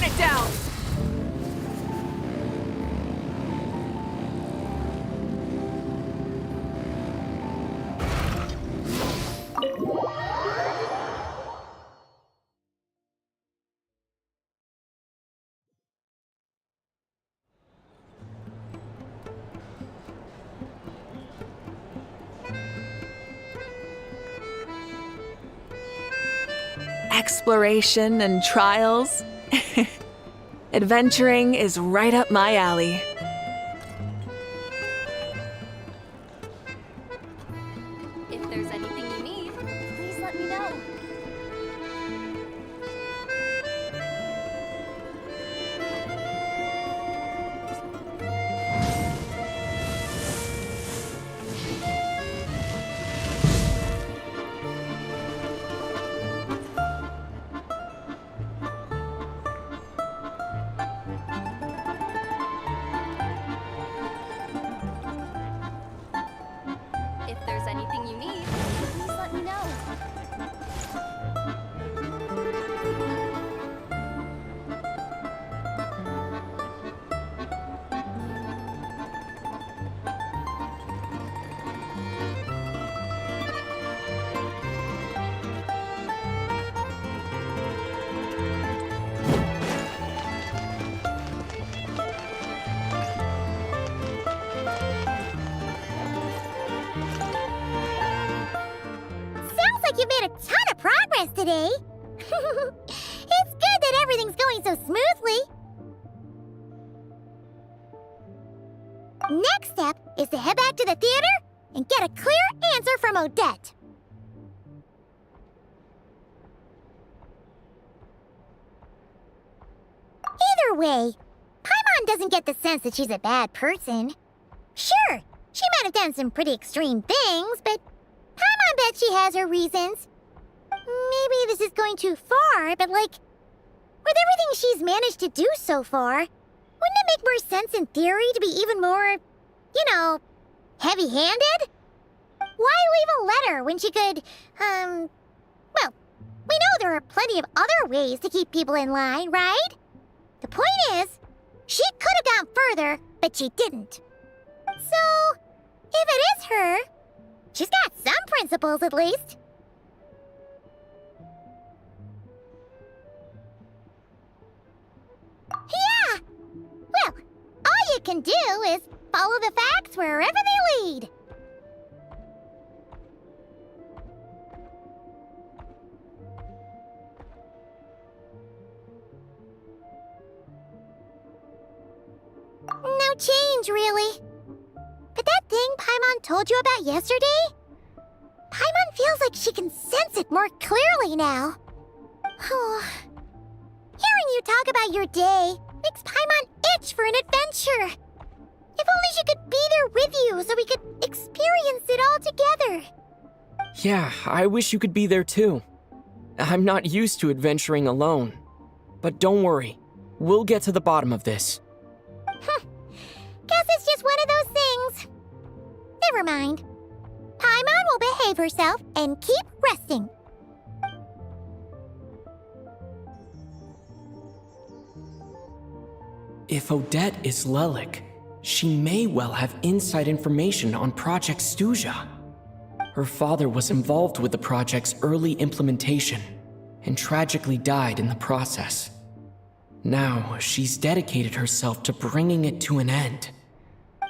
burn it down! Exploration and trials. Adventuring is right up my alley. If there's anything you need, please let me know. If there's anything you need, please let me know. Sounds like you made a ton of progress today. It's good that everything's going so smoothly. Next step is to head back to the theater and get a clear answer from Odette. Either way, Paimon doesn't get the sense that she's a bad person. Sure, she might have done some pretty extreme things, but Paimon bet she has her reasons. Maybe this is going too far, but like, with everything she's managed to do so far, wouldn't it make more sense in theory to be even more, heavy-handed? Why leave a letter when she could, well, we know there are plenty of other ways to keep people in line, right? The point is, she could have gone further, but she didn't. So, if it is her, she's got some principles at least. Yeah! Well, all you can do is follow the facts wherever they lead. No change, really. But that thing Paimon told you about yesterday? Paimon feels like she can sense it more clearly now. Hearing you talk about your day makes Paimon itch for an adventure. If only she could be there with you so we could experience it all together. Yeah, I wish you could be there too. I'm not used to adventuring alone. But don't worry, we'll get to the bottom of this. Guess it's just one of those things. Never mind. Paimon will behave herself and keep resting. If Odette is Lelik, she may well have inside information on Project Stuja. Her father was involved with the project's early implementation and tragically died in the process. Now, she's dedicated herself to bringing it to an end.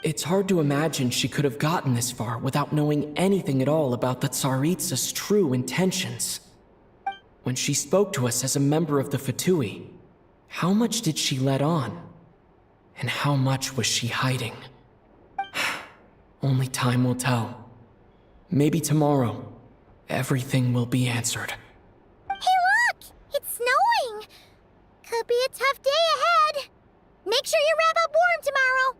It's hard to imagine she could have gotten this far without knowing anything at all about the Tsaritsa's true intentions. When she spoke to us as a member of the Fatui, how much did she let on? And how much was she hiding? Only time will tell. Maybe tomorrow, everything will be answered. Hey look! It's snowing! Could be a tough day ahead. Make sure you wrap up warm tomorrow.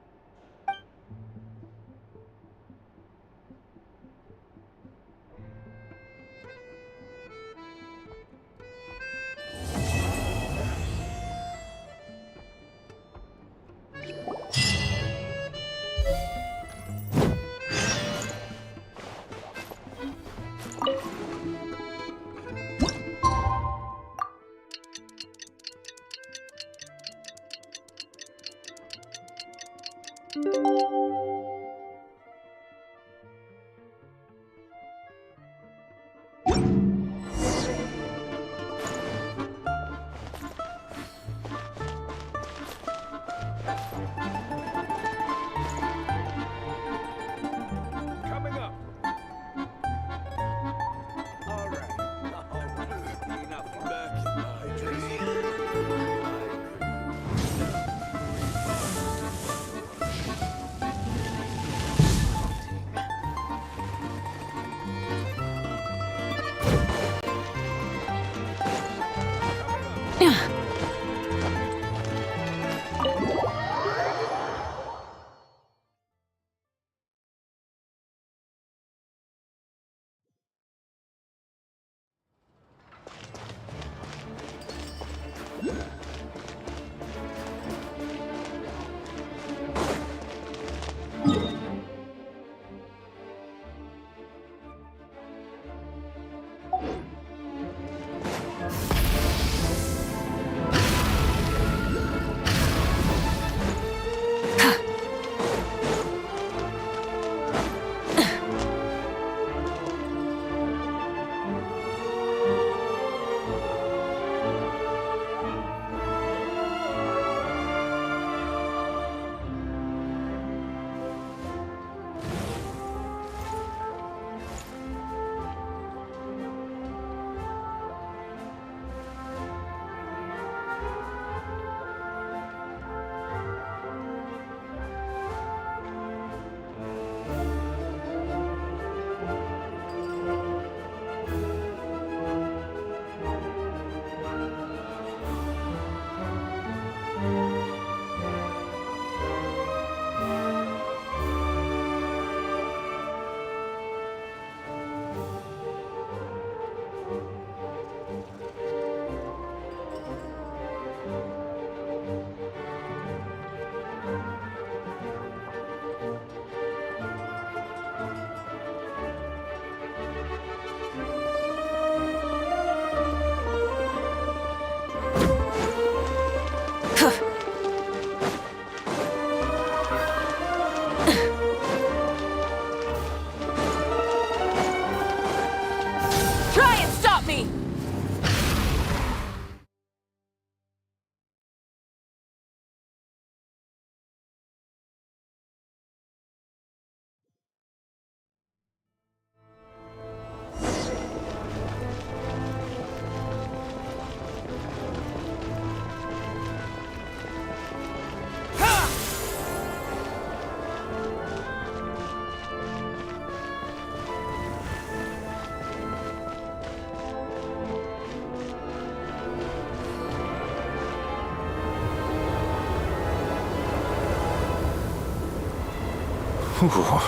Ooh,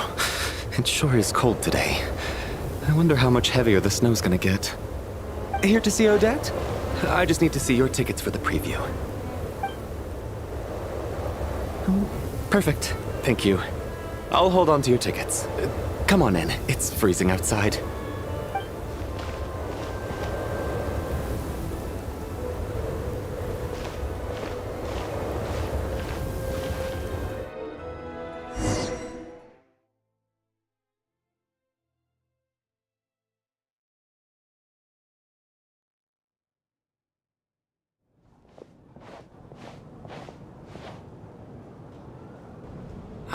it sure is cold today. I wonder how much heavier the snow's gonna get. Here to see Odette? I just need to see your tickets for the preview. Oh, perfect. Thank you. I'll hold on to your tickets. Come on in. It's freezing outside.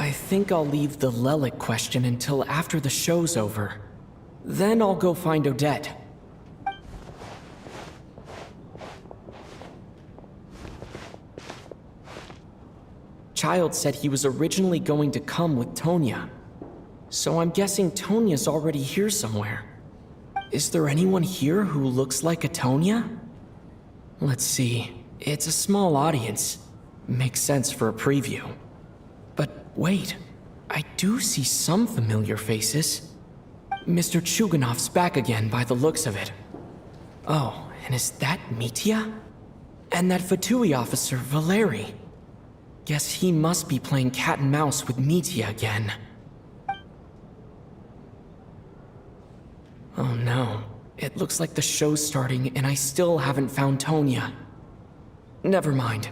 I think I'll leave the Lelic question until after the show's over. Then I'll go find Odette. Child said he was originally going to come with Tonya. So I'm guessing Tonya's already here somewhere. Is there anyone here who looks like a Tonya? Let's see. It's a small audience. Makes sense for a preview. But wait, I do see some familiar faces. Mr. Chuganov's back again by the looks of it. Oh, and is that Mitya? And that Fatui officer, Valeri. Guess he must be playing cat and mouse with Mitya again. Oh no, it looks like the show's starting and I still haven't found Tonya. Never mind.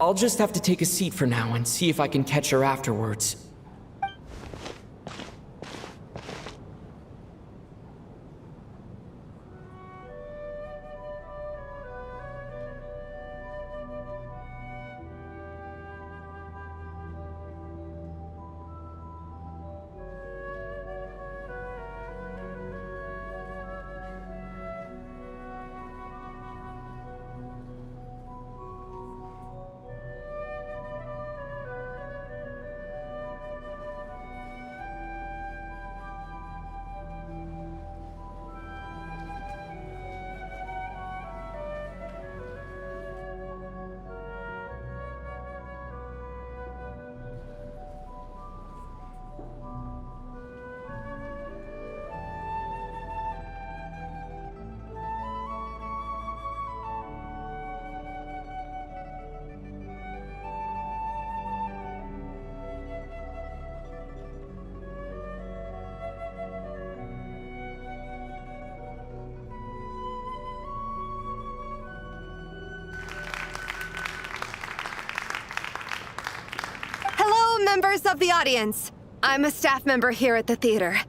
I'll just have to take a seat for now and see if I can catch her afterwards. Members of the audience, I'm a staff member here at the theater.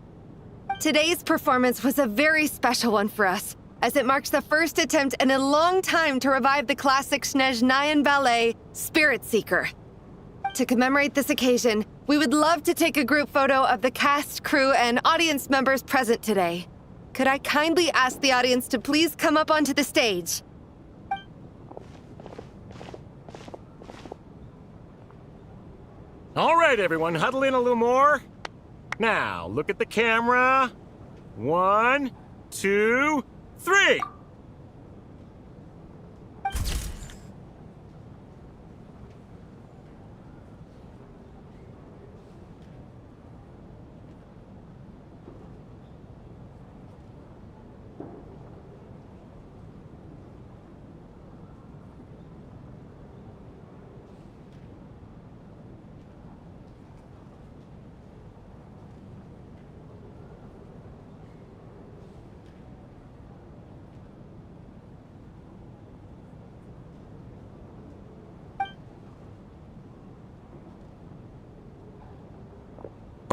Today's performance was a very special one for us, as it marks the first attempt in a long time to revive the classic Snezhnayan ballet, Spirit Seeker. To commemorate this occasion, we would love to take a group photo of the cast, crew, and audience members present today. Could I kindly ask the audience to please come up onto the stage? All right, everyone, huddle in a little more. Now, look at the camera. 1, 2, 3.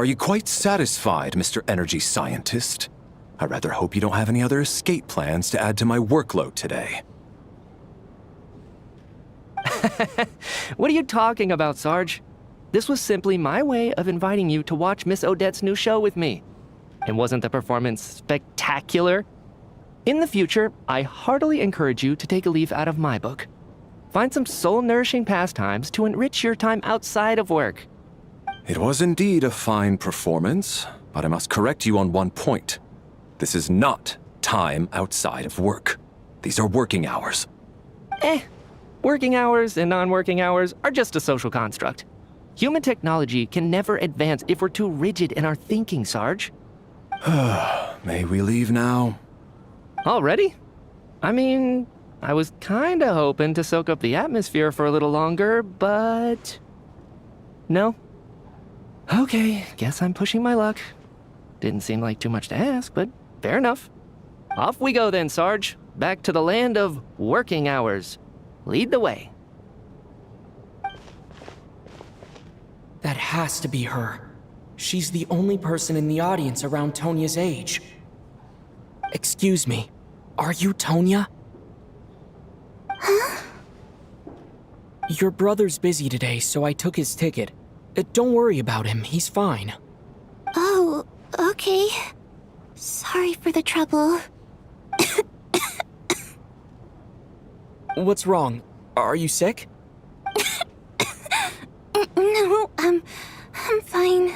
Are you quite satisfied, Mr. Energy Scientist? I rather hope you don't have any other escape plans to add to my workload today. What are you talking about, Sarge? This was simply my way of inviting you to watch Miss Odette's new show with me. And wasn't the performance spectacular? In the future, I heartily encourage you to take a leaf out of my book. Find some soul-nourishing pastimes to enrich your time outside of work. It was indeed a fine performance, but I must correct you on one point. This is not time outside of work. These are working hours. Working hours and non-working hours are just a social construct. Human technology can never advance if we're too rigid in our thinking, Sarge. May we leave now? Already? I mean, I was kinda hoping to soak up the atmosphere for a little longer, but... No? Okay, guess I'm pushing my luck. Didn't seem like too much to ask, but fair enough. Off we go then, Sarge. Back to the land of working hours. Lead the way. That has to be her. She's the only person in the audience around Tonya's age. Excuse me, are you Tonya? Huh? Your brother's busy today, so I took his ticket. Don't worry about him, he's fine. Oh, okay. Sorry for the trouble. What's wrong? Are you sick? No, I'm fine.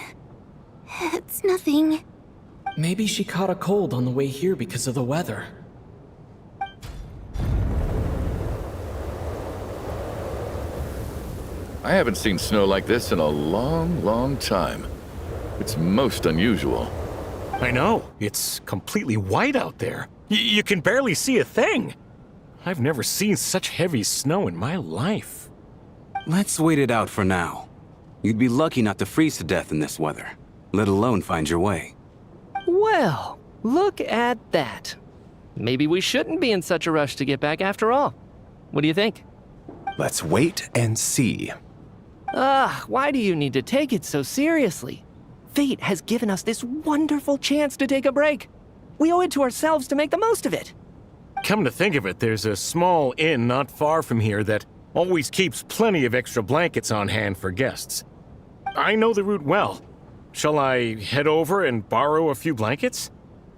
It's nothing. Maybe she caught a cold on the way here because of the weather. I haven't seen snow like this in a long, long time. It's most unusual. I know. It's completely white out there. You can barely see a thing. I've never seen such heavy snow in my life. Let's wait it out for now. You'd be lucky not to freeze to death in this weather, let alone find your way. Well, look at that. Maybe we shouldn't be in such a rush to get back after all. What do you think? Let's wait and see. Why do you need to take it so seriously? Fate has given us this wonderful chance to take a break. We owe it to ourselves to make the most of it. Come to think of it, there's a small inn not far from here that always keeps plenty of extra blankets on hand for guests. I know the route well. Shall I head over and borrow a few blankets?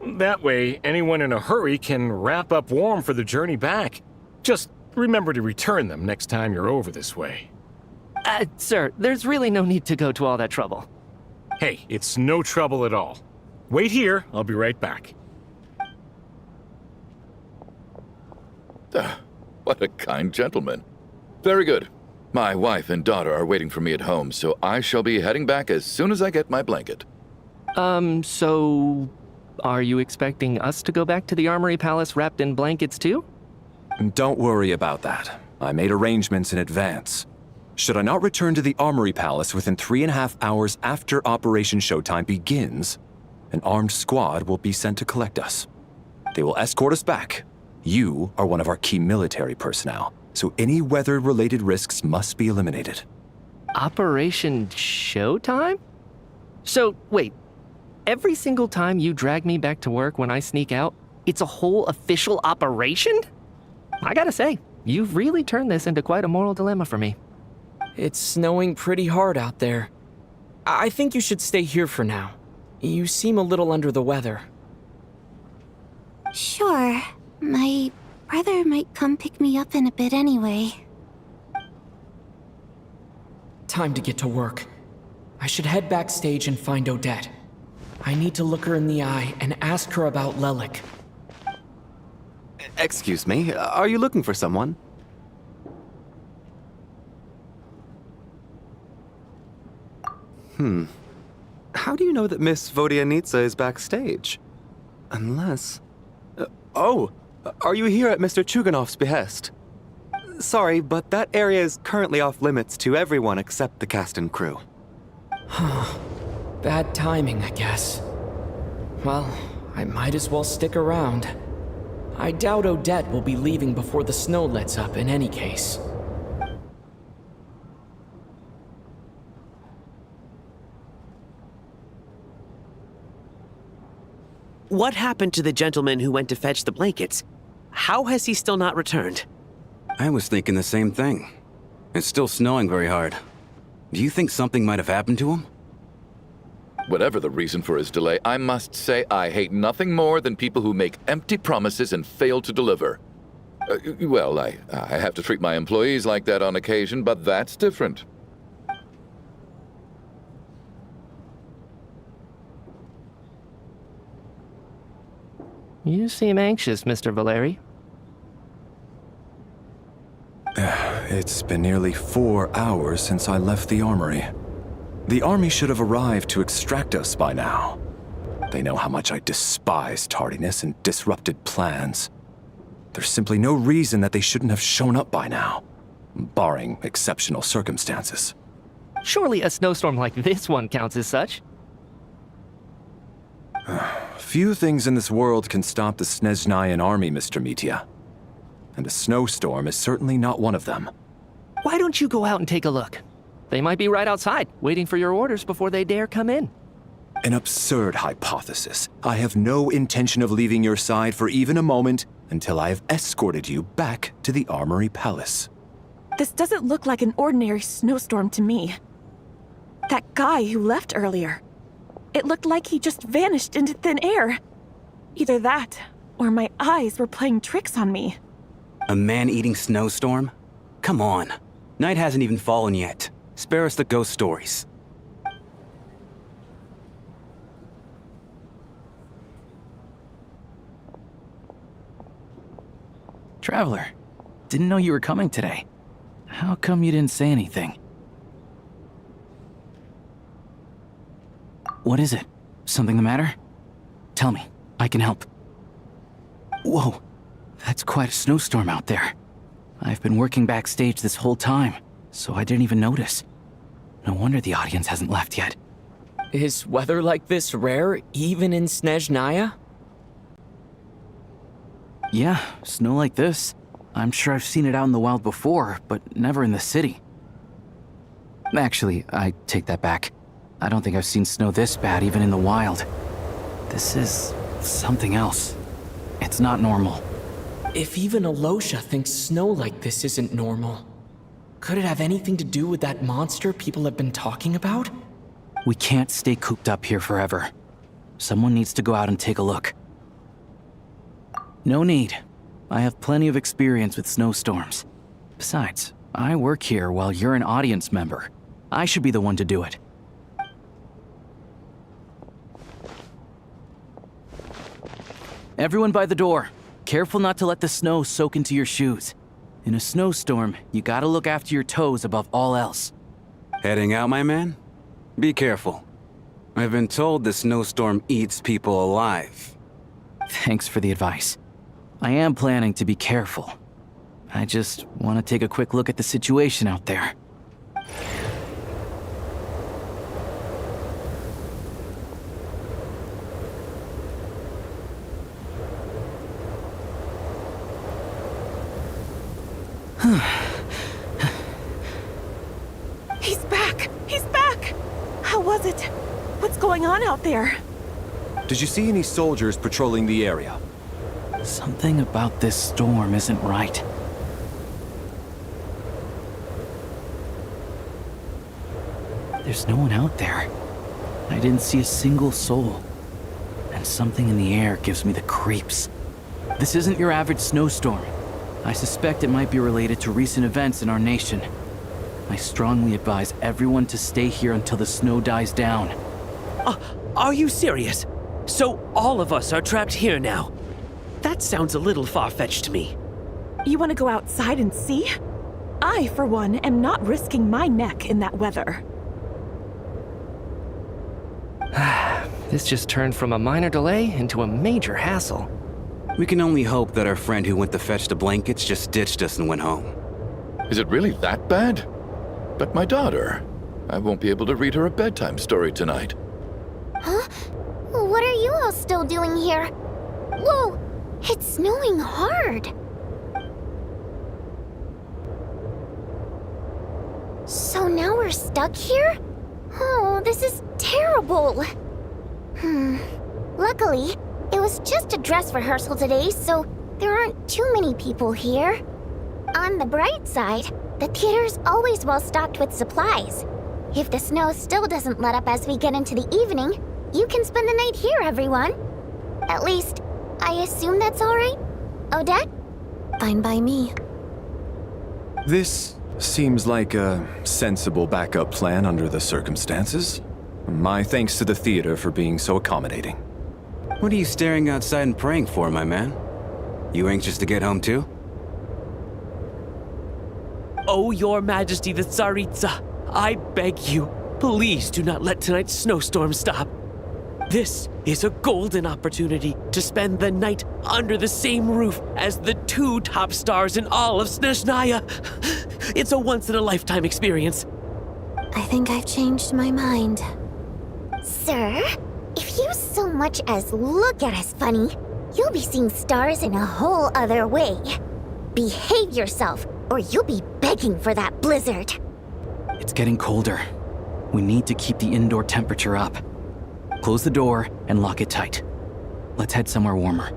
That way, anyone in a hurry can wrap up warm for the journey back. Just remember to return them next time you're over this way. Sir, there's really no need to go to all that trouble. Hey, it's no trouble at all. Wait here, I'll be right back. What a kind gentleman. Very good. My wife and daughter are waiting for me at home, so I shall be heading back as soon as I get my blanket. So... Are you expecting us to go back to the Armory Palace wrapped in blankets too? Don't worry about that. I made arrangements in advance. Should I not return to the Armory Palace within 3.5 hours after Operation Showtime begins, an armed squad will be sent to collect us. They will escort us back. You are one of our key military personnel, so any weather-related risks must be eliminated. Operation Showtime? So, wait. Every single time you drag me back to work when I sneak out, it's a whole official operation? I gotta say, you've really turned this into quite a moral dilemma for me. It's snowing pretty hard out there. I think you should stay here for now. You seem a little under the weather. Sure. My brother might come pick me up in a bit anyway. Time to get to work. I should head backstage and find Odette. I need to look her in the eye and ask her about Lelik. Excuse me, are you looking for someone? How do you know that Miss Vodianitsa is backstage? Unless... are you here at Mr. Chuganov's behest? Sorry, but that area is currently off limits to everyone except the cast and crew. Bad timing, I guess. Well, I might as well stick around. I doubt Odette will be leaving before the snow lets up in any case. What happened to the gentleman who went to fetch the blankets? How has he still not returned? I was thinking the same thing. It's still snowing very hard. Do you think something might have happened to him? Whatever the reason for his delay, I must say I hate nothing more than people who make empty promises and fail to deliver. Well, I have to treat my employees like that on occasion, but that's different. You seem anxious, Mr. Valeri. It's been nearly 4 hours since I left the armory. The army should have arrived to extract us by now. They know how much I despise tardiness and disrupted plans. There's simply no reason that they shouldn't have shown up by now, barring exceptional circumstances. Surely a snowstorm like this one counts as such. Few things in this world can stop the Snezhnayan army, Mr. Mitya. And a snowstorm is certainly not one of them. Why don't you go out and take a look? They might be right outside, waiting for your orders before they dare come in. An absurd hypothesis. I have no intention of leaving your side for even a moment until I have escorted you back to the Armory Palace. This doesn't look like an ordinary snowstorm to me. That guy who left earlier. It looked like he just vanished into thin air. Either that, or my eyes were playing tricks on me. A man-eating snowstorm? Come on. Night hasn't even fallen yet. Spare us the ghost stories. Traveler, didn't know you were coming today. How come you didn't say anything? What is it? Something the matter? Tell me, I can help. Whoa, that's quite a snowstorm out there. I've been working backstage this whole time, so I didn't even notice. No wonder the audience hasn't left yet. Is weather like this rare, even in Snezhnaya? Yeah, snow like this. I'm sure I've seen it out in the wild before, but never in the city. Actually, I take that back. I don't think I've seen snow this bad even in the wild. This is something else. It's not normal. If even Alosha thinks snow like this isn't normal, could it have anything to do with that monster people have been talking about? We can't stay cooped up here forever. Someone needs to go out and take a look. No need. I have plenty of experience with snowstorms. Besides, I work here while you're an audience member. I should be the one to do it. Everyone by the door. Careful not to let the snow soak into your shoes. In a snowstorm, you gotta look after your toes above all else. Heading out, my man? Be careful. I've been told the snowstorm eats people alive. Thanks for the advice. I am planning to be careful. I just want to take a quick look at the situation out there. He's back! He's back! How was it? What's going on out there? Did you see any soldiers patrolling the area? Something about this storm isn't right. There's no one out there. I didn't see a single soul. And something in the air gives me the creeps. This isn't your average snowstorm. I suspect it might be related to recent events in our nation. I strongly advise everyone to stay here until the snow dies down. Are you serious? So all of us are trapped here now? That sounds a little far-fetched to me. You want to go outside and see? I, for one, am not risking my neck in that weather. This just turned from a minor delay into a major hassle. We can only hope that our friend who went to fetch the blankets just ditched us and went home. Is it really that bad? But my daughter, I won't be able to read her a bedtime story tonight. Huh? What are you all still doing here? Whoa! It's snowing hard. So now we're stuck here? Oh, this is terrible. Luckily, it was just a dress rehearsal today, so there aren't too many people here. On the bright side, the theater's always well stocked with supplies. If the snow still doesn't let up as we get into the evening, you can spend the night here, everyone. At least, I assume that's all right? Odette? Fine by me. This seems like a sensible backup plan under the circumstances. My thanks to the theater for being so accommodating. What are you staring outside and praying for, my man? You anxious to get home too? Oh, Your Majesty the Tsaritsa, I beg you, Please do not let tonight's snowstorm stop. This is a golden opportunity to spend the night under the same roof as the 2 top stars in all of Snezhnaya. It's a once-in-a-lifetime experience. I think I've changed my mind. Sir, if you so much as look at us funny, you'll be seeing stars in a whole other way. Behave yourself, or you'll be begging for that blizzard. It's getting colder. We need to keep the indoor temperature up. Close the door and lock it tight. Let's head somewhere warmer.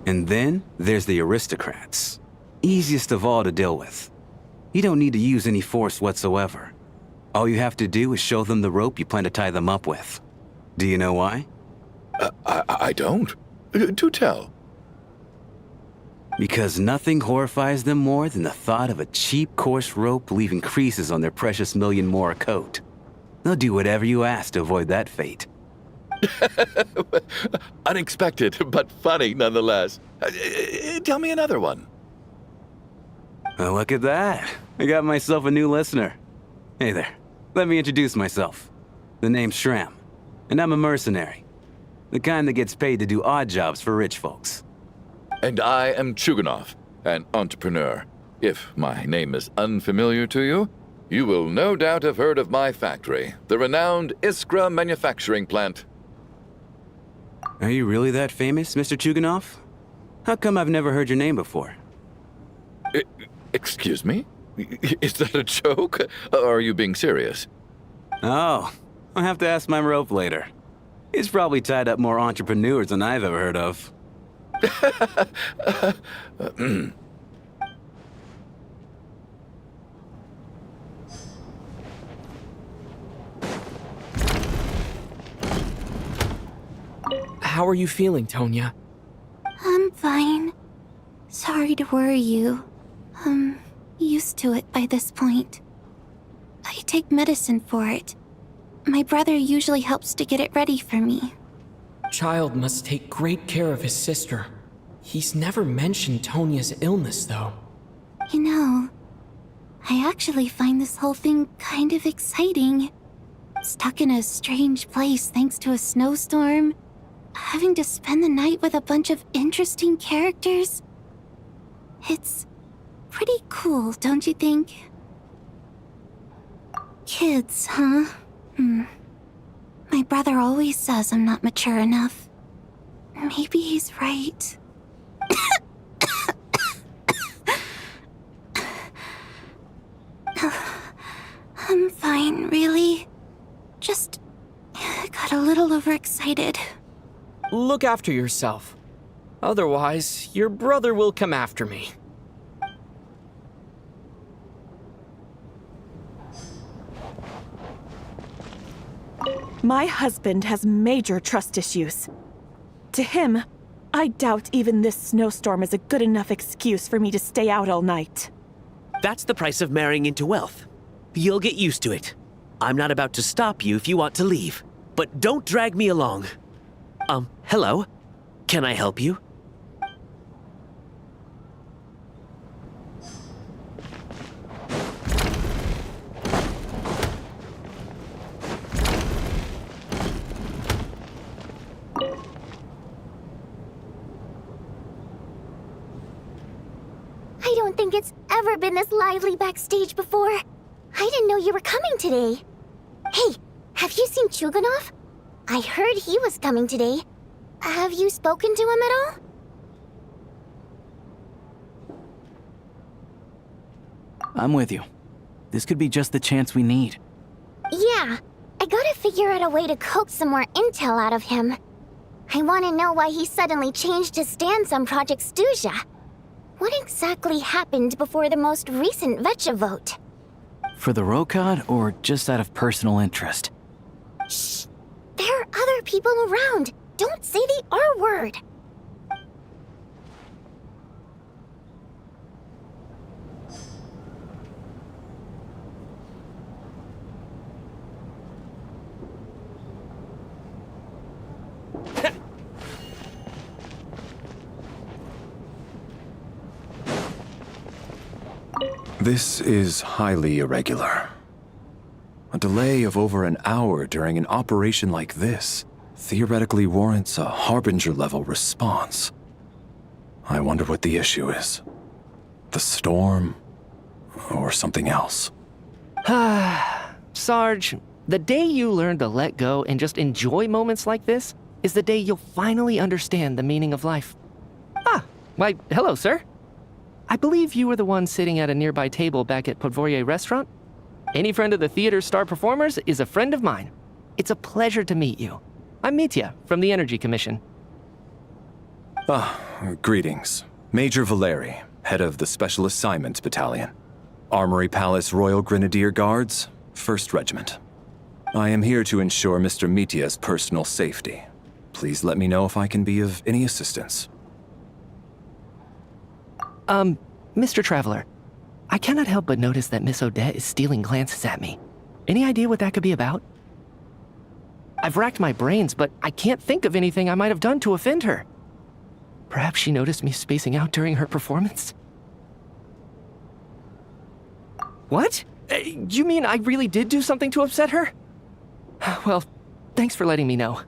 And then there's the aristocrats. Easiest of all to deal with. You don't need to use any force whatsoever. All you have to do is show them the rope you plan to tie them up with. Do you know why? I don't. Do tell. Because nothing horrifies them more than the thought of a cheap, coarse rope leaving creases on their precious million more coat. They'll do whatever you ask to avoid that fate. Unexpected, but funny nonetheless. Tell me another one. Well, look at that. I got myself a new listener. Hey there. Let me introduce myself. The name's Shram, and I'm a mercenary. The kind that gets paid to do odd jobs for rich folks. And I am Chuganov, an entrepreneur. If my name is unfamiliar to you, You will no doubt have heard of my factory, the renowned Iskra manufacturing plant. Are you really that famous, Mr. Chuganov? How come I've never heard your name before? Excuse me? Is that a joke? Are you being serious? Oh, I'll have to ask my rope later. He's probably tied up more entrepreneurs than I've ever heard of. How are you feeling, Tonya? I'm fine. Sorry to worry you. I'm used to it by this point. I take medicine for it. My brother usually helps to get it ready for me. Child must take great care of his sister. He's never mentioned Tonya's illness, though. You know, I actually find this whole thing kind of exciting. Stuck in a strange place thanks to a snowstorm. Having to spend the night with a bunch of interesting characters. It's pretty cool, don't you think? Kids, huh? My brother always says I'm not mature enough. Maybe he's right. I'm fine, really. Just got a little overexcited. Look after yourself. Otherwise, your brother will come after me. My husband has major trust issues. To him, I doubt even this snowstorm is a good enough excuse for me to stay out all night. That's the price of marrying into wealth. You'll get used to it. I'm not about to stop you if you want to leave, but don't drag me along. Hello? Can I help you? I don't think it's ever been this lively backstage before. I didn't know you were coming today. Hey, have you seen Chuganov? I heard he was coming today. Have you spoken to him at all? I'm with you. This could be just the chance we need. Yeah, I gotta figure out a way to coax some more intel out of him. I want to know why he suddenly changed his stance on Project Stuzha. What exactly happened before the most recent Vetcha vote? For the Rokad, or just out of personal interest? Shh! There are other people around. Don't say the R word. This is highly irregular. A delay of over an hour during an operation like this theoretically warrants a Harbinger-level response. I wonder what the issue is. The storm, or something else. Sarge, the day you learn to let go and just enjoy moments like this is the day you'll finally understand the meaning of life. Why, hello, sir. I believe you were the one sitting at a nearby table back at Podvorye Restaurant. Any friend of the theater's star performers is a friend of mine. It's a pleasure to meet you. I'm Mitya from the Energy Commission. Greetings. Major Valeri, head of the Special Assignments Battalion. Armory Palace Royal Grenadier Guards, 1st Regiment. I am here to ensure Mr. Mitya's personal safety. Please let me know if I can be of any assistance. Mr. Traveler, I cannot help but notice that Miss Odette is stealing glances at me. Any idea what that could be about? I've racked my brains, but I can't think of anything I might have done to offend her. Perhaps she noticed me spacing out during her performance? What? You mean I really did do something to upset her? Well, thanks for letting me know.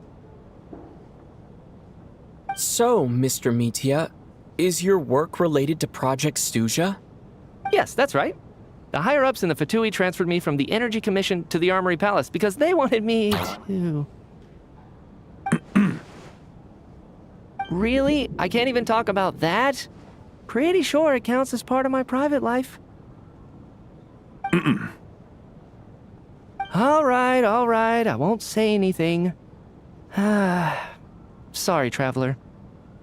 So, Mr. Mitya, is your work related to Project Stuzha? Yes, that's right. The higher-ups in the Fatui transferred me from the Energy Commission to the Armory Palace because they wanted me to... Really? I can't even talk about that? Pretty sure it counts as part of my private life. All right, I won't say anything. Sorry, traveler.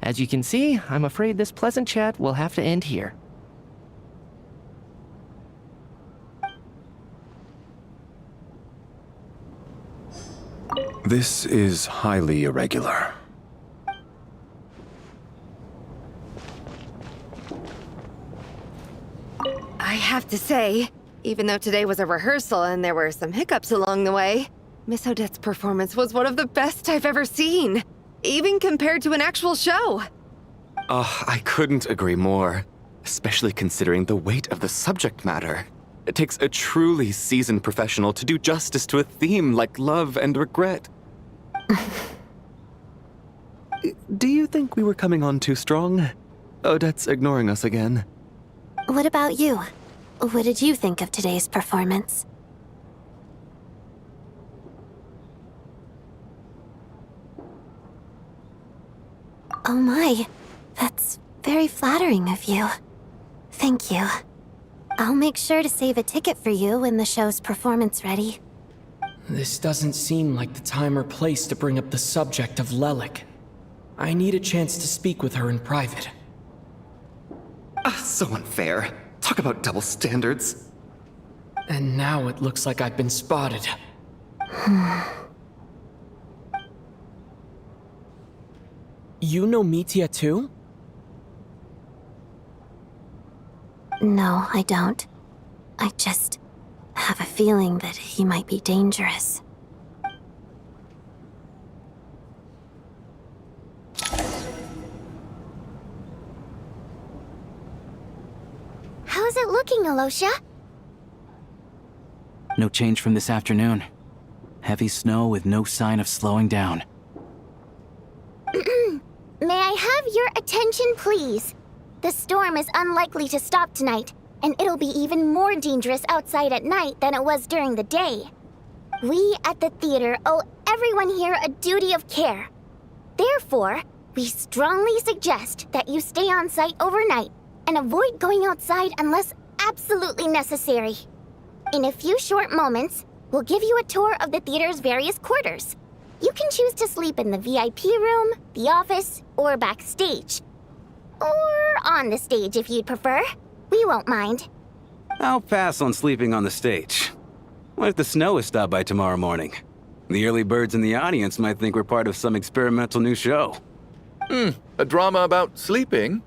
As you can see, I'm afraid this pleasant chat will have to end here. This is highly irregular. I have to say, even though today was a rehearsal and there were some hiccups along the way, Miss Odette's performance was one of the best I've ever seen, even compared to an actual show. I couldn't agree more, especially considering the weight of the subject matter. It takes a truly seasoned professional to do justice to a theme like love and regret. Do you think we were coming on too strong? Odette's ignoring us again. What about you? What did you think of today's performance? Oh my, that's very flattering of you. Thank you. I'll make sure to save a ticket for you when the show's performance ready. This doesn't seem like the time or place to bring up the subject of Lelik. I need a chance to speak with her in private. So unfair. Talk about double standards. And now it looks like I've been spotted. You know Mitya too? No, I don't. I just have a feeling that he might be dangerous. How's it looking, Alosha? No change from this afternoon. Heavy snow with no sign of slowing down. May I have your attention, please? The storm is unlikely to stop tonight, and it'll be even more dangerous outside at night than it was during the day. We at the theater owe everyone here a duty of care. Therefore, we strongly suggest that you stay on site overnight and avoid going outside unless absolutely necessary. In a few short moments, we'll give you a tour of the theater's various quarters. You can choose to sleep in the VIP room, the office, or backstage. Or on the stage if you'd prefer. We won't mind. I'll pass on sleeping on the stage. What if the snow is stopped by tomorrow morning? The early birds in the audience might think we're part of some experimental new show. A drama about sleeping?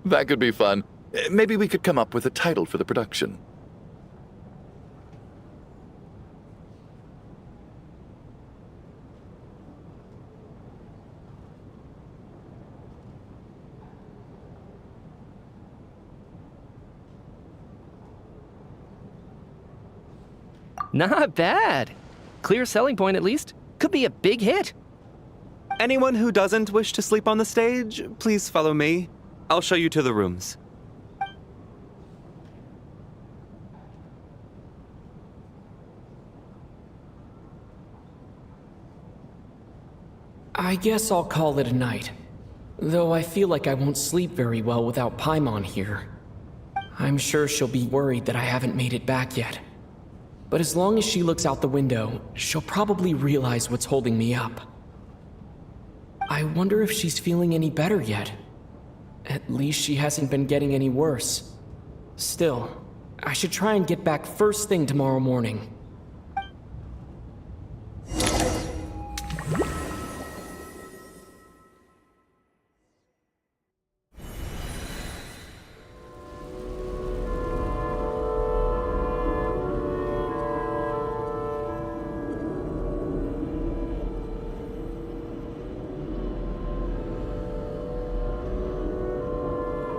That could be fun. Maybe we could come up with a title for the production. Not bad. Clear selling point at least. Could be a big hit. Anyone who doesn't wish to sleep on the stage, please follow me. I'll show you to the rooms. I guess I'll call it a night. Though I feel like I won't sleep very well without Paimon here. I'm sure she'll be worried that I haven't made it back yet. But as long as she looks out the window, she'll probably realize what's holding me up. I wonder if she's feeling any better yet. At least she hasn't been getting any worse. Still, I should try and get back first thing tomorrow morning.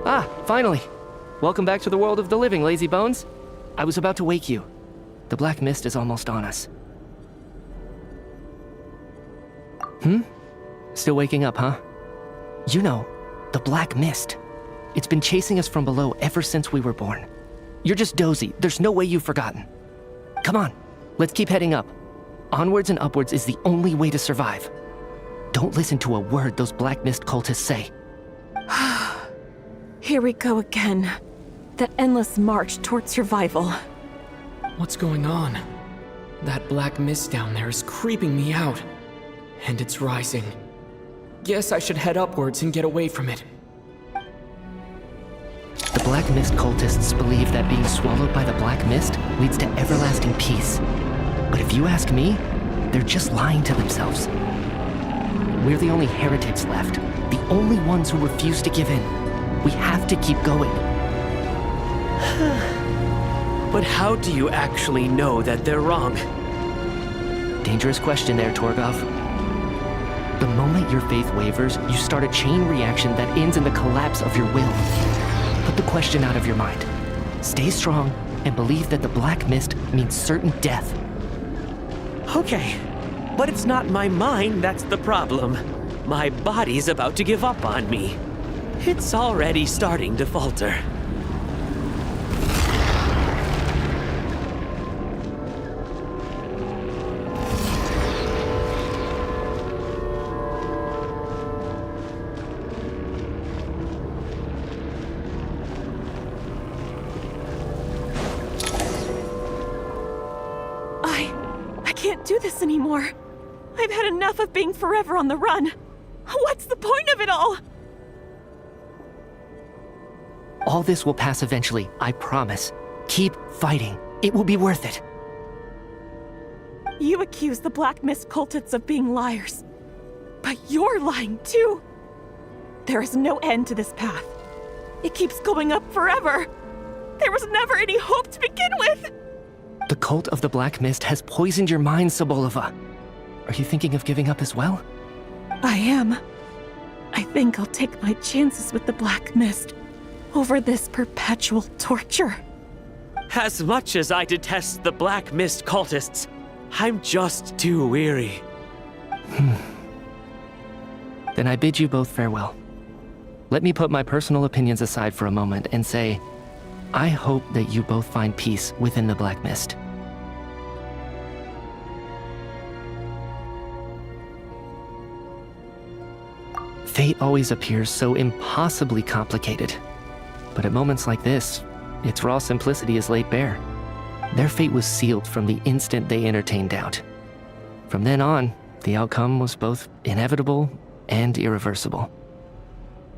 Ah, finally. Welcome back to the world of the living, lazy bones. I was about to wake you. The black mist is almost on us. Still waking up, huh? You know, the black mist. It's been chasing us from below ever since we were born. You're just dozy. There's no way you've forgotten. Come on, let's keep heading up. Onwards and upwards is the only way to survive. Don't listen to a word those Black Mist cultists say. Here we go again. The endless march toward survival. What's going on? That black mist down there is creeping me out. And it's rising. Guess I should head upwards and get away from it. The Black Mist cultists believe that being swallowed by the Black Mist leads to everlasting peace. But if you ask me, they're just lying to themselves. We're the only heretics left, the only ones who refuse to give in. We have to keep going. But how do you actually know that they're wrong? Dangerous question there, Torgov. The moment your faith wavers, you start a chain reaction that ends in the collapse of your will. Put the question out of your mind. Stay strong and believe that the Black Mist means certain death. Okay, but it's not my mind that's the problem. My body's about to give up on me. It's already starting to falter. I can't do this anymore. I've had enough of being forever on the run. What's the point of it all? All this will pass eventually, I promise. Keep fighting. It will be worth it. You accuse the Black Mist cultists of being liars. But you're lying too. There is no end to this path. It keeps going up forever. There was never any hope to begin with. The cult of the Black Mist has poisoned your mind, Sobolova. Are you thinking of giving up as well? I am. I think I'll take my chances with the Black Mist over this perpetual torture. As much as I detest the Black Mist cultists, I'm just too weary. Then I bid you both farewell. Let me put my personal opinions aside for a moment and say, I hope that you both find peace within the Black Mist. Fate always appears so impossibly complicated. But at moments like this, its raw simplicity is laid bare. Their fate was sealed from the instant they entertained doubt. From then on, the outcome was both inevitable and irreversible.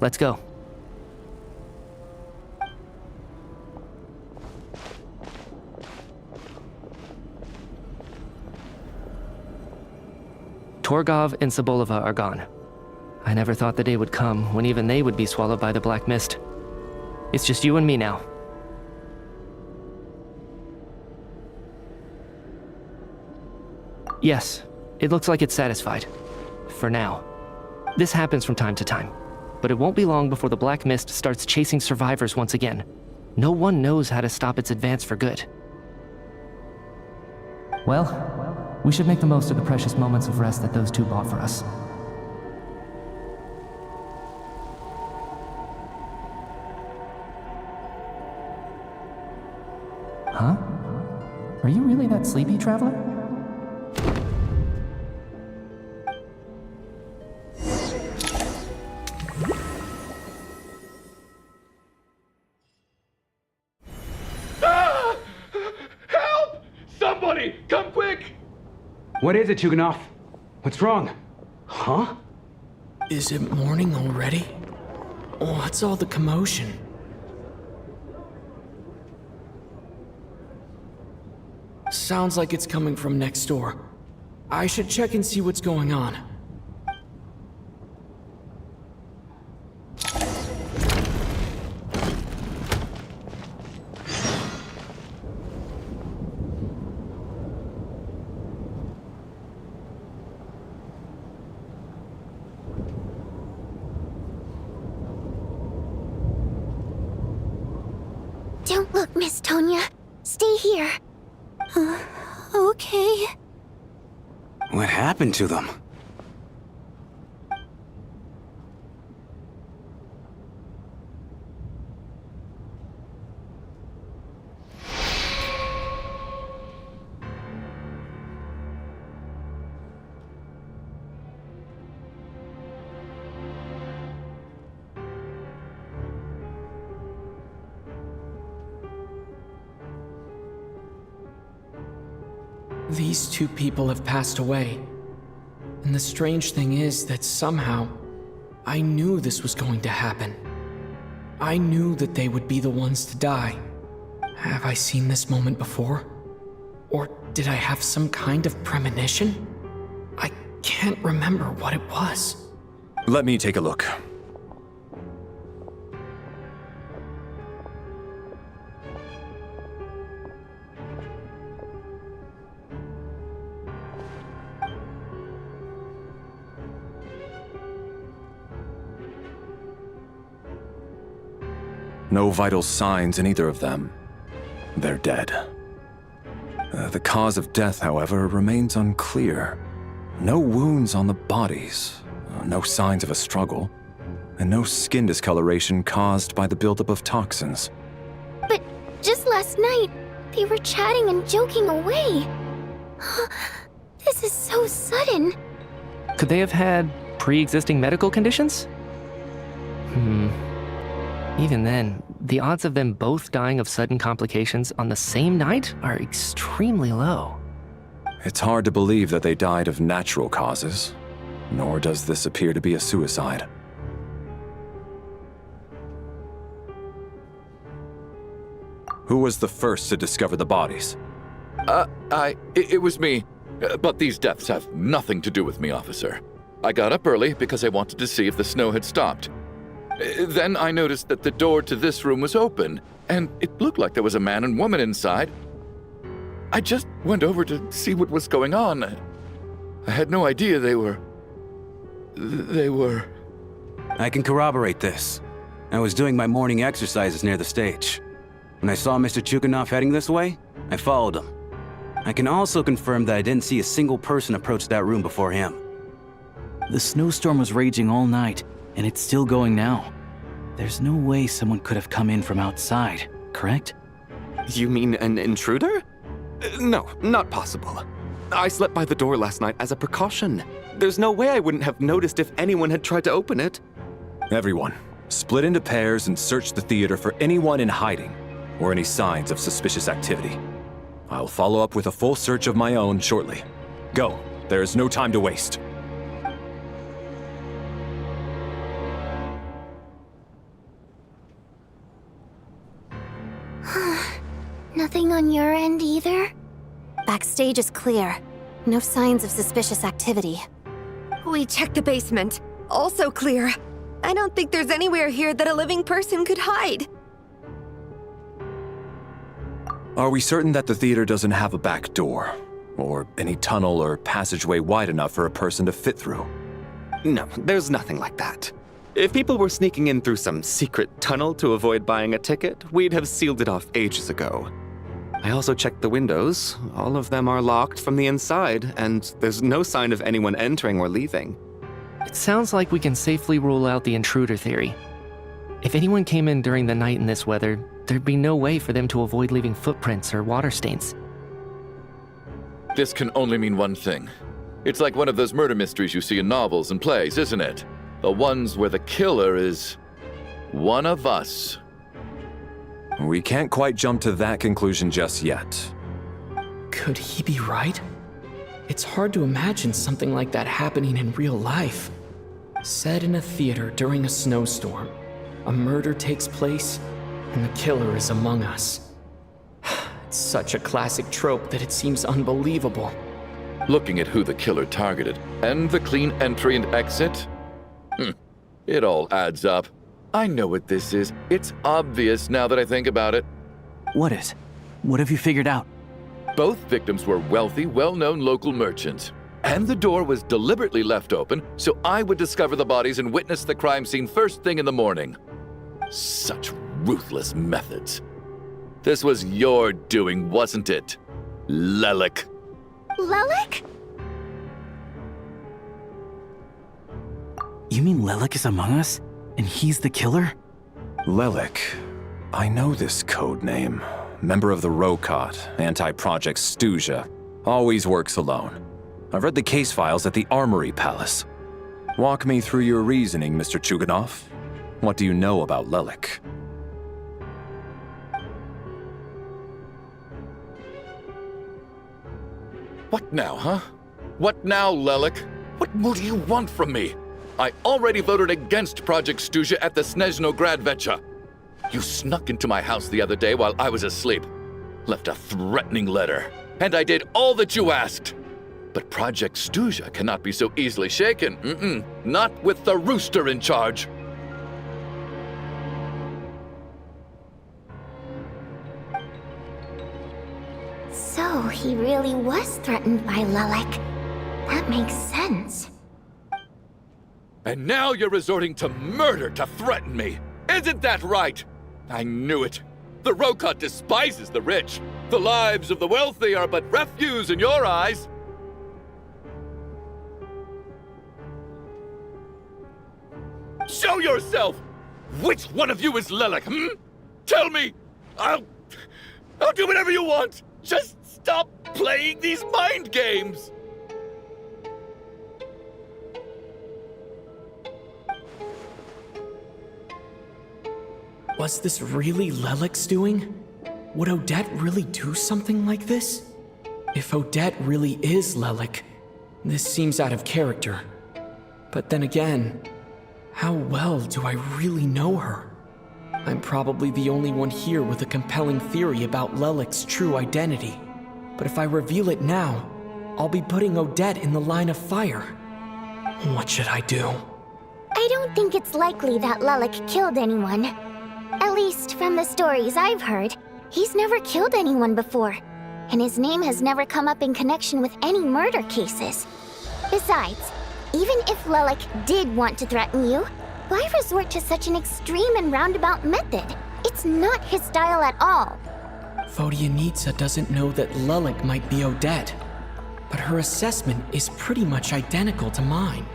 Let's go. Torgov and Sobolova are gone. I never thought the day would come when even they would be swallowed by the Black Mist. It's just you and me now. Yes, it looks like it's satisfied. For now. This happens from time to time, but it won't be long before the Black Mist starts chasing survivors once again. No one knows how to stop its advance for good. Well, we should make the most of the precious moments of rest that those two bought for us. Huh? Are you really that sleepy, traveler? Ah! Help! Somebody, come quick! What is it, Chuganov? What's wrong? Huh? Is it morning already? What's all the commotion? Sounds like it's coming from next door. I should check and see what's going on. Don't look, Miss Tonya. Stay here. Okay. What happened to them? These two people have passed away. And the strange thing is that somehow, I knew this was going to happen. I knew that they would be the ones to die. Have I seen this moment before? Or did I have some kind of premonition? I can't remember what it was. Let me take a look. No vital signs in either of them. They're dead. The cause of death, however, remains unclear. No wounds on the bodies, no signs of a struggle, and no skin discoloration caused by the buildup of toxins. But just last night, they were chatting and joking away. This is so sudden. Could they have had pre-existing medical conditions? Even then, the odds of them both dying of sudden complications on the same night are extremely low. It's hard to believe that they died of natural causes, nor does this appear to be a suicide. Who was the first to discover the bodies? It was me. But these deaths have nothing to do with me, officer. I got up early because I wanted to see if the snow had stopped. Then I noticed that the door to this room was open, and it looked like there was a man and woman inside. I just went over to see what was going on. I had no idea they were... I can corroborate this. I was doing my morning exercises near the stage. When I saw Mr. Chuganov heading this way, I followed him. I can also confirm that I didn't see a single person approach that room before him. The snowstorm was raging all night, and it's still going now. There's no way someone could have come in from outside, correct? You mean an intruder? No, not possible. I slept by the door last night as a precaution. There's no way I wouldn't have noticed if anyone had tried to open it. Everyone, split into pairs and search the theater for anyone in hiding or any signs of suspicious activity. I'll follow up with a full search of my own shortly. Go, there is no time to waste. Nothing on your end either? Backstage is clear. No signs of suspicious activity. We checked the basement. Also clear. I don't think there's anywhere here that a living person could hide. Are we certain that the theater doesn't have a back door? Or any tunnel or passageway wide enough for a person to fit through? No, there's nothing like that. If people were sneaking in through some secret tunnel to avoid buying a ticket, we'd have sealed it off ages ago. I also checked the windows. All of them are locked from the inside, and there's no sign of anyone entering or leaving. It sounds like we can safely rule out the intruder theory. If anyone came in during the night in this weather, there'd be no way for them to avoid leaving footprints or water stains. This can only mean one thing. It's like one of those murder mysteries you see in novels and plays, isn't it? The ones where the killer is one of us. We can't quite jump to that conclusion just yet. Could he be right? It's hard to imagine something like that happening in real life. Set in a theater during a snowstorm, a murder takes place, and the killer is among us. It's such a classic trope that it seems unbelievable. Looking at who the killer targeted, and the clean entry and exit, it all adds up. I know what this is. It's obvious now that I think about it. What is? What have you figured out? Both victims were wealthy, well-known local merchants. And the door was deliberately left open so I would discover the bodies and witness the crime scene first thing in the morning. Such ruthless methods. This was your doing, wasn't it, Lelik? Lelik? You mean Lelik is among us? And he's the killer? Lelik. I know this code name. Member of the Rokot, anti-Project Stuzha. Always works alone. I've read the case files at the Armory Palace. Walk me through your reasoning, Mr. Chuganov. What do you know about Lelik? What now, huh? What now, Lelik? What more do you want from me? I already voted against Project Stuzha at the Snezhnaya. You snuck into my house the other day while I was asleep. Left a threatening letter. And I did all that you asked. But Project Stuzha cannot be so easily shaken. Not with the rooster in charge. So he really was threatened by Lelik. That makes sense. And now you're resorting to murder to threaten me. Isn't that right? I knew it. The Rokot despises the rich. The lives of the wealthy are but refuse in your eyes. Show yourself! Which one of you is Lelik, Tell me! I'll do whatever you want! Just stop playing these mind games! Was this really Lelik's doing? Would Odette really do something like this? If Odette really is Lelik, this seems out of character. But then again, how well do I really know her? I'm probably the only one here with a compelling theory about Lelik's true identity. But if I reveal it now, I'll be putting Odette in the line of fire. What should I do? I don't think it's likely that Lelik killed anyone. At least from the stories I've heard, he's never killed anyone before. And his name has never come up in connection with any murder cases. Besides, even if Lelik did want to threaten you, why resort to such an extreme and roundabout method? It's not his style at all. Vodyanitsa doesn't know that Lelik might be Odette, but her assessment is pretty much identical to mine.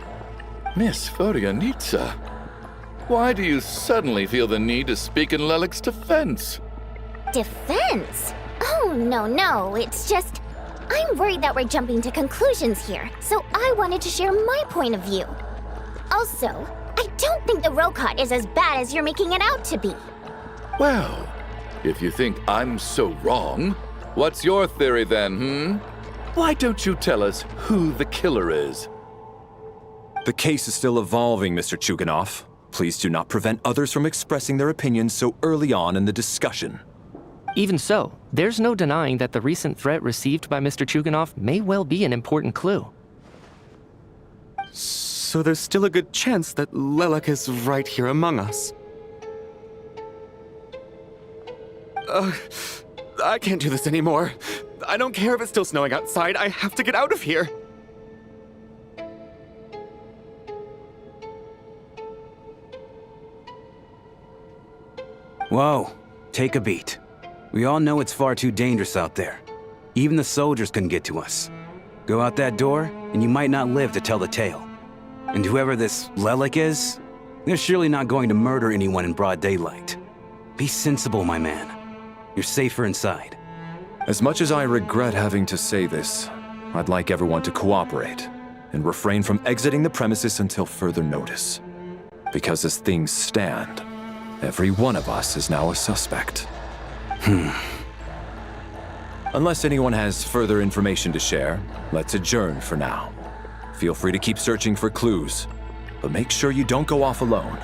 Miss Vodyanitsa, why do you suddenly feel the need to speak in Lelik's defense? Defense? Oh, no, it's just... I'm worried that we're jumping to conclusions here, so I wanted to share my point of view. Also, I don't think the Rokot is as bad as you're making it out to be. Well, if you think I'm so wrong, what's your theory then, Why don't you tell us who the killer is? The case is still evolving, Mr. Chuganov. Please do not prevent others from expressing their opinions so early on in the discussion. Even so, there's no denying that the recent threat received by Mr. Chuganov may well be an important clue. So there's still a good chance that Lelik is right here among us. I can't do this anymore. I don't care if it's still snowing outside. I have to get out of here. Whoa, take a beat. We all know it's far too dangerous out there. Even the soldiers couldn't get to us. Go out that door, and you might not live to tell the tale. And whoever this Lelik is, they're surely not going to murder anyone in broad daylight. Be sensible, my man. You're safer inside. As much as I regret having to say this, I'd like everyone to cooperate and refrain from exiting the premises until further notice. Because as things stand, every one of us is now a suspect. Unless anyone has further information to share, let's adjourn for now. Feel free to keep searching for clues, but make sure you don't go off alone.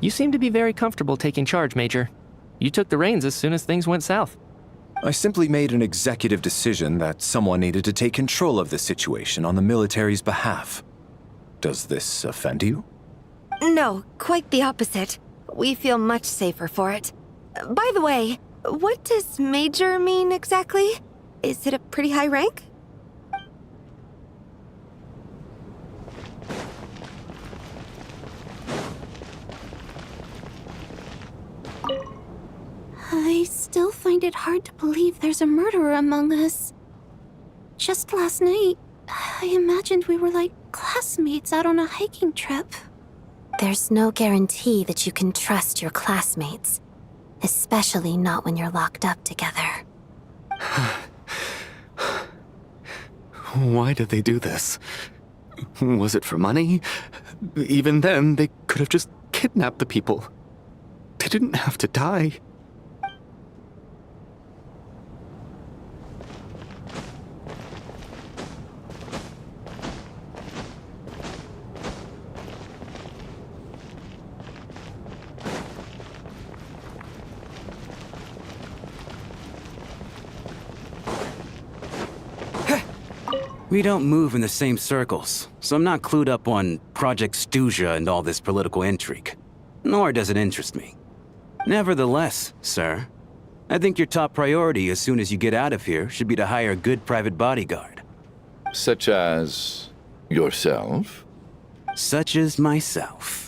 You seem to be very comfortable taking charge, Major. You took the reins as soon as things went south. I simply made an executive decision that someone needed to take control of the situation on the military's behalf. Does this offend you? No, quite the opposite. We feel much safer for it. By the way, what does Major mean exactly? Is it a pretty high rank? I still find it hard to believe there's a murderer among us. Just last night, I imagined we were like classmates out on a hiking trip. There's no guarantee that you can trust your classmates, especially not when you're locked up together. Why did they do this? Was it for money? Even then, they could have just kidnapped the people. They didn't have to die. We don't move in the same circles, so I'm not clued up on Project Stuzha and all this political intrigue. Nor does it interest me. Nevertheless, sir, I think your top priority as soon as you get out of here should be to hire a good private bodyguard. Such as yourself? Such as myself.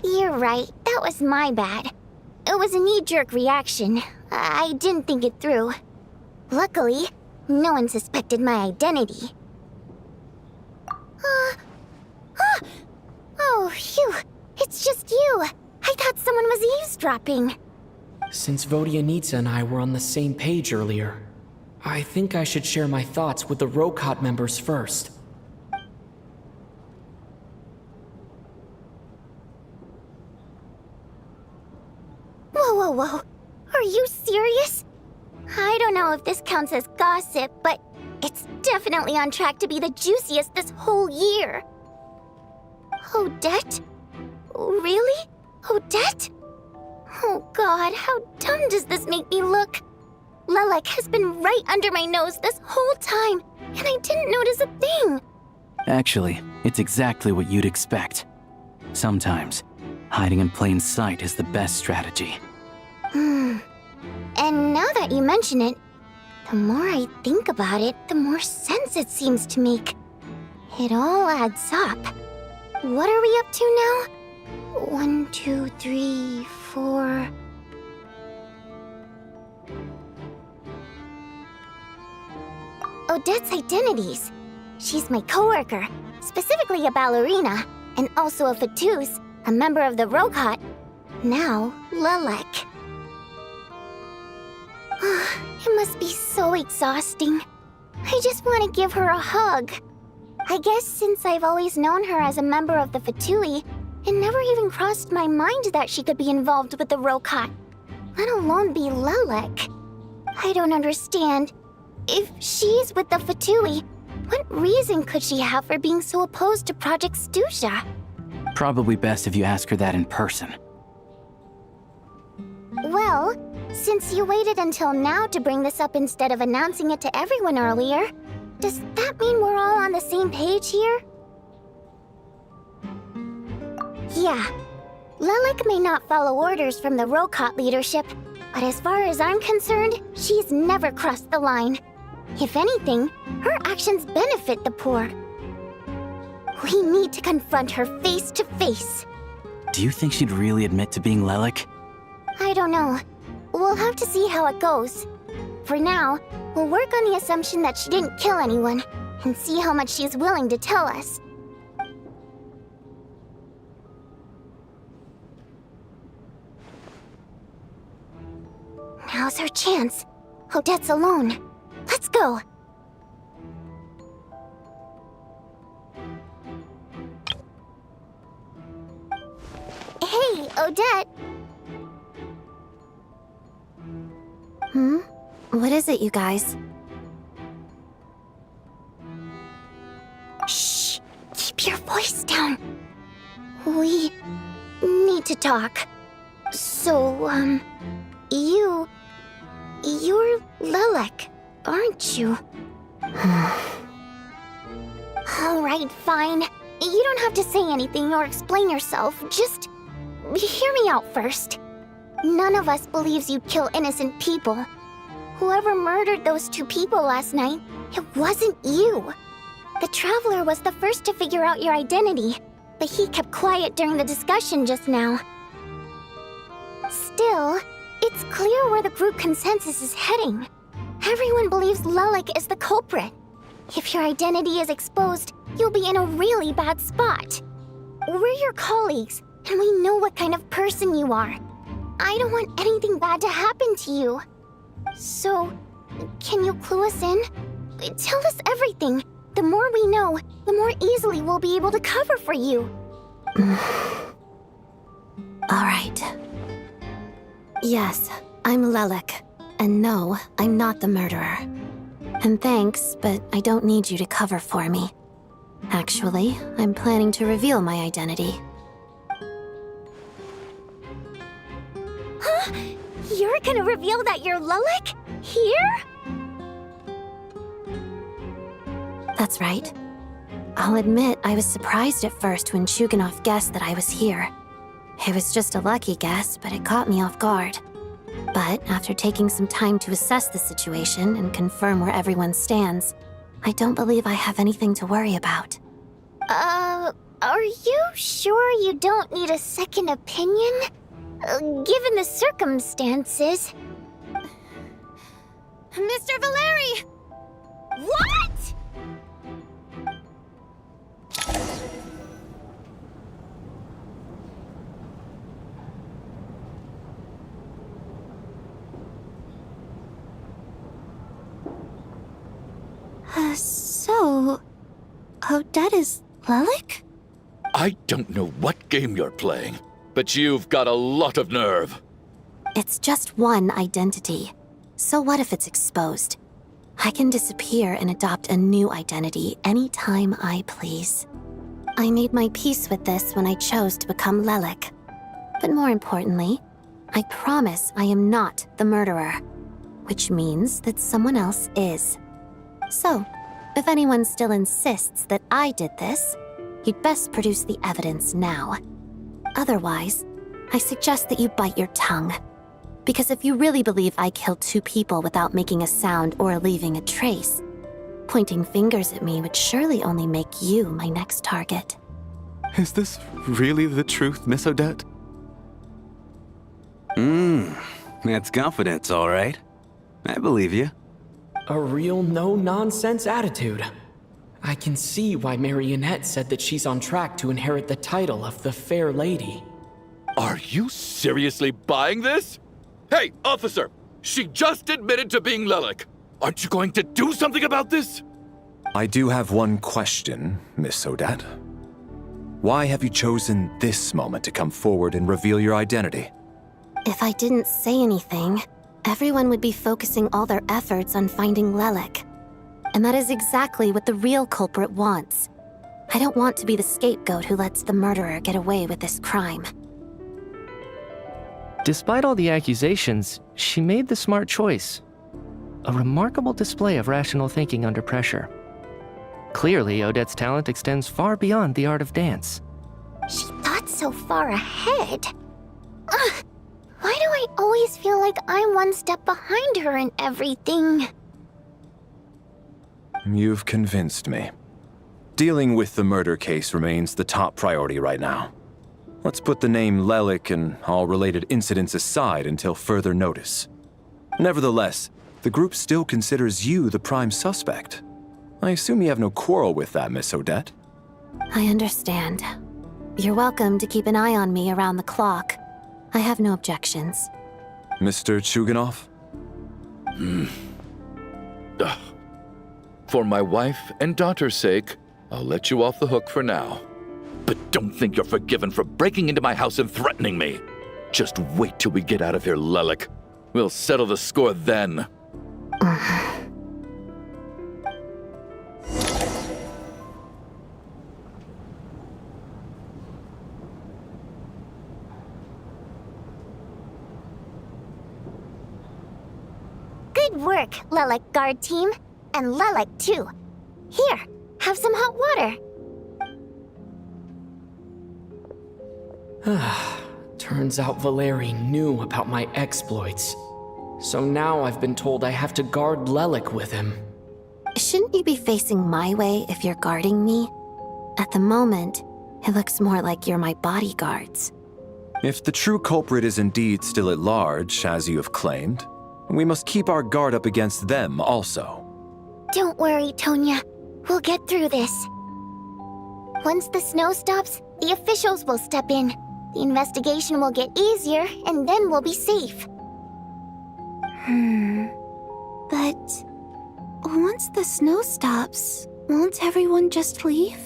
You're right, that was my bad. It was a knee-jerk reaction. I didn't think it through. Luckily, no one suspected my identity. Oh, phew. It's just you. I thought someone was eavesdropping. Since Vodyanitsa and I were on the same page earlier, I think I should share my thoughts with the Rokot members first. Whoa. Are you serious? I don't know if this counts as gossip, but it's definitely on track to be the juiciest this whole year. Odette? Really? Odette? Oh god, how dumb does this make me look? Lelek has been right under my nose this whole time, and I didn't notice a thing. Actually, it's exactly what you'd expect. Sometimes, hiding in plain sight is the best strategy. And now that you mention it, the more I think about it, the more sense it seems to make. It all adds up. What are we up to now? 1, 2, 3, 4... Odette's identities. She's my coworker, specifically a ballerina, and also a Fatuz, a member of the Rokot. Now, Lelek. It must be so exhausting. I just want to give her a hug. I guess since I've always known her as a member of the Fatui, it never even crossed my mind that she could be involved with the Rokot, let alone be Lelek. I don't understand. If she's with the Fatui, what reason could she have for being so opposed to Project Stuzha? Probably best if you ask her that in person. Well, since you waited until now to bring this up instead of announcing it to everyone earlier, does that mean we're all on the same page here? Yeah. Lelek may not follow orders from the Rokot leadership, but as far as I'm concerned, she's never crossed the line. If anything, her actions benefit the poor. We need to confront her face to face. Do you think she'd really admit to being Lelek? I don't know. We'll have to see how it goes. For now, we'll work on the assumption that she didn't kill anyone, and see how much she's willing to tell us. Now's her chance. Odette's alone. Let's go! Hey, Odette! What is it, you guys? Shh! Keep your voice down. We need to talk. So, you're Lilac, aren't you? Alright, fine. You don't have to say anything or explain yourself. Just hear me out first. None of us believes you'd kill innocent people. Whoever murdered those 2 people last night, it wasn't you. The Traveler was the first to figure out your identity, but he kept quiet during the discussion just now. Still, it's clear where the group consensus is heading. Everyone believes Lilac is the culprit. If your identity is exposed, you'll be in a really bad spot. We're your colleagues, and we know what kind of person you are. I don't want anything bad to happen to you. So, can you clue us in? Tell us everything. The more we know, the more easily we'll be able to cover for you. Alright. Yes, I'm Lilac. And no, I'm not the murderer. And thanks, but I don't need you to cover for me. Actually, I'm planning to reveal my identity. Huh? You're gonna reveal that you're Lilac? Here? That's right. I'll admit I was surprised at first when Chuganov guessed that I was here. It was just a lucky guess, but it caught me off guard. But after taking some time to assess the situation and confirm where everyone stands, I don't believe I have anything to worry about. Are you sure you don't need a second opinion? Given the circumstances... Mr. Valeri! What?! So... Odette is Lilac? I don't know what game you're playing, but you've got a lot of nerve. It's just one identity. So what if it's exposed? I can disappear and adopt a new identity anytime I please. I made my peace with this when I chose to become Lilac. But more importantly, I promise I am not the murderer, which means that someone else is. So, if anyone still insists that I did this, you'd best produce the evidence now. Otherwise, I suggest that you bite your tongue. Because if you really believe I killed 2 people without making a sound or leaving a trace, pointing fingers at me would surely only make you my next target. Is this really the truth, Miss Odette? That's confidence, all right. I believe you. A real no-nonsense attitude. I can see why Marionette said that she's on track to inherit the title of the Fair Lady. Are you seriously buying this? Hey, officer! She just admitted to being Lilac. Aren't you going to do something about this? I do have one question, Miss Odette. Why have you chosen this moment to come forward and reveal your identity? If I didn't say anything, everyone would be focusing all their efforts on finding Lilac. And that is exactly what the real culprit wants. I don't want to be the scapegoat who lets the murderer get away with this crime. Despite all the accusations, she made the smart choice. A remarkable display of rational thinking under pressure. Clearly, Odette's talent extends far beyond the art of dance. She thought so far ahead. Ugh, why do I always feel like I'm one step behind her in everything? You've convinced me. Dealing with the murder case remains the top priority right now. Let's put the name Lilac and all related incidents aside until further notice. Nevertheless, the group still considers you the prime suspect. I assume you have no quarrel with that, Miss Odette? I understand. You're welcome to keep an eye on me around the clock. I have no objections. Mr. Chuganov? For my wife and daughter's sake, I'll let you off the hook for now. But don't think you're forgiven for breaking into my house and threatening me. Just wait till we get out of here, Lilac. We'll settle the score then. Good work, Lelek guard team. And Lelek, too. Here, have some hot water. Turns out Valeri knew about my exploits. So now I've been told I have to guard Lelek with him. Shouldn't you be facing my way if you're guarding me? At the moment, it looks more like you're my bodyguards. If the true culprit is indeed still at large, as you have claimed, we must keep our guard up against them also. Don't worry, Tonya. We'll get through this. Once the snow stops, the officials will step in. The investigation will get easier, and then we'll be safe. But once the snow stops, won't everyone just leave?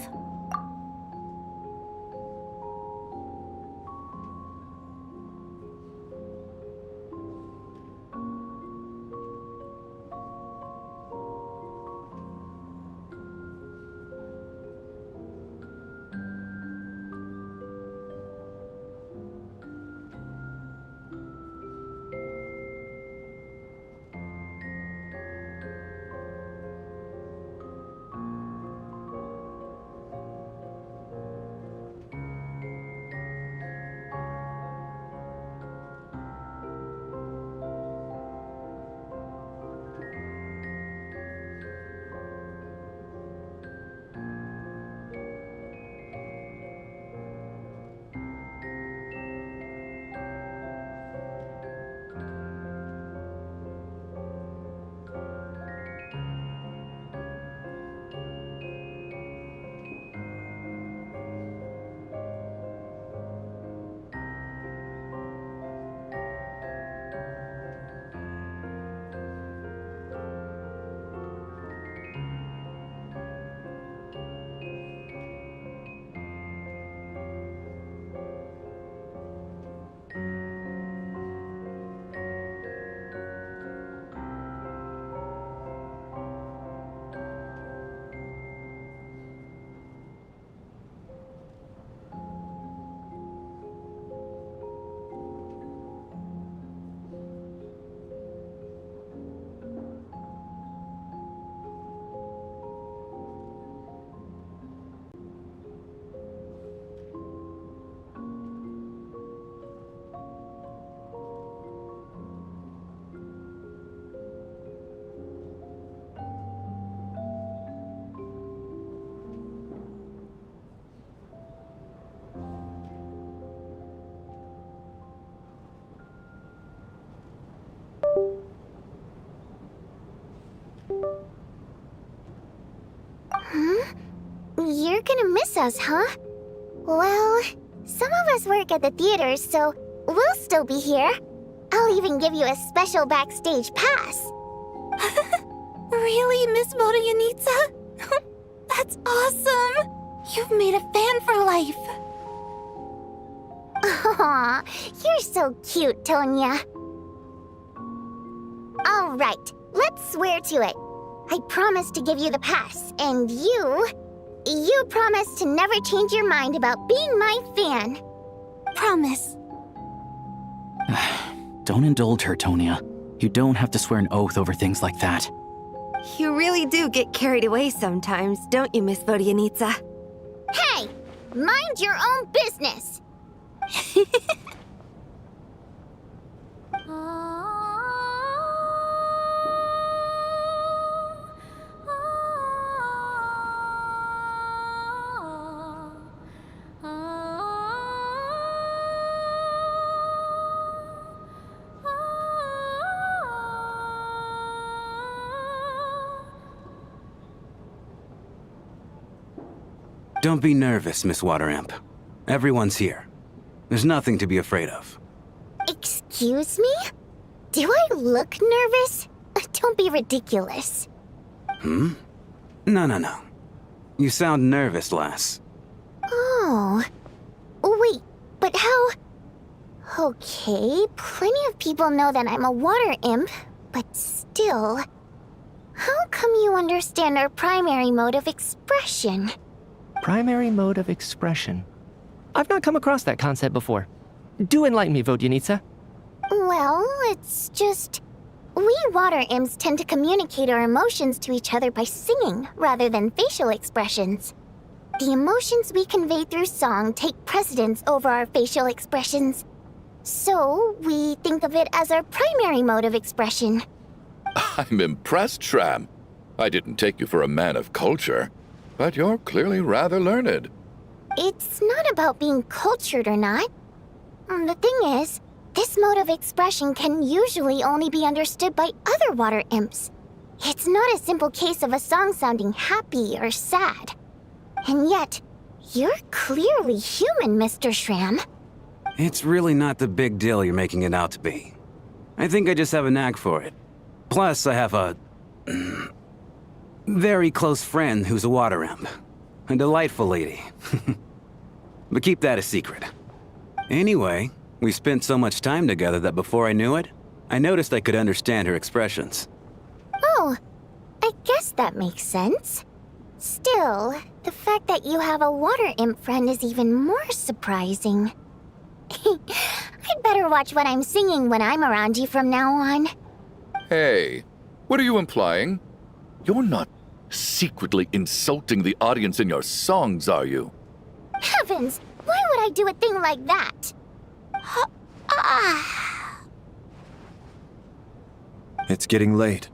You're gonna miss us, huh? Well, some of us work at the theaters, so we'll still be here. I'll even give you a special backstage pass. Really, Miss Vodyanitsa? That's awesome! You've made a fan for life. Aw, you're so cute, Tonya. All right, let's swear to it. I promise to give you the pass, and you promise to never change your mind about being my fan. Promise. Don't indulge her, Tonya. You don't have to swear an oath over things like that. You really do get carried away sometimes, don't you, Miss Vodyanitsa? Hey, mind your own business. Don't be nervous, Miss Wateramp. Everyone's here. There's nothing to be afraid of. Excuse me? Do I look nervous? Don't be ridiculous. No. You sound nervous, lass. Oh. Wait, but how... Okay, plenty of people know that I'm a water imp, but still... How come you understand our primary mode of expression? Primary mode of expression. I've not come across that concept before. Do enlighten me, Vodyanitsa. Well, it's just... We water imps tend to communicate our emotions to each other by singing rather than facial expressions. The emotions we convey through song take precedence over our facial expressions. So, we think of it as our primary mode of expression. I'm impressed, Shram. I didn't take you for a man of culture, but you're clearly rather learned. It's not about being cultured or not. The thing is, this mode of expression can usually only be understood by other water imps. It's not a simple case of a song sounding happy or sad. And yet, you're clearly human, Mr. Shram. It's really not the big deal you're making it out to be. I think I just have a knack for it. Plus, I have a very close friend who's a water imp. A delightful lady. But keep that a secret. Anyway, we spent so much time together that before I knew it, I noticed I could understand her expressions. Oh, I guess that makes sense. Still, the fact that you have a water imp friend is even more surprising. I'd better watch what I'm singing when I'm around you from now on. Hey, what are you implying? You're not secretly insulting the audience in your songs, are you? Heavens, why would I do a thing like that? It's getting late.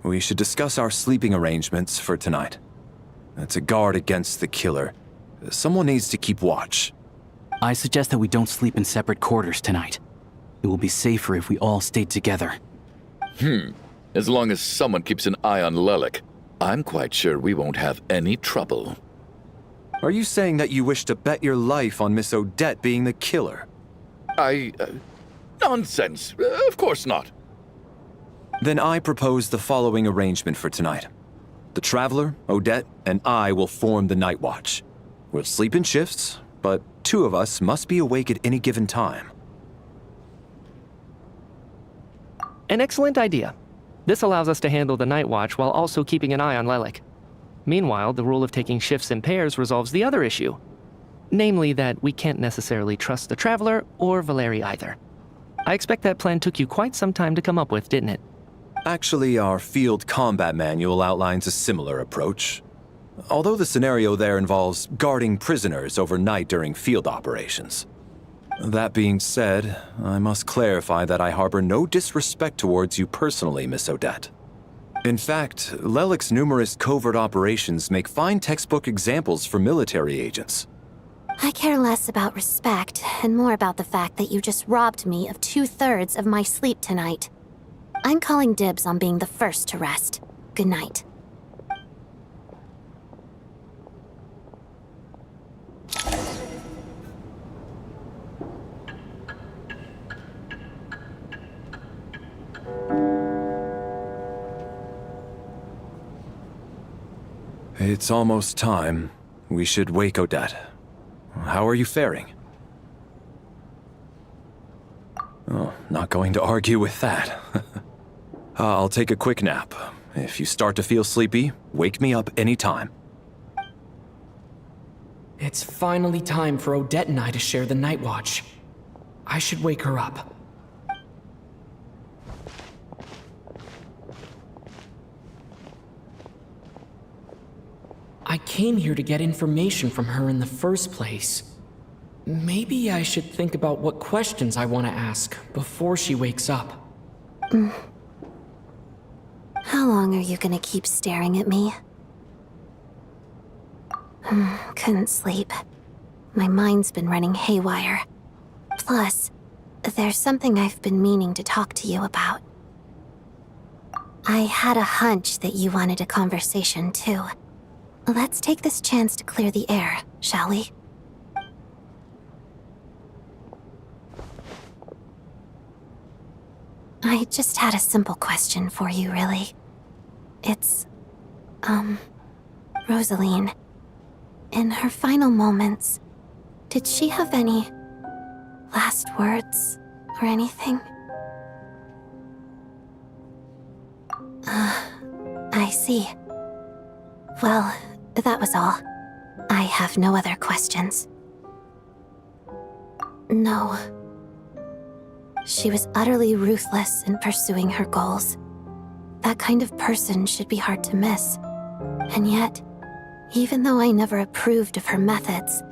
We should discuss our sleeping arrangements for tonight. To guard against the killer, someone needs to keep watch. I suggest that we don't sleep in separate quarters tonight. It will be safer if we all stayed together. As long as someone keeps an eye on Lelik, I'm quite sure we won't have any trouble. Are you saying that you wish to bet your life on Miss Odette being the killer? Nonsense. Of course not. Then I propose the following arrangement for tonight. The Traveler, Odette, and I will form the Night Watch. We'll sleep in shifts, but 2 of us must be awake at any given time. An excellent idea. This allows us to handle the night watch while also keeping an eye on Lelik. Meanwhile, the rule of taking shifts in pairs resolves the other issue. Namely that we can't necessarily trust the Traveler or Valeri either. I expect that plan took you quite some time to come up with, didn't it? Actually, our field combat manual outlines a similar approach. Although the scenario there involves guarding prisoners overnight during field operations. That being said, I must clarify that I harbor no disrespect towards you personally, Miss Odette. In fact, Lelik's numerous covert operations make fine textbook examples for military agents. I care less about respect and more about the fact that you just robbed me of 2/3 of my sleep tonight. I'm calling dibs on being the first to rest. Good night. It's almost time. We should wake Odette. How are you faring? Oh, not going to argue with that. I'll take a quick nap. If you start to feel sleepy, wake me up anytime. It's finally time for Odette and I to share the night watch. I should wake her up. I came here to get information from her in the first place. Maybe I should think about what questions I want to ask before she wakes up. How long are you gonna keep staring at me? Couldn't sleep. My mind's been running haywire. Plus, there's something I've been meaning to talk to you about. I had a hunch that you wanted a conversation too. Let's take this chance to clear the air, shall we? I just had a simple question for you, really. It's, Rosaline. In her final moments, did she have any last words or anything? I see. Well, that was all. I have no other questions. No. She was utterly ruthless in pursuing her goals. That kind of person should be hard to miss. And yet, even though I never approved of her methods,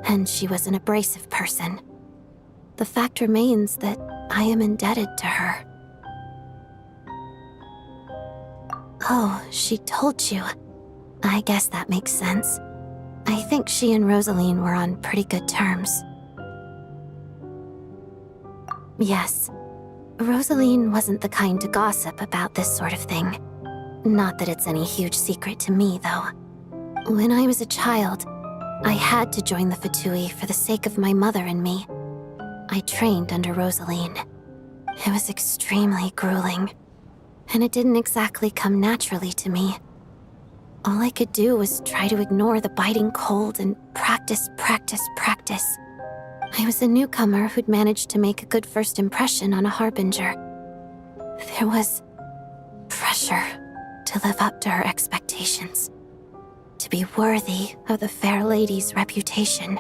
and she was an abrasive person, the fact remains that I am indebted to her. Oh, she told you. I guess that makes sense. I think she and Rosaline were on pretty good terms. Yes, Rosaline wasn't the kind to gossip about this sort of thing. Not that it's any huge secret to me, though. When I was a child, I had to join the Fatui for the sake of my mother and me. I trained under Rosaline. It was extremely grueling, and it didn't exactly come naturally to me. All I could do was try to ignore the biting cold and practice. I was a newcomer who'd managed to make a good first impression on a harbinger. There was pressure to live up to her expectations, to be worthy of the fair lady's reputation.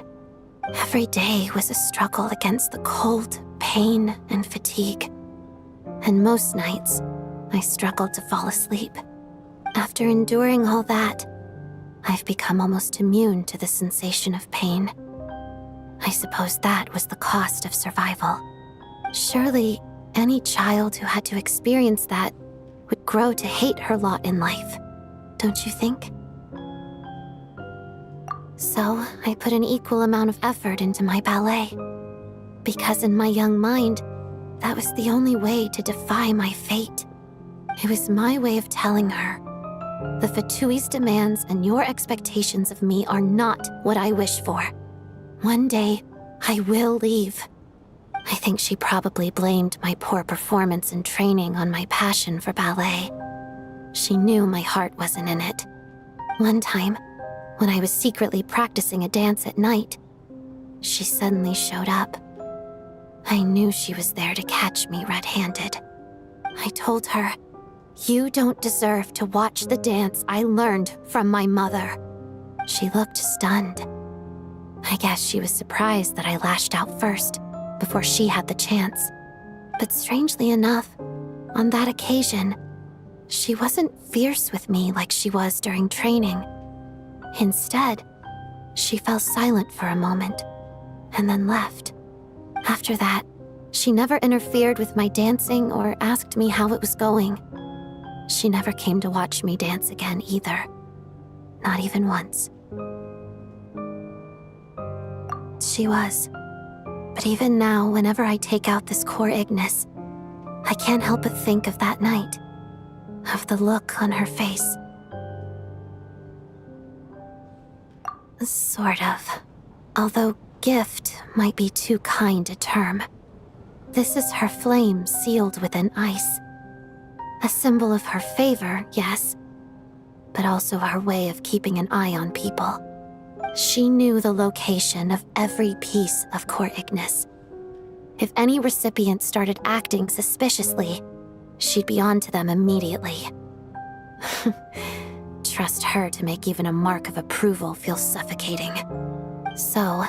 Every day was a struggle against the cold, pain, and fatigue. And most nights, I struggled to fall asleep. After enduring all that, I've become almost immune to the sensation of pain. I suppose that was the cost of survival. Surely, any child who had to experience that would grow to hate her lot in life, don't you think? So, I put an equal amount of effort into my ballet. Because in my young mind, that was the only way to defy my fate. It was my way of telling her, the Fatui's demands and your expectations of me are not what I wish for. One day, I will leave. I think she probably blamed my poor performance in training on my passion for ballet. She knew my heart wasn't in it. One time, when I was secretly practicing a dance at night, she suddenly showed up. I knew she was there to catch me red-handed. I told her, "You don't deserve to watch the dance I learned from my mother." She looked stunned. I guess she was surprised that I lashed out first, before she had the chance. But strangely enough, on that occasion, she wasn't fierce with me like she was during training. Instead, she fell silent for a moment, and then left. After that, she never interfered with my dancing or asked me how it was going. She never came to watch me dance again either. Not even once. She was. But even now, whenever I take out this core Ignis, I can't help but think of that night. Of the look on her face. Sort of. Although gift might be too kind a term. This is her flame sealed within ice. A symbol of her favor, yes, but also her way of keeping an eye on people. She knew the location of every piece of core Ignis. If any recipient started acting suspiciously, she'd be on to them immediately. Trust her to make even a mark of approval feel suffocating. So,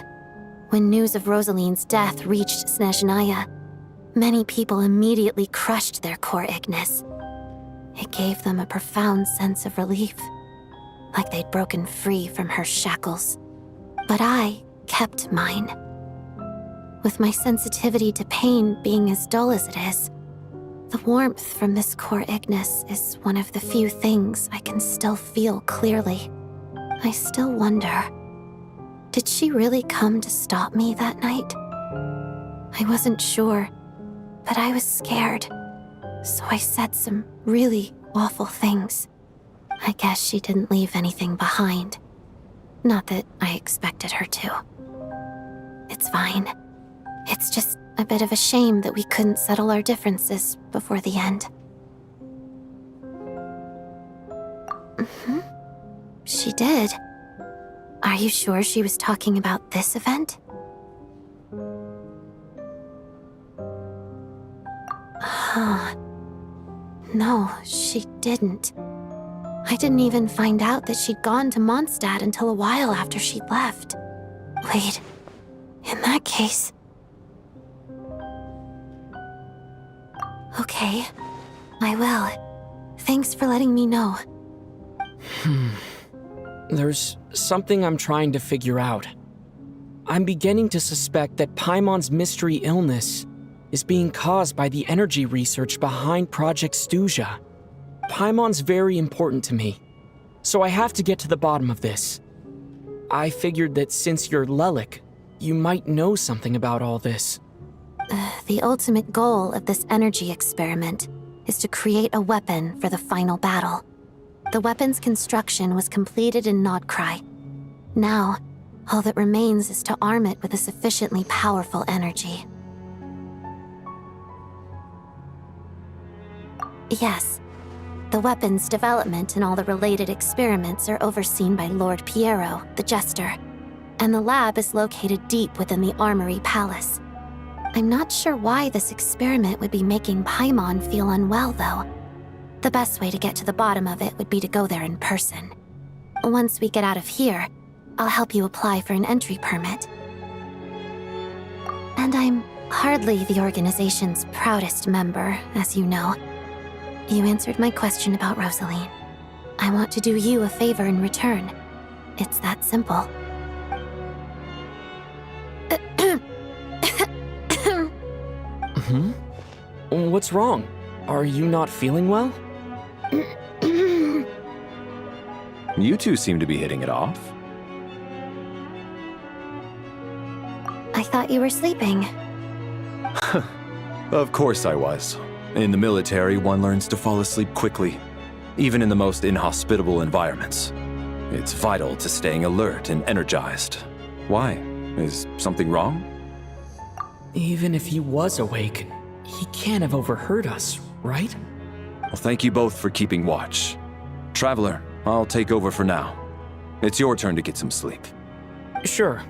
when news of Rosaline's death reached Snezhnaya, many people immediately crushed their core Ignis. It gave them a profound sense of relief, like they'd broken free from her shackles. But I kept mine. With my sensitivity to pain being as dull as it is, the warmth from this core Ignis is one of the few things I can still feel clearly. I still wonder, did she really come to stop me that night? I wasn't sure, but I was scared, so I said some really awful things. I guess she didn't leave anything behind. Not that I expected her to. It's fine. It's just a bit of a shame that we couldn't settle our differences before the end. She did. Are you sure she was talking about this event? No, she didn't. I didn't even find out that she'd gone to Mondstadt until a while after she'd left. Wait, in that case... Okay, I will. Thanks for letting me know. There's something I'm trying to figure out. I'm beginning to suspect that Paimon's mystery illness is being caused by the energy research behind Project Stuzha. Paimon's very important to me, so I have to get to the bottom of this. I figured that since you're Lelik, you might know something about all this. The ultimate goal of this energy experiment is to create a weapon for the final battle. The weapon's construction was completed in Nodcry. Now, all that remains is to arm it with a sufficiently powerful energy. Yes, the weapon's development and all the related experiments are overseen by Lord Piero, the Jester, and the lab is located deep within the Armory Palace. I'm not sure why this experiment would be making Paimon feel unwell, though. The best way to get to the bottom of it would be to go there in person. Once we get out of here, I'll help you apply for an entry permit. And I'm hardly the organization's proudest member, as you know. You answered my question about Rosaline. I want to do you a favor in return. It's that simple. What's wrong? Are you not feeling well? You two seem to be hitting it off. I thought you were sleeping. Of course I was. In the military, one learns to fall asleep quickly, even in the most inhospitable environments. It's vital to staying alert and energized. Why? Is something wrong? Even if he was awake, he can't have overheard us, right? Well, thank you both for keeping watch. Traveler, I'll take over for now. It's your turn to get some sleep. Sure.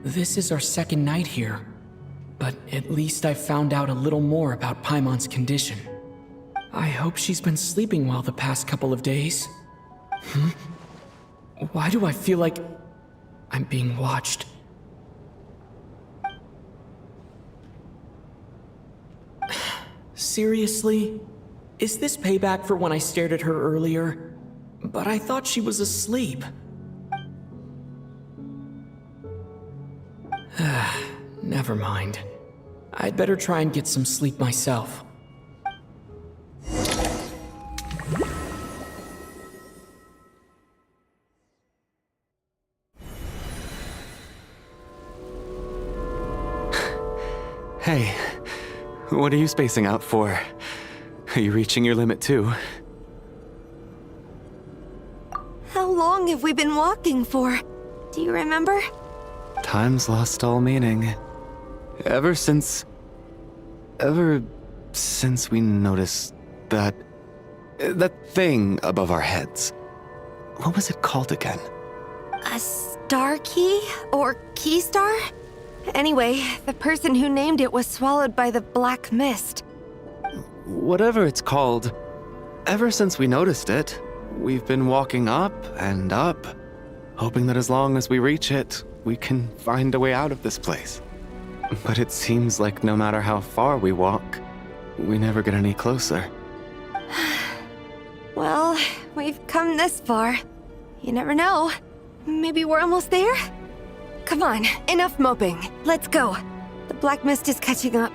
This is our second night here, but at least I found out a little more about Paimon's condition. I hope she's been sleeping well the past couple of days. Why do I feel like I'm being watched? Seriously? Is this payback for when I stared at her earlier? But I thought she was asleep. Never mind. I'd better try and get some sleep myself. Hey, what are you spacing out for? Are you reaching your limit too? How long have we been walking for? Do you remember? Time's lost all meaning. Ever since we noticed that thing above our heads. What was it called again? A star key? Or key star? Anyway, the person who named it was swallowed by the black mist. Whatever it's called, ever since we noticed it, we've been walking up and up, hoping that as long as we reach it, we can find a way out of this place. But it seems like no matter how far we walk, we never get any closer. Well, we've come this far. You never know. Maybe we're almost there? Come on, enough moping. Let's go. The black mist is catching up.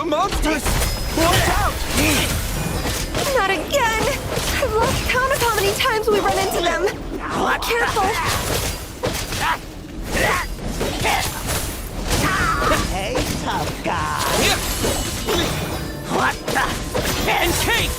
Monsters! Watch out! Not again! I've lost count of how many times we run into them. Careful! Hey, tough guy. What the? Pancake!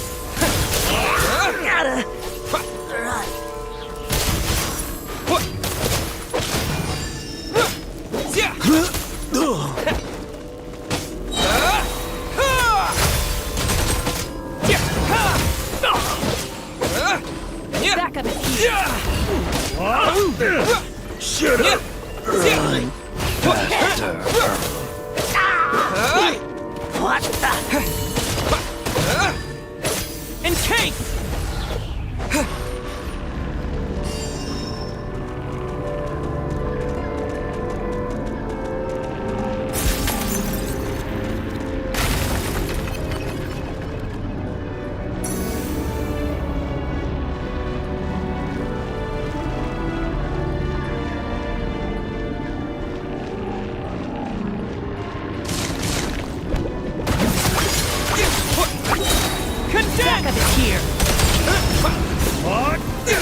Shut up! Run faster. What the? Encase!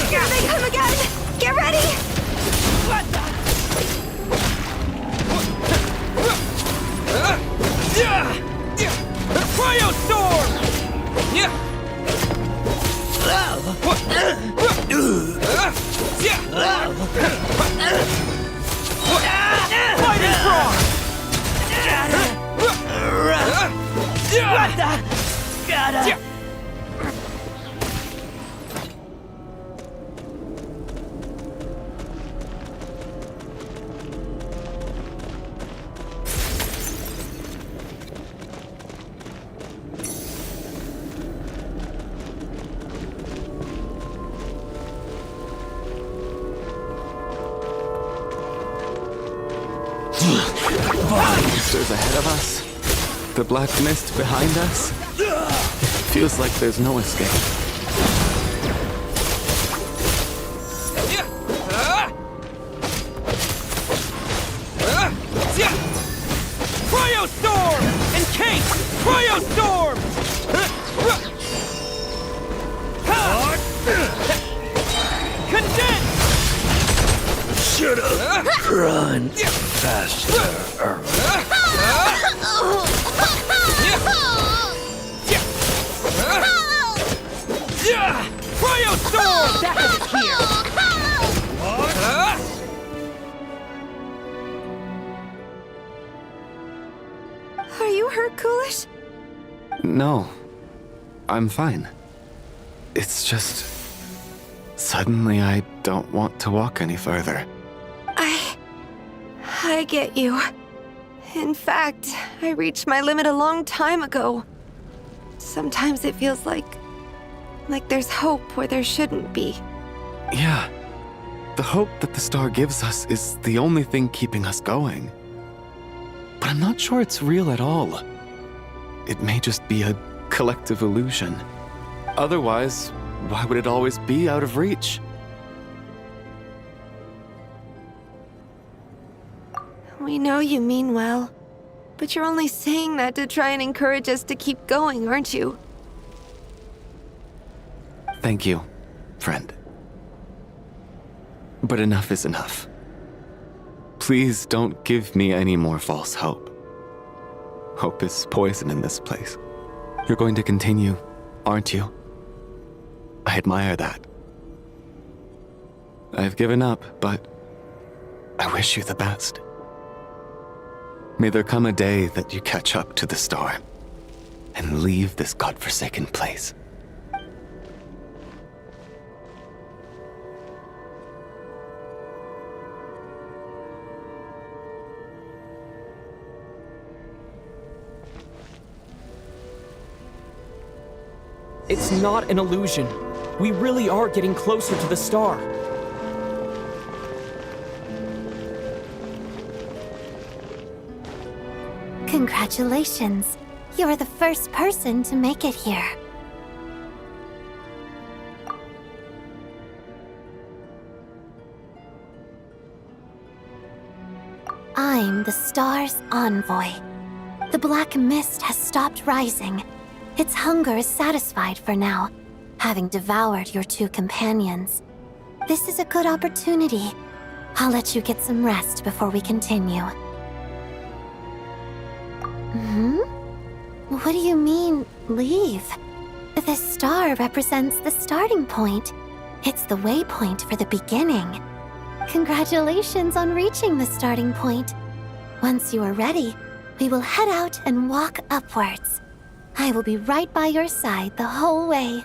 Here they come again! Get ready! Monsters ahead of us. The black mist behind us. It feels like there's no escape. Cryostorm! Encase! Cryostorm! Condense! Shut up! Run faster. Cryostorm! Back of it here! Are you hurt, Coolish? No. I'm fine. It's just... Suddenly I don't want to walk any further. I get you. In fact, I reached my limit a long time ago. Sometimes it feels like there's hope where there shouldn't be. Yeah. The hope that the star gives us is the only thing keeping us going. But I'm not sure it's real at all. It may just be a collective illusion. Otherwise, why would it always be out of reach? We know you mean well, but you're only saying that to try and encourage us to keep going, aren't you? Thank you, friend. But enough is enough. Please don't give me any more false hope. Hope is poison in this place. You're going to continue, aren't you? I admire that. I've given up, but I wish you the best. May there come a day that you catch up to the star and leave this godforsaken place. It's not an illusion. We really are getting closer to the star. Congratulations. You're the first person to make it here. I'm the star's envoy. The black mist has stopped rising. Its hunger is satisfied for now, having devoured your two companions. This is a good opportunity. I'll let you get some rest before we continue. What do you mean, leave? The star represents the starting point. It's the waypoint for the beginning. Congratulations on reaching the starting point. Once you are ready, we will head out and walk upwards. I will be right by your side the whole way.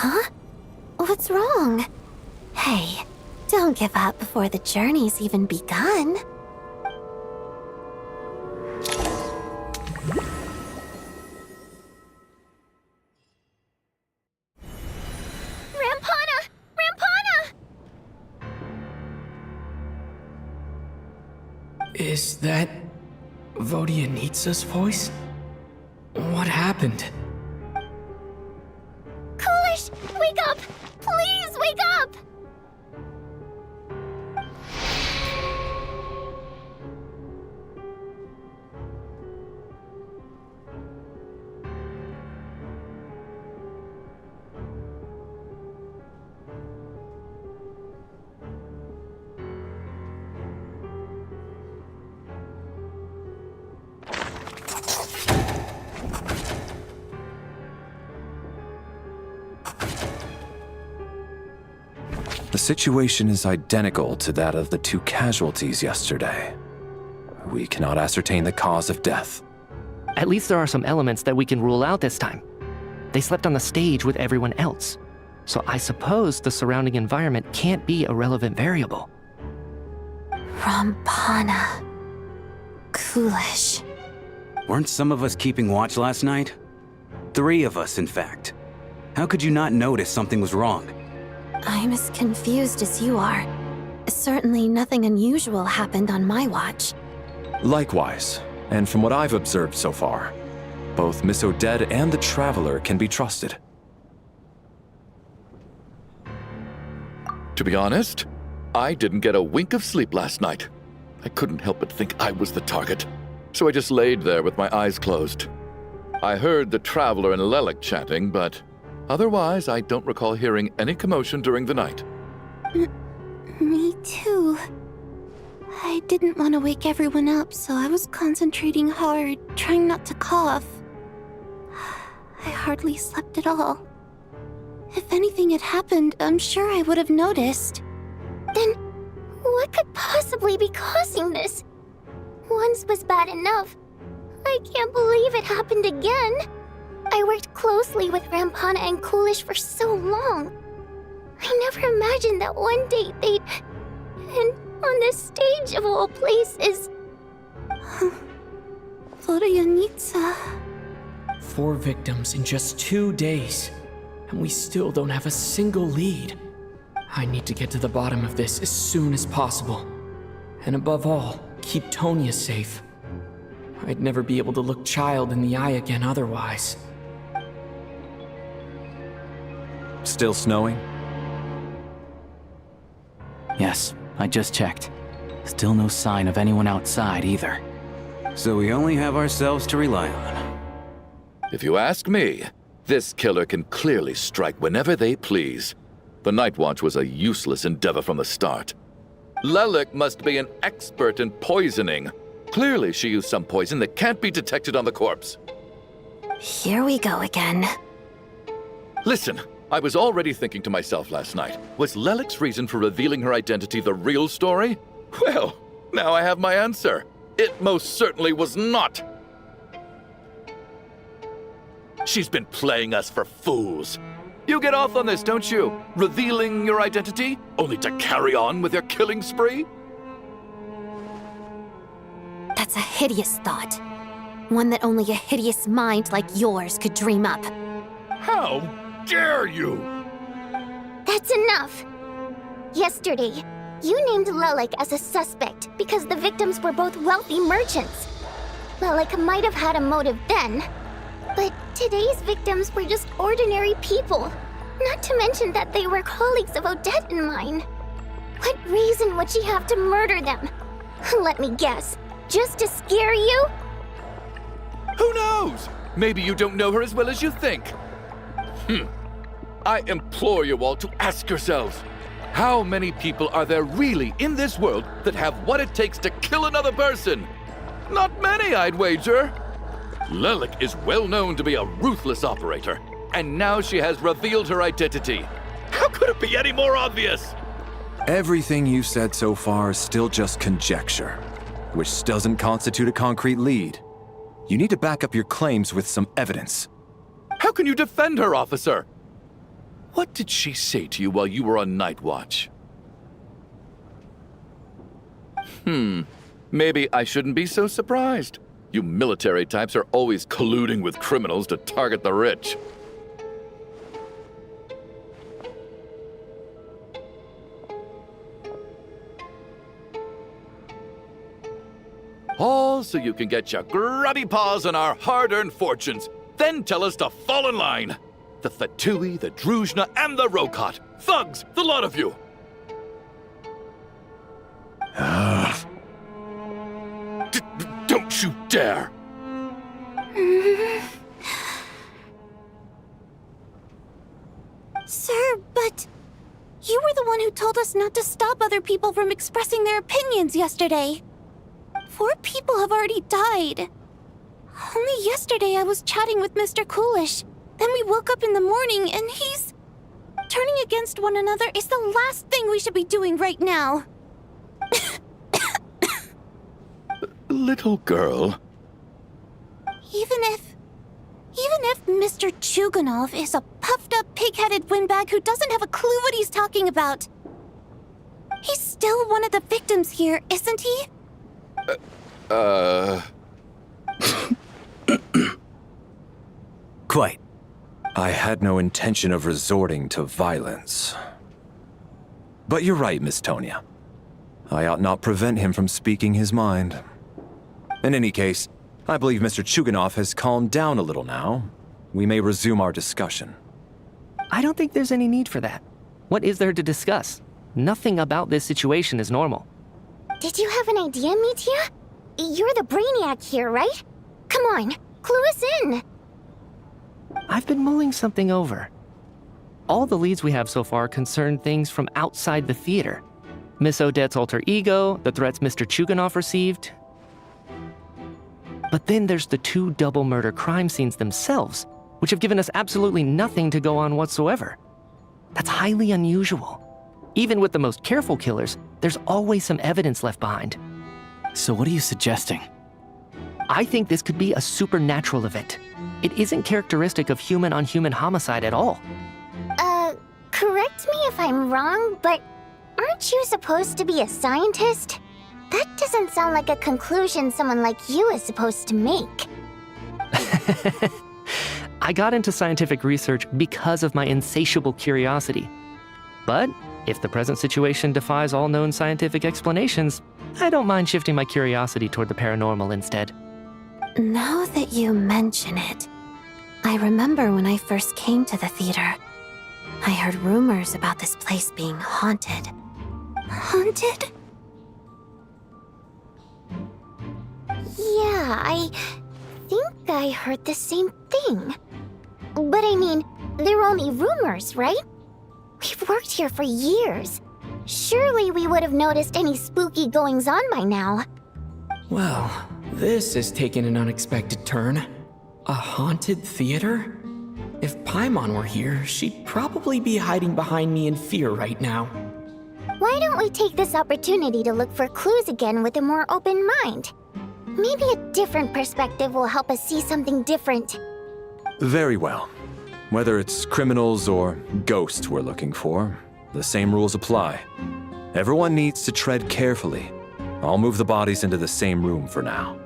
Huh? What's wrong? Hey, don't give up before the journey's even begun. Rampana! Rampana! Is that Vodyanitsa's voice? What happened? Coolish, wake up! Please wake up! The situation is identical to that of the 2 casualties yesterday. We cannot ascertain the cause of death. At least there are some elements that we can rule out this time. They slept on the stage with everyone else. So I suppose the surrounding environment can't be a relevant variable. Rampana. Coolish. Weren't some of us keeping watch last night? 3 of us, in fact. How could you not notice something was wrong? I'm as confused as you are. Certainly nothing unusual happened on my watch. Likewise, and from what I've observed so far, both Miss Odette and the Traveler can be trusted. To be honest, I didn't get a wink of sleep last night. I couldn't help but think I was the target, so I just laid there with my eyes closed. I heard the Traveler and Lelik chatting, but otherwise I don't recall hearing any commotion during the night. Me too. I didn't want to wake everyone up, so I was concentrating hard, trying not to cough. I hardly slept at all. If anything had happened, I'm sure I would have noticed. Then, what could possibly be causing this? Once was bad enough. I can't believe it happened again. I worked closely with Rampana and Coolish for so long. I never imagined that one day they'd... And on the stage of all places... Vodyanitsa. 4 victims in just 2 days, and we still don't have a single lead. I need to get to the bottom of this as soon as possible. And above all, keep Tonya safe. I'd never be able to look Child in the eye again otherwise. Still snowing? Yes, I just checked. Still no sign of anyone outside either. So we only have ourselves to rely on. If you ask me, this killer can clearly strike whenever they please. The Night Watch was a useless endeavor from the start. Lelik must be an expert in poisoning. Clearly she used some poison that can't be detected on the corpse. Here we go again. Listen, I was already thinking to myself last night, was Lelik's reason for revealing her identity the real story? Well, now I have my answer. It most certainly was not. She's been playing us for fools. You get off on this, don't you? Revealing your identity, only to carry on with your killing spree? That's a hideous thought. One that only a hideous mind like yours could dream up. How dare you? That's enough! Yesterday, you named Lelik as a suspect because the victims were both wealthy merchants. Lelik might have had a motive then, but today's victims were just ordinary people. Not to mention that they were colleagues of Odette and mine. What reason would she have to murder them? Let me guess, just to scare you? Who knows? Maybe you don't know her as well as you think. I implore you all to ask yourselves, how many people are there really in this world that have what it takes to kill another person? Not many, I'd wager. Lelik is well known to be a ruthless operator, and now she has revealed her identity. How could it be any more obvious? Everything you've said so far is still just conjecture, which doesn't constitute a concrete lead. You need to back up your claims with some evidence. How can you defend her, officer? What did she say to you while you were on night watch? Maybe I shouldn't be so surprised. You military types are always colluding with criminals to target the rich. All so you can get your grubby paws on our hard-earned fortunes, then tell us to fall in line. The Fatui, the Druzhna, and the Rokot. Thugs, the lot of you! Don't you dare! Sir, but you were the one who told us not to stop other people from expressing their opinions yesterday. 4 people have already died. Only yesterday I was chatting with Mr. Coolish. Then we woke up in the morning and he's... Turning against one another is the last thing we should be doing right now. Little girl. Even if Mr. Chuganov is a puffed-up, pig-headed windbag who doesn't have a clue what he's talking about, he's still one of the victims here, isn't he? Quite. I had no intention of resorting to violence. But you're right, Miss Tonia. I ought not prevent him from speaking his mind. In any case, I believe Mr. Chuganov has calmed down a little now. We may resume our discussion. I don't think there's any need for that. What is there to discuss? Nothing about this situation is normal. Did you have an idea, Mitya? You're the brainiac here, right? Come on, clue us in. I've been mulling something over. All the leads we have so far concern things from outside the theater. Miss Odette's alter ego, the threats Mr. Chuganov received. But then there's the 2 double murder crime scenes themselves, which have given us absolutely nothing to go on whatsoever. That's highly unusual. Even with the most careful killers, there's always some evidence left behind. So what are you suggesting? I think this could be a supernatural event. It isn't characteristic of human-on-human homicide at all. Correct me if I'm wrong, but aren't you supposed to be a scientist? That doesn't sound like a conclusion someone like you is supposed to make. I got into scientific research because of my insatiable curiosity. But if the present situation defies all known scientific explanations, I don't mind shifting my curiosity toward the paranormal instead. Now that you mention it, I remember when I first came to the theater. I heard rumors about this place being haunted. Haunted? Yeah, I think I heard the same thing. But I mean, they're only rumors, right? We've worked here for years. Surely we would have noticed any spooky goings-on by now. Well, this has taken an unexpected turn. A haunted theater? If Paimon were here, she'd probably be hiding behind me in fear right now. Why don't we take this opportunity to look for clues again with a more open mind? Maybe a different perspective will help us see something different. Very well. Whether it's criminals or ghosts we're looking for, the same rules apply. Everyone needs to tread carefully. I'll move the bodies into the same room for now.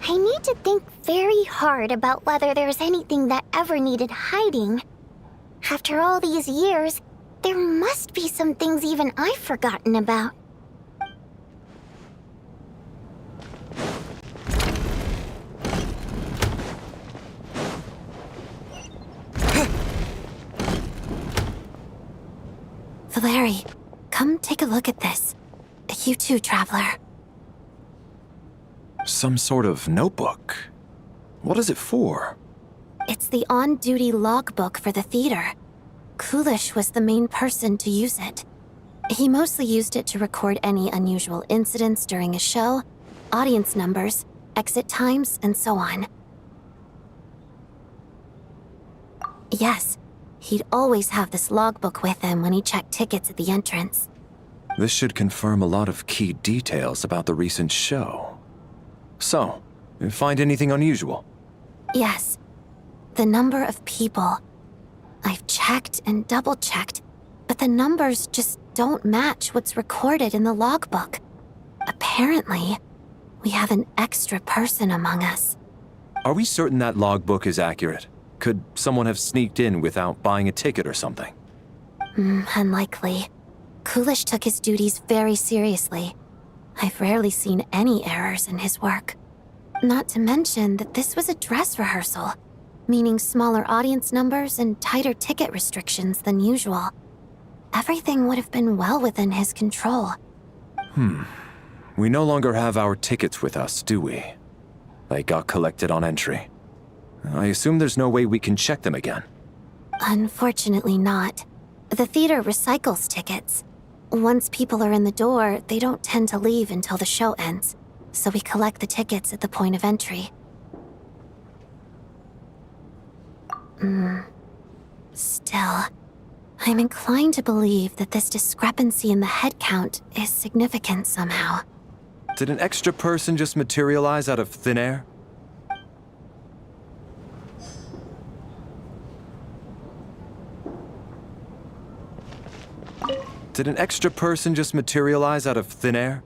I need to think very hard about whether there's anything that ever needed hiding. After all these years, there must be some things even I've forgotten about. Valeri, come take a look at this. You too, Traveler. Some sort of notebook. What is it for? It's the on-duty logbook for the theater. Coolish was the main person to use it. He mostly used it to record any unusual incidents during a show, audience numbers, exit times, and so on. Yes, he'd always have this logbook with him when he checked tickets at the entrance. This should confirm a lot of key details about the recent show. So, you find anything unusual? Yes. The number of people. I've checked and double-checked, but the numbers just don't match what's recorded in the logbook. Apparently, we have an extra person among us. Are we certain that logbook is accurate? Could someone have sneaked in without buying a ticket or something? Unlikely. Coolish took his duties very seriously. I've rarely seen any errors in his work. Not to mention that this was a dress rehearsal, meaning smaller audience numbers and tighter ticket restrictions than usual. Everything would have been well within his control. We no longer have our tickets with us, do we? They got collected on entry. I assume there's no way we can check them again. Unfortunately not. The theater recycles tickets. Once people are in the door, they don't tend to leave until the show ends, so we collect the tickets at the point of entry. Still, I'm inclined to believe that this discrepancy in the head count is significant somehow. Did an extra person just materialize out of thin air? Did an extra person just materialize out of thin air?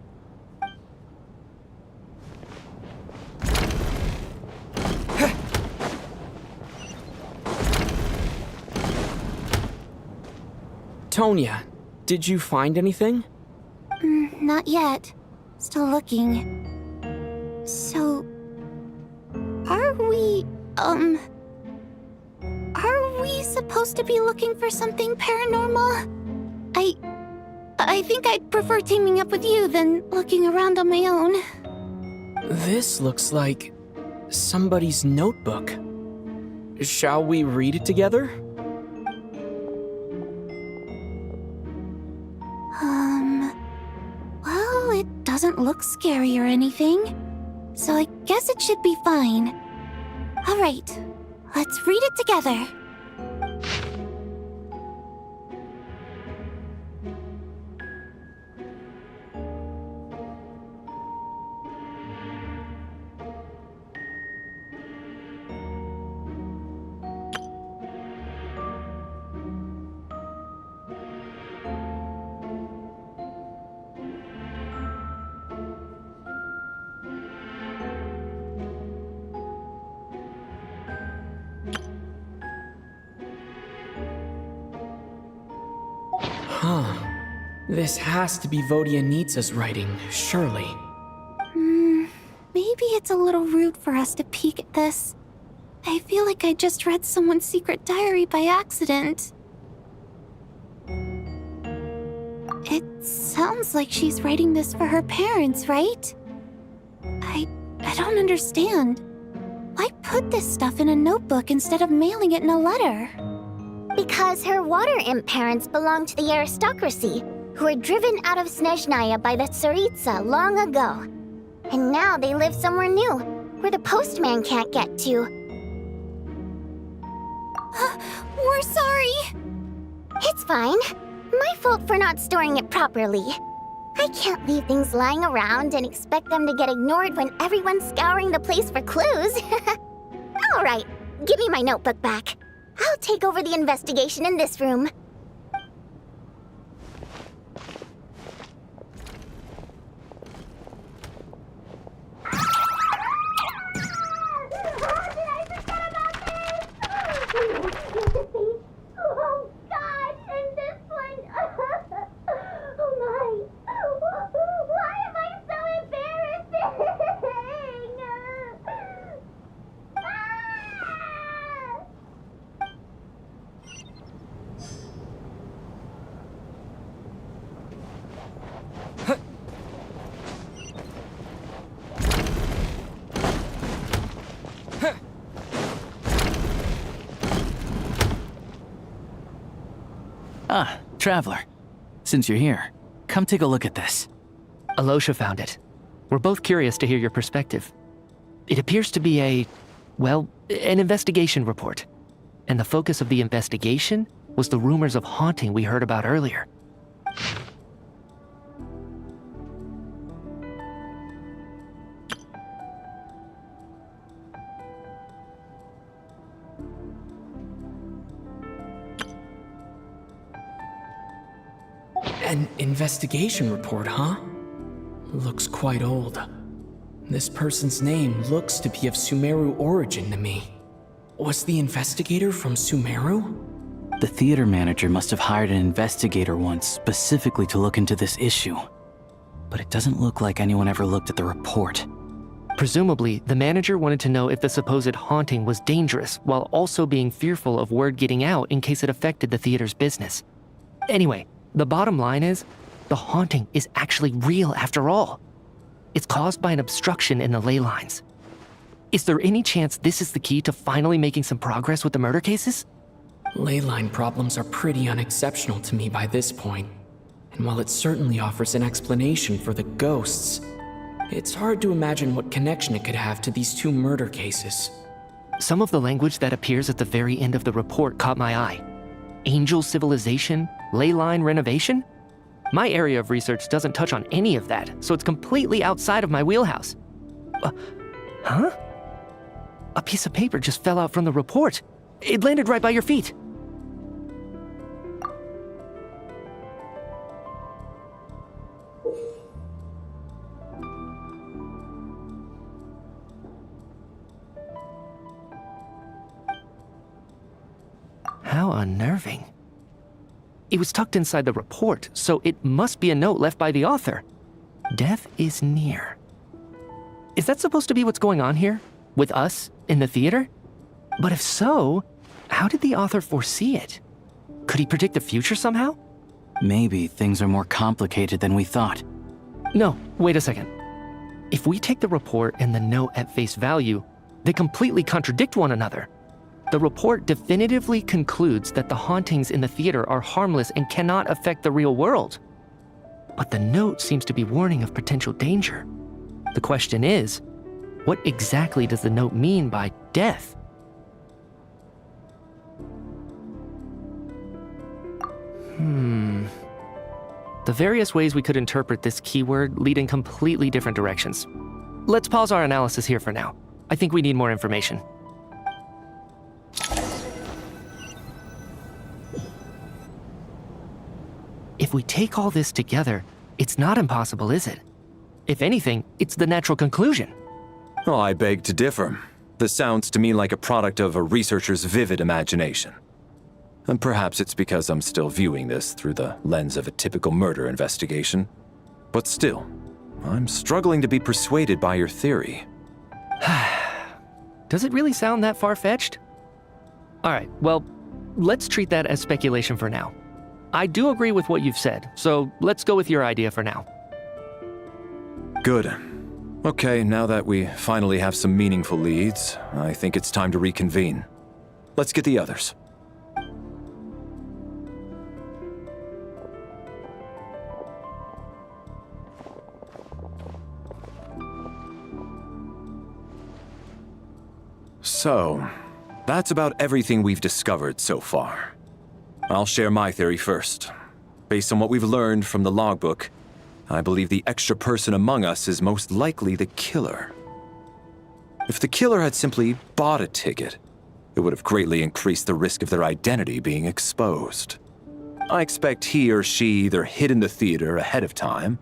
Tonya, did you find anything? Not yet. Still looking. So... Are we supposed to be looking for something paranormal? I think I'd prefer teaming up with you than looking around on my own. This looks like somebody's notebook. Shall we read it together? Well, it doesn't look scary or anything, so I guess it should be fine. All right, let's read it together. This has to be Vodyanitsa's writing, surely. Maybe it's a little rude for us to peek at this. I feel like I just read someone's secret diary by accident. It sounds like she's writing this for her parents, right? I don't understand. Why put this stuff in a notebook instead of mailing it in a letter? Because her water imp parents belong to the aristocracy, who were driven out of Snezhnaya by the Tsaritsa long ago. And now they live somewhere new, where the postman can't get to. We're sorry! It's fine. My fault for not storing it properly. I can't leave things lying around and expect them to get ignored when everyone's scouring the place for clues. All right, give me my notebook back. I'll take over the investigation in this room. Oh, God, and this one. Oh, my. Why am I so embarrassing? Ah, Traveler. Since you're here, come take a look at this. Alosha found it. We're both curious to hear your perspective. It appears to be an investigation report. And the focus of the investigation was the rumors of haunting we heard about earlier. An investigation report, huh? Looks quite old. This person's name looks to be of Sumeru origin to me. Was the investigator from Sumeru? The theater manager must have hired an investigator once specifically to look into this issue. But it doesn't look like anyone ever looked at the report. Presumably, the manager wanted to know if the supposed haunting was dangerous while also being fearful of word getting out in case it affected the theater's business. Anyway, the bottom line is, the haunting is actually real after all. It's caused by an obstruction in the ley lines. Is there any chance this is the key to finally making some progress with the murder cases? Ley line problems are pretty unexceptional to me by this point. And while it certainly offers an explanation for the ghosts, it's hard to imagine what connection it could have to these two murder cases. Some of the language that appears at the very end of the report caught my eye. Angel civilization, ley line renovation? My area of research doesn't touch on any of that, so it's completely outside of my wheelhouse. Huh? A piece of paper just fell out from the report. It landed right by your feet. How unnerving. It was tucked inside the report, so it must be a note left by the author. Death is near. Is that supposed to be what's going on here? With us, in the theater? But if so, how did the author foresee it? Could he predict the future somehow? Maybe things are more complicated than we thought. No, wait a second. If we take the report and the note at face value, they completely contradict one another. The report definitively concludes that the hauntings in the theater are harmless and cannot affect the real world. But the note seems to be warning of potential danger. The question is, what exactly does the note mean by death? The various ways we could interpret this keyword lead in completely different directions. Let's pause our analysis here for now. I think we need more information. If we take all this together, it's not impossible, is it? If anything, it's the natural conclusion. Oh, I beg to differ. This sounds to me like a product of a researcher's vivid imagination. And perhaps it's because I'm still viewing this through the lens of a typical murder investigation. But still, I'm struggling to be persuaded by your theory. Does it really sound that far-fetched? All right, well, let's treat that as speculation for now. I do agree with what you've said, so let's go with your idea for now. Good. Okay, now that we finally have some meaningful leads, I think it's time to reconvene. Let's get the others. So, that's about everything we've discovered so far. I'll share my theory first. Based on what we've learned from the logbook, I believe the extra person among us is most likely the killer. If the killer had simply bought a ticket, it would have greatly increased the risk of their identity being exposed. I expect he or she either hid in the theater ahead of time,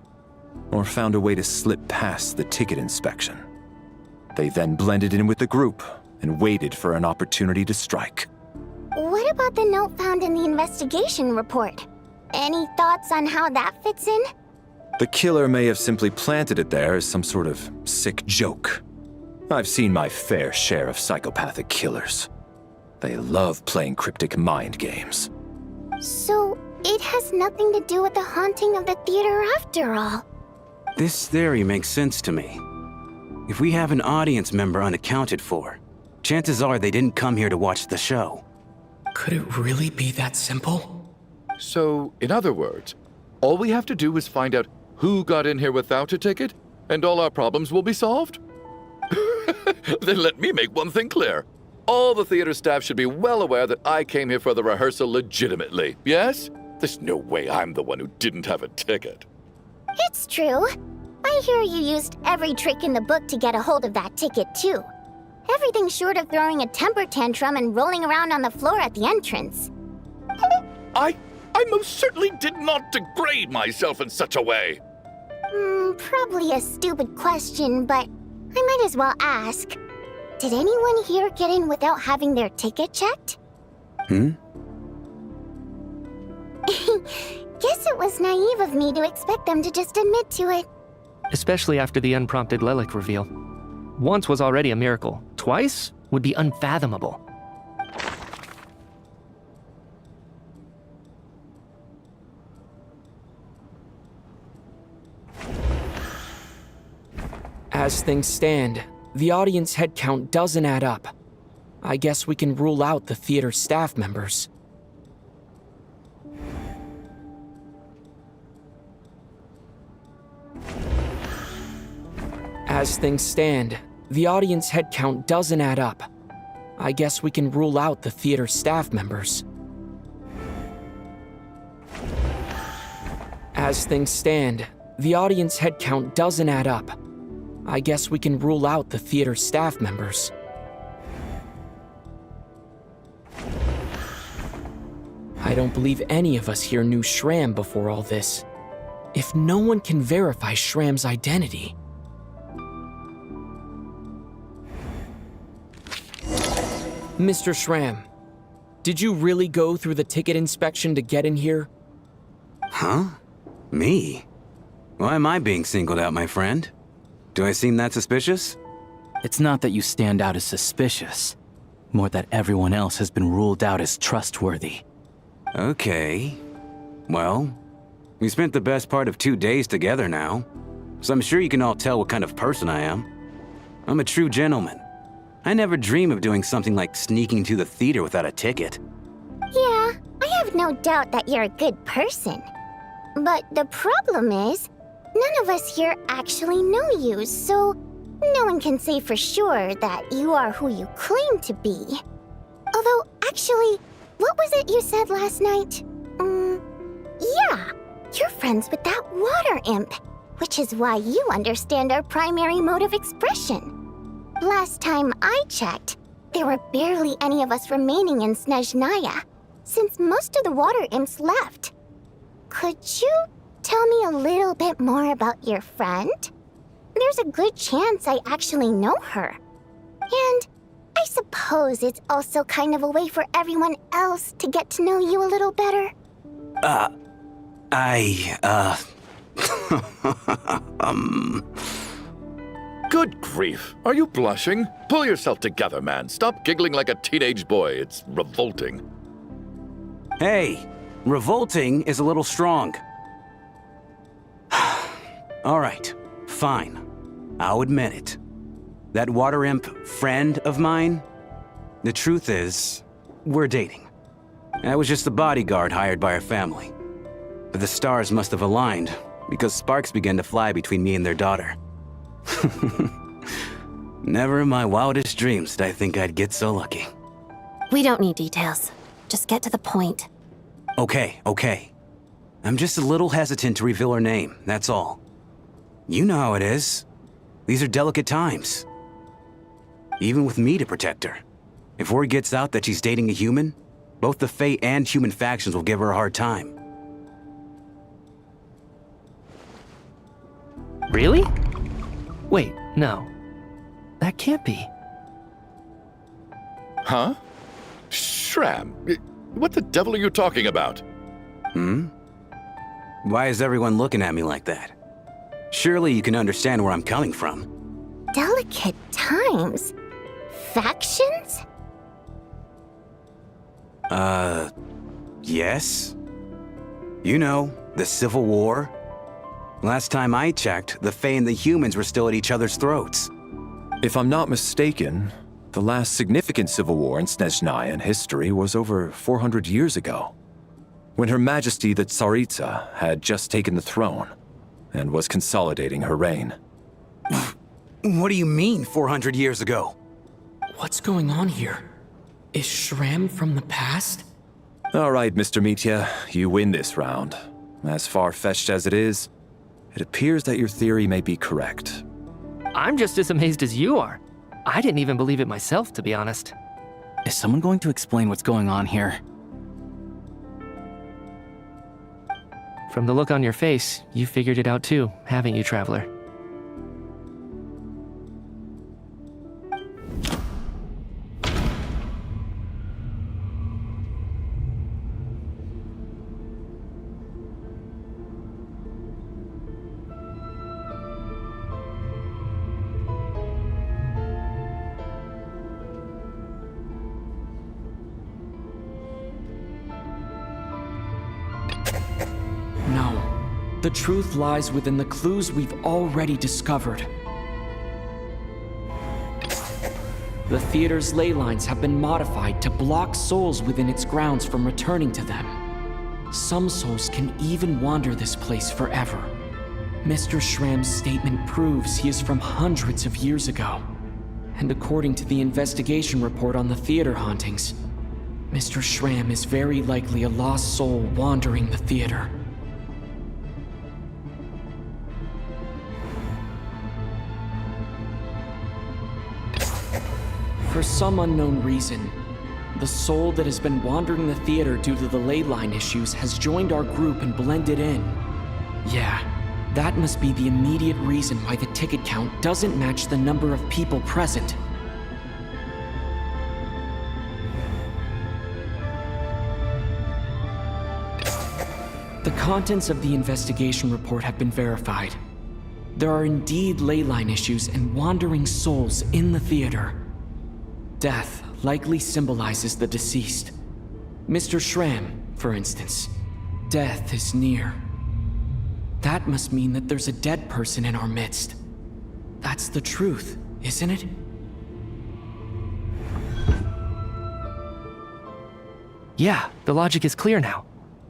or found a way to slip past the ticket inspection. They then blended in with the group and waited for an opportunity to strike. What about the note found in the investigation report? Any thoughts on how that fits in? The killer may have simply planted it there as some sort of sick joke. I've seen my fair share of psychopathic killers. They love playing cryptic mind games. So, it has nothing to do with the haunting of the theater after all. This theory makes sense to me. If we have an audience member unaccounted for, chances are they didn't come here to watch the show. Could it really be that simple? So, in other words, all we have to do is find out who got in here without a ticket, and all our problems will be solved? Then let me make one thing clear. All the theater staff should be well aware that I came here for the rehearsal legitimately, yes? There's no way I'm the one who didn't have a ticket. It's true. I hear you used every trick in the book to get a hold of that ticket, too. Everything short of throwing a temper tantrum and rolling around on the floor at the entrance. I most certainly did not degrade myself in such a way. Probably a stupid question, but I might as well ask. Did anyone here get in without having their ticket checked? Hmm? Guess it was naive of me to expect them to just admit to it. Especially after the unprompted Lelik reveal. Once was already a miracle. Twice would be unfathomable. As things stand, the audience head count doesn't add up. I guess we can rule out the theater staff members. As things stand, the audience head count doesn't add up. I guess we can rule out the theater staff members. As things stand, the audience head count doesn't add up. I guess we can rule out the theater staff members. I don't believe any of us here knew Shram before all this. If no one can verify Shram's identity... Mr. Shram, did you really go through the ticket inspection to get in here? Huh? Me? Why am I being singled out, my friend? Do I seem that suspicious? It's not that you stand out as suspicious, more that everyone else has been ruled out as trustworthy. Okay. Well, we spent the best part of 2 days together now, so I'm sure you can all tell what kind of person I am. I'm a true gentleman. I never dream of doing something like sneaking to the theater without a ticket. Yeah, I have no doubt that you're a good person. But the problem is, none of us here actually know you, so no one can say for sure that you are who you claim to be. Although, actually, what was it you said last night? Yeah, you're friends with that water imp, which is why you understand our primary mode of expression. Last time I checked, there were barely any of us remaining in Snezhnaya, since most of the water imps left. Could you tell me a little bit more about your friend? There's a good chance I actually know her. And I suppose it's also kind of a way for everyone else to get to know you a little better. Good grief. Are you blushing? Pull yourself together, man. Stop giggling like a teenage boy. It's revolting. Hey, revolting is a little strong. All right, fine. I'll admit it. That water imp friend of mine, the truth is, we're dating. I was just the bodyguard hired by our family. But the stars must have aligned because sparks began to fly between me and their daughter. Never in my wildest dreams did I think I'd get so lucky. We don't need details. Just get to the point. Okay. I'm just a little hesitant to reveal her name, that's all. You know how it is. These are delicate times. Even with me to protect her. If word gets out that she's dating a human, both the Fae and human factions will give her a hard time. Really? Wait, no. That can't be. Huh? Shram, what the devil are you talking about? Why is everyone looking at me like that? Surely you can understand where I'm coming from. Delicate times? Factions? Yes. You know, the Civil War. Last time I checked, the Fae and the humans were still at each other's throats. If I'm not mistaken, the last significant civil war in Snezhnayan history was over 400 years ago, when Her Majesty the Tsaritsa had just taken the throne and was consolidating her reign. What do you mean, 400 years ago? What's going on here? Is Shram from the past? All right, Mr. Mitya, you win this round. As far-fetched as it is, it appears that your theory may be correct. I'm just as amazed as you are. I didn't even believe it myself, to be honest. Is someone going to explain what's going on here? From the look on your face, you figured it out too, haven't you, Traveler? No. The truth lies within the clues we've already discovered. The theater's ley lines have been modified to block souls within its grounds from returning to them. Some souls can even wander this place forever. Mr. Shram's statement proves he is from hundreds of years ago. And according to the investigation report on the theater hauntings, Mr. Shram is very likely a lost soul wandering the theater. For some unknown reason, the soul that has been wandering the theater due to the ley line issues has joined our group and blended in. Yeah, that must be the immediate reason why the ticket count doesn't match the number of people present. The contents of the investigation report have been verified. There are indeed ley line issues and wandering souls in the theater. Death likely symbolizes the deceased. Mr. Shram, for instance, death is near. That must mean that there's a dead person in our midst. That's the truth, isn't it? Yeah, the logic is clear now.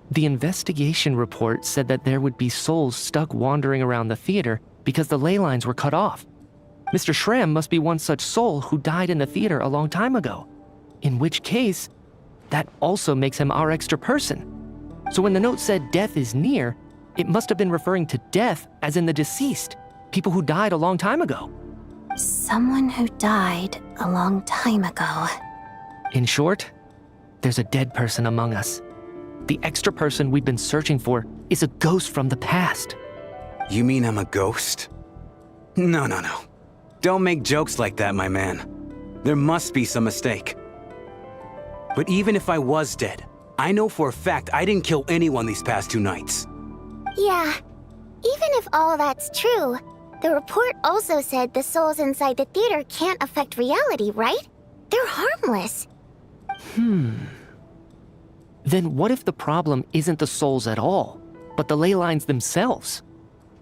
The investigation report said that there would be souls stuck wandering around the theater because the ley lines were cut off. Mr. Shram must be one such soul who died in the theater a long time ago. In which case, that also makes him our extra person. So when the note said death is near, it must have been referring to death as in the deceased, people who died a long time ago. Someone who died a long time ago. In short, there's a dead person among us. The extra person we've been searching for is a ghost from the past. You mean I'm a ghost? No. Don't make jokes like that, my man. There must be some mistake. But even if I was dead, I know for a fact I didn't kill anyone these past 2 nights. Yeah, even if all that's true, the report also said the souls inside the theater can't affect reality, right? They're harmless. Then what if the problem isn't the souls at all, but the ley lines themselves?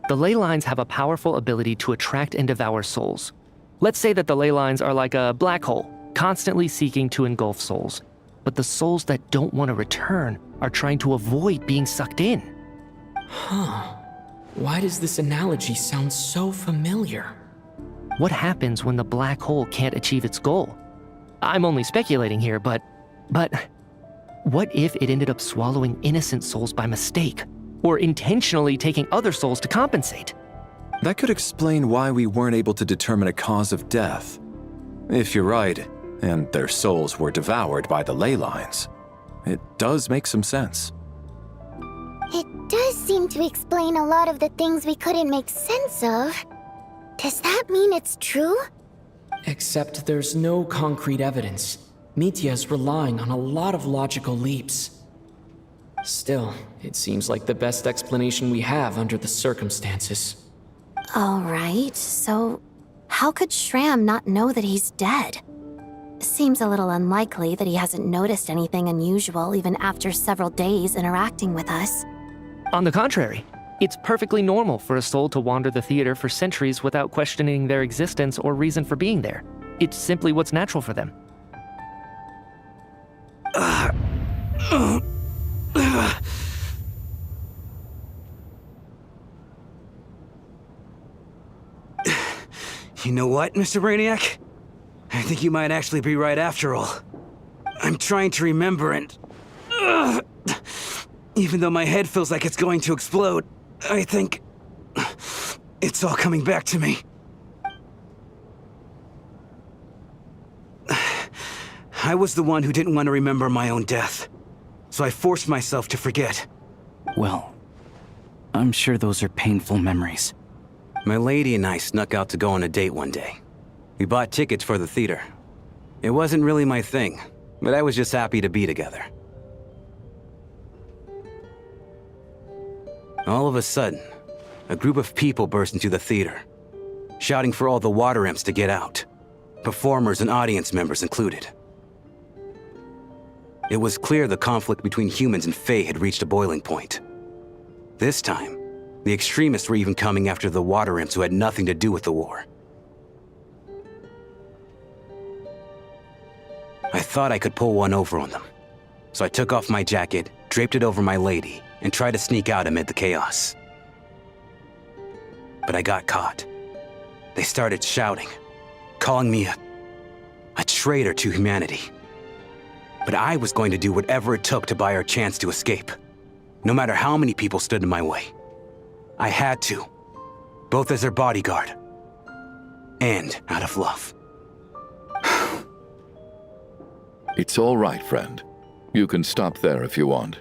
The ley lines have a powerful ability to attract and devour souls. Let's say that the ley lines are like a black hole, constantly seeking to engulf souls. But the souls that don't want to return are trying to avoid being sucked in. Huh. Why does this analogy sound so familiar? What happens when the black hole can't achieve its goal? I'm only speculating here, but what if it ended up swallowing innocent souls by mistake? Or intentionally taking other souls to compensate? That could explain why we weren't able to determine a cause of death. If you're right, and their souls were devoured by the ley lines, it does make some sense. It does seem to explain a lot of the things we couldn't make sense of. Does that mean it's true? Except there's no concrete evidence. Mitya's relying on a lot of logical leaps. Still, it seems like the best explanation we have under the circumstances. Alright, so how could Shram not know that he's dead? Seems a little unlikely that he hasn't noticed anything unusual even after several days interacting with us. On the contrary, it's perfectly normal for a soul to wander the theater for centuries without questioning their existence or reason for being there. It's simply what's natural for them. You know what, Mr. Brainiac? I think you might actually be right after all. I'm trying to remember and... even though my head feels like it's going to explode, I think... it's all coming back to me. I was the one who didn't want to remember my own death, so I forced myself to forget. Well, I'm sure those are painful memories. My lady and I snuck out to go on a date one day. We bought tickets for the theater. It wasn't really my thing, but I was just happy to be together. All of a sudden, a group of people burst into the theater, shouting for all the water imps to get out, performers and audience members included. It was clear the conflict between humans and Fae had reached a boiling point. This time, the extremists were even coming after the water imps who had nothing to do with the war. I thought I could pull one over on them, so I took off my jacket, draped it over my lady, and tried to sneak out amid the chaos. But I got caught. They started shouting, calling me a traitor to humanity. But I was going to do whatever it took to buy her a chance to escape, no matter how many people stood in my way. I had to, both as their bodyguard and out of love. It's all right, friend. You can stop there if you want.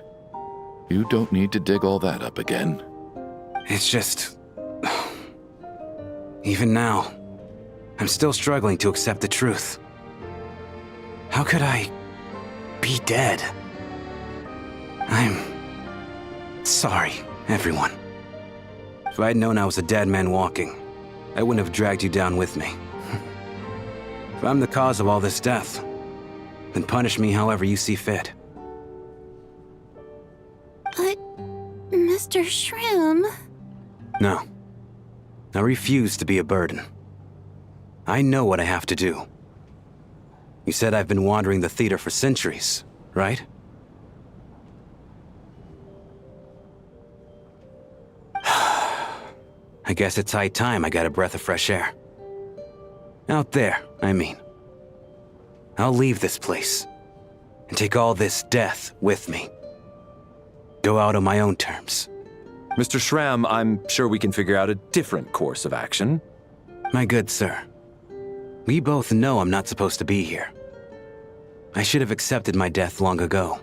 You don't need to dig all that up again. It's just... even now, I'm still struggling to accept the truth. How could I be dead? I'm sorry, everyone. If I'd known I was a dead man walking, I wouldn't have dragged you down with me. If I'm the cause of all this death, then punish me however you see fit. But, Mr. Shrim... No. I refuse to be a burden. I know what I have to do. You said I've been wandering the theater for centuries, right? I guess it's high time I got a breath of fresh air. Out there, I mean. I'll leave this place and take all this death with me. Go out on my own terms. Mr. Shram, I'm sure we can figure out a different course of action. My good sir, we both know I'm not supposed to be here. I should have accepted my death long ago.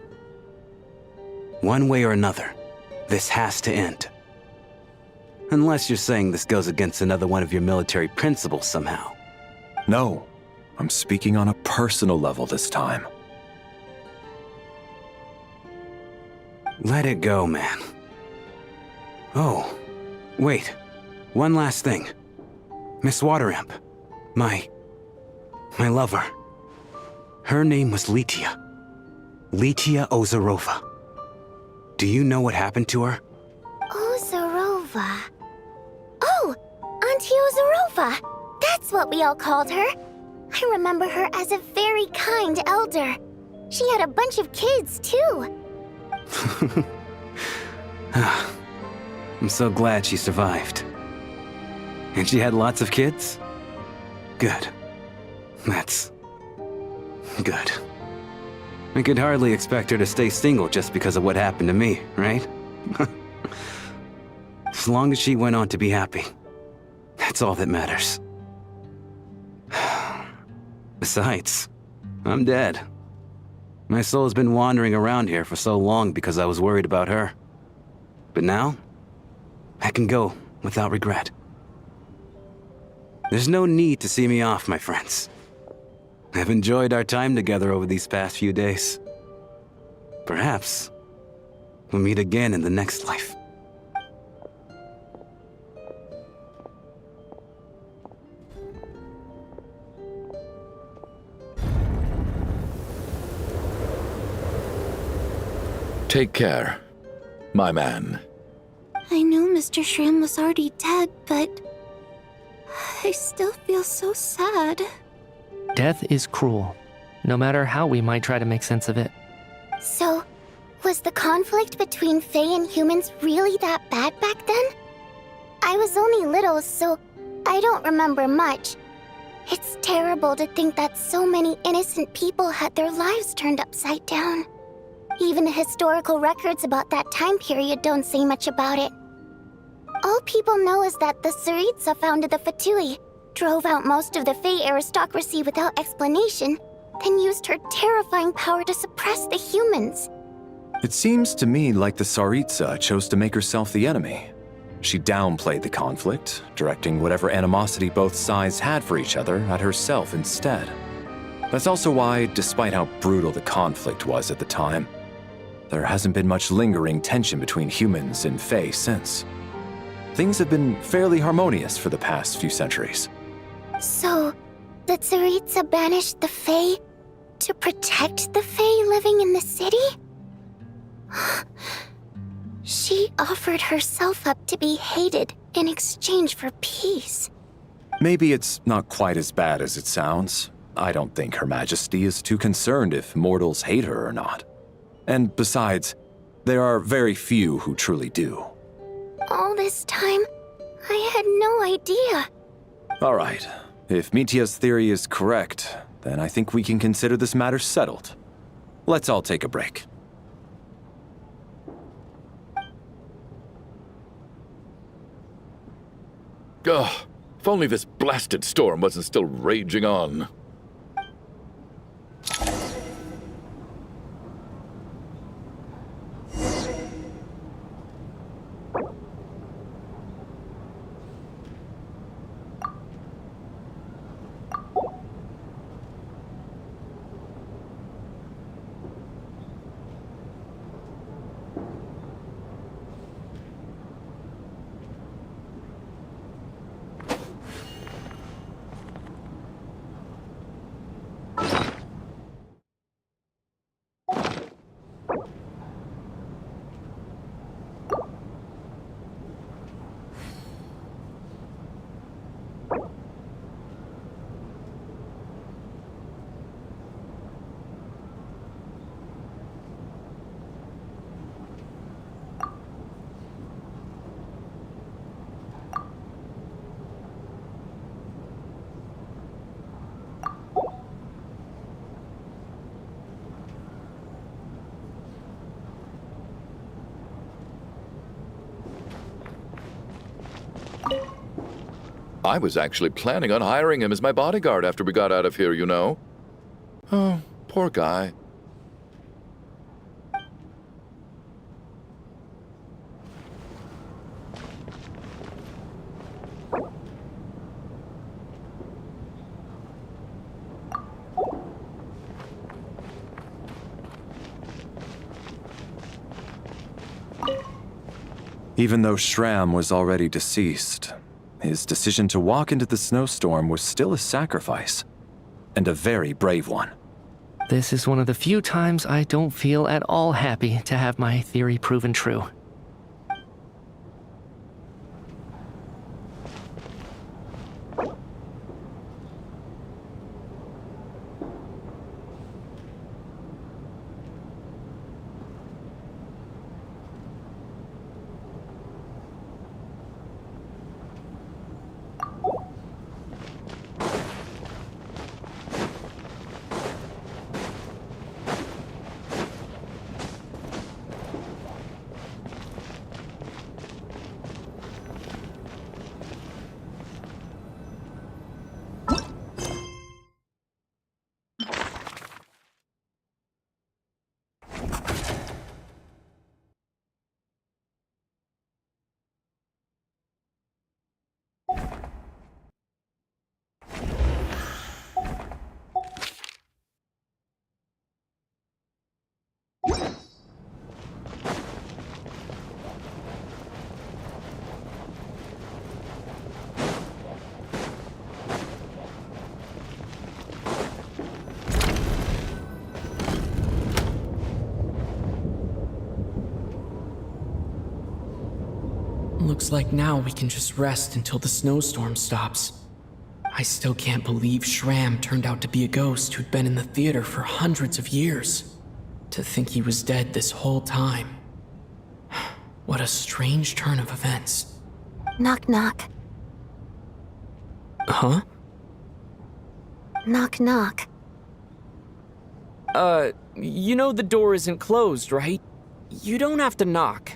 One way or another, this has to end. Unless you're saying this goes against another one of your military principles somehow. No, I'm speaking on a personal level this time. Let it go, man. Oh, wait. One last thing. Miss Waterimp. My lover. Her name was Litia. Litia Ozarova. Do you know what happened to her? Ozarova. Oh, Auntie Ozarova. That's what we all called her. I remember her as a very kind elder. She had a bunch of kids, too. I'm so glad she survived. And she had lots of kids? Good. That's... good. I could hardly expect her to stay single just because of what happened to me, right? As long as she went on to be happy, that's all that matters. Besides, I'm dead. My soul's been wandering around here for so long because I was worried about her. But now, I can go without regret. There's no need to see me off, my friends. I've enjoyed our time together over these past few days. Perhaps we'll meet again in the next life. Take care, my man. I knew Mr. Shrim was already dead, but... I still feel so sad. Death is cruel, no matter how we might try to make sense of it. So, was the conflict between Fae and humans really that bad back then? I was only little, so I don't remember much, It's terrible to think that so many innocent people had their lives turned upside down. Even the historical records about that time period don't say much about it. All people know is that the Tsaritsa founded the Fatui, drove out most of the Fey aristocracy without explanation, then used her terrifying power to suppress the humans. It seems to me like the Tsaritsa chose to make herself the enemy. She downplayed the conflict, directing whatever animosity both sides had for each other at herself instead. That's also why, despite how brutal the conflict was at the time, there hasn't been much lingering tension between humans and Fey since. Things have been fairly harmonious for the past few centuries. So, the Tsaritsa banished the Fey to protect the Fey living in the city? She offered herself up to be hated in exchange for peace. Maybe it's not quite as bad as it sounds. I don't think Her Majesty is too concerned if mortals hate her or not. And besides, there are very few who truly do. All this time, I had no idea. All right. If Mitya's theory is correct, then I think we can consider this matter settled. Let's all take a break. Ugh, if only this blasted storm wasn't still raging on. I was actually planning on hiring him as my bodyguard after we got out of here, you know. Oh, poor guy. Even though Shram was already deceased, his decision to walk into the snowstorm was still a sacrifice, and a very brave one. This is one of the few times I don't feel at all happy to have my theory proven true. Looks like now we can just rest until the snowstorm stops. I still can't believe Shram turned out to be a ghost who'd been in the theater for hundreds of years. To think he was dead this whole time. What a strange turn of events. Knock knock. Huh? Knock knock. You know the door isn't closed, right? You don't have to knock.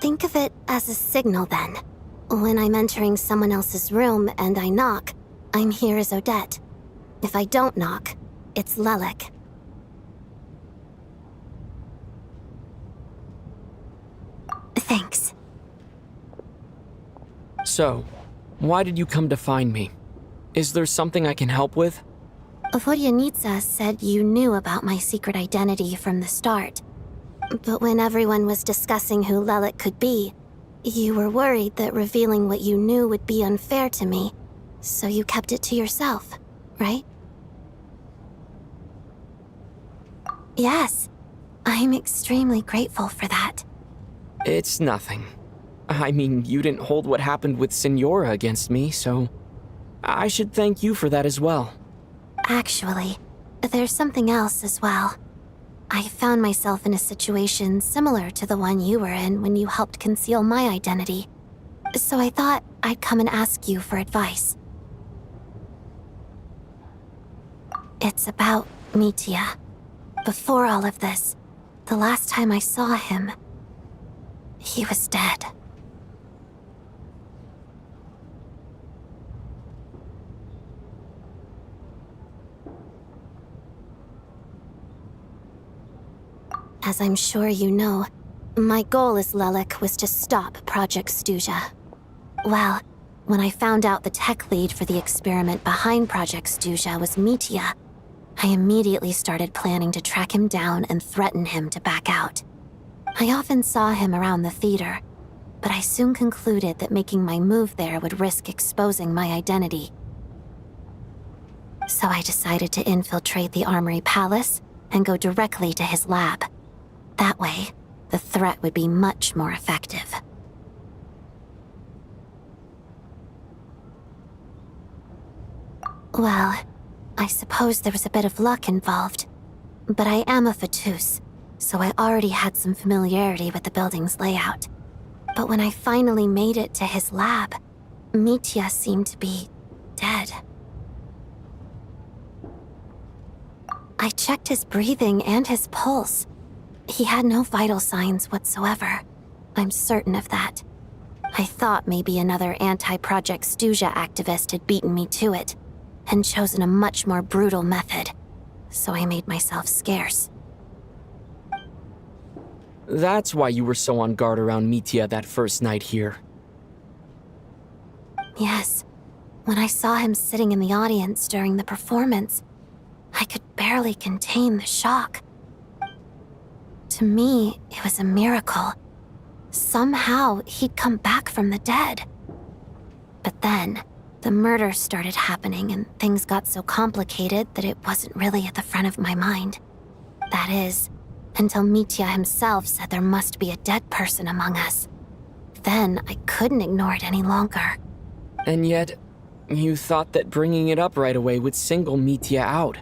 Think of it as a signal then. When I'm entering someone else's room and I knock, I'm here as Odette. If I don't knock, it's Lelik. Thanks. So, why did you come to find me? Is there something I can help with? Vodyanitsa said you knew about my secret identity from the start. But when everyone was discussing who Lelik could be, you were worried that revealing what you knew would be unfair to me, so you kept it to yourself, right? Yes, I'm extremely grateful for that. It's nothing. I mean, you didn't hold what happened with Signora against me, so I should thank you for that as well. Actually, there's something else as well. I found myself in a situation similar to the one you were in when you helped conceal my identity. So I thought I'd come and ask you for advice. It's about Mitya. Before all of this, the last time I saw him, he was dead. As I'm sure you know, my goal as Lelik was to stop Project Stuzha. Well, when I found out the tech lead for the experiment behind Project Stuzha was Mitya, I immediately started planning to track him down and threaten him to back out. I often saw him around the theater, but I soon concluded that making my move there would risk exposing my identity. So I decided to infiltrate the Armory Palace and go directly to his lab. That way, the threat would be much more effective. Well, I suppose there was a bit of luck involved, but I am a Fatus, so I already had some familiarity with the building's layout. But when I finally made it to his lab, Mitya seemed to be dead. I checked his breathing and his pulse. He had no vital signs whatsoever. I'm certain of that. I thought maybe another anti-Project Stuzha activist had beaten me to it, and chosen a much more brutal method, so I made myself scarce. That's why you were so on guard around Mitya that first night here. Yes. When I saw him sitting in the audience during the performance, I could barely contain the shock. To me, it was a miracle. Somehow, he'd come back from the dead. But then, the murder started happening and things got so complicated that it wasn't really at the front of my mind. That is, until Mitya himself said there must be a dead person among us. Then I couldn't ignore it any longer. And yet, you thought that bringing it up right away would single Mitya out.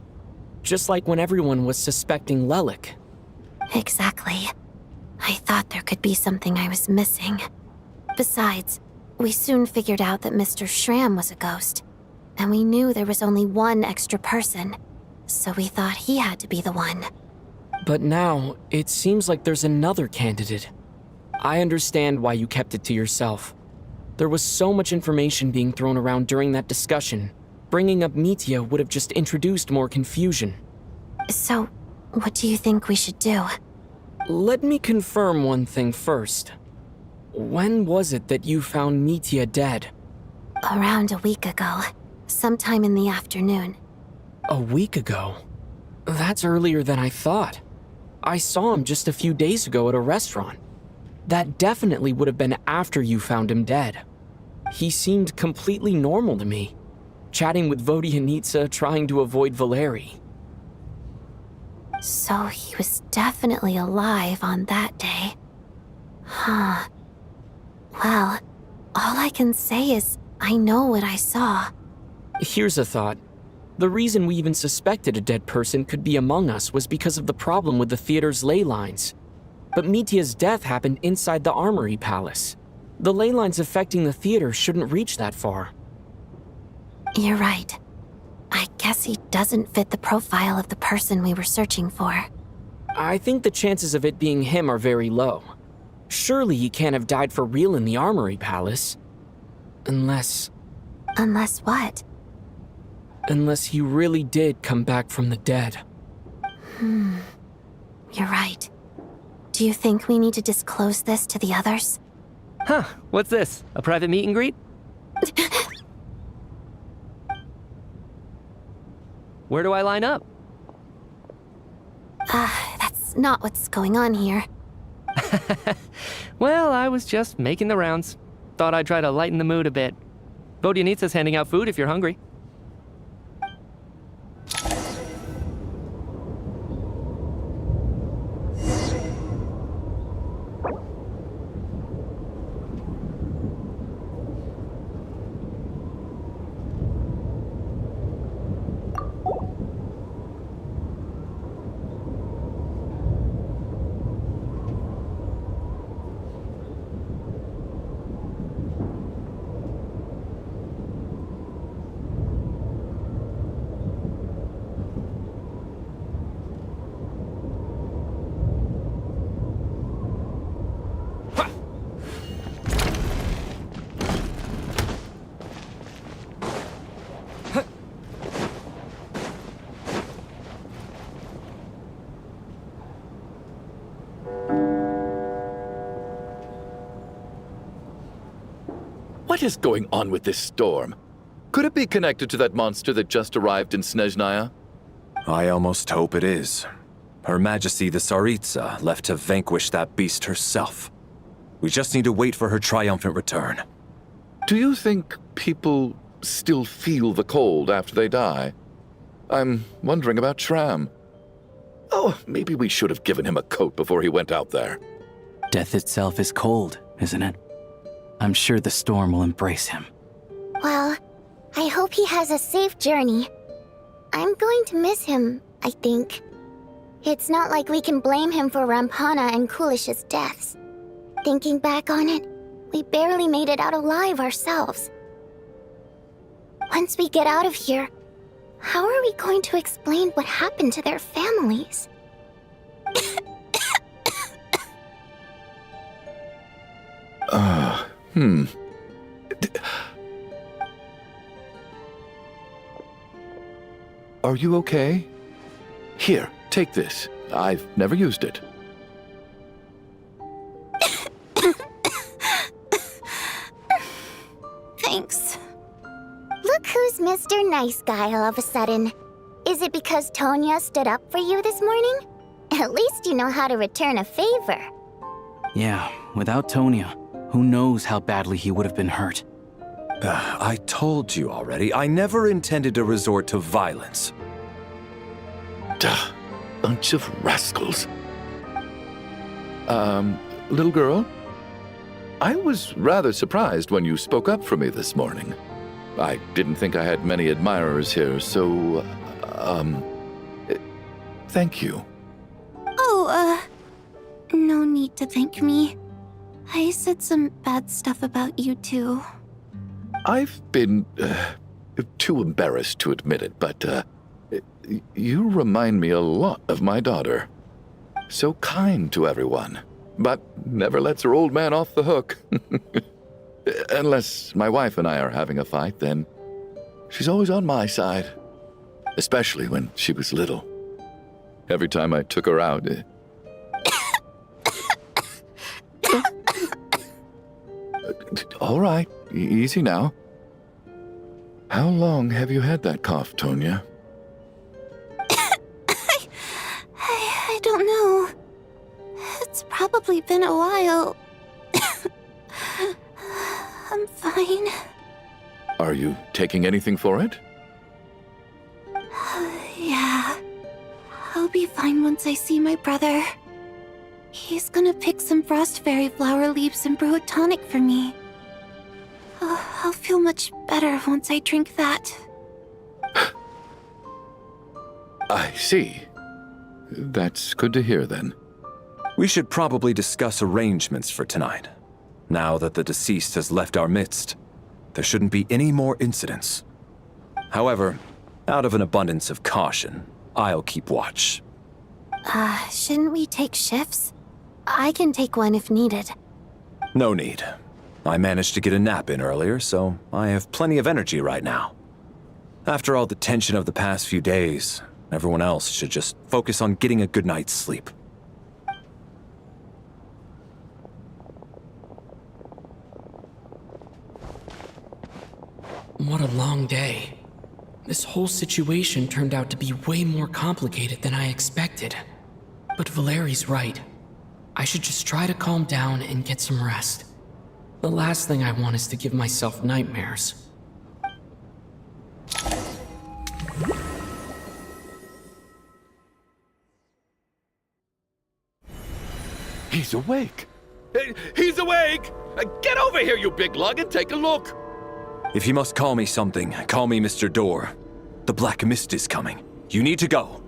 Just like when everyone was suspecting Lelik. Exactly. I thought there could be something I was missing. Besides, we soon figured out that Mr. Schramm was a ghost, and we knew there was only one extra person, so we thought he had to be the one. But now, it seems like there's another candidate. I understand why you kept it to yourself. There was so much information being thrown around during that discussion. Bringing up Mitya would have just introduced more confusion. So, what do you think we should do? Let me confirm one thing first. When was it that you found Mitya dead? Around a week ago, sometime in the afternoon. A week ago? That's earlier than I thought. I saw him just a few days ago at a restaurant. That definitely would have been after you found him dead. He seemed completely normal to me, chatting with Vodyanitsa, trying to avoid Valeri. So he was definitely alive on that day. Huh. Well, all I can say is I know what I saw. Here's a thought. The reason we even suspected a dead person could be among us was because of the problem with the theater's ley lines. But Mitya's death happened inside the Armory Palace. The ley lines affecting the theater shouldn't reach that far. You're right. I guess guess he doesn't fit the profile of the person we were searching for. I think the chances of it being him are very low. Surely he can't have died for real in the Armory Palace. Unless What? Unless he really did come back from the dead. You're right. Do you think we need to disclose this to the others? Huh, what's this? A private meet and greet? Where do I line up? That's not what's going on here. Well, I was just making the rounds. Thought I'd try to lighten the mood a bit. Vodyanitsa's handing out food if you're hungry. What is going on with this storm? Could it be connected to that monster that just arrived in Snezhnaya? I almost hope it is. Her Majesty the Tsaritsa left to vanquish that beast herself. We just need to wait for her triumphant return. Do you think people still feel the cold after they die? I'm wondering about Shram. Oh, maybe we should have given him a coat before he went out there. Death itself is cold, isn't it? I'm sure the storm will embrace him. Well, I hope he has a safe journey. I'm going to miss him, I think. It's not like we can blame him for Rampana and Kulish's deaths. Thinking back on it, we barely made it out alive ourselves. Once we get out of here, how are we going to explain what happened to their families? Are you okay? Here, take this. I've never used it. Thanks. Look who's Mr. Nice Guy all of a sudden. Is it because Tonya stood up for you this morning? At least you know how to return a favor. Yeah, without Tonya, who knows how badly he would have been hurt. I told you already, I never intended to resort to violence. Duh, bunch of rascals. Little girl? I was rather surprised when you spoke up for me this morning. I didn't think I had many admirers here, so, thank you. Oh, no need to thank me. I said some bad stuff about you too. I've been, too embarrassed to admit it, but, you remind me a lot of my daughter. So kind to everyone, but never lets her old man off the hook. Unless my wife and I are having a fight, then she's always on my side. Especially when she was little. Every time I took her out... All right, easy now. How long have you had that cough, Tonya? I don't know. It's probably been a while. I'm fine. Are you taking anything for it? Yeah. I'll be fine once I see my brother. He's gonna pick some frost fairy flower leaves and brew a tonic for me. I'll feel much better once I drink that. I see. That's good to hear, then. We should probably discuss arrangements for tonight. Now that the deceased has left our midst, there shouldn't be any more incidents. However, Out of an abundance of caution, I'll keep watch. Shouldn't we take shifts? I can take one if needed. No need. I managed to get a nap in earlier, so I have plenty of energy right now. After all the tension of the past few days, everyone else should just focus on getting a good night's sleep. What a long day. This whole situation turned out to be way more complicated than I expected. But Valeri's right. I should just try to calm down and get some rest. The last thing I want is to give myself nightmares. He's awake! He's awake! Get over here, you big lug, and take a look! If you must call me something, call me Mr. Door. The Black Mist is coming. You need to go.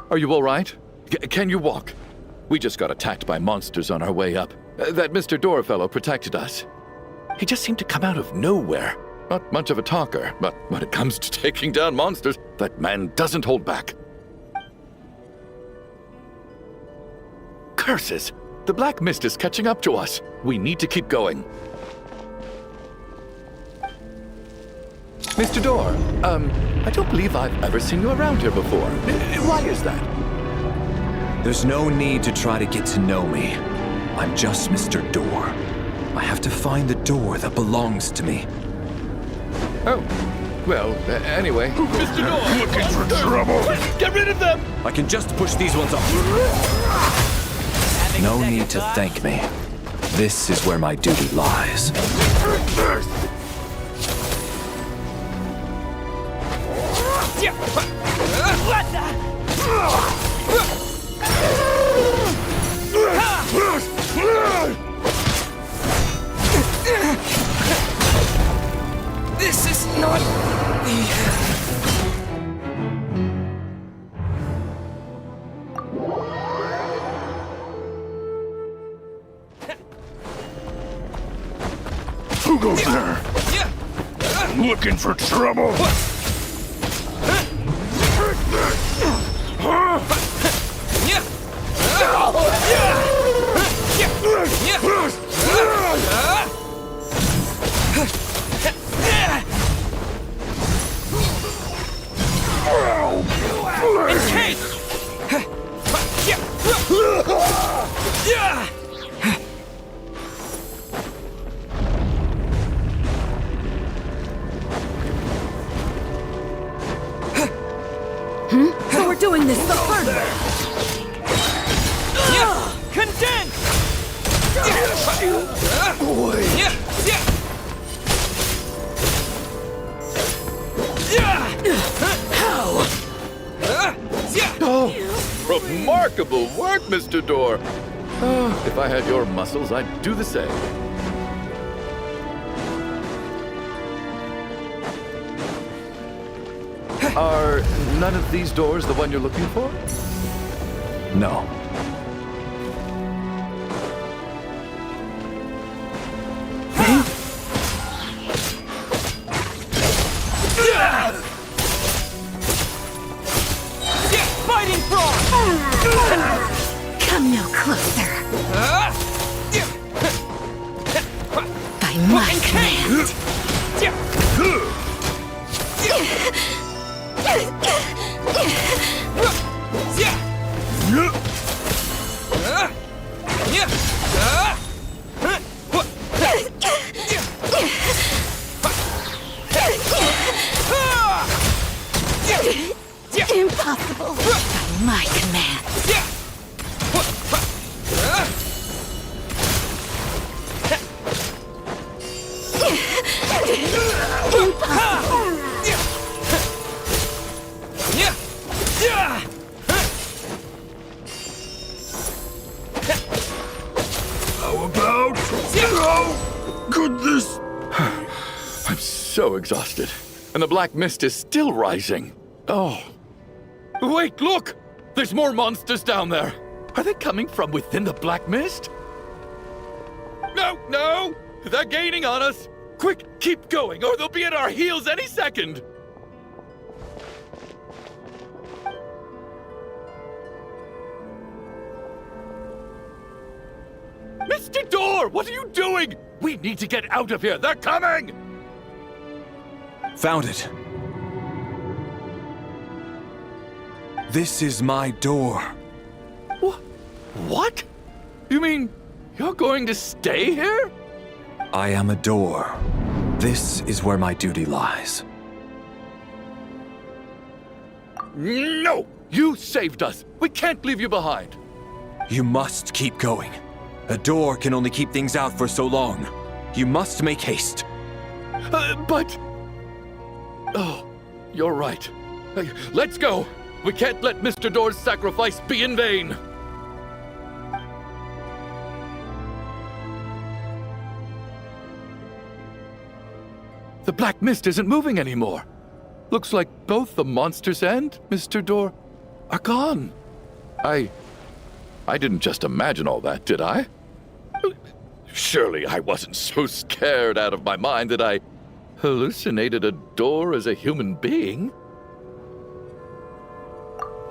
Are you all right? Can you walk? We just got attacked by monsters on our way up. That Mr. Door fellow protected us. He just seemed to come out of nowhere. Not much of a talker, but when it comes to taking down monsters, that man doesn't hold back. Curses! The Black Mist is catching up to us. We need to keep going. Mr. Door, I don't believe I've ever seen you around here before. Why is that? There's no need to try to get to know me. I'm just Mr. Door. I have to find the door that belongs to me. Oh, well, anyway. Mr. Door! Looking for trouble! Get rid of them! I can just push these ones off. No need to thank me. This is where my duty lies. This is not the... Who goes there? Looking for trouble? So we're doing this the hard way. Condense! Oh, remarkable work, Mr. Door. Oh, if I had your muscles, I'd do the same. Are none of these doors the one you're looking for? No. Fighting frog! Come no closer. By my command. Impossible. By my command. How about? Oh, goodness! I'm so exhausted. And the Black Mist is still rising. Oh. Wait, look! There's more monsters down there! Are they coming from within the Black Mist? No, no! They're gaining on us! Quick, keep going, or they'll be at our heels any second! Mr. Door, what are you doing? We need to get out of here. They're coming! Found it. This is my door. What? You mean you're going to stay here? I am a door. This is where my duty lies. No! You saved us. We can't leave you behind. You must keep going. A door can only keep things out for so long. You must make haste. But... Oh, you're right. Let's go. We can't let Mr. Door's sacrifice be in vain. The black mist isn't moving anymore. Looks like both the monsters and Mr. Door are gone. I didn't just imagine all that, did I? Surely I wasn't so scared out of my mind that I hallucinated a door as a human being.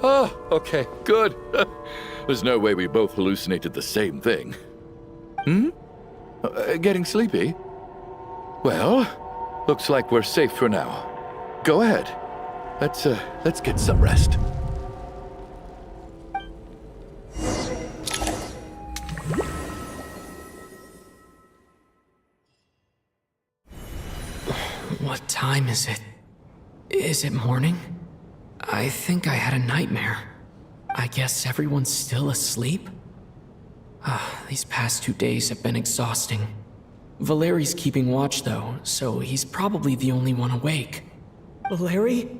Oh, okay, good. There's no way we both hallucinated the same thing. Getting sleepy? Well, looks like we're safe for now. Go ahead. Let's get some rest. What time is it? Is it morning? I think I had a nightmare. I guess everyone's still asleep? These past 2 days have been exhausting. Valeri's keeping watch though, so he's probably the only one awake. Valeri?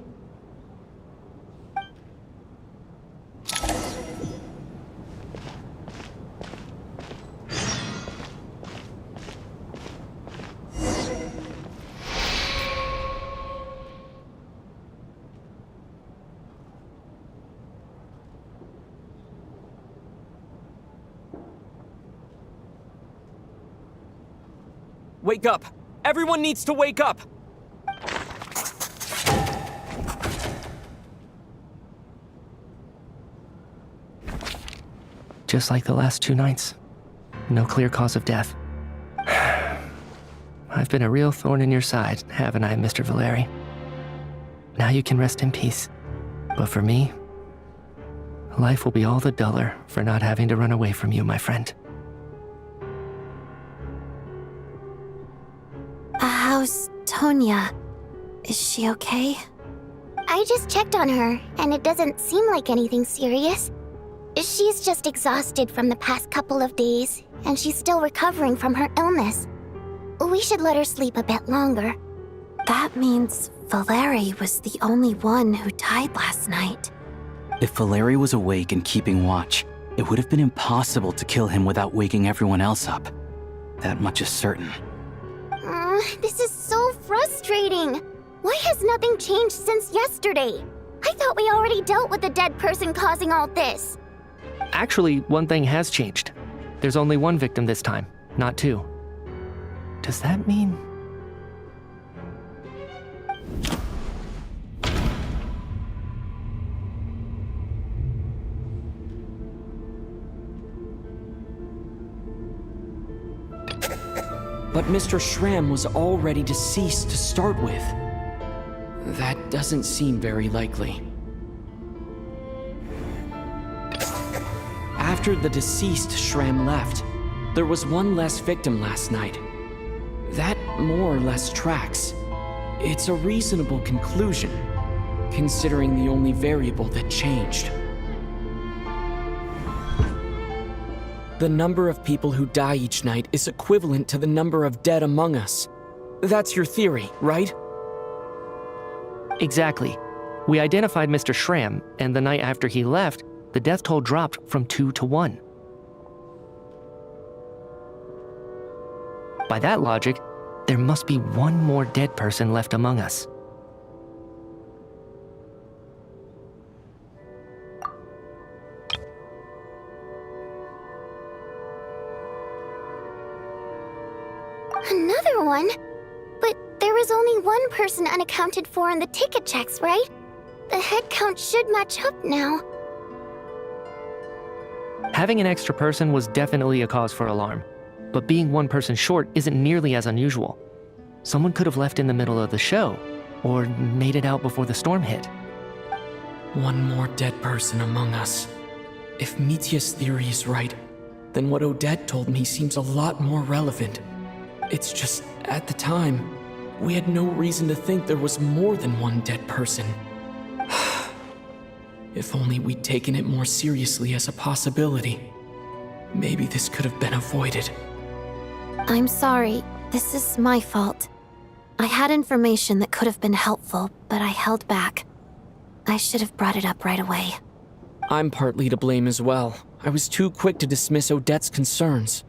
Wake up! Everyone needs to wake up! Just like the last 2 nights. No clear cause of death. I've been a real thorn in your side, haven't I, Mr. Valeri? Now you can rest in peace. But for me, life will be all the duller for not having to run away from you, my friend. How's Tonya? Is she okay? I just checked on her, and it doesn't seem like anything serious. She's just exhausted from the past couple of days, and she's still recovering from her illness. We should let her sleep a bit longer. That means Valeri was the only one who died last night. If Valeri was awake and keeping watch, it would have been impossible to kill him without waking everyone else up. That much is certain. This is so frustrating. Why has nothing changed since yesterday? I thought we already dealt with the dead person causing all this. Actually, one thing has changed. There's only one victim this time, not 2. Does that mean... But Mr. Schramm was already deceased to start with. That doesn't seem very likely. After the deceased Schramm left, there was one less victim last night. That more or less tracks. It's a reasonable conclusion, considering the only variable that changed. The number of people who die each night is equivalent to the number of dead among us. That's your theory, right? Exactly. We identified Mr. Schramm, and the night after he left, the death toll dropped from 2 to 1. By that logic, there must be one more dead person left among us. person unaccounted for in the ticket checks, right? The head count should match up now. Having an extra person was definitely a cause for alarm, but being one person short isn't nearly as unusual. Someone could have left in the middle of the show, or made it out before the storm hit. One more dead person among us. If Mitya's theory is right, then what Odette told me seems a lot more relevant. It's just, at the time, we had no reason to think there was more than one dead person. If only we'd taken it more seriously as a possibility. Maybe this could have been avoided. I'm sorry. This is my fault. I had information that could have been helpful, but I held back. I should have brought it up right away. I'm partly to blame as well. I was too quick to dismiss Odette's concerns.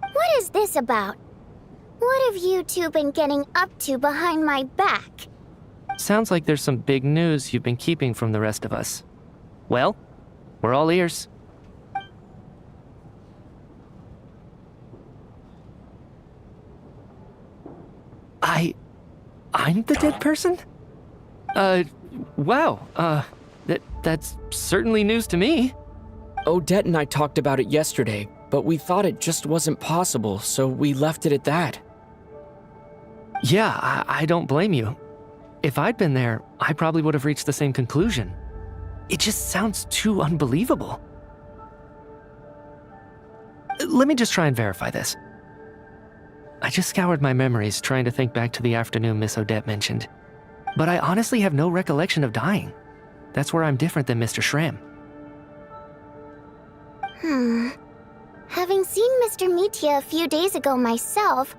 What is this about? What have you two been getting up to behind my back? Sounds like there's some big news you've been keeping from the rest of us. Well, we're all ears. I'm the dead person? Wow, that's certainly news to me. Odette and I talked about it yesterday, but we thought it just wasn't possible, so we left it at that. Yeah, I don't blame you. If I'd been there, I probably would have reached the same conclusion. It just sounds too unbelievable. Let me just try and verify this. I just scoured my memories trying to think back to the afternoon Miss Odette mentioned. But I honestly have no recollection of dying. That's where I'm different than Mr. Schramm. Having seen Mr. Mitya a few days ago myself,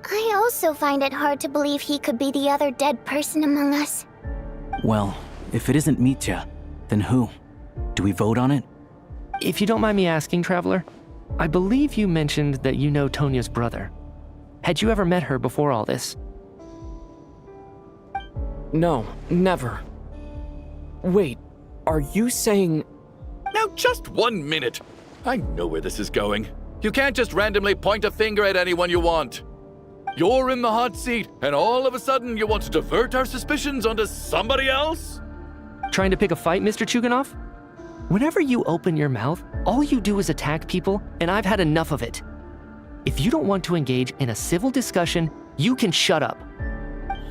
I also find it hard to believe he could be the other dead person among us. Well, if it isn't Mitya, then who? Do we vote on it? If you don't mind me asking, Traveler, I believe you mentioned that you know Tonya's brother. Had you ever met her before all this? No, never. Wait, are you saying... Now just 1 minute. I know where this is going. You can't just randomly point a finger at anyone you want. You're in the hot seat, and all of a sudden you want to divert our suspicions onto somebody else? Trying to pick a fight, Mr. Chuganov? Whenever you open your mouth, all you do is attack people, and I've had enough of it. If you don't want to engage in a civil discussion, you can shut up.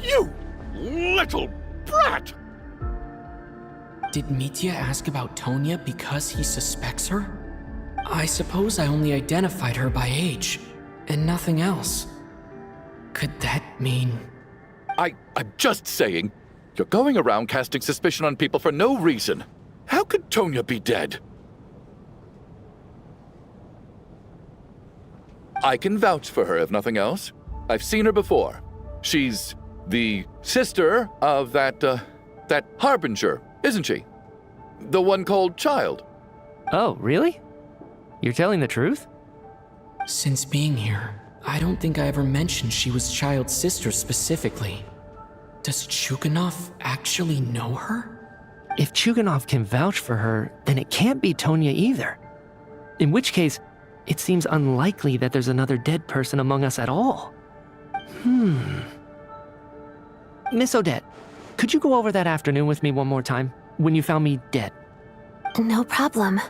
You little brat! Did Mitya ask about Tonya because he suspects her? I suppose I only identified her by age, and nothing else. Could that mean... I'm just saying, you're going around casting suspicion on people for no reason. How could Tonya be dead? I can vouch for her, if nothing else. I've seen her before. She's the sister of that Harbinger, isn't she? The one called Child. Oh, really? You're telling the truth? Since being here, I don't think I ever mentioned she was Child's sister specifically. Does Chuganov actually know her? If Chuganov can vouch for her, then it can't be Tonya either. In which case, it seems unlikely that there's another dead person among us at all. Miss Odette, could you go over that afternoon with me one more time, when you found me dead? No problem.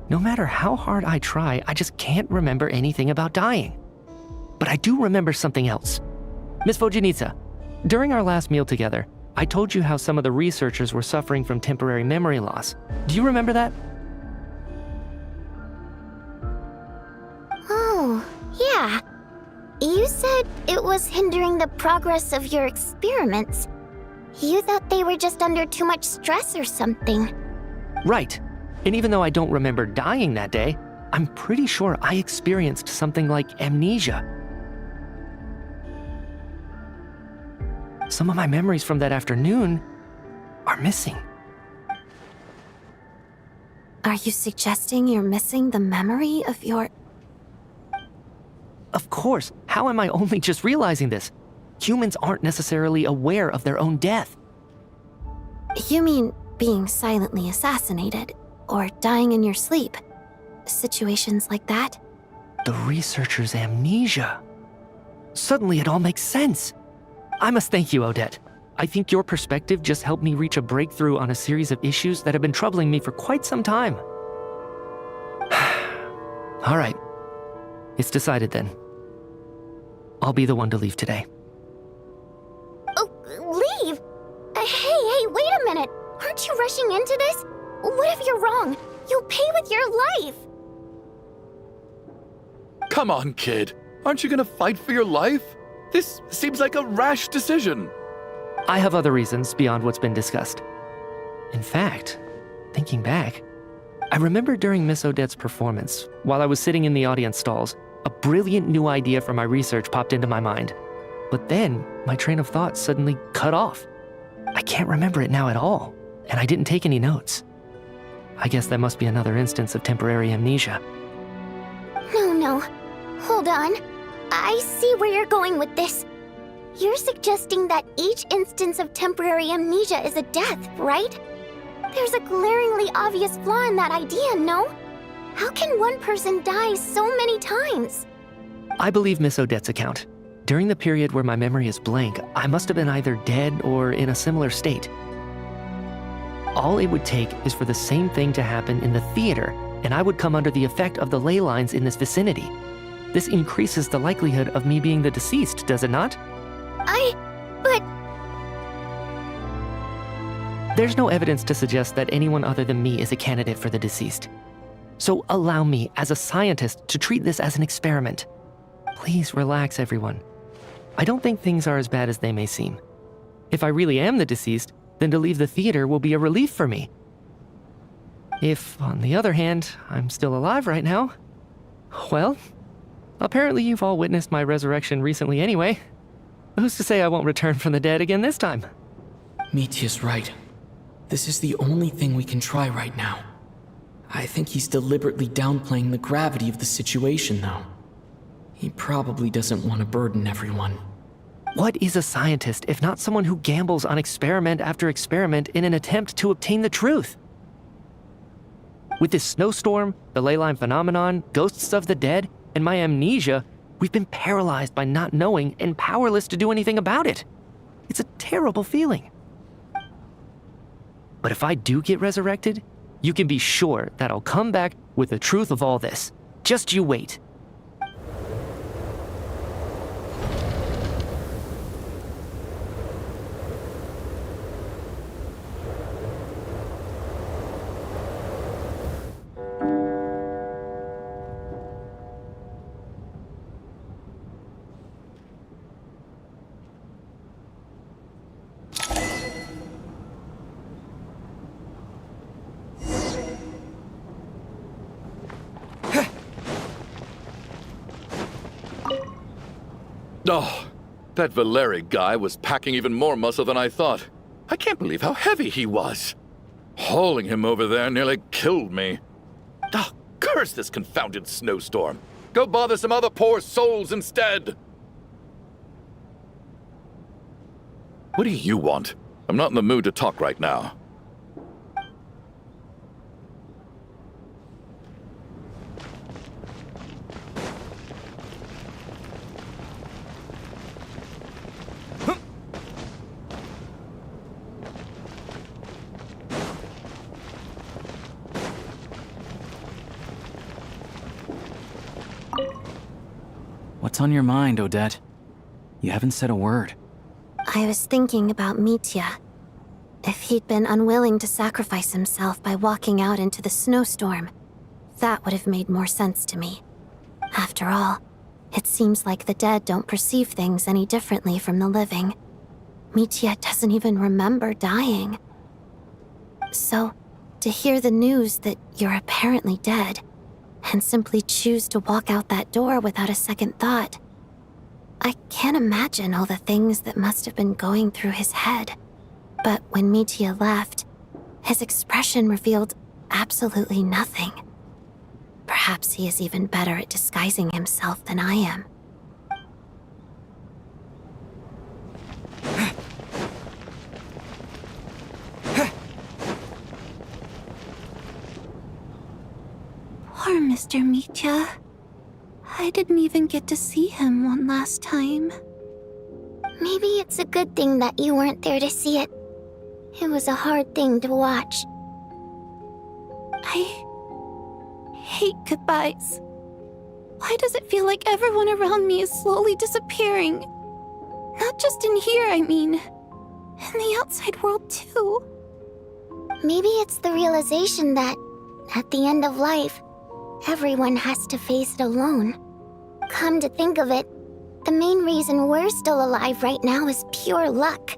No matter how hard I try, I just can't remember anything about dying. But I do remember something else. Miss Vojanitsa, during our last meal together, I told you how some of the researchers were suffering from temporary memory loss. Do you remember that? Oh, yeah. You said it was hindering the progress of your experiments. You thought they were just under too much stress or something. Right. And even though I don't remember dying that day, I'm pretty sure I experienced something like amnesia. Some of my memories from that afternoon are missing. Are you suggesting you're missing the memory of your... Of course. How am I only just realizing this? Humans aren't necessarily aware of their own death. You mean being silently assassinated, or dying in your sleep? Situations like that? The researcher's amnesia. Suddenly it all makes sense. I must thank you, Odette. I think your perspective just helped me reach a breakthrough on a series of issues that have been troubling me for quite some time. All right. It's decided then. I'll be the one to leave today. Oh, leave? Hey, wait a minute. Aren't you rushing into this? What if you're wrong? You'll pay with your life. Come on, kid. Aren't you gonna fight for your life? This seems like a rash decision. I have other reasons beyond what's been discussed. In fact, thinking back, I remember during Miss Odette's performance, while I was sitting in the audience stalls, a brilliant new idea for my research popped into my mind. But then, my train of thought suddenly cut off. I can't remember it now at all, and I didn't take any notes. I guess that must be another instance of temporary amnesia. No. Hold on. I see where you're going with this. You're suggesting that each instance of temporary amnesia is a death, right? There's a glaringly obvious flaw in that idea, no? How can one person die so many times? I believe Miss Odette's account. During the period where my memory is blank, I must have been either dead or in a similar state. All it would take is for the same thing to happen in the theater, and I would come under the effect of the ley lines in this vicinity. This increases the likelihood of me being the deceased, does it not? But... There's no evidence to suggest that anyone other than me is a candidate for the deceased. So allow me, as a scientist, to treat this as an experiment. Please relax, everyone. I don't think things are as bad as they may seem. If I really am the deceased, then to leave the theater will be a relief for me. If, on the other hand, I'm still alive right now, well, apparently you've all witnessed my resurrection recently anyway. Who's to say I won't return from the dead again this time? Mitya's right. This is the only thing we can try right now. I think he's deliberately downplaying the gravity of the situation, though. He probably doesn't want to burden everyone. What is a scientist if not someone who gambles on experiment after experiment in an attempt to obtain the truth? With this snowstorm, the ley line phenomenon, ghosts of the dead, and my amnesia, we've been paralyzed by not knowing and powerless to do anything about it. It's a terrible feeling. But if I do get resurrected, you can be sure that I'll come back with the truth of all this. Just you wait. Oh, that Valeri guy was packing even more muscle than I thought. I can't believe how heavy he was. Hauling him over there nearly killed me. Oh, curse this confounded snowstorm. Go bother some other poor souls instead. What do you want? I'm not in the mood to talk right now. What's on your mind, Odette? You haven't said a word. I was thinking about Mitya. If he'd been unwilling to sacrifice himself by walking out into the snowstorm, that would have made more sense to me. After all, it seems like the dead don't perceive things any differently from the living. Mitya doesn't even remember dying. So, to hear the news that you're apparently dead, and simply choose to walk out that door without a second thought, I can't imagine all the things that must have been going through his head. But when Mitya left, his expression revealed absolutely nothing. Perhaps he is even better at disguising himself than I am. Mr. Mitya. I didn't even get to see him one last time. Maybe it's a good thing that you weren't there to see it. It was a hard thing to watch. I hate goodbyes. Why does it feel like everyone around me is slowly disappearing? Not just in here, I mean. In the outside world, too. Maybe it's the realization that, at the end of life, everyone has to face it alone. Come to think of it, the main reason we're still alive right now is pure luck.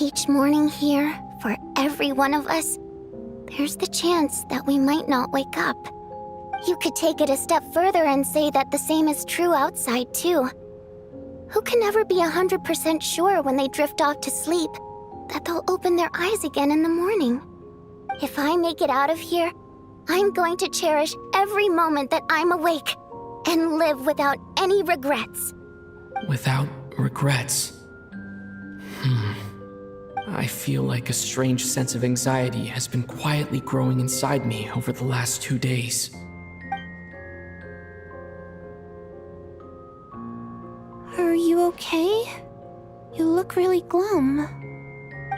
Each morning here, for every one of us, there's the chance that we might not wake up. You could take it a step further and say that the same is true outside, too. Who can ever be 100% sure when they drift off to sleep that they'll open their eyes again in the morning? If I make it out of here, I'm going to cherish every moment that I'm awake and live without any regrets. Without regrets. I feel like a strange sense of anxiety has been quietly growing inside me over the last 2 days. Are you okay? You look really glum.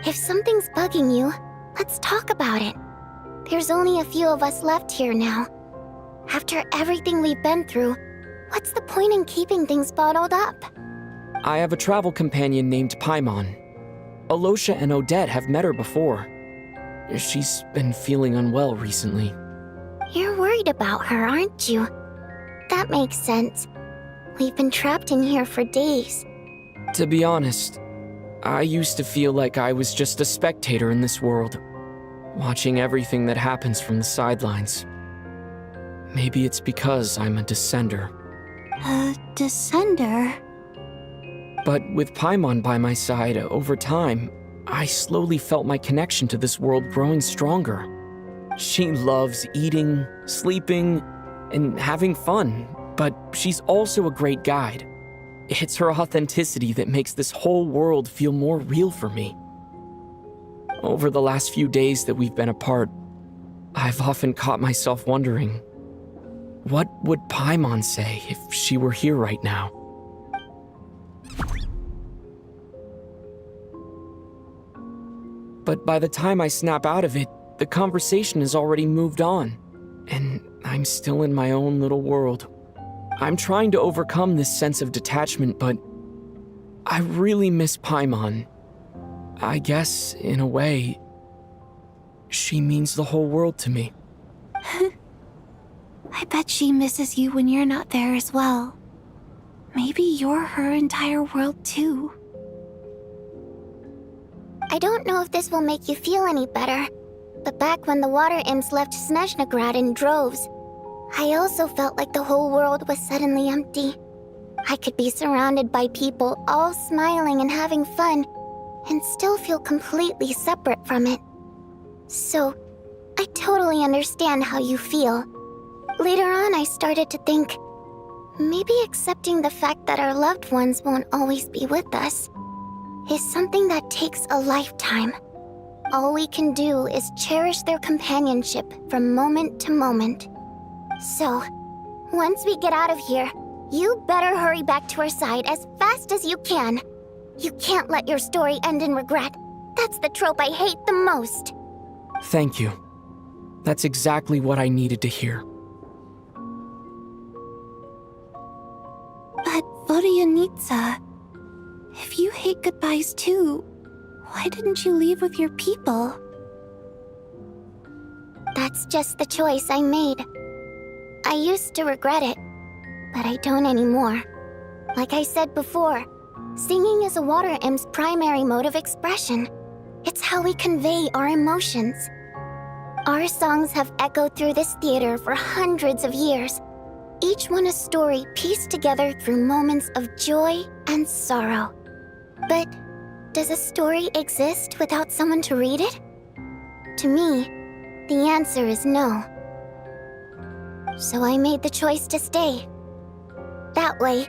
If something's bugging you, let's talk about it. There's only a few of us left here now. After everything we've been through, what's the point in keeping things bottled up? I have a travel companion named Paimon. Alosha and Odette have met her before. She's been feeling unwell recently. You're worried about her, aren't you? That makes sense. We've been trapped in here for days. To be honest, I used to feel like I was just a spectator in this world, watching everything that happens from the sidelines. Maybe it's because I'm a descender. A descender? But with Paimon by my side, over time, I slowly felt my connection to this world growing stronger. She loves eating, sleeping, and having fun, but she's also a great guide. It's her authenticity that makes this whole world feel more real for me. Over the last few days that we've been apart, I've often caught myself wondering, what would Paimon say if she were here right now? But by the time I snap out of it, the conversation has already moved on, and I'm still in my own little world. I'm trying to overcome this sense of detachment, but I really miss Paimon. I guess, in a way, she means the whole world to me. I bet she misses you when you're not there as well. Maybe you're her entire world too. I don't know if this will make you feel any better, but back when the water imps left Snezhnaya in droves, I also felt like the whole world was suddenly empty. I could be surrounded by people all smiling and having fun, and still feel completely separate from it. So, I totally understand how you feel. Later on, I started to think, maybe accepting the fact that our loved ones won't always be with us is something that takes a lifetime. All we can do is cherish their companionship from moment to moment. So, once we get out of here, you better hurry back to our side as fast as you can. You can't let your story end in regret. That's the trope I hate the most. Thank you. That's exactly what I needed to hear. But Vodyanitsa, if you hate goodbyes too, why didn't you leave with your people? That's just the choice I made. I used to regret it, but I don't anymore. Like I said before, singing is a water imp's primary mode of expression. It's how we convey our emotions. Our songs have echoed through this theater for hundreds of years, each one a story pieced together through moments of joy and sorrow. But does a story exist without someone to read it? To me, the answer is no. So I made the choice to stay. That way,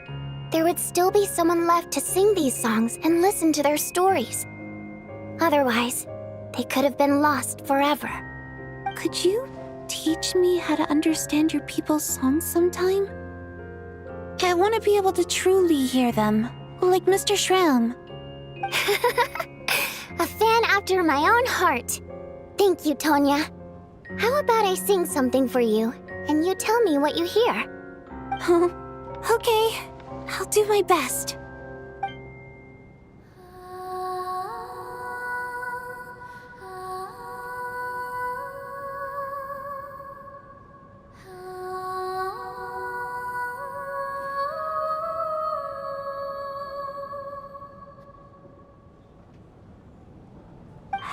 there would still be someone left to sing these songs and listen to their stories. Otherwise, they could have been lost forever. Could you teach me how to understand your people's songs sometime? I want to be able to truly hear them, like Mr. Shram. A fan after my own heart. Thank you, Tonya. How about I sing something for you, and you tell me what you hear? Okay, I'll do my best.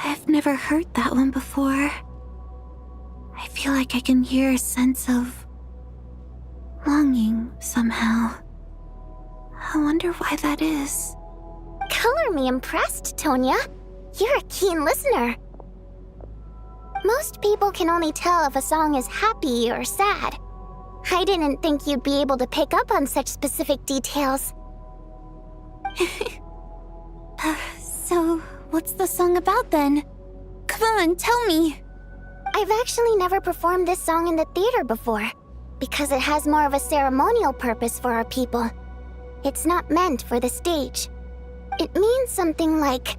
I've never heard that one before. I feel like I can hear a sense of longing somehow. I wonder why that is. Color me impressed, Tonya. You're a keen listener. Most people can only tell if a song is happy or sad. I didn't think you'd be able to pick up on such specific details. So, what's the song about then? Come on, tell me! I've actually never performed this song in the theater before, because it has more of a ceremonial purpose for our people. It's not meant for the stage. It means something like,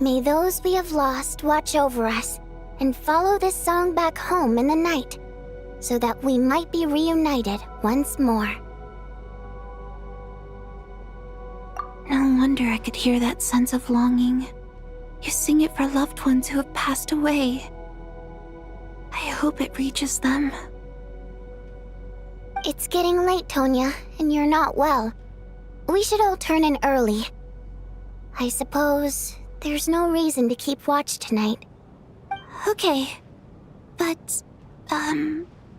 "May those we have lost watch over us, and follow this song back home in the night, so that we might be reunited once more." No wonder I could hear that sense of longing. You sing it for loved ones who have passed away. I hope it reaches them. It's getting late, Tonya, and you're not well. We should all turn in early. I suppose there's no reason to keep watch tonight. Okay. But,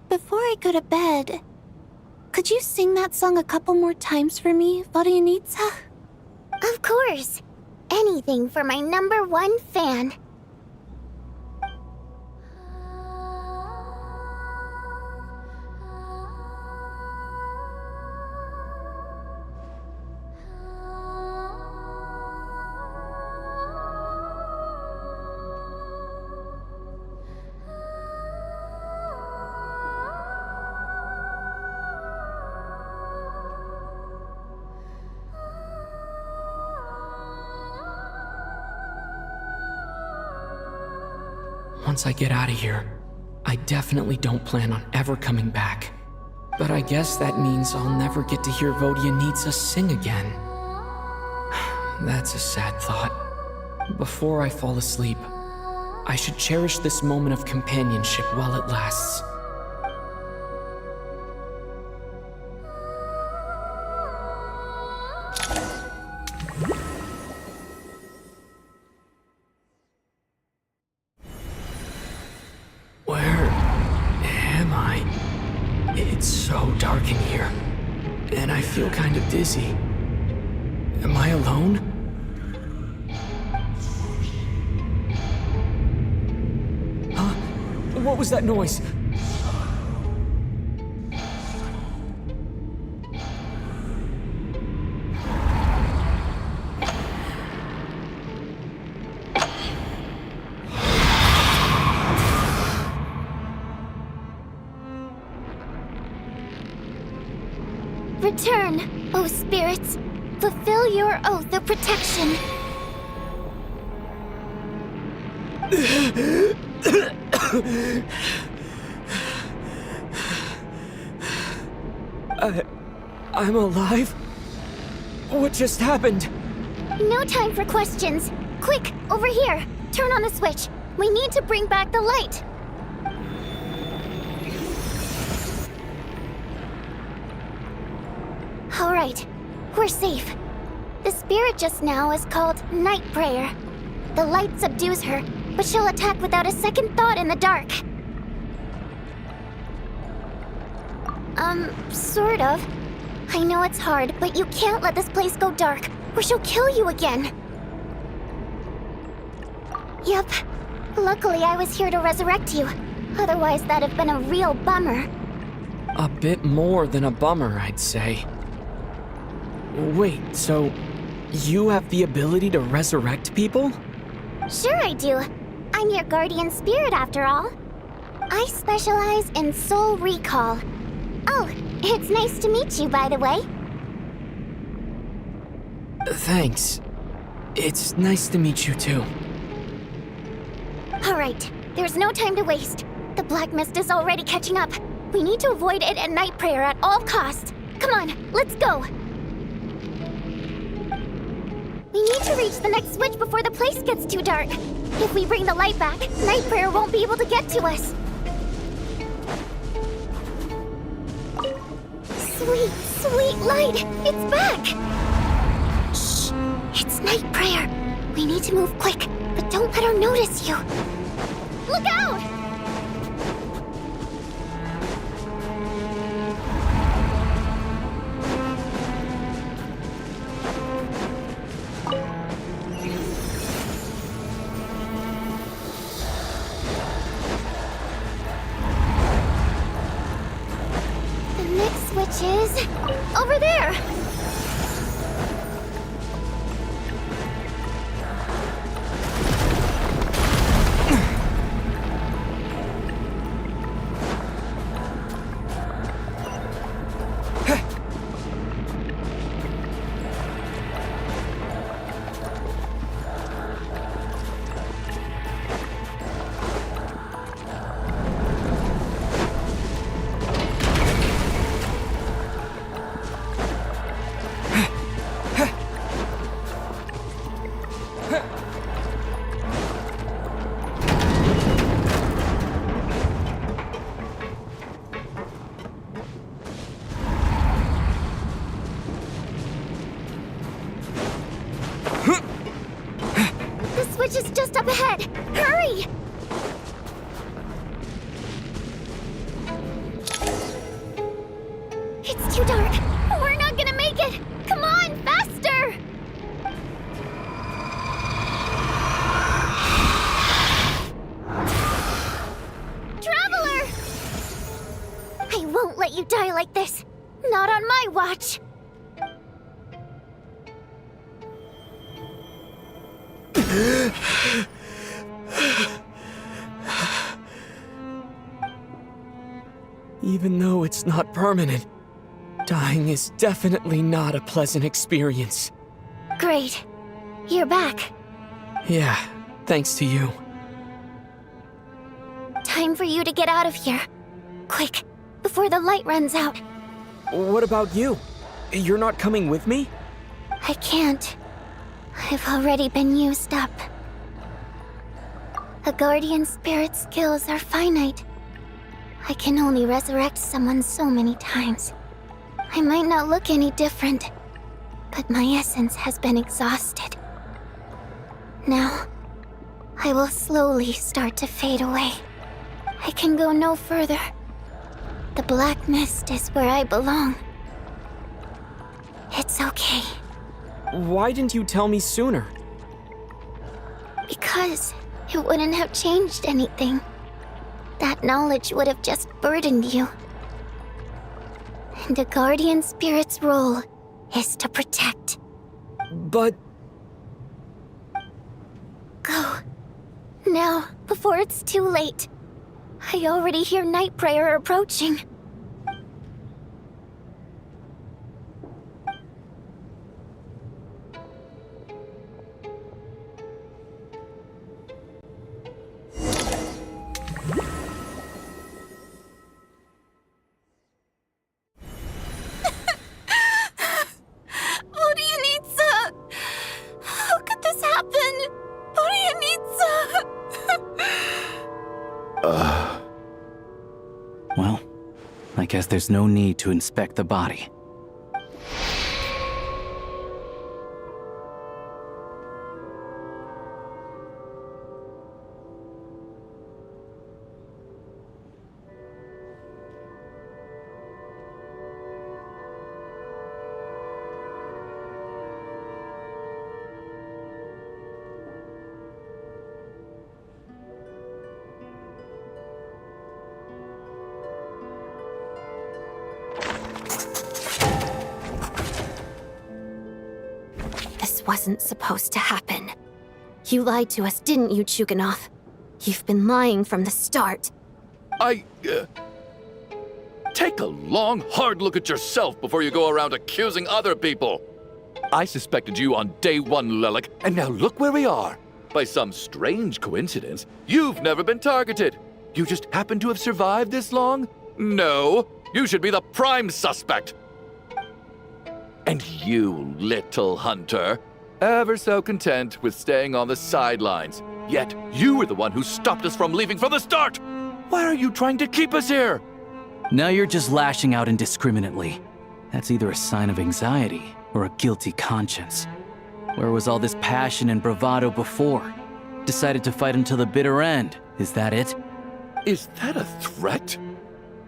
before I go to bed, could you sing that song a couple more times for me, Vodyanitsa? Of course. Anything for my #1 fan. Once I get out of here, I definitely don't plan on ever coming back. But I guess that means I'll never get to hear Vodyanitsa sing again. That's a sad thought. Before I fall asleep, I should cherish this moment of companionship while it lasts. Where am I? It's so dark in here, and I feel kind of dizzy. Am I alone? Huh? What was that noise? Return, O spirits. Fulfill your oath of protection. I'm alive? What just happened? No time for questions. Quick, over here. Turn on the switch. We need to bring back the light. All right, we're safe. The spirit just now is called Night Prayer. The light subdues her, but she'll attack without a second thought in the dark. Sort of. I know it's hard, but you can't let this place go dark, or she'll kill you again. Yep. Luckily, I was here to resurrect you. Otherwise, that'd have been a real bummer. A bit more than a bummer, I'd say. Wait, so you have the ability to resurrect people? Sure I do. I'm your guardian spirit after all. I specialize in soul recall. Oh, it's nice to meet you, by the way. Thanks. It's nice to meet you too. All right, there's no time to waste. The black mist is already catching up. We need to avoid it at night prayer at all costs. Come on, let's go. We need to reach the next switch before the place gets too dark. If we bring the light back, night prayer won't be able to get to us. Sweet, sweet light! It's back! Shh! It's night prayer. We need to move quick, but don't let her notice you. Look out! The next switch is over there. The switch is just up ahead. Hurry! It's too dark. We're not gonna make it. Come on, faster! Traveler! I won't let you die like this. Not on my watch. Even though it's not permanent, dying is definitely not a pleasant experience. Great. You're back. Yeah, thanks to you. Time for you to get out of here. Quick, before the light runs out. What about you? You're not coming with me? I can't. I've already been used up. A guardian spirit's skills are finite. I can only resurrect someone so many times. I might not look any different, but my essence has been exhausted. Now, I will slowly start to fade away. I can go no further. The black mist is where I belong. It's okay. Why didn't you tell me sooner? Because it wouldn't have changed anything. That knowledge would have just burdened you. And a guardian spirit's role is to protect. But... Go. Now, before it's too late. I already hear night prayer approaching. Well, I guess there's no need to inspect the body. Wasn't supposed to happen. You lied to us, didn't you, Chuganov? You've been lying from the start. Take a long, hard look at yourself before you go around accusing other people. I suspected you on day one, Lelik, and now look where we are. By some strange coincidence, you've never been targeted. You just happen to have survived this long? No, you should be the prime suspect. And you, little hunter, ever so content with staying on the sidelines. Yet you were the one who stopped us from leaving from the start. Why are you trying to keep us here? Now you're just lashing out indiscriminately. That's either a sign of anxiety or a guilty conscience. Where was all this passion and bravado before? Decided to fight until the bitter end. Is that it? Is that a threat?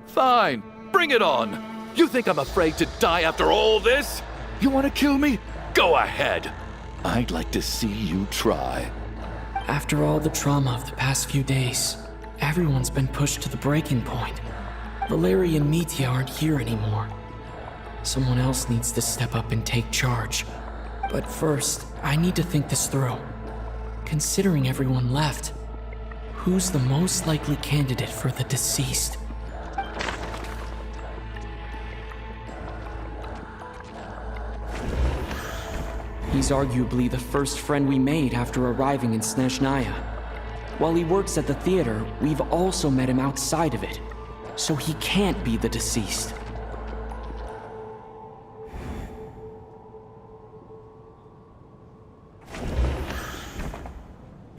Fine, bring it on. You think I'm afraid to die after all this? You want to kill me? Go ahead. I'd like to see you try. After all the trauma of the past few days, everyone's been pushed to the breaking point. Valeria and Mitya aren't here anymore. Someone else needs to step up and take charge. But first, I need to think this through. Considering everyone left, who's the most likely candidate for the deceased? He's arguably the first friend we made after arriving in Snezhnaya. While he works at the theater, we've also met him outside of it. So he can't be the deceased.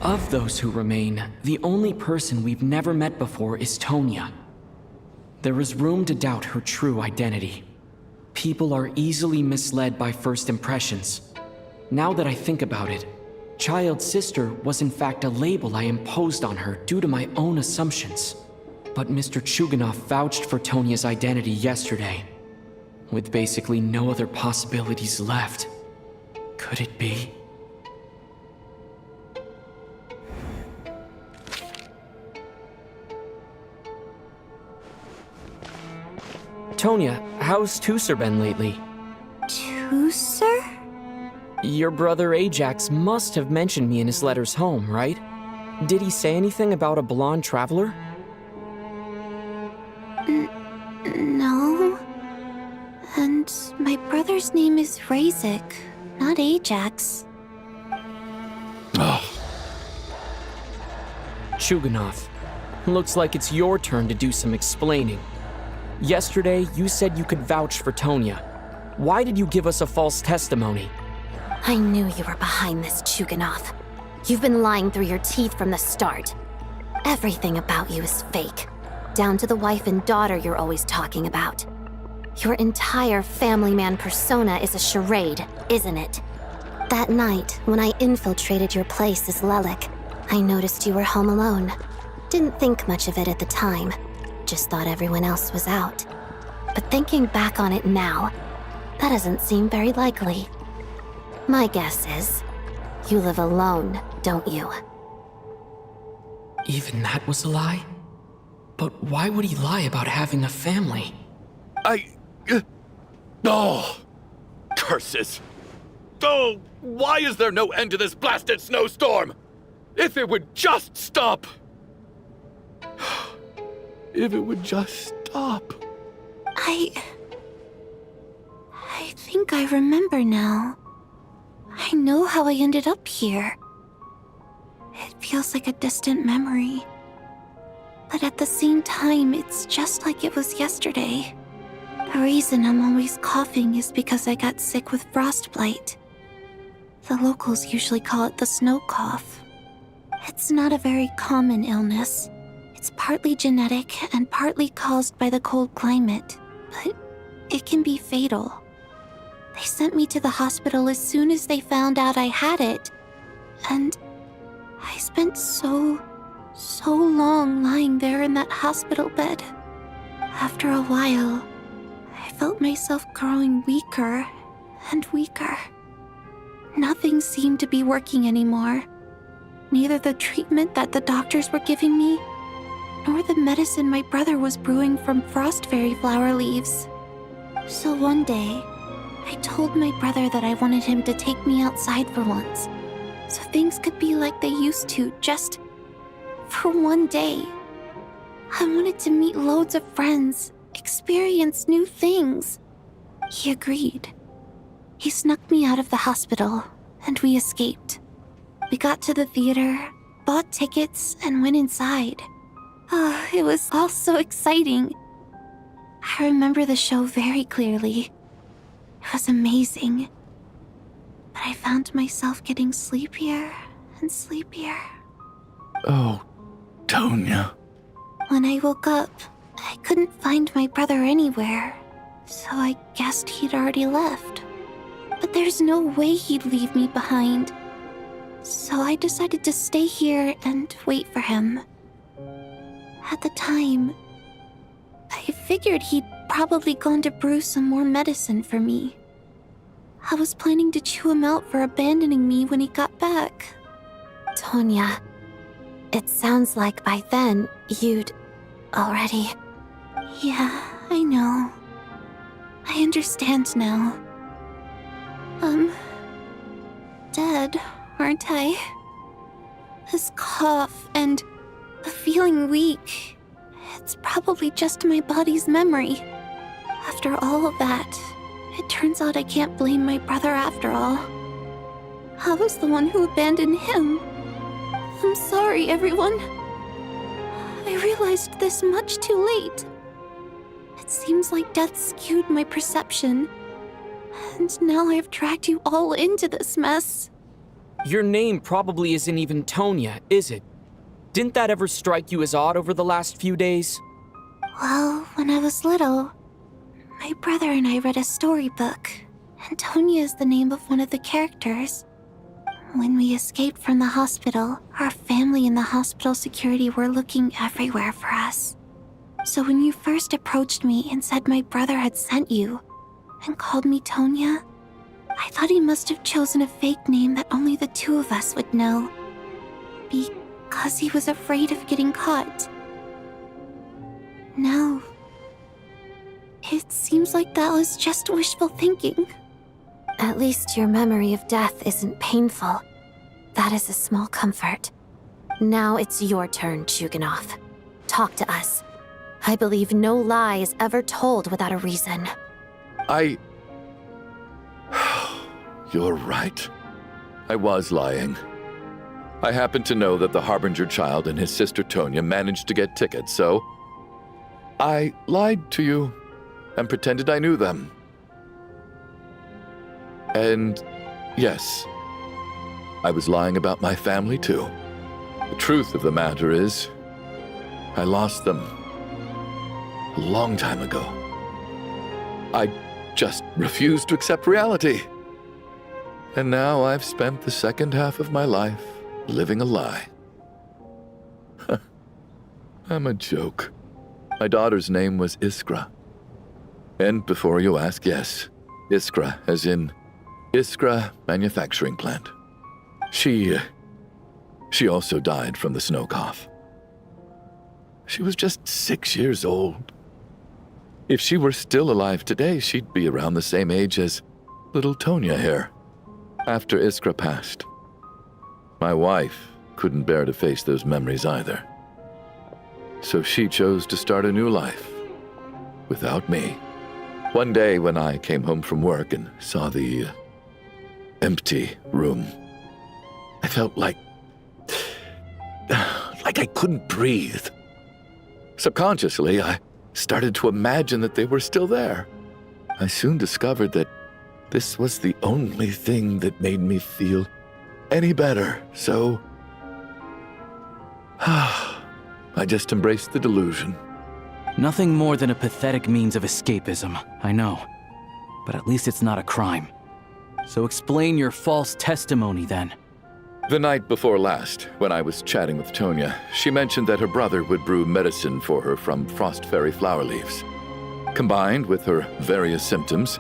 Of those who remain, the only person we've never met before is Tonya. There is room to doubt her true identity. People are easily misled by first impressions. Now that I think about it, Child's sister was in fact a label I imposed on her due to my own assumptions. But Mr. Chuganov vouched for Tonya's identity yesterday. With basically no other possibilities left, could it be? Tonya, how's Tusser been lately? Tusser? Your brother Ajax must have mentioned me in his letters home, right? Did he say anything about a blonde traveler? No. And my brother's name is Razik, not Ajax. Chuganov, looks like it's your turn to do some explaining. Yesterday, you said you could vouch for Tonya. Why did you give us a false testimony? I knew you were behind this, Chuganov. You've been lying through your teeth from the start. Everything about you is fake. Down to the wife and daughter you're always talking about. Your entire family man persona is a charade, isn't it? That night, when I infiltrated your place as Lelik, I noticed you were home alone. Didn't think much of it at the time. Just thought everyone else was out. But thinking back on it now, that doesn't seem very likely. My guess is, you live alone, don't you? Even that was a lie? But why would he lie about having a family? Oh! Curses! Oh, why is there no end to this blasted snowstorm? If it would just stop! If it would just stop. I think I remember now. I know how I ended up here. It feels like a distant memory. But at the same time, it's just like it was yesterday. The reason I'm always coughing is because I got sick with frostbite. The locals usually call it the snow cough. It's not a very common illness. It's partly genetic and partly caused by the cold climate, but it can be fatal. They sent me to the hospital as soon as they found out I had it. And I spent so long lying there in that hospital bed. After a while, I felt myself growing weaker and weaker. Nothing seemed to be working anymore. Neither the treatment that the doctors were giving me, nor the medicine my brother was brewing from frost fairy flower leaves. So one day, I told my brother that I wanted him to take me outside for once, so things could be like they used to, just for one day. I wanted to meet loads of friends, experience new things. He agreed. He snuck me out of the hospital, and we escaped. We got to the theater, bought tickets, and went inside. Oh, it was all so exciting. I remember the show very clearly. It was amazing. But I found myself getting sleepier and sleepier. Oh, Tonya. When I woke up, I couldn't find my brother anywhere, so I guessed he'd already left. But there's no way he'd leave me behind. So I decided to stay here and wait for him. At the time, I figured he'd probably gone to brew some more medicine for me. I was planning to chew him out for abandoning me when he got back. Tonya, it sounds like by then you'd already... Yeah, I know. I understand now. Dead, aren't I? This cough and the feeling weak, it's probably just my body's memory. After all of that, it turns out I can't blame my brother after all. I was the one who abandoned him. I'm sorry, everyone. I realized this much too late. It seems like death skewed my perception. And now I've dragged you all into this mess. Your name probably isn't even Tonya, is it? Didn't that ever strike you as odd over the last few days? Well, when I was little, my brother and I read a storybook, and Tonya is the name of one of the characters. When we escaped from the hospital, our family and the hospital security were looking everywhere for us. So when you first approached me and said my brother had sent you, and called me Tonya, I thought he must have chosen a fake name that only the two of us would know. Because he was afraid of getting caught. Now, it seems like that was just wishful thinking. At least your memory of death isn't painful. That is a small comfort. Now it's your turn, Chuganov. Talk to us. I believe no lie is ever told without a reason. You're right. I was lying. I happen to know that the Harbinger child and his sister Tonya managed to get tickets, so I lied to you and pretended I knew them. And yes, I was lying about my family too. The truth of the matter is, I lost them a long time ago. I just refused to accept reality. And now I've spent the second half of my life living a lie. I'm a joke. My daughter's name was Iskra. And before you ask, yes, Iskra, as in Iskra Manufacturing Plant. She also died from the snow cough. She was just 6 years old. If she were still alive today, she'd be around the same age as little Tonya here. After Iskra passed, my wife couldn't bear to face those memories either. So she chose to start a new life without me. One day when I came home from work and saw the empty room, I felt like I couldn't breathe. Subconsciously, I started to imagine that they were still there. I soon discovered that this was the only thing that made me feel any better, so I just embraced the delusion. Nothing more than a pathetic means of escapism, I know. But at least it's not a crime. So explain your false testimony then. The night before last, when I was chatting with Tonya, she mentioned that her brother would brew medicine for her from frost fairy flower leaves. Combined with her various symptoms,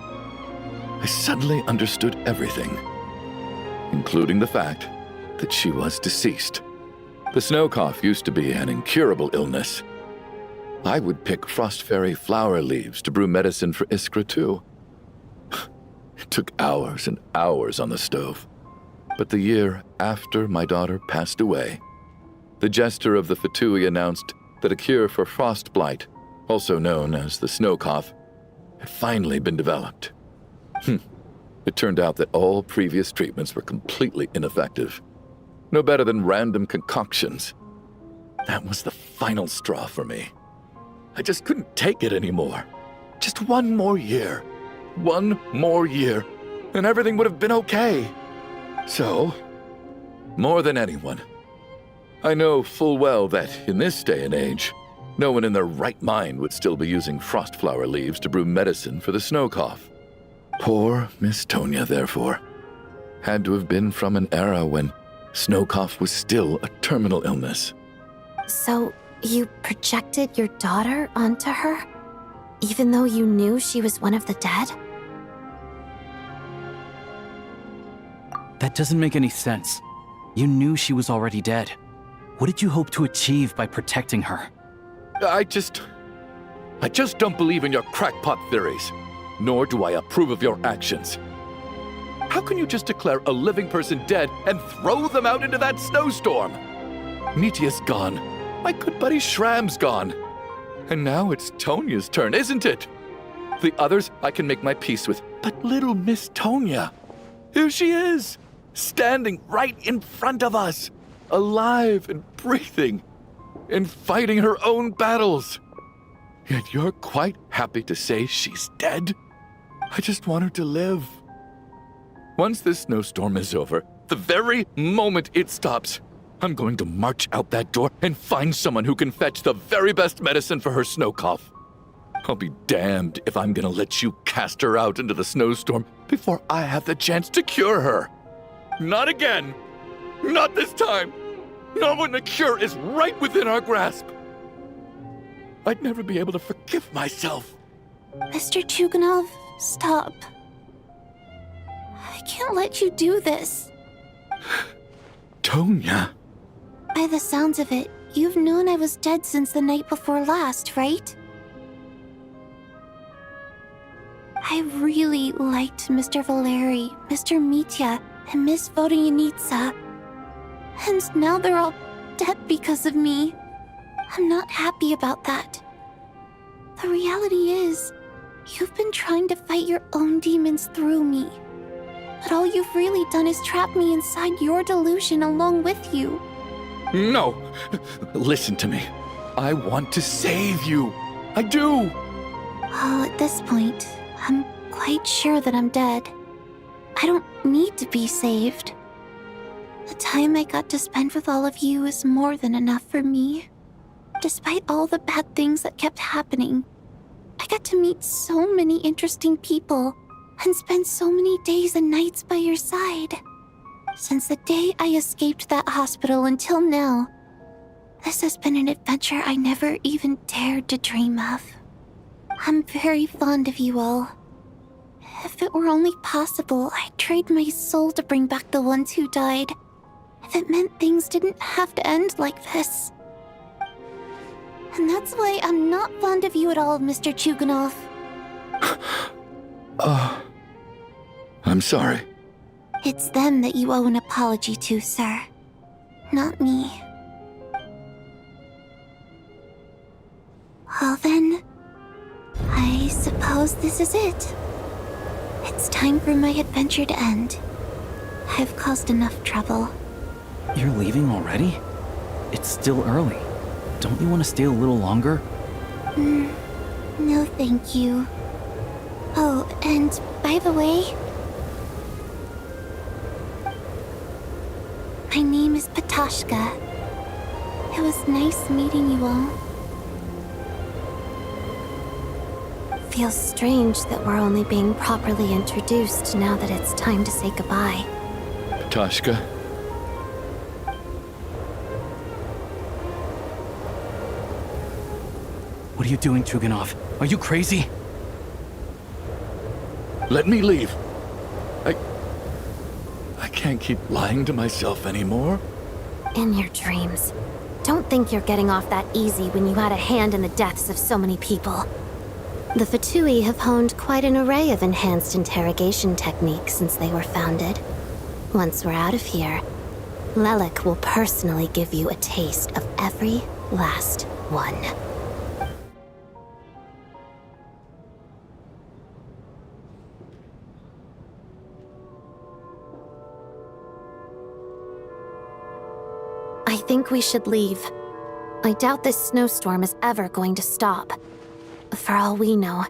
I suddenly understood everything, including the fact that she was deceased. The snow cough used to be an incurable illness. I would pick frost fairy flower leaves to brew medicine for Iskra too. It took hours and hours on the stove. But the year after my daughter passed away, the jester of the Fatui announced that a cure for frostblight, also known as the snow cough, had finally been developed. It turned out that all previous treatments were completely ineffective. No better than random concoctions. That was the final straw for me. I just couldn't take it anymore. Just one more year. One more year, and everything would have been okay. So, more than anyone, I know full well that in this day and age, no one in their right mind would still be using frostflower leaves to brew medicine for the snow cough. Poor Miss Tonya, therefore, had to have been from an era when snow cough was still a terminal illness. So, you projected your daughter onto her? Even though you knew she was one of the dead? That doesn't make any sense. You knew she was already dead. What did you hope to achieve by protecting her? I just don't believe in your crackpot theories, nor do I approve of your actions. How can you just declare a living person dead and throw them out into that snowstorm? Nitya's gone. My good buddy Shram's gone. And now it's Tonya's turn, isn't it? The others I can make my peace with, but little Miss Tonya, here she is, standing right in front of us, alive and breathing, and fighting her own battles. Yet you're quite happy to say she's dead? I just want her to live. Once this snowstorm is over, the very moment it stops, I'm going to march out that door and find someone who can fetch the very best medicine for her snow cough. I'll be damned if I'm gonna let you cast her out into the snowstorm before I have the chance to cure her. Not again! Not this time! Not when the cure is right within our grasp! I'd never be able to forgive myself. Mr. Chuganov, stop. I can't let you do this. Tonya. By the sounds of it, you've known I was dead since the night before last, right? I really liked Mr. Valeri, Mr. Mitya, and Miss Vodyanitsa. And now they're all dead because of me. I'm not happy about that. The reality is, you've been trying to fight your own demons through me. But all you've really done is trap me inside your delusion along with you. No! Listen to me. I want to save you. I do! Well, at this point, I'm quite sure that I'm dead. I don't need to be saved. The time I got to spend with all of you is more than enough for me. Despite all the bad things that kept happening, I got to meet so many interesting people and spend so many days and nights by your side. Since the day I escaped that hospital until now, this has been an adventure I never even dared to dream of. I'm very fond of you all. If it were only possible, I'd trade my soul to bring back the ones who died. If it meant things didn't have to end like this. And that's why I'm not fond of you at all, Mr. Chuganov. I'm sorry. It's them that you owe an apology to, sir. Not me. Well then, I suppose this is it. It's time for my adventure to end. I've caused enough trouble. You're leaving already? It's still early. Don't you want to stay a little longer? No thank you. Oh, and by the way, my name is Patashka. It was nice meeting you all. Feels strange that we're only being properly introduced now that it's time to say goodbye. Patashka. What are you doing, Chuganov? Are you crazy? Let me leave. I can't keep lying to myself anymore. In your dreams. Don't think you're getting off that easy when you had a hand in the deaths of so many people. The Fatui have honed quite an array of enhanced interrogation techniques since they were founded. Once we're out of here, Lelik will personally give you a taste of every last one. I think we should leave. I doubt this snowstorm is ever going to stop. For all we know,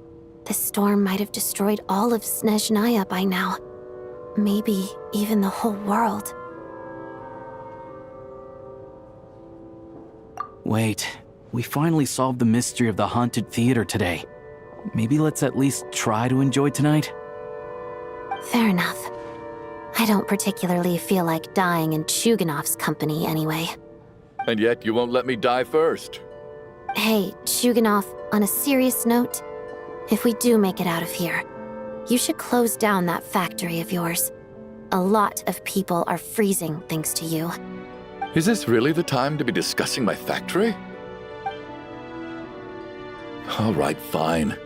this storm might have destroyed all of Snezhnaya by now. Maybe even the whole world. Wait, we finally solved the mystery of the haunted theater today. Maybe let's at least try to enjoy tonight? Fair enough. I don't particularly feel like dying in Chuganov's company anyway. And yet you won't let me die first. Hey, Chuganov, on a serious note, if we do make it out of here, you should close down that factory of yours. A lot of people are freezing thanks to you. Is this really the time to be discussing my factory? All right, fine.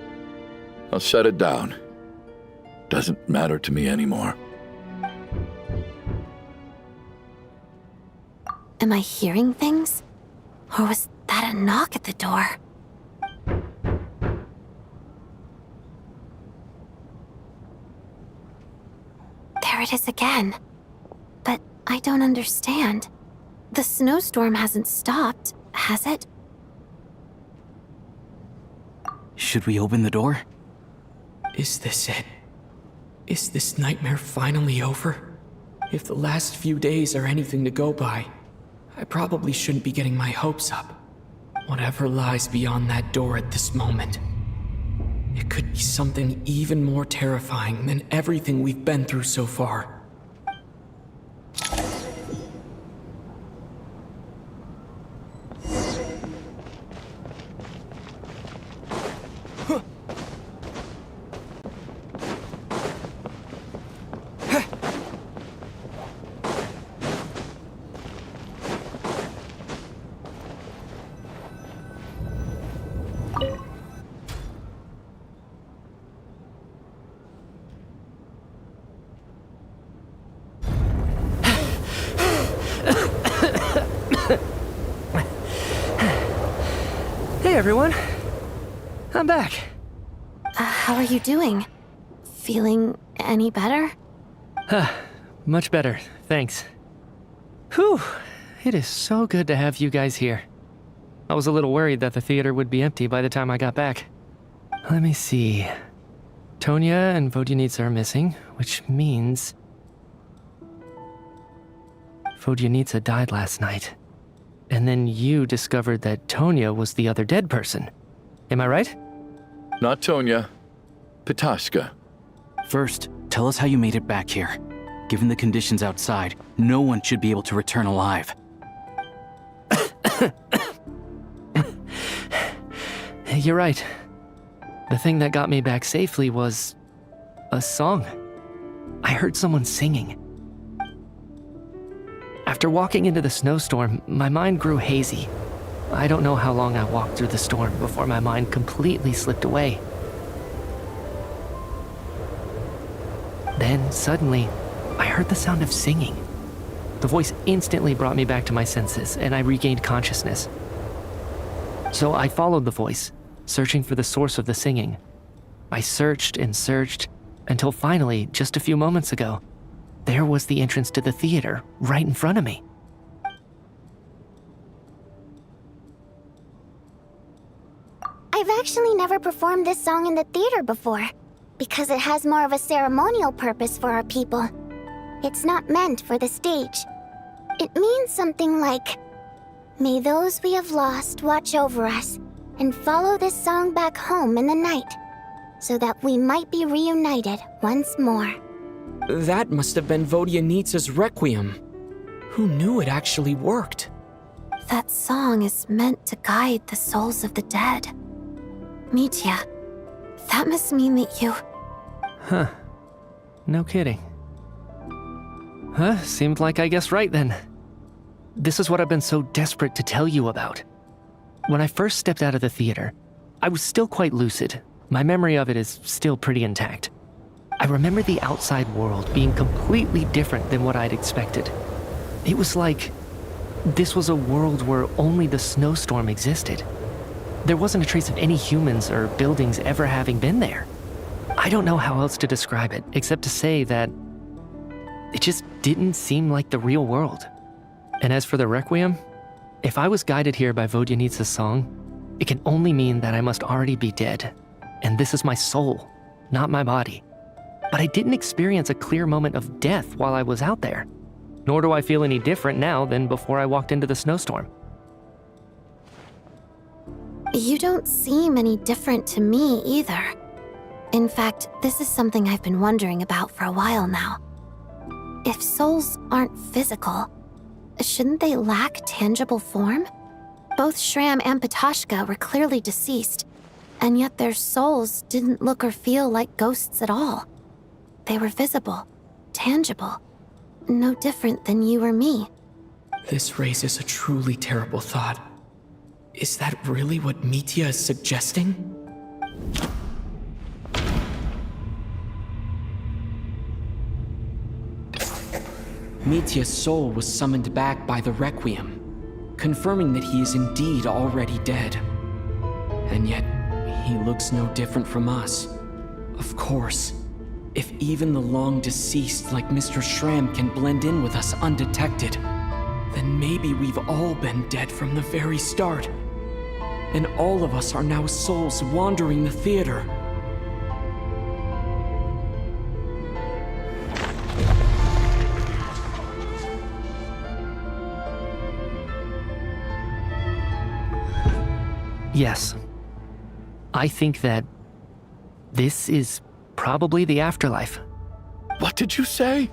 I'll shut it down. Doesn't matter to me anymore. Am I hearing things? Or was that a knock at the door? There it is again. But I don't understand. The snowstorm hasn't stopped, has it? Should we open the door? Is this it? Is this nightmare finally over? If the last few days are anything to go by, I probably shouldn't be getting my hopes up. Whatever lies beyond that door at this moment, it could be something even more terrifying than everything we've been through so far. Hey everyone, I'm back. How are you doing? Feeling any better? Much better, thanks. Whew, it is so good to have you guys here. I was a little worried that the theater would be empty by the time I got back. Let me see. Tonya and Vodyanitsa are missing, which means Vodyanitsa died last night. And then you discovered that Tonya was the other dead person. Am I right? Not Tonya. Pitashka. First, tell us how you made it back here. Given the conditions outside, no one should be able to return alive. You're right. The thing that got me back safely was a song. I heard someone singing. After walking into the snowstorm, my mind grew hazy. I don't know how long I walked through the storm before my mind completely slipped away. Then, suddenly, I heard the sound of singing. The voice instantly brought me back to my senses, and I regained consciousness. So I followed the voice, searching for the source of the singing. I searched and searched, until finally, just a few moments ago, there was the entrance to the theater, right in front of me. I've actually never performed this song in the theater before, because it has more of a ceremonial purpose for our people. It's not meant for the stage. It means something like, "May those we have lost watch over us, and follow this song back home in the night, so that we might be reunited once more." That must have been Vodyanitsa's Requiem. Who knew it actually worked? That song is meant to guide the souls of the dead. Mitya, that must mean that you... Huh. No kidding. Huh, seemed like I guessed right then. This is what I've been so desperate to tell you about. When I first stepped out of the theater, I was still quite lucid. My memory of it is still pretty intact. I remember the outside world being completely different than what I'd expected. It was like this was a world where only the snowstorm existed. There wasn't a trace of any humans or buildings ever having been there. I don't know how else to describe it, except to say that it just didn't seem like the real world. And as for the Requiem, if I was guided here by Vodyanitsa's song, it can only mean that I must already be dead. And this is my soul, not my body. But I didn't experience a clear moment of death while I was out there. Nor do I feel any different now than before I walked into the snowstorm. You don't seem any different to me either. In fact, this is something I've been wondering about for a while now. If souls aren't physical, shouldn't they lack tangible form? Both Shram and Patoshka were clearly deceased, and yet their souls didn't look or feel like ghosts at all. They were visible, tangible, no different than you or me. This raises a truly terrible thought. Is that really what Mitya is suggesting? Mitya's soul was summoned back by the Requiem, confirming that he is indeed already dead. And yet, he looks no different from us. Of course, if even the long-deceased like Mr. Shram can blend in with us undetected, then maybe we've all been dead from the very start. And all of us are now souls wandering the theater. Yes. I think that this is probably the afterlife. What did you say?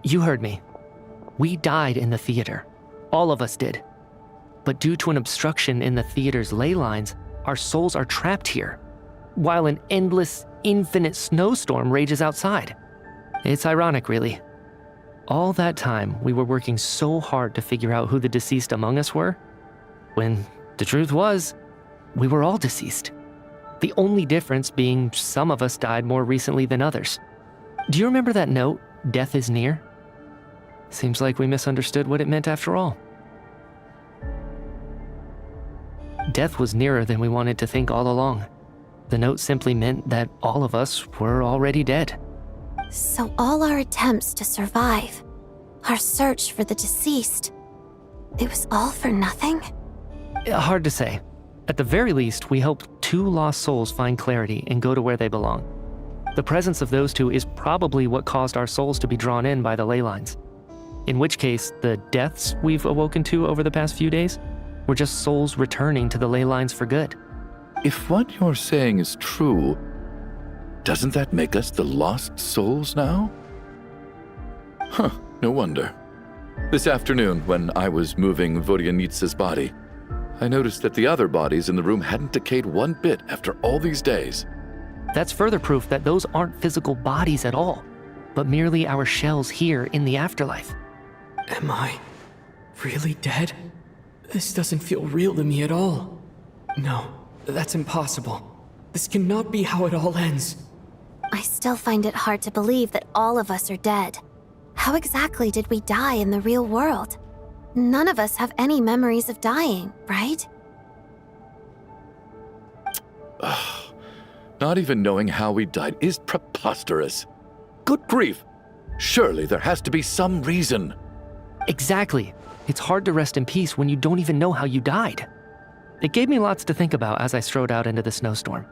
You heard me. We died in the theater. All of us did. But due to an obstruction in the theater's ley lines, our souls are trapped here, while an endless, infinite snowstorm rages outside. It's ironic, really. All that time, we were working so hard to figure out who the deceased among us were, when the truth was, we were all deceased. The only difference being some of us died more recently than others. Do you remember that note, "Death is near"? Seems like we misunderstood what it meant after all. Death was nearer than we wanted to think all along. The note simply meant that all of us were already dead. So all our attempts to survive, our search for the deceased, it was all for nothing? Hard to say. At the very least, we hope 2 lost souls find clarity and go to where they belong. The presence of those 2 is probably what caused our souls to be drawn in by the ley lines. In which case, the deaths we've awoken to over the past few days were just souls returning to the ley lines for good. If what you're saying is true, doesn't that make us the lost souls now? Huh, no wonder. This afternoon, when I was moving Vodyanitsa's body, I noticed that the other bodies in the room hadn't decayed one bit after all these days. That's further proof that those aren't physical bodies at all, but merely our shells here in the afterlife. Am I really dead? This doesn't feel real to me at all. No, that's impossible. This cannot be how it all ends. I still find it hard to believe that all of us are dead. How exactly did we die in the real world? None of us have any memories of dying, right? Not even knowing how we died is preposterous. Good grief! Surely there has to be some reason. Exactly. It's hard to rest in peace when you don't even know how you died. It gave me lots to think about as I strode out into the snowstorm.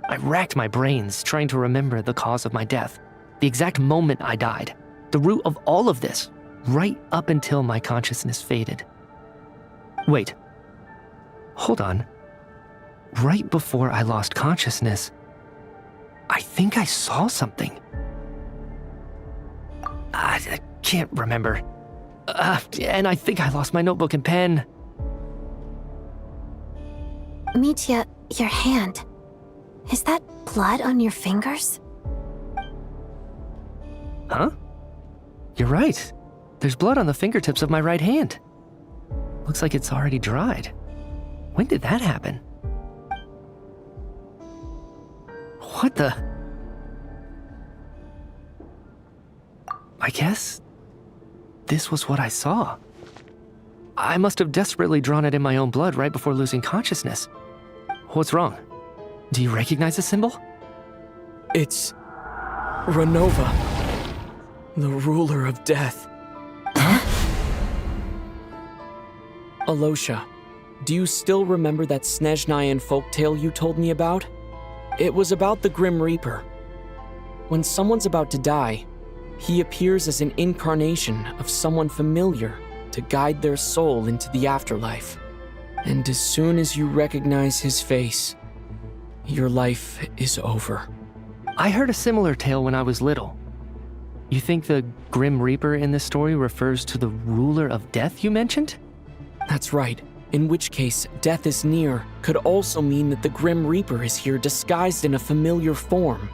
I racked my brains trying to remember the cause of my death, the exact moment I died, the root of all of this, right up until my consciousness faded. Wait. Hold on. Right before I lost consciousness, I think I saw something. I can't remember. And I think I lost my notebook and pen. Mitya, your hand. Is that blood on your fingers? Huh? You're right. There's blood on the fingertips of my right hand. Looks like it's already dried. When did that happen? What the? I guess this was what I saw. I must have desperately drawn it in my own blood right before losing consciousness. What's wrong? Do you recognize the symbol? It's Renova, the ruler of death. Alosha, do you still remember that Snezhnayan folktale you told me about? It was about the Grim Reaper. When someone's about to die, he appears as an incarnation of someone familiar to guide their soul into the afterlife. And as soon as you recognize his face, your life is over. I heard a similar tale when I was little. You think the Grim Reaper in this story refers to the ruler of death you mentioned? That's right. In which case, death is near could also mean that the Grim Reaper is here disguised in a familiar form.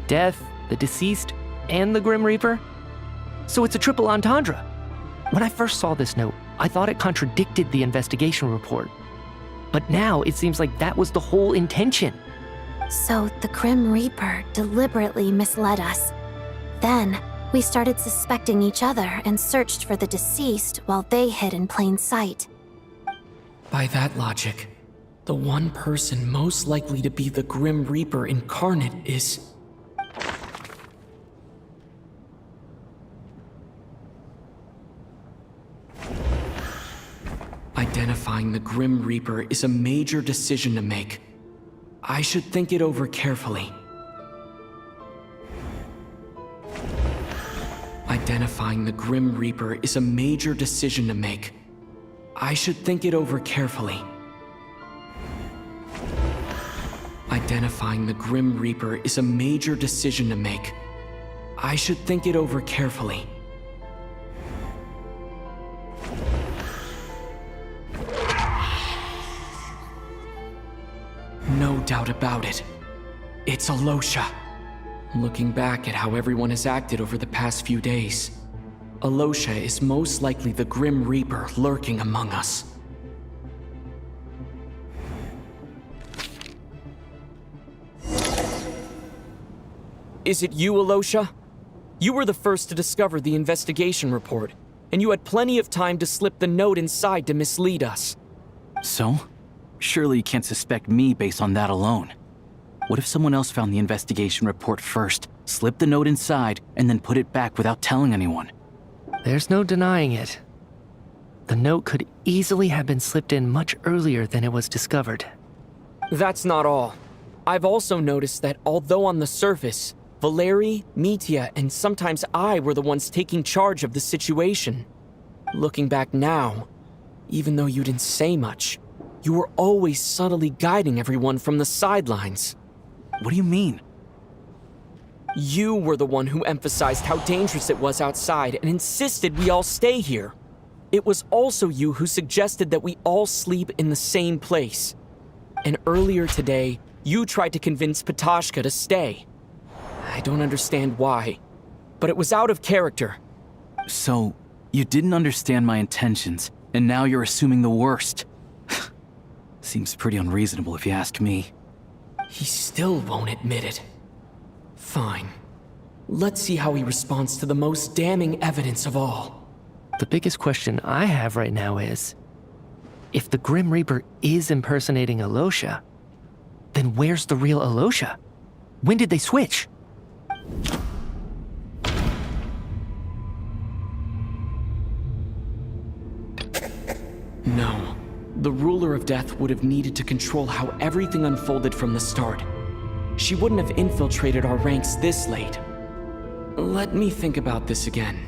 Death, the deceased, and the Grim Reaper? So it's a triple entendre. When I first saw this note, I thought it contradicted the investigation report. But now it seems like that was the whole intention. So the Grim Reaper deliberately misled us. Then, we started suspecting each other and searched for the deceased while they hid in plain sight. By that logic, the one person most likely to be the Grim Reaper incarnate is... Identifying the Grim Reaper is a major decision to make. I should think it over carefully. Identifying the Grim Reaper is a major decision to make. I should think it over carefully. Identifying the Grim Reaper is a major decision to make. I should think it over carefully. No doubt about it. It's Alosha. Looking back at how everyone has acted over the past few days, Alosha is most likely the Grim Reaper lurking among us. Is it you, Alosha? You were the first to discover the investigation report, and you had plenty of time to slip the note inside to mislead us. So? Surely you can't suspect me based on that alone. What if someone else found the investigation report first, slipped the note inside, and then put it back without telling anyone? There's no denying it. The note could easily have been slipped in much earlier than it was discovered. That's not all. I've also noticed that although on the surface, Valeri, Mitya, and sometimes I were the ones taking charge of the situation. Looking back now, even though you didn't say much, you were always subtly guiding everyone from the sidelines. What do you mean? You were the one who emphasized how dangerous it was outside and insisted we all stay here. It was also you who suggested that we all sleep in the same place. And earlier today, you tried to convince Patashka to stay. I don't understand why, but it was out of character. So, you didn't understand my intentions, and now you're assuming the worst. Seems pretty unreasonable if you ask me. He still won't admit it. Fine. Let's see how he responds to the most damning evidence of all. The biggest question I have right now is, if the Grim Reaper is impersonating Alosha, then where's the real Alosha? When did they switch? No. The ruler of death would have needed to control how everything unfolded from the start. She wouldn't have infiltrated our ranks this late. Let me think about this again.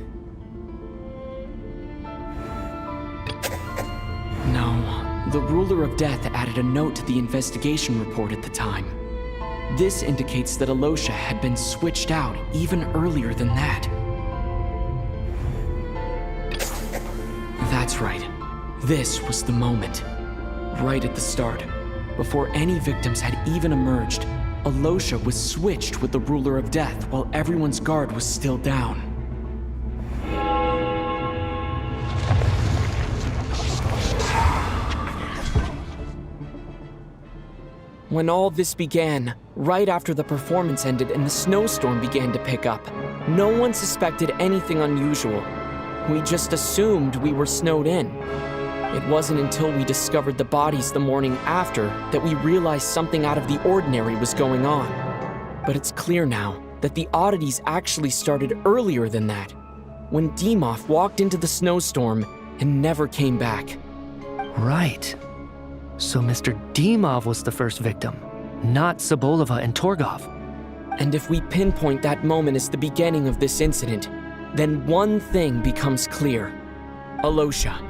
No, the ruler of death added a note to the investigation report at the time. This indicates that Alosha had been switched out even earlier than that. That's right. This was the moment. Right at the start, before any victims had even emerged, Alosha was switched with the ruler of death while everyone's guard was still down. When all this began, right after the performance ended and the snowstorm began to pick up, no one suspected anything unusual. We just assumed we were snowed in. It wasn't until we discovered the bodies the morning after that we realized something out of the ordinary was going on. But it's clear now that the oddities actually started earlier than that, when Dimov walked into the snowstorm and never came back. Right. So Mr. Dimov was the first victim, not Sobolova and Torgov. And if we pinpoint that moment as the beginning of this incident, then one thing becomes clear. Alosha,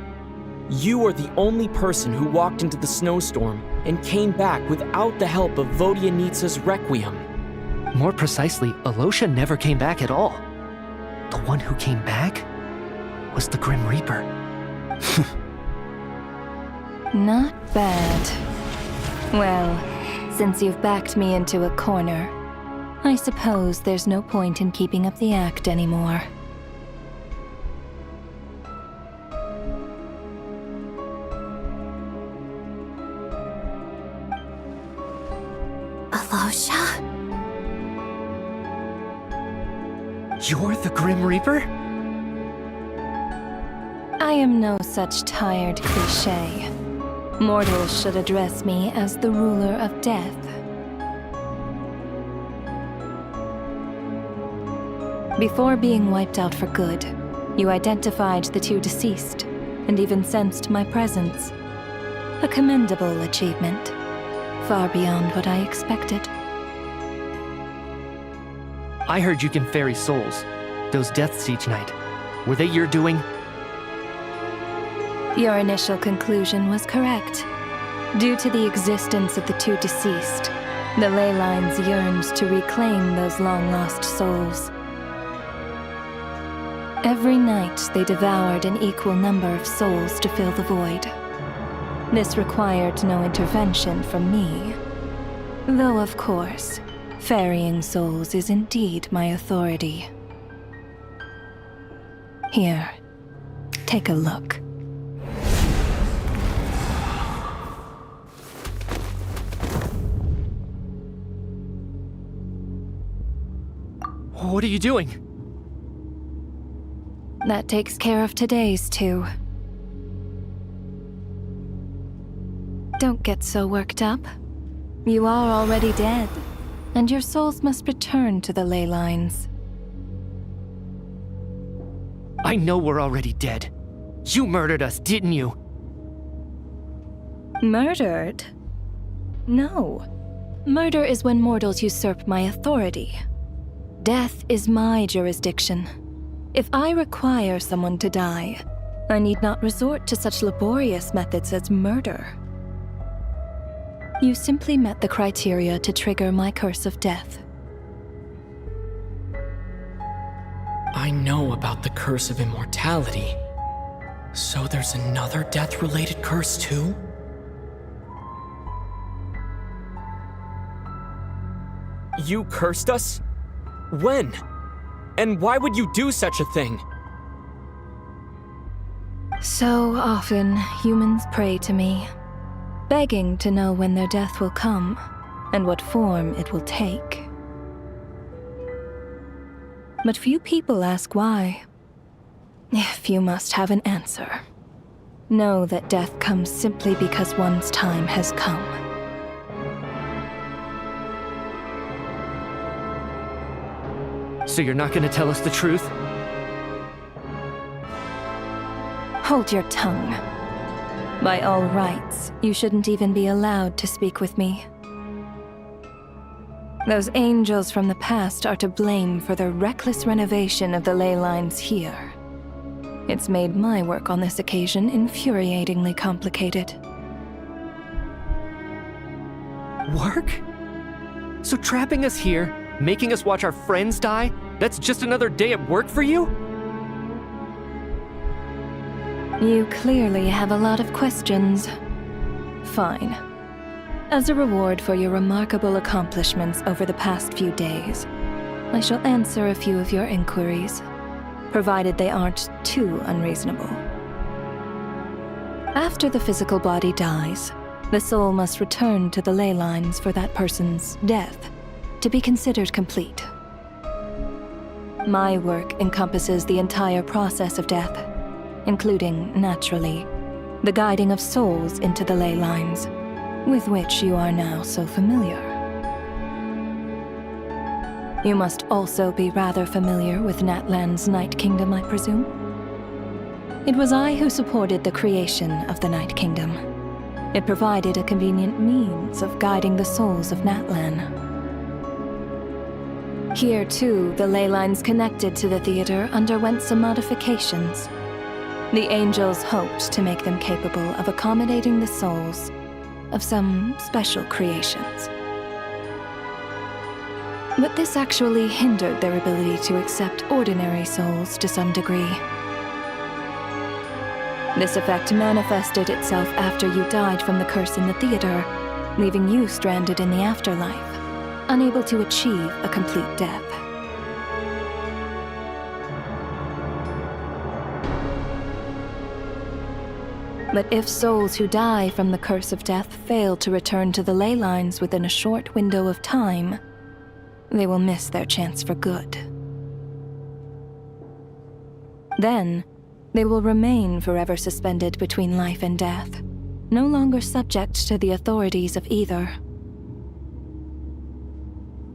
you are the only person who walked into the snowstorm and came back without the help of Vodyanitsa's Requiem. More precisely, Alosha never came back at all. The one who came back was the Grim Reaper. Not bad. Well, since you've backed me into a corner, I suppose there's no point in keeping up the act anymore. Alosha? You're the Grim Reaper? I am no such tired cliché. Mortals should address me as the ruler of death. Before being wiped out for good, you identified the two deceased, and even sensed my presence. A commendable achievement, far beyond what I expected. I heard you can ferry souls. Those deaths each night. Were they your doing? Your initial conclusion was correct. Due to the existence of the two deceased, the ley lines yearned to reclaim those long-lost souls. Every night they devoured an equal number of souls to fill the void. This required no intervention from me. Though, of course, ferrying souls is indeed my authority. Here, take a look. What are you doing? That takes care of today's too. Don't get so worked up. You are already dead, and your souls must return to the ley lines. I know we're already dead. You murdered us, didn't you? Murdered? No. Murder is when mortals usurp my authority. Death is my jurisdiction. If I require someone to die, I need not resort to such laborious methods as murder. You simply met the criteria to trigger my curse of death. I know about the curse of immortality. So there's another death-related curse too? You cursed us? When? And why would you do such a thing? So often, humans pray to me, begging to know when their death will come, and what form it will take. But few people ask why. If you must have an answer, know that death comes simply because one's time has come. So you're not gonna tell us the truth? Hold your tongue. By all rights, you shouldn't even be allowed to speak with me. Those angels from the past are to blame for the reckless renovation of the ley lines here. It's made my work on this occasion infuriatingly complicated. Work? So trapping us here, making us watch our friends die, that's just another day at work for you? You clearly have a lot of questions. Fine. As a reward for your remarkable accomplishments over the past few days, I shall answer a few of your inquiries, provided they aren't too unreasonable. After the physical body dies, The soul must return to the ley lines for that person's death to be considered complete. My work encompasses the entire process of death, including, naturally, the guiding of souls into the ley lines, with which you are now so familiar. You must also be rather familiar with Natlan's Night Kingdom, I presume? It was I who supported the creation of the Night Kingdom. It provided a convenient means of guiding the souls of Natlan. Here, too, the ley lines connected to the theater underwent some modifications. The angels hoped to make them capable of accommodating the souls of some special creations. But this actually hindered their ability to accept ordinary souls to some degree. This effect manifested itself after you died from the curse in the theater, leaving you stranded in the afterlife, unable to achieve a complete death. But if souls who die from the curse of death fail to return to the ley lines within a short window of time, they will miss their chance for good. Then, they will remain forever suspended between life and death, no longer subject to the authorities of either.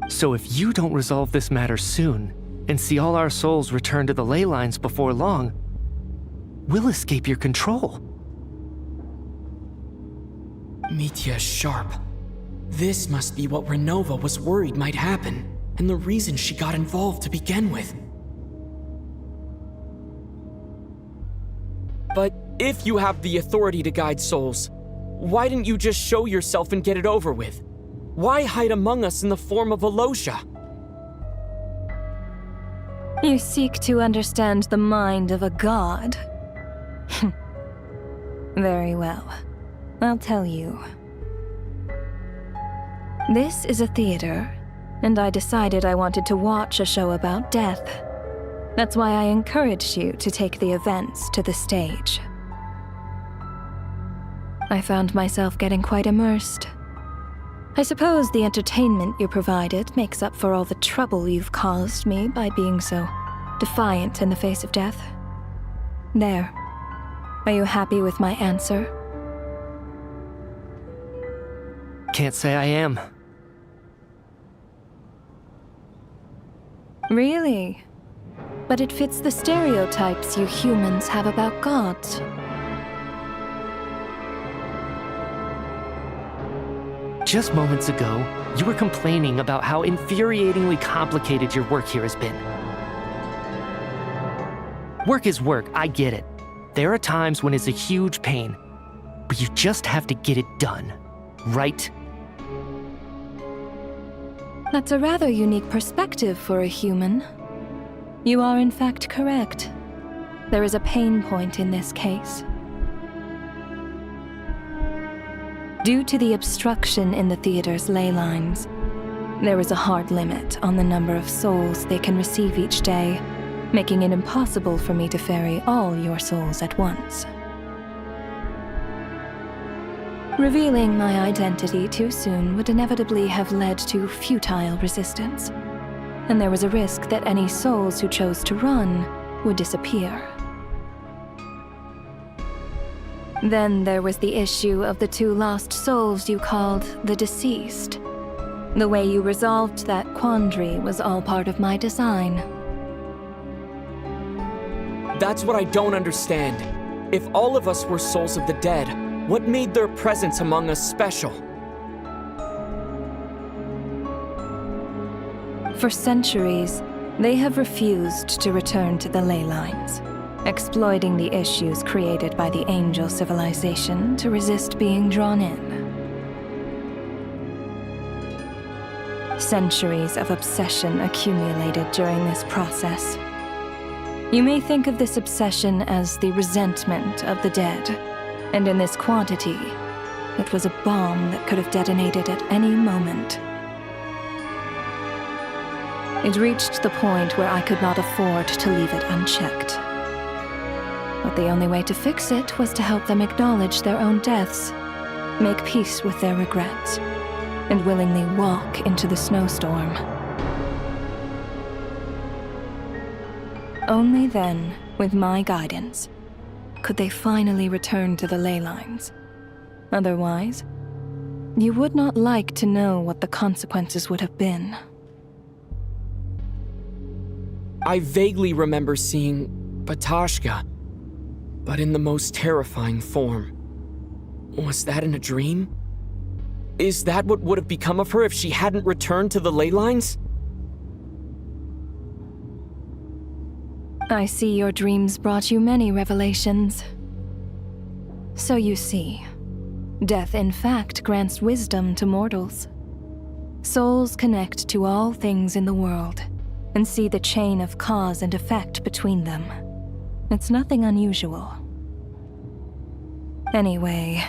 So if you don't resolve this matter soon, and see all our souls return to the ley lines before long, we'll escape your control. Mitya is sharp. This must be what Renova was worried might happen, and the reason she got involved to begin with. But if you have the authority to guide souls, why didn't you just show yourself and get it over with? Why hide among us in the form of Alosha? You seek to understand the mind of a god. Very well. I'll tell you. This is a theater, and I decided I wanted to watch a show about death. That's why I encouraged you to take the events to the stage. I found myself getting quite immersed. I suppose the entertainment you provided makes up for all the trouble you've caused me by being so defiant in the face of death. There. Are you happy with my answer? Can't say I am. Really? But it fits the stereotypes you humans have about gods. Just moments ago, you were complaining about how infuriatingly complicated your work here has been. Work is work, I get it. There are times when it's a huge pain, but you just have to get it done, right? That's a rather unique perspective for a human. You are in fact correct. There is a pain point in this case. Due to the obstruction in the theater's ley lines, there is a hard limit on the number of souls they can receive each day, making it impossible for me to ferry all your souls at once. Revealing my identity too soon would inevitably have led to futile resistance, and there was a risk that any souls who chose to run would disappear. Then there was the issue of the 2 lost souls you called the deceased. The way you resolved that quandary was all part of my design. That's what I don't understand. If all of us were souls of the dead, what made their presence among us special? For centuries, they have refused to return to the ley lines, exploiting the issues created by the angel civilization to resist being drawn in. Centuries of obsession accumulated during this process. You may think of this obsession as the resentment of the dead, and in this quantity, it was a bomb that could have detonated at any moment. It reached the point where I could not afford to leave it unchecked. But the only way to fix it was to help them acknowledge their own deaths, make peace with their regrets, and willingly walk into the snowstorm. Only then, with my guidance, could they finally return to the ley lines. Otherwise, you would not like to know what the consequences would have been. I vaguely remember seeing Batashka, but in the most terrifying form. Was that in a dream? Is that what would have become of her if she hadn't returned to the ley lines? I see your dreams brought you many revelations. So you see, death in fact grants wisdom to mortals. Souls connect to all things in the world and see the chain of cause and effect between them. It's nothing unusual. Anyway,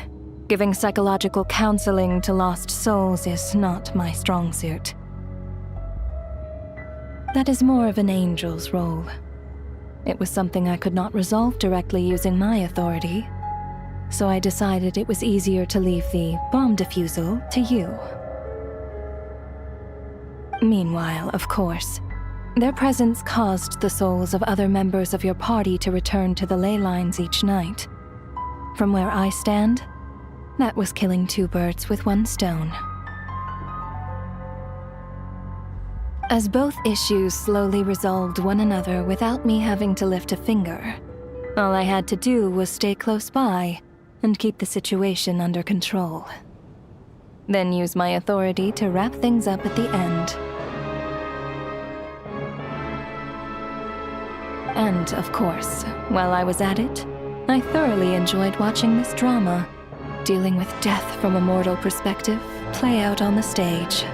giving psychological counseling to lost souls is not my strong suit. That is more of an angel's role. It was something I could not resolve directly using my authority, so I decided it was easier to leave the bomb defusal to you. Meanwhile, of course, their presence caused the souls of other members of your party to return to the ley lines each night. From where I stand, that was killing 2 birds with 1 stone. As both issues slowly resolved one another without me having to lift a finger, all I had to do was stay close by and keep the situation under control. Then use my authority to wrap things up at the end. And, of course, while I was at it, I thoroughly enjoyed watching this drama, dealing with death from a mortal perspective, play out on the stage.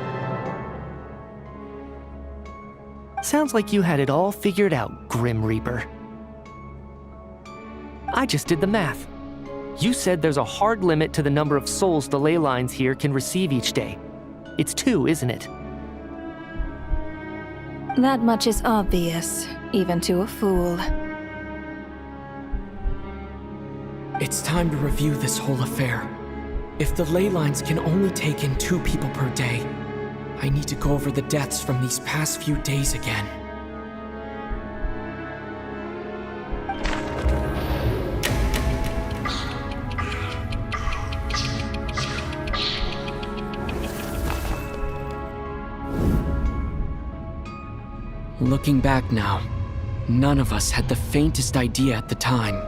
Sounds like you had it all figured out, Grim Reaper. I just did the math. You said there's a hard limit to the number of souls the ley lines here can receive each day. It's 2, isn't it? That much is obvious, even to a fool. It's time to review this whole affair. If the ley lines can only take in 2 people per day, I need to go over the deaths from these past few days again. Looking back now, none of us had the faintest idea at the time.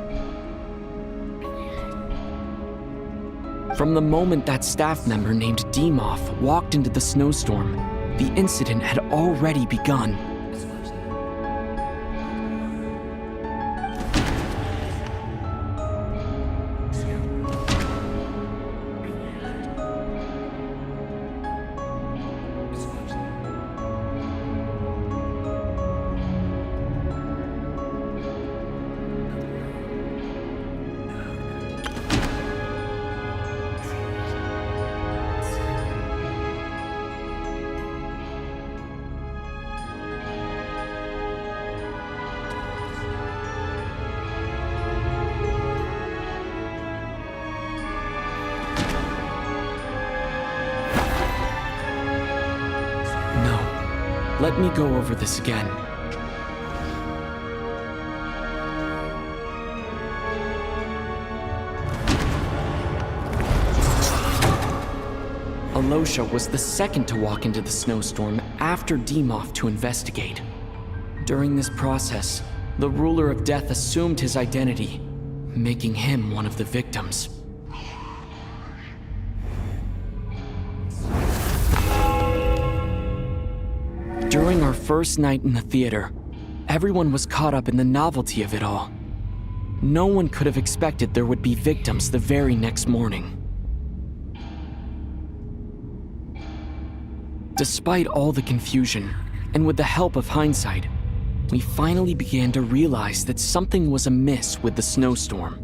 From the moment that staff member named Demoff walked into the snowstorm, the incident had already begun. Let me go over this again. Alosha was the second to walk into the snowstorm after Demoff to investigate. During this process, the ruler of death assumed his identity, making him one of the victims. During our first night in the theater, everyone was caught up in the novelty of it all. No one could have expected there would be victims the very next morning. Despite all the confusion, and with the help of hindsight, we finally began to realize that something was amiss with the snowstorm.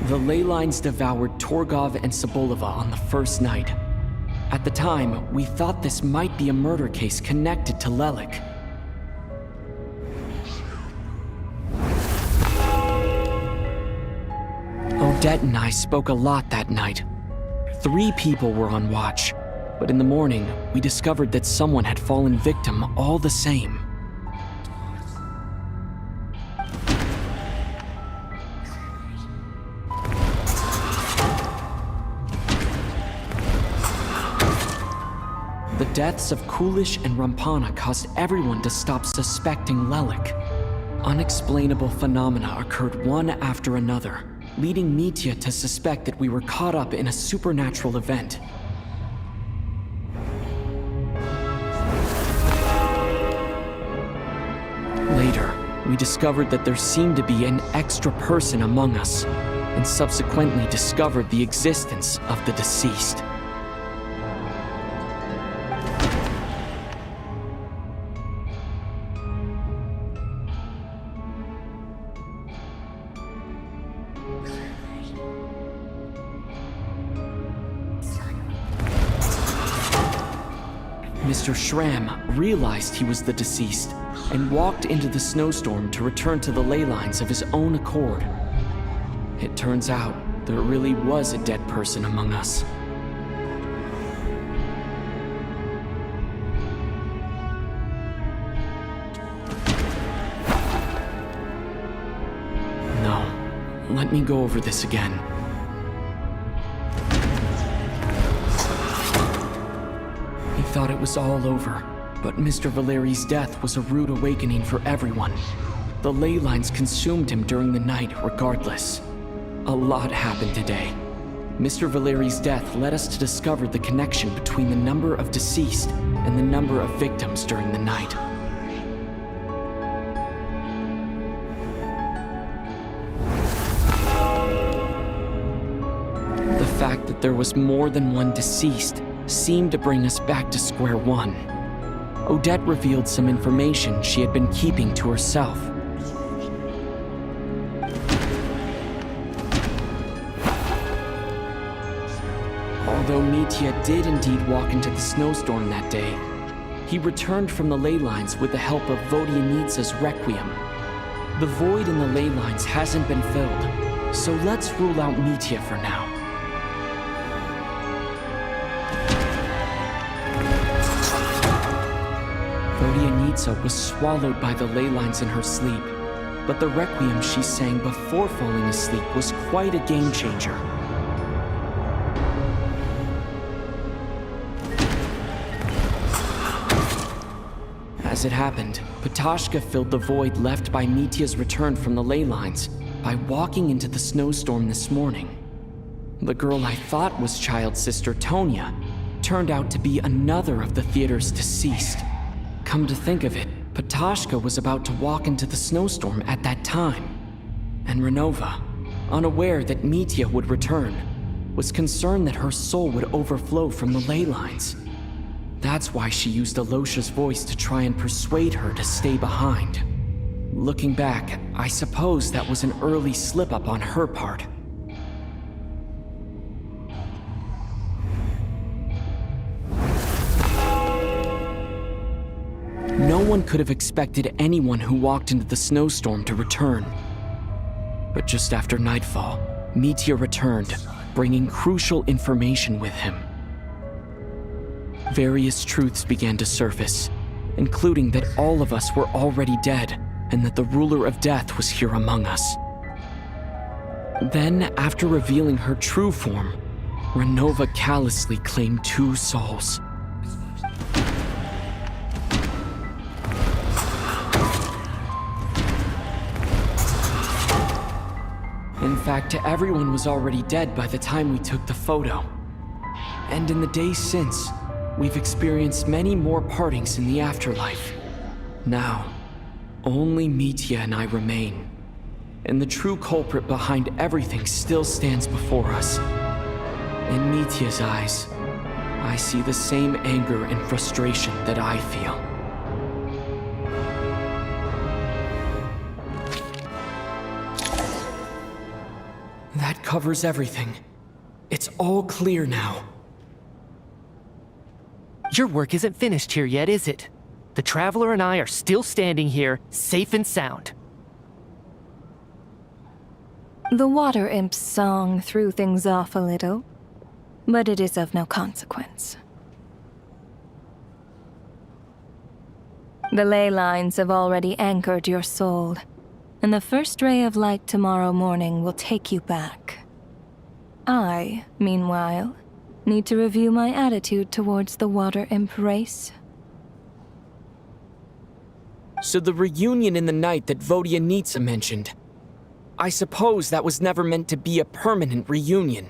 The ley lines devoured Torgov and Sobolova on the first night. At the time, we thought this might be a murder case connected to Lelik. Odette and I spoke a lot that night. 3 people were on watch, but in the morning, we discovered that someone had fallen victim all the same. The deaths of Kulish and Rampana caused everyone to stop suspecting Lelik. Unexplainable phenomena occurred one after another, leading Mitya to suspect that we were caught up in a supernatural event. Later, we discovered that there seemed to be an extra person among us, and subsequently discovered the existence of the deceased. Mr. Schramm realized he was the deceased and walked into the snowstorm to return to the ley lines of his own accord. It turns out there really was a dead person among us. No, let me go over this again. Thought it was all over, but Mr. Valeri's death was a rude awakening for everyone. The ley lines consumed him during the night regardless. A lot happened today. Mr. Valeri's death led us to discover the connection between the number of deceased and the number of victims during the night. The fact that there was more than one deceased seemed to bring us back to square one. Odette revealed some information she had been keeping to herself. Although Mitya did indeed walk into the snowstorm that day, he returned from the ley lines with the help of Vodyanitsa's Requiem. The void in the ley lines hasn't been filled, so let's rule out Mitya for now. Vodyanitsa was swallowed by the ley lines in her sleep, but the Requiem she sang before falling asleep was quite a game changer. As it happened, Patashka filled the void left by Mitya's return from the ley lines by walking into the snowstorm this morning. The girl I thought was child sister Tonya turned out to be another of the theater's deceased. Come to think of it, Patashka was about to walk into the snowstorm at that time. And Renova, unaware that Mitya would return, was concerned that her soul would overflow from the ley lines. That's why she used Alosha's voice to try and persuade her to stay behind. Looking back, I suppose that was an early slip-up on her part. No one could have expected anyone who walked into the snowstorm to return. But just after nightfall, Mitya returned, bringing crucial information with him. Various truths began to surface, including that all of us were already dead and that the ruler of death was here among us. Then, after revealing her true form, Renova callously claimed 2 souls. In fact, everyone was already dead by the time we took the photo. And in the days since, we've experienced many more partings in the afterlife. Now, only Mitya and I remain. And the true culprit behind everything still stands before us. In Mitya's eyes, I see the same anger and frustration that I feel. That covers everything. It's all clear now. Your work isn't finished here yet, is it? The Traveler and I are still standing here, safe and sound. The water imp's song threw things off a little, but it is of no consequence. The ley lines have already anchored your soul, and the first ray of light tomorrow morning will take you back. I, meanwhile, need to review my attitude towards the water imp race. So the reunion in the night that Vodyanitsa mentioned, I suppose that was never meant to be a permanent reunion.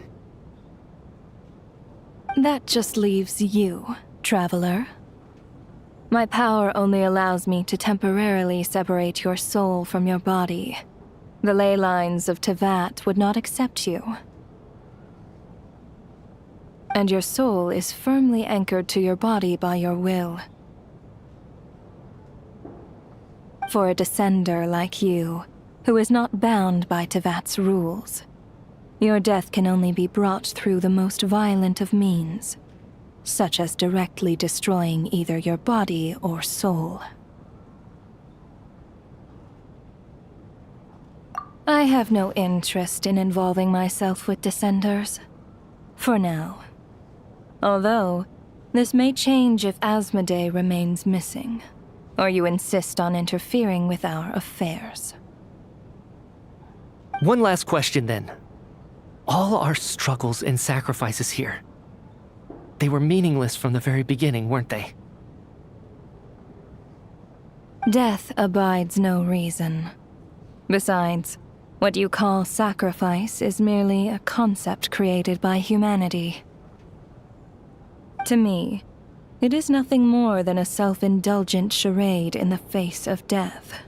That just leaves you, Traveler. My power only allows me to temporarily separate your soul from your body. The ley lines of Tevat would not accept you. And your soul is firmly anchored to your body by your will. For a descender like you, who is not bound by Tevat's rules, your death can only be brought through the most violent of means, such as directly destroying either your body or soul. I have no interest in involving myself with Descenders, for now. Although, this may change if Asmodee remains missing, or you insist on interfering with our affairs. One last question then. All our struggles and sacrifices here, they were meaningless from the very beginning, weren't they? Death abides no reason. Besides, what you call sacrifice is merely a concept created by humanity. To me, it is nothing more than a self-indulgent charade in the face of death.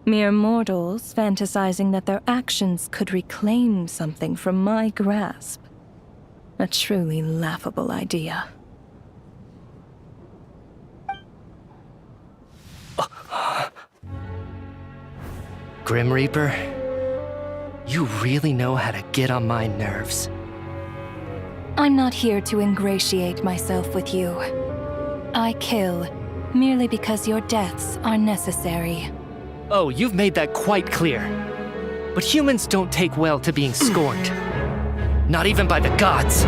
Mere mortals fantasizing that their actions could reclaim something from my grasp. A truly laughable idea. Grim Reaper, you really know how to get on my nerves. I'm not here to ingratiate myself with you. I kill merely because your deaths are necessary. Oh, you've made that quite clear. But humans don't take well to being scorned. Not even by the gods.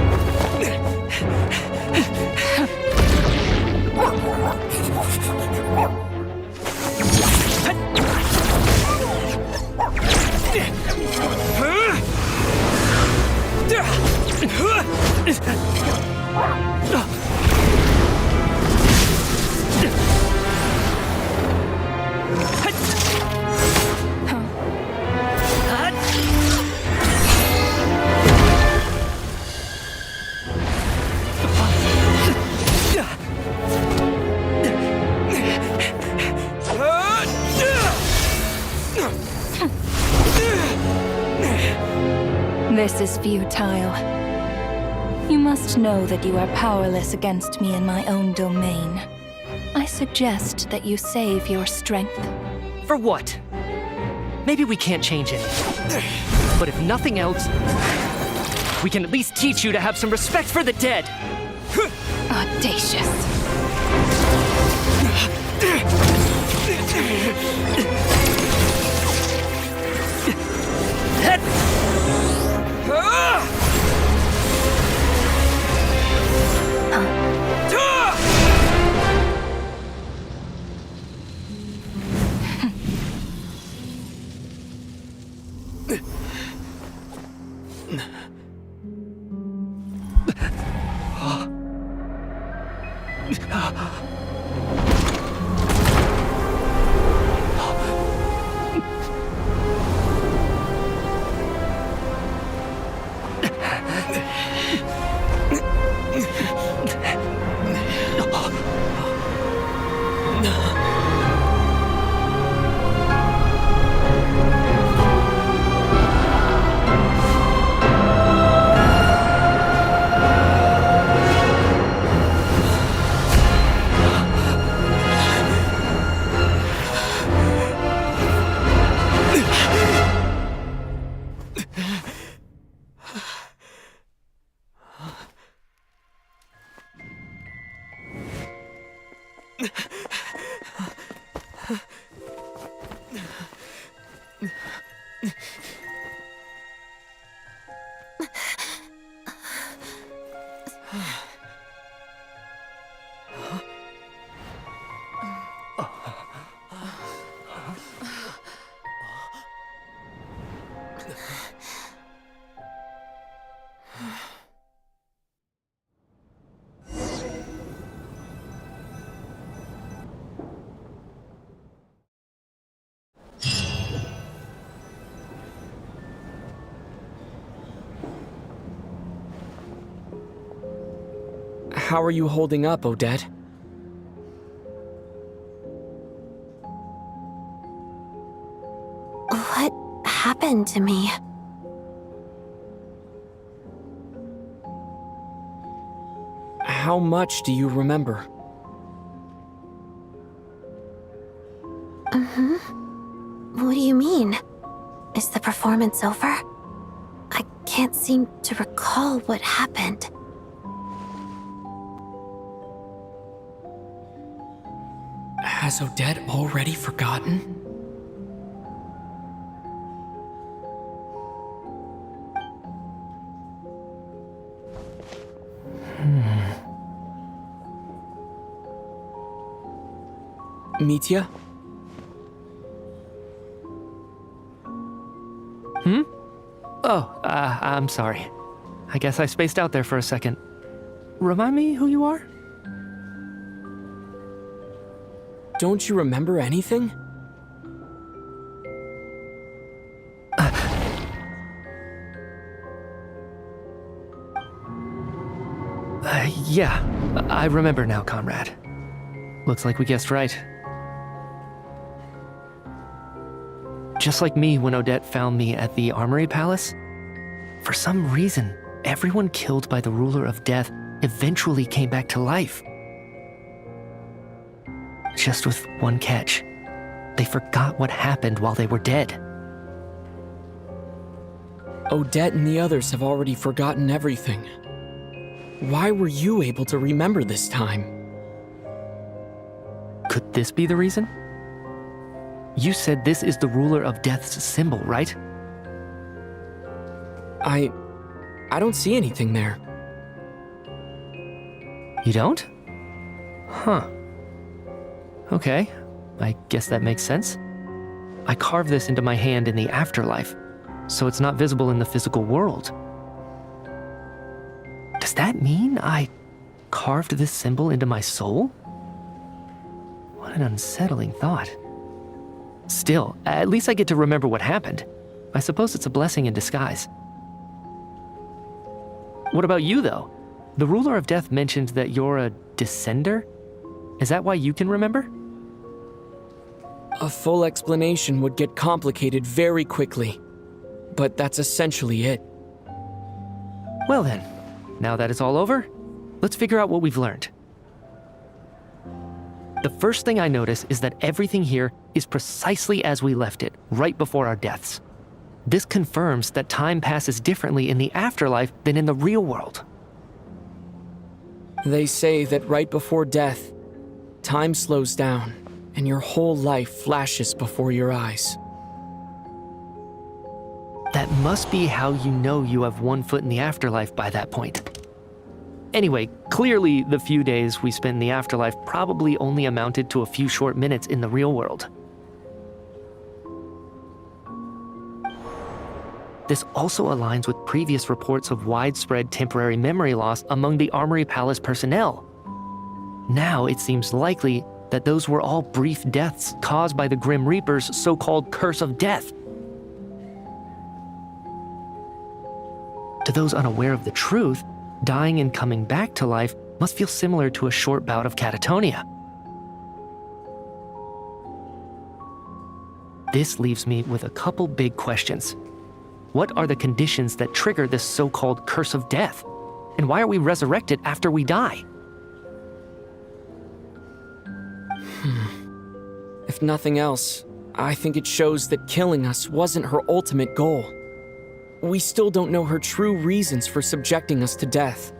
This is futile. You must know that you are powerless against me in my own domain. I suggest that you save your strength. For what? Maybe we can't change it. But if nothing else, we can at least teach you to have some respect for the dead. Audacious. How are you holding up, Odette? What happened to me? How much do you remember? What do you mean? Is the performance over? I can't seem to recall what happened. Has Odette already forgotten? Mitya? Oh, I'm sorry. I guess I spaced out there for a second. Remind me who you are? Don't you remember anything? Yeah, I remember now, comrade. Looks like we guessed right. Just like me when Odette found me at the Armory Palace, for some reason, everyone killed by the ruler of death eventually came back to life. Just with one catch. They forgot what happened while they were dead. Odette and the others have already forgotten everything. Why were you able to remember this time? Could this be the reason? You said this is the ruler of death's symbol, right? I don't see anything there. You don't? Huh. Okay, I guess that makes sense. I carved this into my hand in the afterlife, so it's not visible in the physical world. Does that mean I carved this symbol into my soul? What an unsettling thought. Still, at least I get to remember what happened. I suppose it's a blessing in disguise. What about you, though? The ruler of death mentioned that you're a descender? Is that why you can remember? A full explanation would get complicated very quickly, but that's essentially it. Well then, now that it's all over, let's figure out what we've learned. The first thing I notice is that everything here is precisely as we left it, right before our deaths. This confirms that time passes differently in the afterlife than in the real world. They say that right before death, time slows down, and your whole life flashes before your eyes. That must be how you know you have one foot in the afterlife by that point. Anyway, clearly the few days we spent in the afterlife probably only amounted to a few short minutes in the real world. This also aligns with previous reports of widespread temporary memory loss among the Armory Palace personnel. Now it seems likely that those were all brief deaths caused by the Grim Reaper's so-called curse of death. To those unaware of the truth, dying and coming back to life must feel similar to a short bout of catatonia. This leaves me with a couple big questions. What are the conditions that trigger this so-called curse of death? And why are we resurrected after we die? If nothing else, I think it shows that killing us wasn't her ultimate goal. We still don't know her true reasons for subjecting us to death.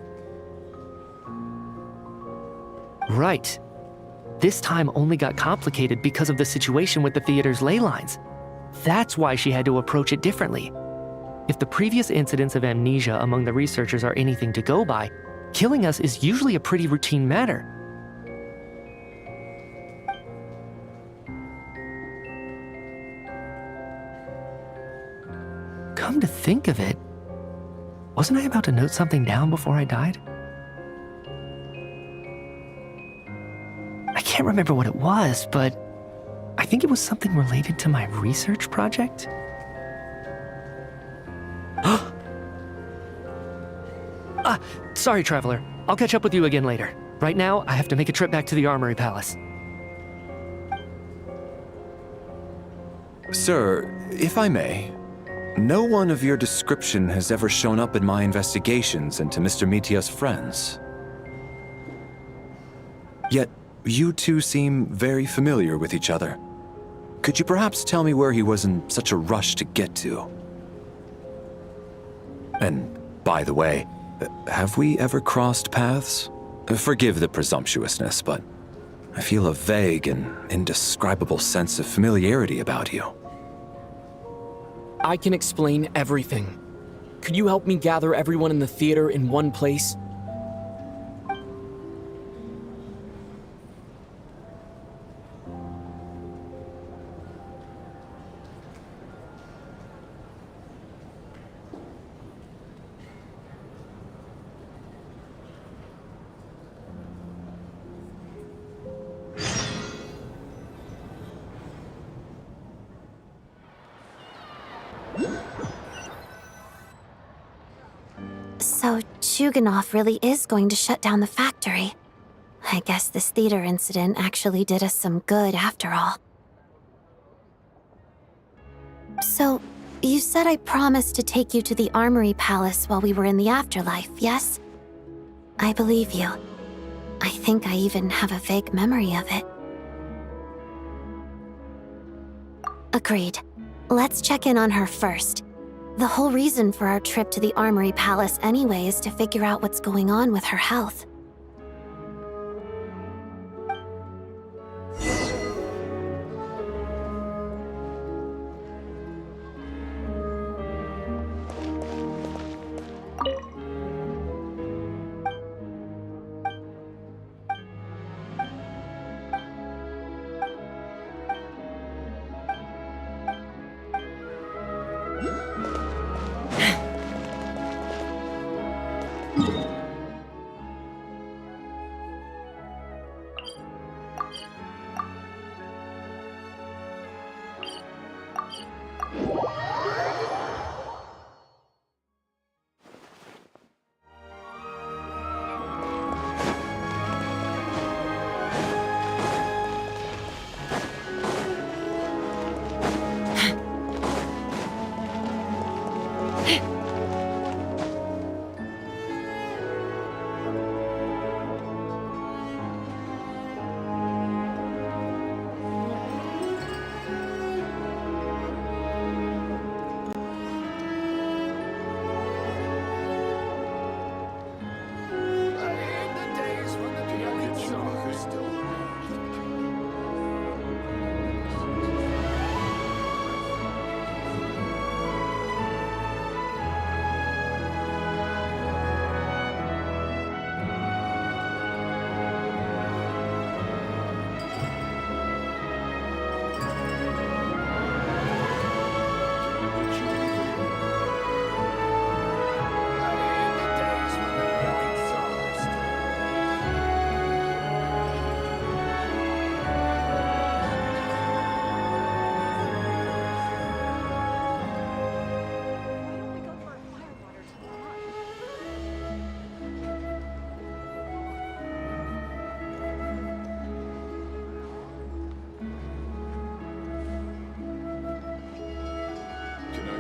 Right. This time only got complicated because of the situation with the theater's ley lines. That's why she had to approach it differently. If the previous incidents of amnesia among the researchers are anything to go by, killing us is usually a pretty routine matter. come to think of it, wasn't I about to note something down before I died? I can't remember what it was, but I think it was something related to my research project. Sorry, Traveler. I'll catch up with you again later. Right now, I have to make a trip back to the Armory Palace. Sir, if I may, no one of your description has ever shown up in my investigations into Mr. Mitia's friends. Yet, you two seem very familiar with each other. Could you perhaps tell me where he was in such a rush to get to? And, by the way, have we ever crossed paths? Forgive the presumptuousness, but I feel a vague and indescribable sense of familiarity about you. I can explain everything. Could you help me gather everyone in the theater in one place? So, Chuganov really is going to shut down the factory. I guess this theater incident actually did us some good after all. So, you said I promised to take you to the Armory Palace while we were in the afterlife, yes? I believe you. I think I even have a vague memory of it. Agreed. Let's check in on her first. The whole reason for our trip to the Armory Palace anyway is to figure out what's going on with her health.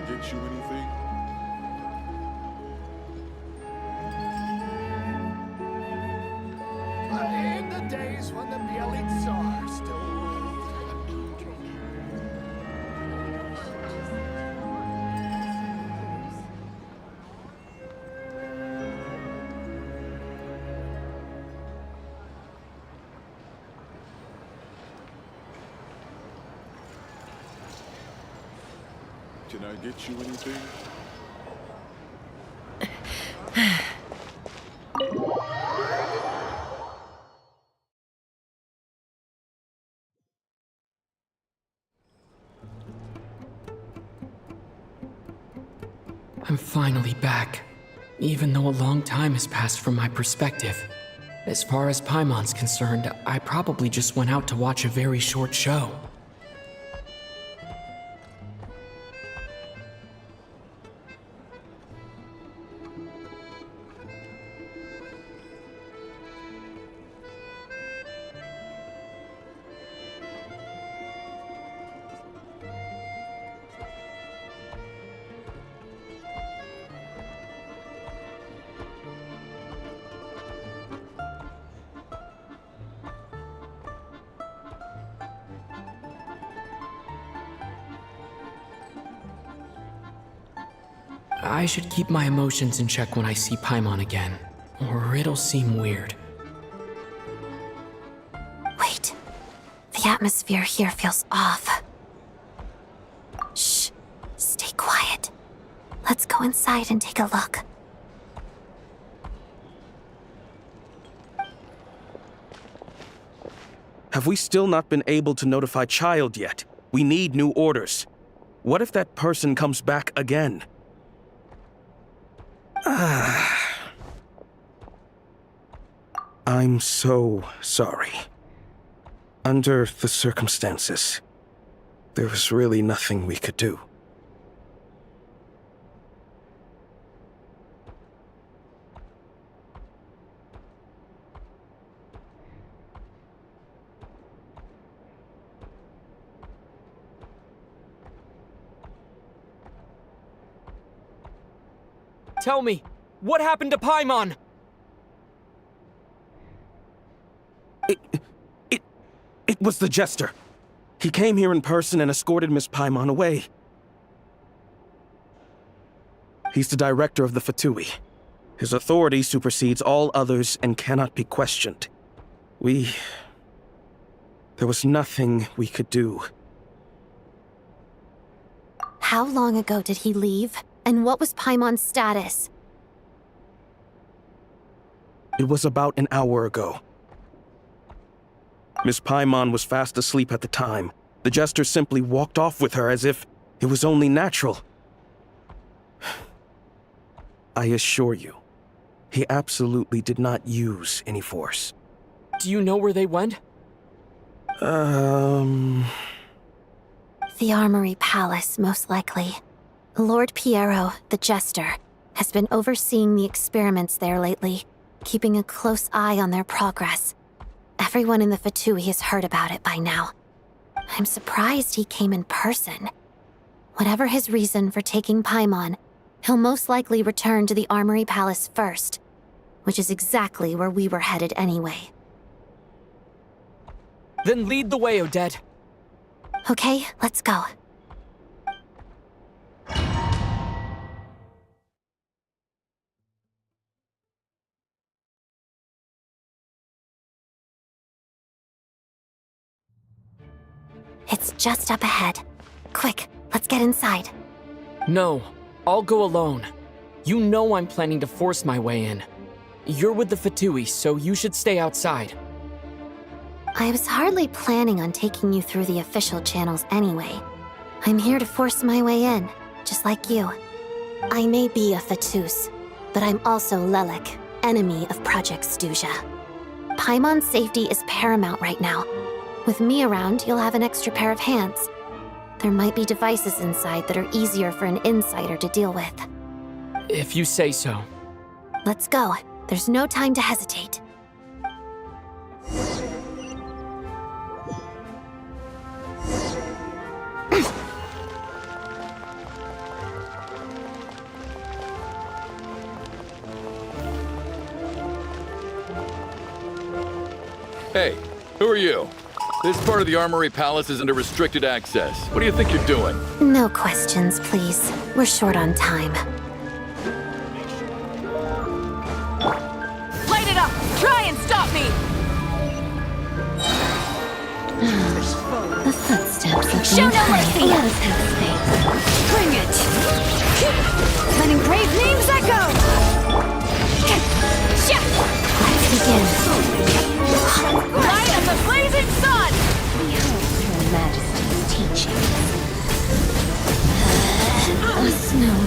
Get you anything? In the days when the Bielid Tsar still ruled. Can I get you anything? I'm finally back, even though a long time has passed from my perspective. As far as Paimon's concerned, I probably just went out to watch a very short show. I should keep my emotions in check when I see Paimon again, or it'll seem weird. Wait. The atmosphere here feels off. Shh. Stay quiet. Let's go inside and take a look. Have we still not been able to notify Child yet? We need new orders. What if that person comes back again? I'm so sorry. Under the circumstances, there was really nothing we could do. Tell me, what happened to Paimon? It was the Jester. He came here in person and escorted Miss Paimon away. He's the director of the Fatui. His authority supersedes all others and cannot be questioned. There was nothing we could do. How long ago did he leave? And what was Paimon's status? It was about an hour ago. Miss Paimon was fast asleep at the time. The Jester simply walked off with her as if it was only natural. I assure you, he absolutely did not use any force. Do you know where they went? The Armory Palace, most likely. Lord Piero, the Jester, has been overseeing the experiments there lately, keeping a close eye on their progress. Everyone in the Fatui has heard about it by now. I'm surprised he came in person. Whatever his reason for taking Paimon, he'll most likely return to the Armory Palace first, which is exactly where we were headed anyway. Then lead the way, Odette. Okay, let's go. It's just up ahead. Quick, let's get inside. No, I'll go alone. You know I'm planning to force my way in. You're with the Fatui, so you should stay outside. I was hardly planning on taking you through the official channels anyway. I'm here to force my way in, just like you. I may be a Fatus, but I'm also Lelik, enemy of Project Stuzha. Paimon's safety is paramount right now. With me around, you'll have an extra pair of hands. There might be devices inside that are easier for an insider to deal with. If you say so. Let's go. There's no time to hesitate. Hey, who are you? This part of the Armory Palace is under restricted access. What do you think you're doing? No questions, please. We're short on time. Light it up! Try and stop me! The footsteps of Show no mercy! Let us have space. Bring it! Letting brave names echo! Let's begin. Light as a blazing sun! Behold Her Majesty's teaching. A snow.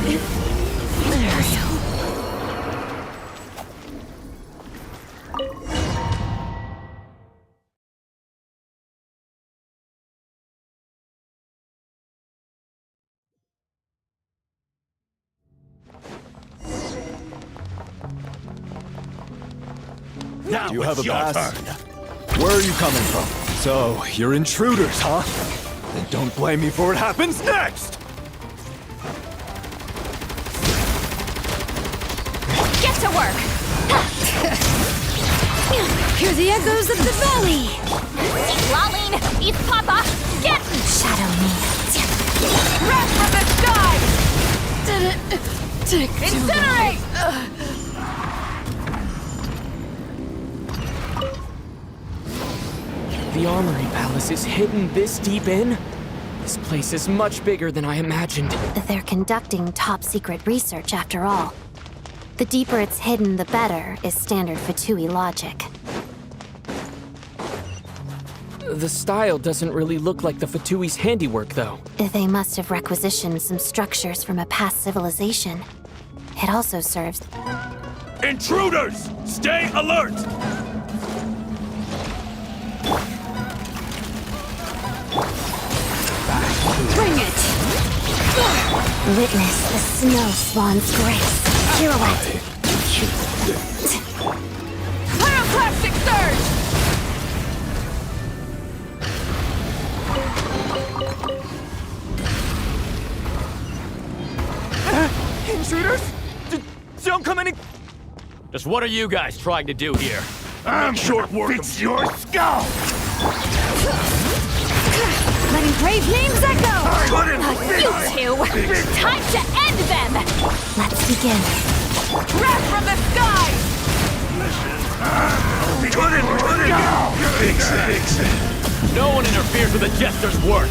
Do you have a pass? Where are you coming from? So, you're intruders, huh? Then don't blame me for what happens next! Get to work! Hear the echoes of the valley! Eat Lolling! Eat Papa! Get! Shadow me. Wrath from the sky! Incinerate! The Armory Palace is hidden this deep in? This place is much bigger than I imagined. They're conducting top-secret research after all. The deeper it's hidden, the better, is standard Fatui logic. The style doesn't really look like the Fatui's handiwork, though. They must have requisitioned some structures from a past civilization. It also serves... Intruders! Stay alert! Bring it! Witness the snow swan's grace. Pirouette. Pyroclastic surge! Intruders? Don't come any... Just what are you guys trying to do here? I'm short work of your skull! Letting brave names echo! You two! Time to end them! Let's begin. Wrath from the sky! No one interferes with the Jester's work!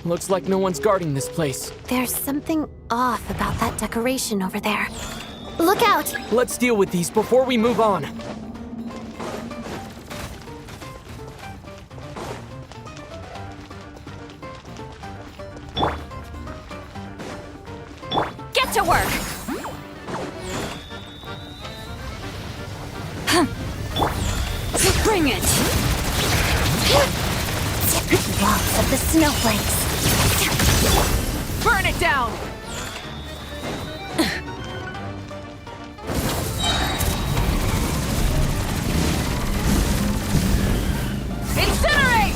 Looks like no one's guarding this place. There's something off about that decoration over there. Look out! Let's deal with these before we move on. Get to work! Bring it! Lots of the snowflakes. Burn it down! Incinerate!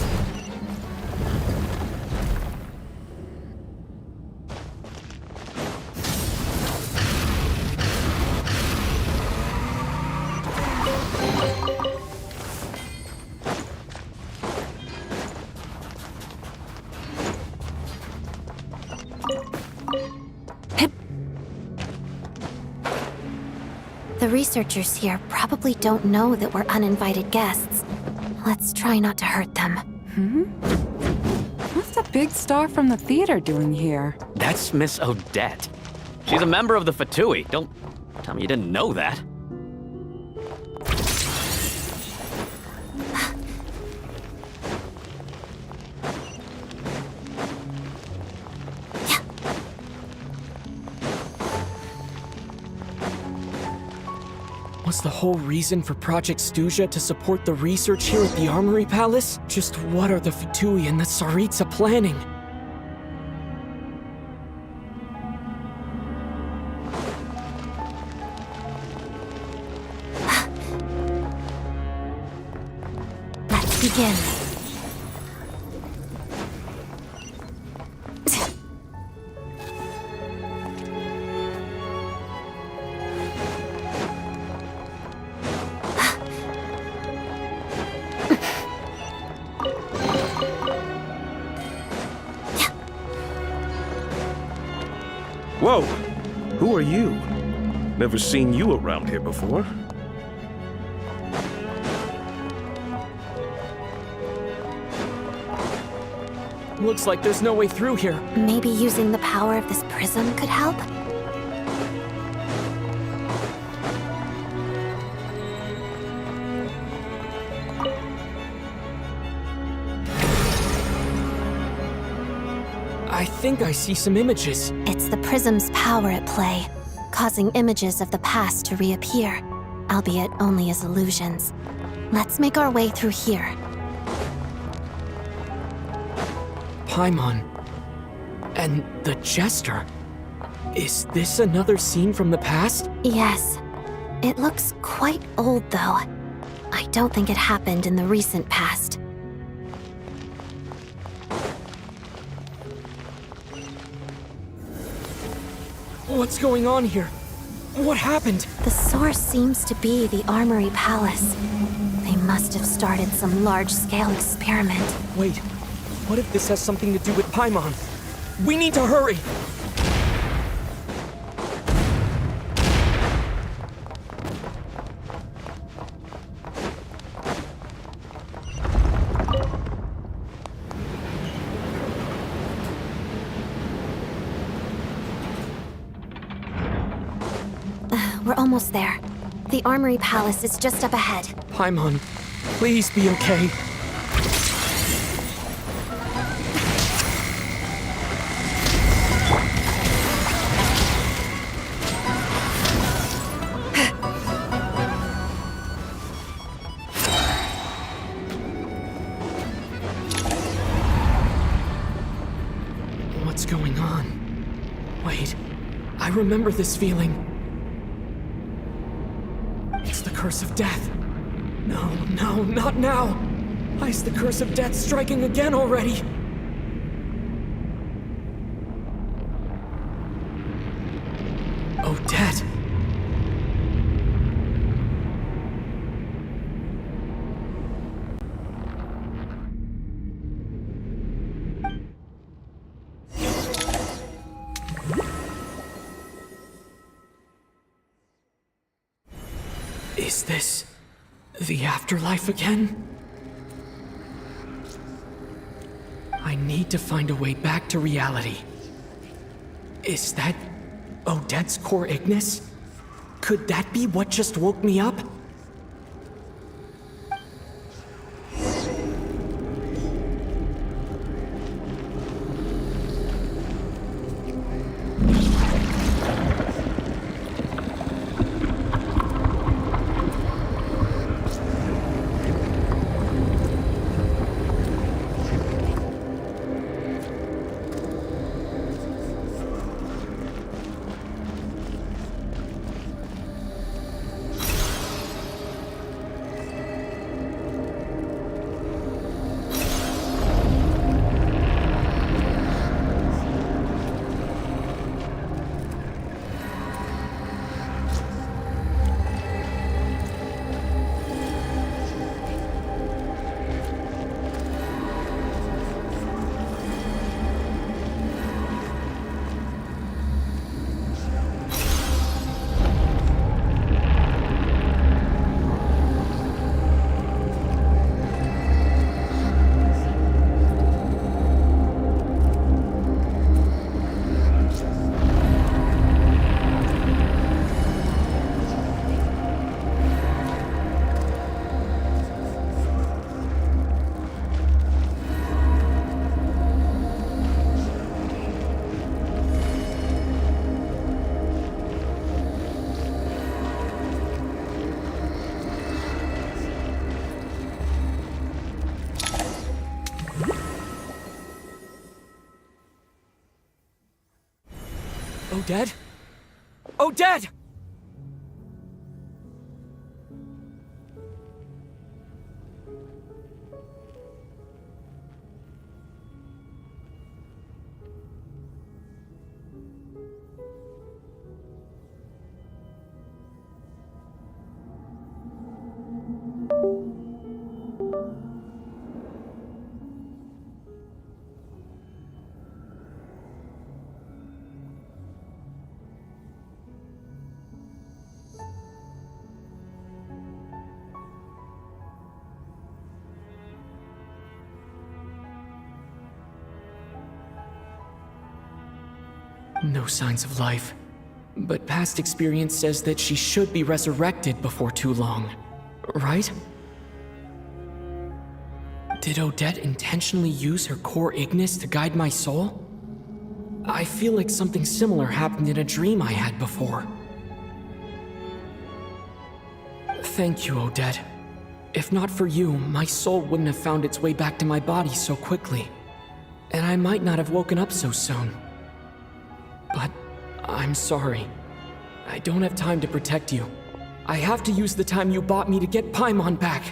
The researchers here probably don't know that we're uninvited guests. Let's try not to hurt them. What's the big star from the theater doing here? That's Miss Odette. She's a member of the Fatui. Don't tell me you didn't know that. Was the whole reason for Project Stuzha to support the research here at the Armory Palace? Just what are the Fatui and the Tsaritsa planning? Let's begin. Whoa! Who are you? Never seen you around here before. Looks like there's no way through here. Maybe using the power of this prism could help? I think I see some images. It's the prism's power at play, causing images of the past to reappear, albeit only as illusions. Let's make our way through here. Paimon. And the Jester. Is this another scene from the past? Yes. It looks quite old, though. I don't think it happened in the recent past. What's going on here? What happened? The source seems to be the Armory Palace. They must have started some large-scale experiment. Wait, what if this has something to do with Paimon? We need to hurry! We're almost there. The Armory Palace is just up ahead. Paimon, please be okay. What's going on? Wait, I remember this feeling. It's the curse of death. No, not now. Why is the curse of death striking again already? Odette. Is this the afterlife again? I need to find a way back to reality. Is that Odette's core Ignis? Could that be what just woke me up? Odette? Odette! No signs of life. But past experience says that she should be resurrected before too long. Right? Did Odette intentionally use her core Ignis to guide my soul? I feel like something similar happened in a dream I had before. Thank you, Odette. If not for you, my soul wouldn't have found its way back to my body so quickly. And I might not have woken up so soon. But I'm sorry. I don't have time to protect you. I have to use the time you bought me to get Paimon back.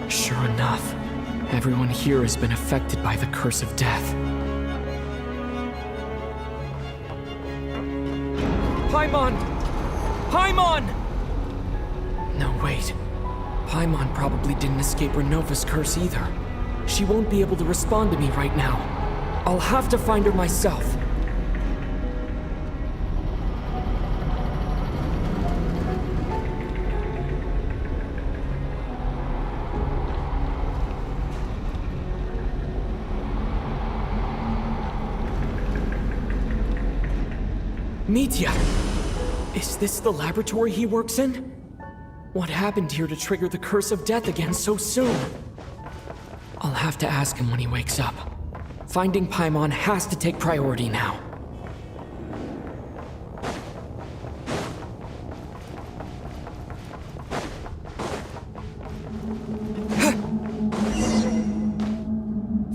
Sure enough, everyone here has been affected by the curse of death. Paimon! Paimon! No, wait. Paimon probably didn't escape Renova's curse either. She won't be able to respond to me right now. I'll have to find her myself. Mitya! Is this the laboratory he works in? What happened here to trigger the curse of death again so soon? I'll have to ask him when he wakes up. Finding Paimon has to take priority now.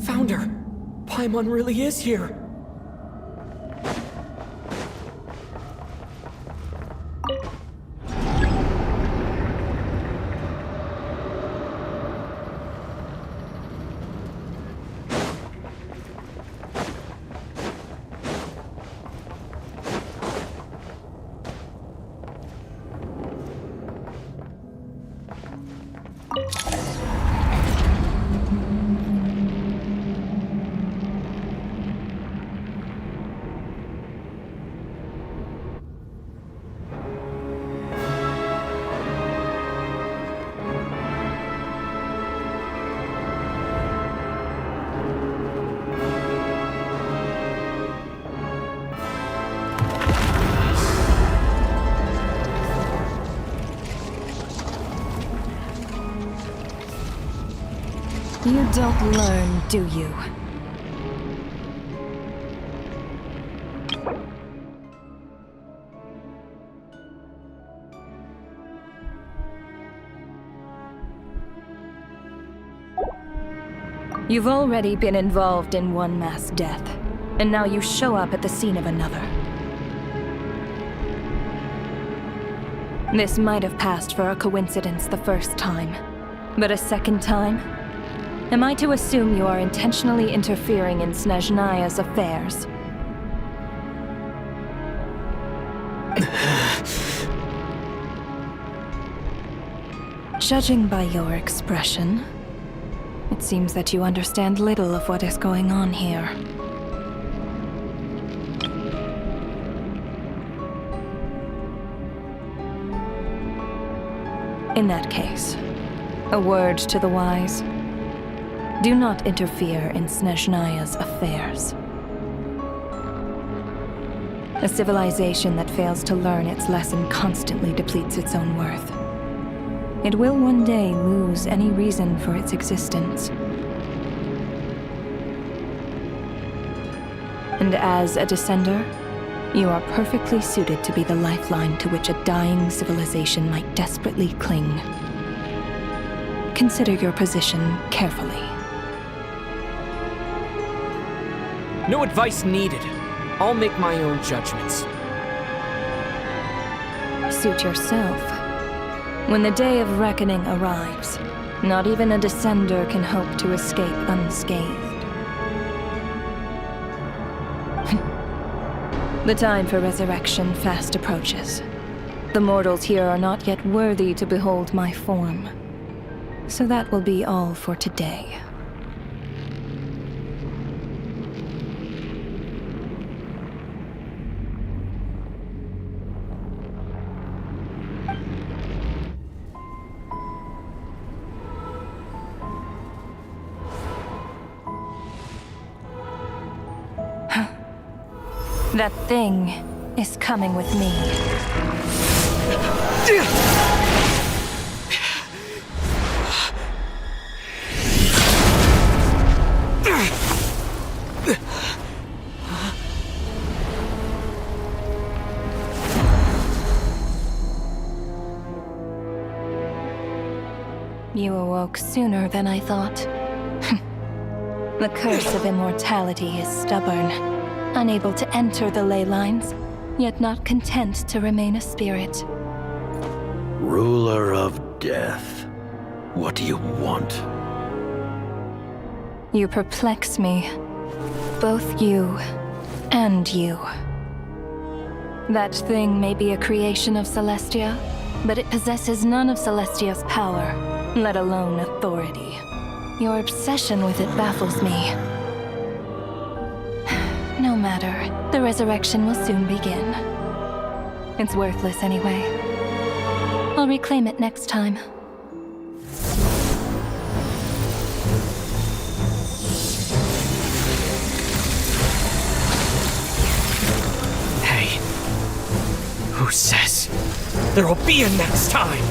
Found her! Paimon really is here! You don't learn, do you? You've already been involved in one mass death, and now you show up at the scene of another. This might have passed for a coincidence the first time, but a second time? Am I to assume you are intentionally interfering in Snezhnaya's affairs? Judging by your expression, it seems that you understand little of what is going on here. In that case, a word to the wise. Do not interfere in Snezhnaya's affairs. A civilization that fails to learn its lesson constantly depletes its own worth. It will one day lose any reason for its existence. And as a descender, you are perfectly suited to be the lifeline to which a dying civilization might desperately cling. Consider your position carefully. No advice needed. I'll make my own judgments. Suit yourself. When the day of reckoning arrives, not even a descender can hope to escape unscathed. The time for resurrection fast approaches. The mortals here are not yet worthy to behold my form. So that will be all for today. That thing is coming with me. You awoke sooner than I thought. The curse of immortality is stubborn, unable to enter the ley lines, yet not content to remain a spirit. Ruler of death, what do you want? You perplex me. Both you and you. That thing may be a creation of Celestia, but it possesses none of Celestia's power, let alone authority. Your obsession with it baffles me. No matter, the resurrection will soon begin. It's worthless anyway. I'll reclaim it next time. Hey, who says there'll be a next time?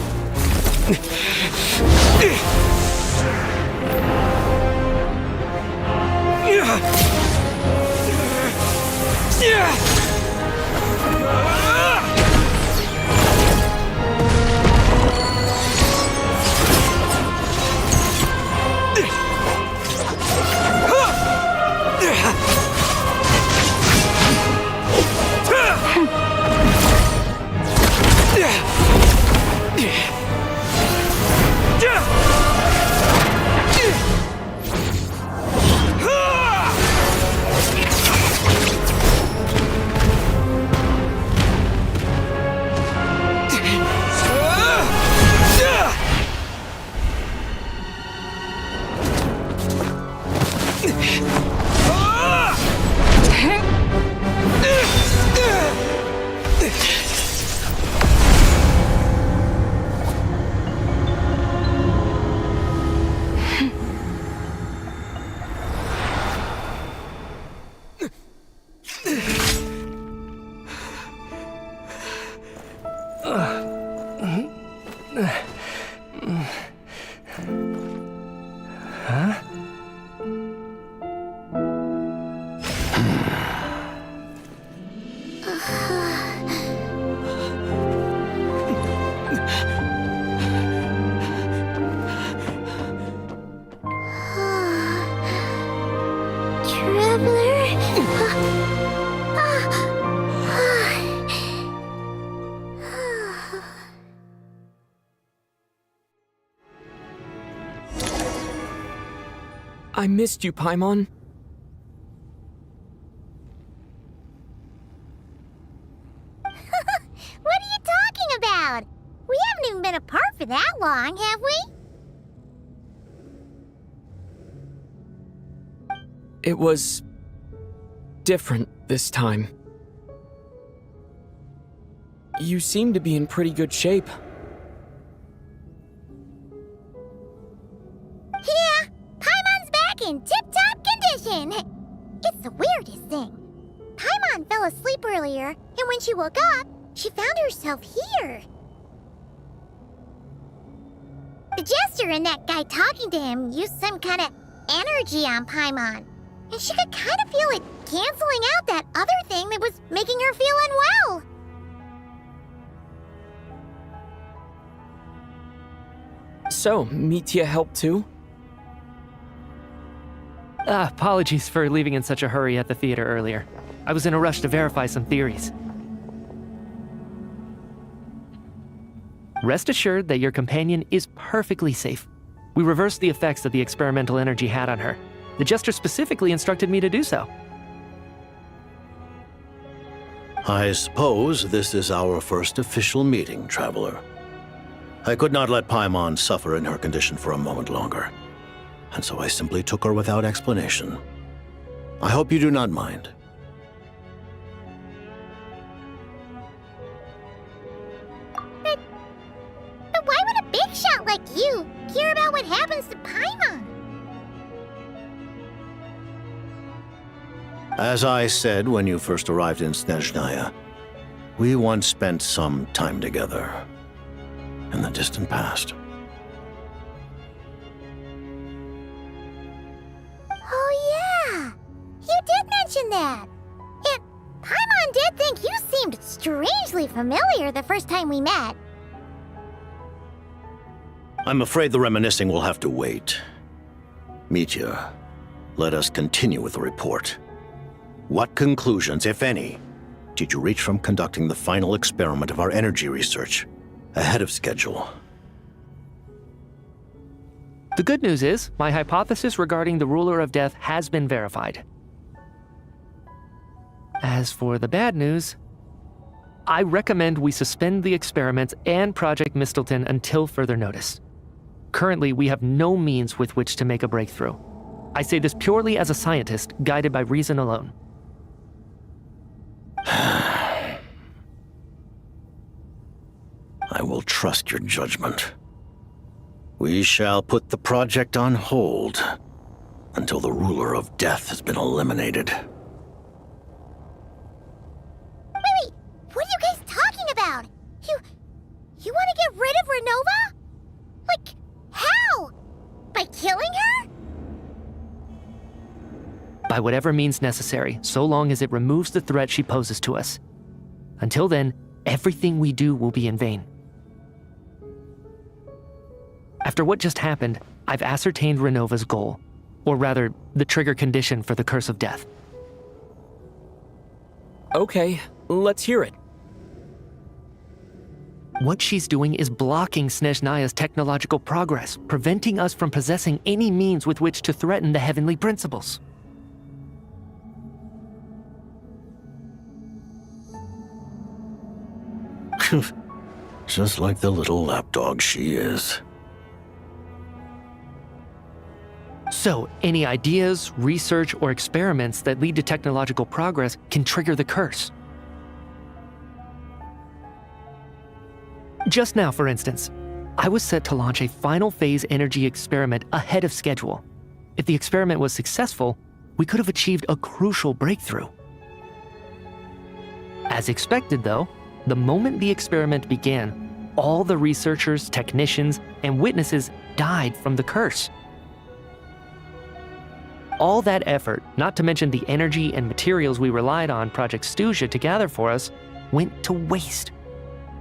I missed you, Paimon. What are you talking about? We haven't even been apart for that long, have we? It was different this time. You seem to be in pretty good shape. Yeah, Paimon's back in tip-top condition. It's the weirdest thing. Paimon fell asleep earlier, and when she woke up, she found herself here. The jester and that guy talking to him used some kind of energy on Paimon, and she could kind of feel it canceling out that other thing that was making her feel unwell. So, Mitya helped too? Apologies for leaving in such a hurry at the theater earlier. I was in a rush to verify some theories. Rest assured that your companion is perfectly safe. We reversed the effects that the experimental energy had on her. The jester specifically instructed me to do so. I suppose this is our first official meeting, Traveler. I could not let Paimon suffer in her condition for a moment longer, and so I simply took her without explanation. I hope you do not mind. But why would a big shot like you care about what happens to Paimon? As I said when you first arrived in Snezhnaya, we once spent some time together in the distant past. Oh yeah! You did mention that! And Paimon did think you seemed strangely familiar the first time we met. I'm afraid the reminiscing will have to wait. Mitya, let us continue with the report. What conclusions, if any, did you reach from conducting the final experiment of our energy research ahead of schedule? The good news is, my hypothesis regarding the ruler of death has been verified. As for the bad news, I recommend we suspend the experiments and Project Mistelton until further notice. Currently, we have no means with which to make a breakthrough. I say this purely as a scientist, guided by reason alone. I will trust your judgment. We shall put the project on hold until the ruler of death has been eliminated. Wait, what are you guys talking about? You want to get rid of Renova? Like, how? By killing her? By whatever means necessary, so long as it removes the threat she poses to us. Until then, everything we do will be in vain. After what just happened, I've ascertained Renova's goal, or rather, the trigger condition for the Curse of Death. Okay, let's hear it. What she's doing is blocking Snezhnaya's technological progress, preventing us from possessing any means with which to threaten the heavenly principles. Just like the little lapdog she is. So, any ideas, research, or experiments that lead to technological progress can trigger the curse. Just now, for instance, I was set to launch a final phase energy experiment ahead of schedule. If the experiment was successful, we could have achieved a crucial breakthrough. As expected, though, the moment the experiment began, all the researchers, technicians, and witnesses died from the curse. All that effort, not to mention the energy and materials we relied on Project Stuzha to gather for us, went to waste.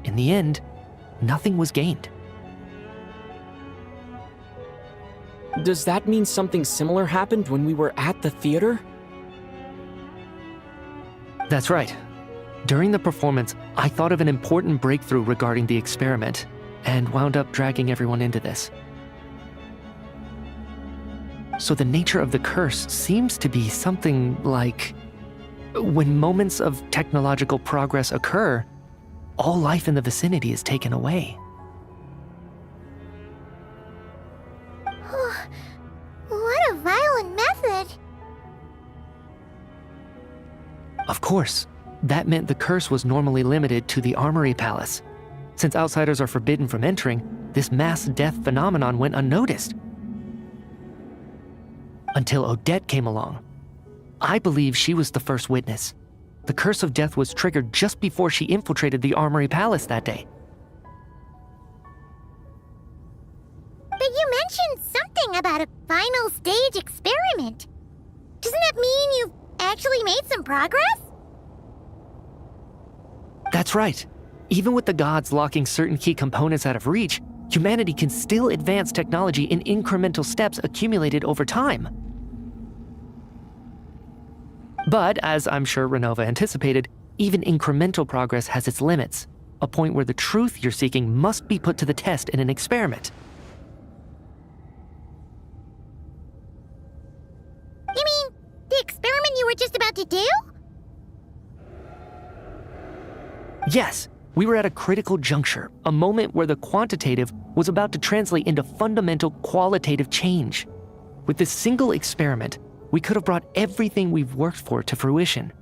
In the end, nothing was gained. Does that mean something similar happened when we were at the theater? That's right. During the performance, I thought of an important breakthrough regarding the experiment, and wound up dragging everyone into this. So the nature of the curse seems to be something like, when moments of technological progress occur, all life in the vicinity is taken away. What a violent method! Of course, that meant the curse was normally limited to the Armory Palace. Since outsiders are forbidden from entering, this mass death phenomenon went unnoticed. Until Odette came along. I believe she was the first witness. The Curse of Death was triggered just before she infiltrated the Armory Palace that day. But you mentioned something about a final stage experiment. Doesn't that mean you've actually made some progress? That's right. Even with the gods locking certain key components out of reach, humanity can still advance technology in incremental steps accumulated over time. But, as I'm sure Renova anticipated, even incremental progress has its limits, a point where the truth you're seeking must be put to the test in an experiment. You mean the experiment you were just about to do? Yes, we were at a critical juncture, a moment where the quantitative was about to translate into fundamental qualitative change. With this single experiment, we could have brought everything we've worked for to fruition.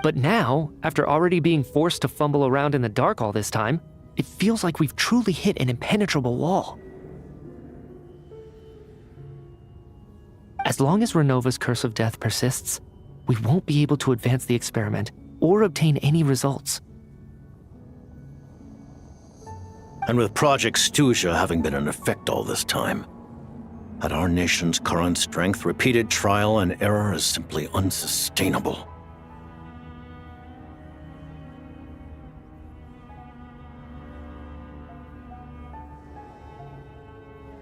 But now, after already being forced to fumble around in the dark all this time, it feels like we've truly hit an impenetrable wall. As long as Renova's curse of death persists, we won't be able to advance the experiment or obtain any results. And with Project Stuzha having been in effect all this time, at our nation's current strength, repeated trial and error is simply unsustainable.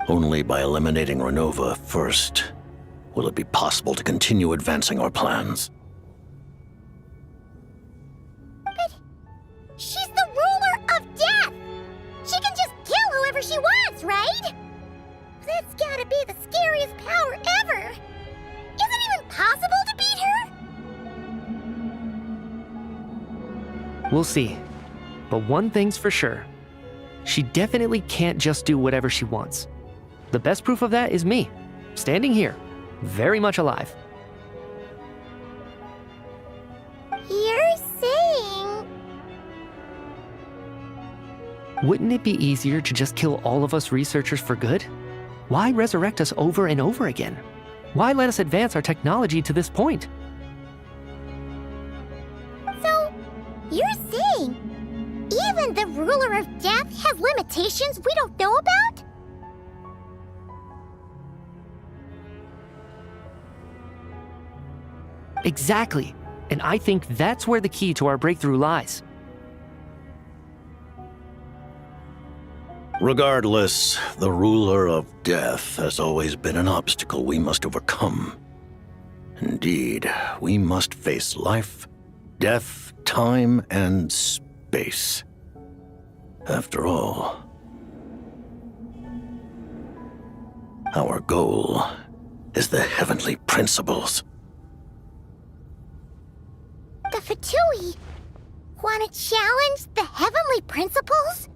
Only by eliminating Renova first will it be possible to continue advancing our plans. But she's the ruler of death! She can just kill whoever she wants, right? That's gotta be the scariest power ever! Is it even possible to beat her? We'll see. But one thing's for sure. She definitely can't just do whatever she wants. The best proof of that is me, standing here, very much alive. You're saying... Wouldn't it be easier to just kill all of us researchers for good? Why resurrect us over and over again? Why let us advance our technology to this point? So, you're saying even the ruler of death has limitations we don't know about? Exactly. And I think that's where the key to our breakthrough lies. Regardless, the ruler of death has always been an obstacle we must overcome. Indeed, we must face life, death, time, and space. After all, our goal is the heavenly principles. The Fatui want to challenge the heavenly principles?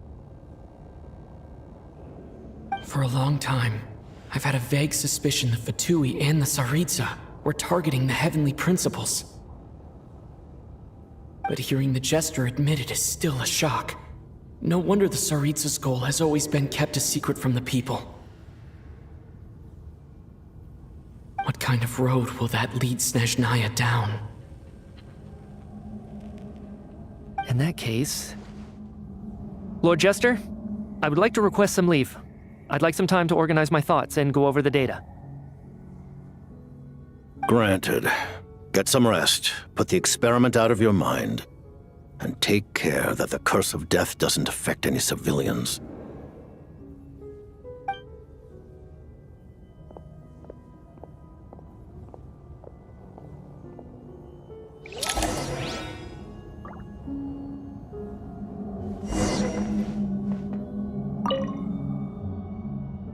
For a long time, I've had a vague suspicion the Fatui and the Tsaritsa were targeting the heavenly principles. But hearing the Jester admit it is still a shock. No wonder the Tsaritsa's goal has always been kept a secret from the people. What kind of road will that lead Snezhnaya down? In that case... Lord Jester, I would like to request some leave. I'd like some time to organize my thoughts and go over the data. Granted. Get some rest, put the experiment out of your mind, and take care that the curse of death doesn't affect any civilians.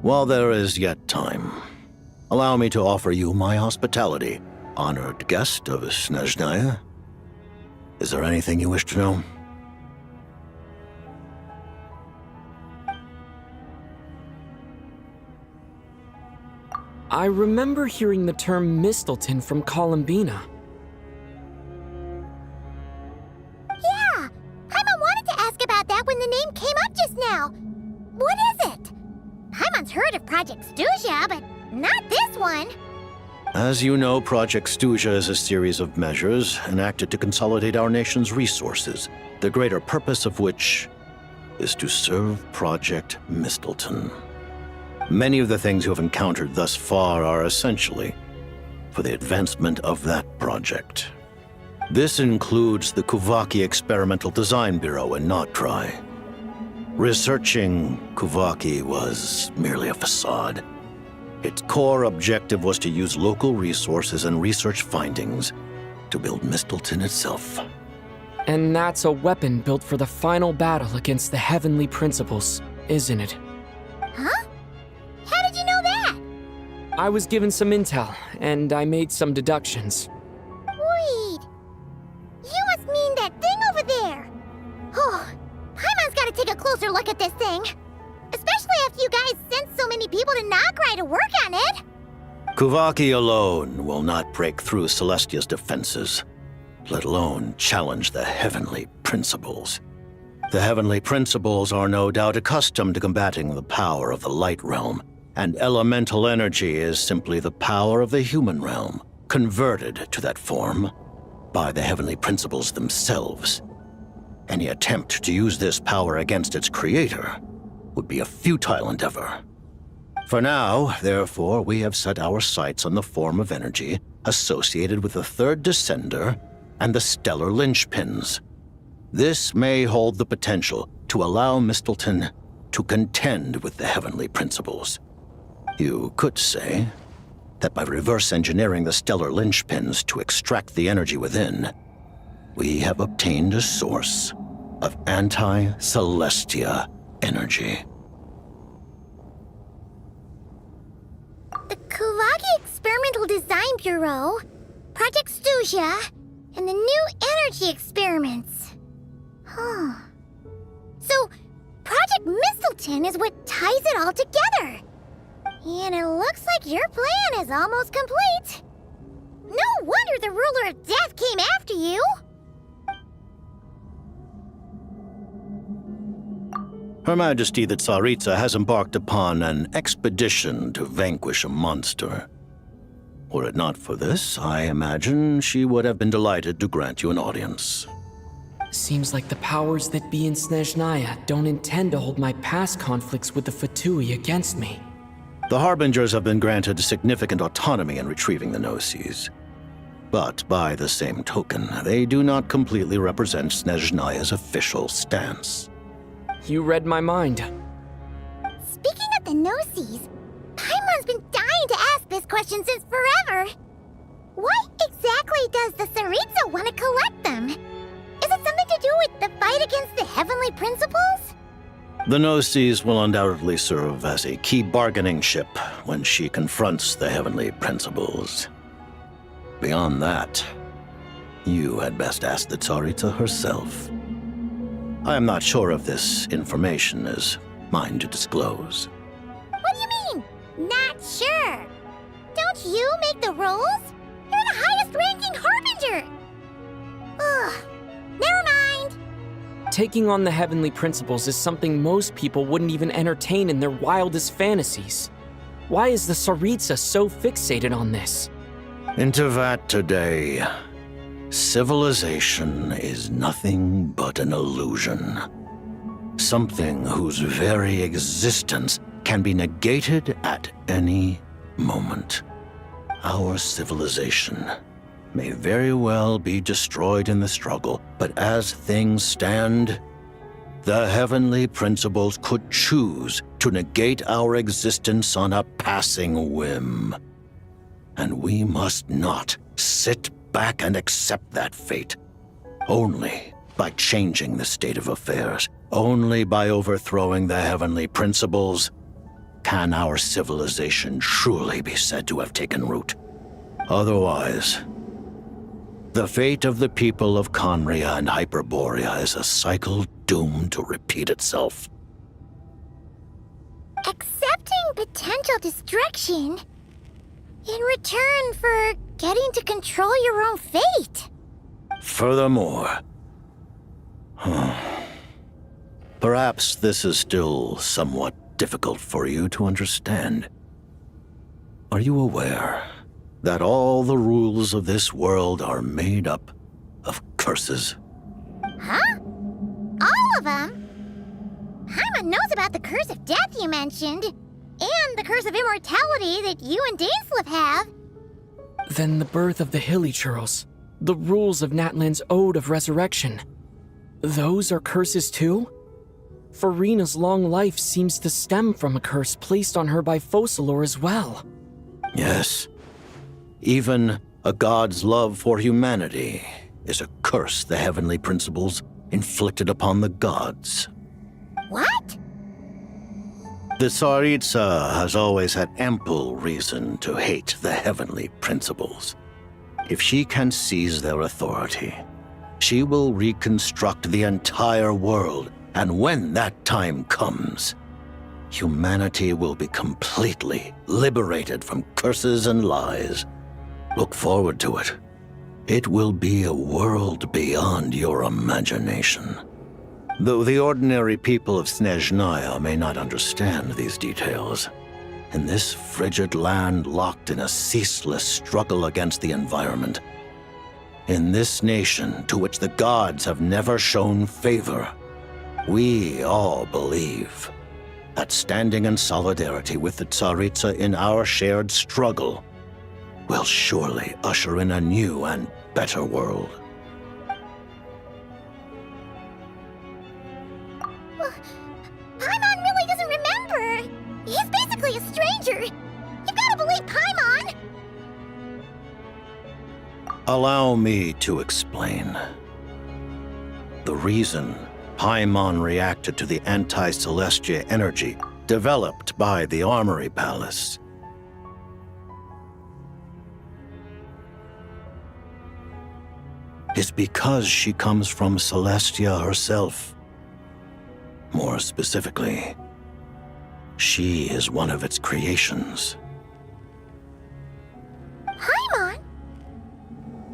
While there is yet time, allow me to offer you my hospitality, honored guest of Snezhnaya. Is there anything you wish to know? I remember hearing the term Mistleton from Columbina. Yeah! Paimon wanted to ask about that when the name came up just now. What is it? Paimon's heard of Project Stuzha, but not this one. As you know, Project Stuzha is a series of measures enacted to consolidate our nation's resources, the greater purpose of which is to serve Project Mistleton. Many of the things you have encountered thus far are essentially for the advancement of that project. This includes the Kuvaki Experimental Design Bureau in Notdry. Researching Kuvaki was merely a facade. Its core objective was to use local resources and research findings to build Mistleton itself. And that's a weapon built for the final battle against the heavenly principles, isn't it? Huh? How did you know that? I was given some intel, and I made some deductions. Wait. You must mean that thing over there. Oh, Paimon's gotta take a closer look at this thing. Especially after you guys sent so many people to Notdry to work on it. Kuvaki alone will not break through Celestia's defenses, let alone challenge the heavenly principles. The heavenly principles are no doubt accustomed to combating the power of the light realm, and elemental energy is simply the power of the human realm, converted to that form by the heavenly principles themselves. Any attempt to use this power against its creator would be a futile endeavor. For now, therefore, we have set our sights on the form of energy associated with the third descender and the stellar linchpins. This may hold the potential to allow Mistleton to contend with the heavenly principles. You could say that by reverse engineering the stellar linchpins to extract the energy within, we have obtained a source of anti-Celestia energy. The Kulagi Experimental Design Bureau, Project Stuzia, and the new energy experiments. Huh. So, Project Mistleton is what ties it all together. And it looks like your plan is almost complete. No wonder the Ruler of Death came after you. Her Majesty the Tsaritsa has embarked upon an expedition to vanquish a monster. Were it not for this, I imagine she would have been delighted to grant you an audience. Seems like the powers that be in Snezhnaya don't intend to hold my past conflicts with the Fatui against me. The Harbingers have been granted significant autonomy in retrieving the Gnosis. But by the same token, they do not completely represent Snezhnaya's official stance. You read my mind. Speaking of the Gnosis, Paimon's been dying to ask this question since forever. Why exactly does the Tsaritsa want to collect them? Is it something to do with the fight against the heavenly principles? The Gnosis will undoubtedly serve as a key bargaining chip when she confronts the heavenly principles. Beyond that, you had best ask the Tsaritsa herself. I am not sure if this information is mine to disclose. What do you mean, not sure? Don't you make the rules? You're the highest-ranking Harbinger! Ugh, never mind. Taking on the heavenly principles is something most people wouldn't even entertain in their wildest fantasies. Why is the Tsaritsa so fixated on this? Into that today, civilization is nothing but an illusion. Something whose very existence can be negated at any moment. Our civilization may very well be destroyed in the struggle, but as things stand, the heavenly principles could choose to negate our existence on a passing whim. And we must not sit back and accept that fate. Only by changing the state of affairs, only by overthrowing the heavenly principles, can our civilization truly be said to have taken root. Otherwise, the fate of the people of Conria and Hyperborea is a cycle doomed to repeat itself. Accepting potential destruction in return for getting to control your own fate. Furthermore, perhaps this is still somewhat difficult for you to understand. Are you aware that all the rules of this world are made up of curses? Huh? All of them? Paimon knows about the curse of death you mentioned, and the curse of immortality that you and Dainsleif have. Then the birth of the Hilichurls, the rules of Natlan's Ode of Resurrection. Those are curses too? Farina's long life seems to stem from a curse placed on her by Focalor as well. Yes. Even a god's love for humanity is a curse the heavenly principles inflicted upon the gods. What? The Tsaritsa has always had ample reason to hate the heavenly principles. If she can seize their authority, she will reconstruct the entire world, and when that time comes, humanity will be completely liberated from curses and lies. Look forward to it. It will be a world beyond your imagination. Though the ordinary people of Snezhnaya may not understand these details, In this frigid land locked in a ceaseless struggle against the environment, in this nation to which the gods have never shown favor, we all believe that standing in solidarity with the Tsaritsa in our shared struggle will surely usher in a new and better world. Paimon really doesn't remember. He's basically a stranger. You've got to believe Paimon. Allow me to explain. The reason Paimon reacted to the anti-Celestia energy developed by the Armory Palace is because she comes from Celestia herself. More specifically, she is one of its creations. Paimon?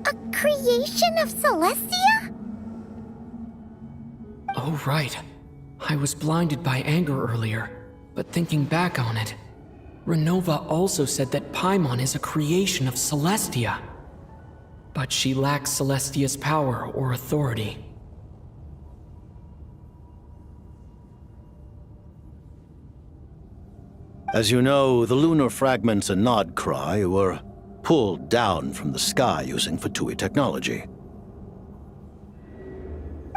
A creation of Celestia? Oh, right. I was blinded by anger earlier, but thinking back on it, Renova also said that Paimon is a creation of Celestia. But she lacks Celestia's power or authority. As you know, the lunar fragments in Nodcry were pulled down from the sky using Fatui technology.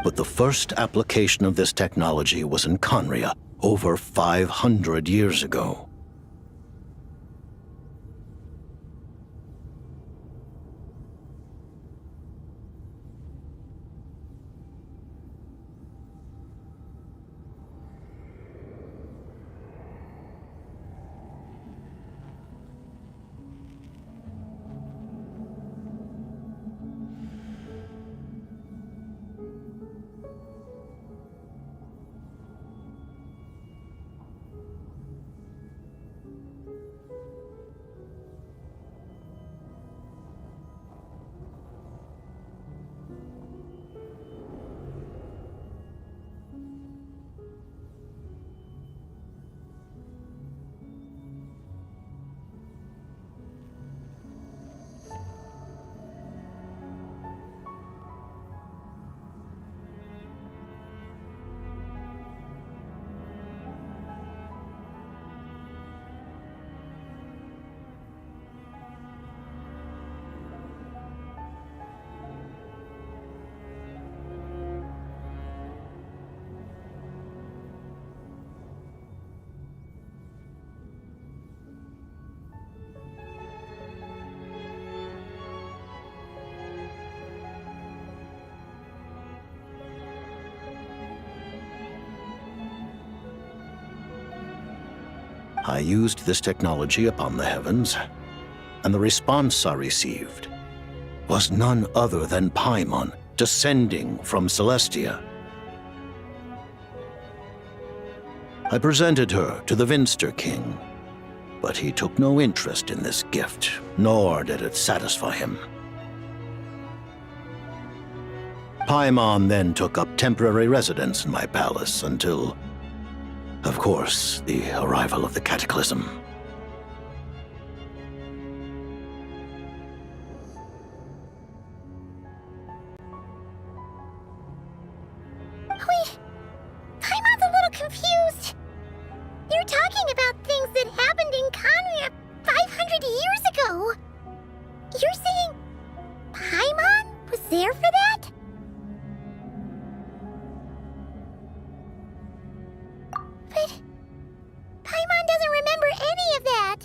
But the first application of this technology was in Conria over 500 years ago. I used this technology upon the heavens, and the response I received was none other than Paimon descending from Celestia. I presented her to the Vinster King, but he took no interest in this gift, nor did it satisfy him. Paimon then took up temporary residence in my palace until, of course, the arrival of the Cataclysm. Wait, Paimon's a little confused. You're talking about things that happened in Conria 500 years ago. You're saying Paimon was there for that? But Paimon doesn't remember any of that.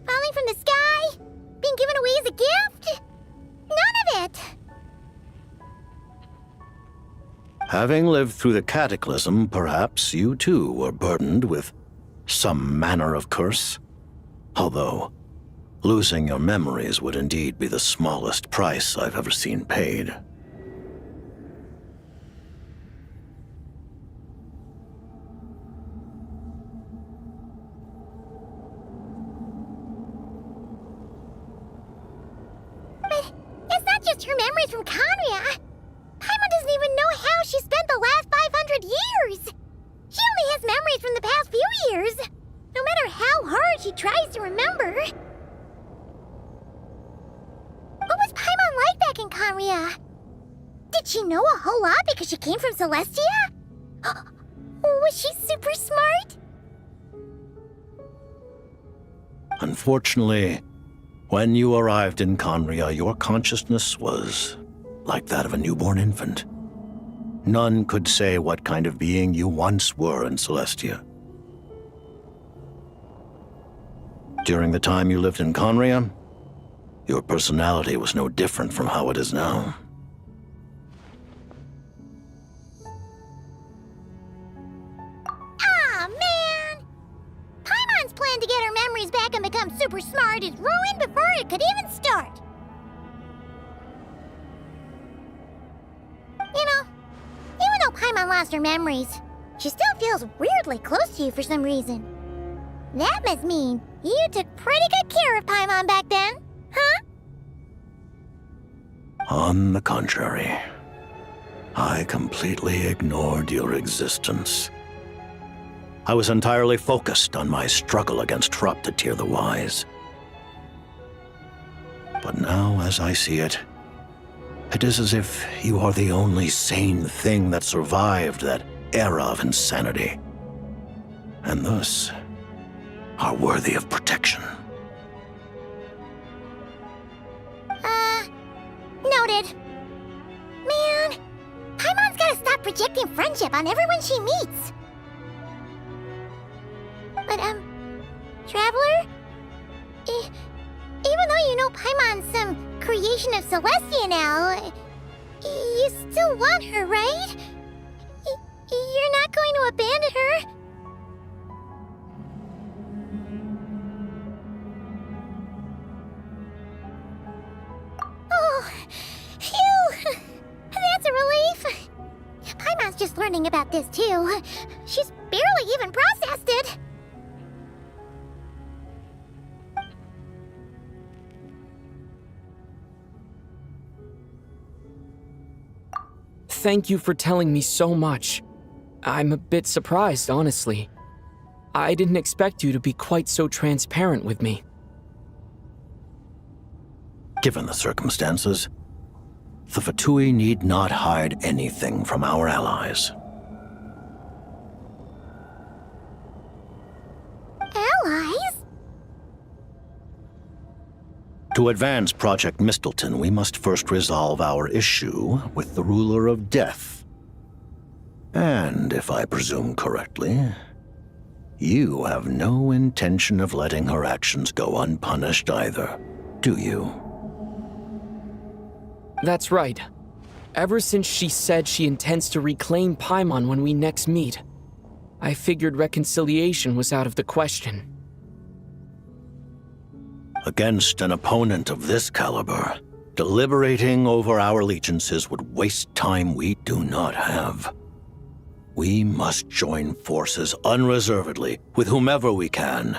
Falling from the sky? Being given away as a gift? None of it! Having lived through the Cataclysm, perhaps you too were burdened with some manner of curse. Although, losing your memories would indeed be the smallest price I've ever seen paid. But it's not just her memories from Conria. Paimon doesn't even know how she spent the last 500 years. She only has memories from the past few years. No matter how hard she tries to remember. What was Paimon like back in Conria? Did she know a whole lot because she came from Celestia? Was she super smart? Unfortunately, when you arrived in Conria, your consciousness was like that of a newborn infant. None could say what kind of being you once were in Celestia. During the time you lived in Conria, your personality was no different from how it is now. Aw, man! Paimon's plan to get her memories back and become super smart is ruined before it could even start. You know, even though Paimon lost her memories, she still feels weirdly close to you for some reason. That must mean you took pretty good care of Paimon back then, huh? On the contrary, I completely ignored your existence. I was entirely focused on my struggle against Thruptatir the Wise. But now, as I see it, it is as if you are the only sane thing that survived that era of insanity, and thus are worthy of protection. Noted. Man, Paimon's gotta stop projecting friendship on everyone she meets. But, Traveler? Even though you know Paimon's some creation of Celestia now, you still want her, right? You're not going to abandon her? Oh, phew! That's a relief. Paimon's just learning about this too. She's barely even processed it. Thank you for telling me so much. I'm a bit surprised, honestly. I didn't expect you to be quite so transparent with me. Given the circumstances, the Fatui need not hide anything from our allies. Allies? To advance Project Mistleton, we must first resolve our issue with the Ruler of Death. And, if I presume correctly, you have no intention of letting her actions go unpunished either, do you? That's right. Ever since she said she intends to reclaim Paimon when we next meet, I figured reconciliation was out of the question. Against an opponent of this caliber, deliberating over our allegiances would waste time we do not have. We must join forces unreservedly with whomever we can,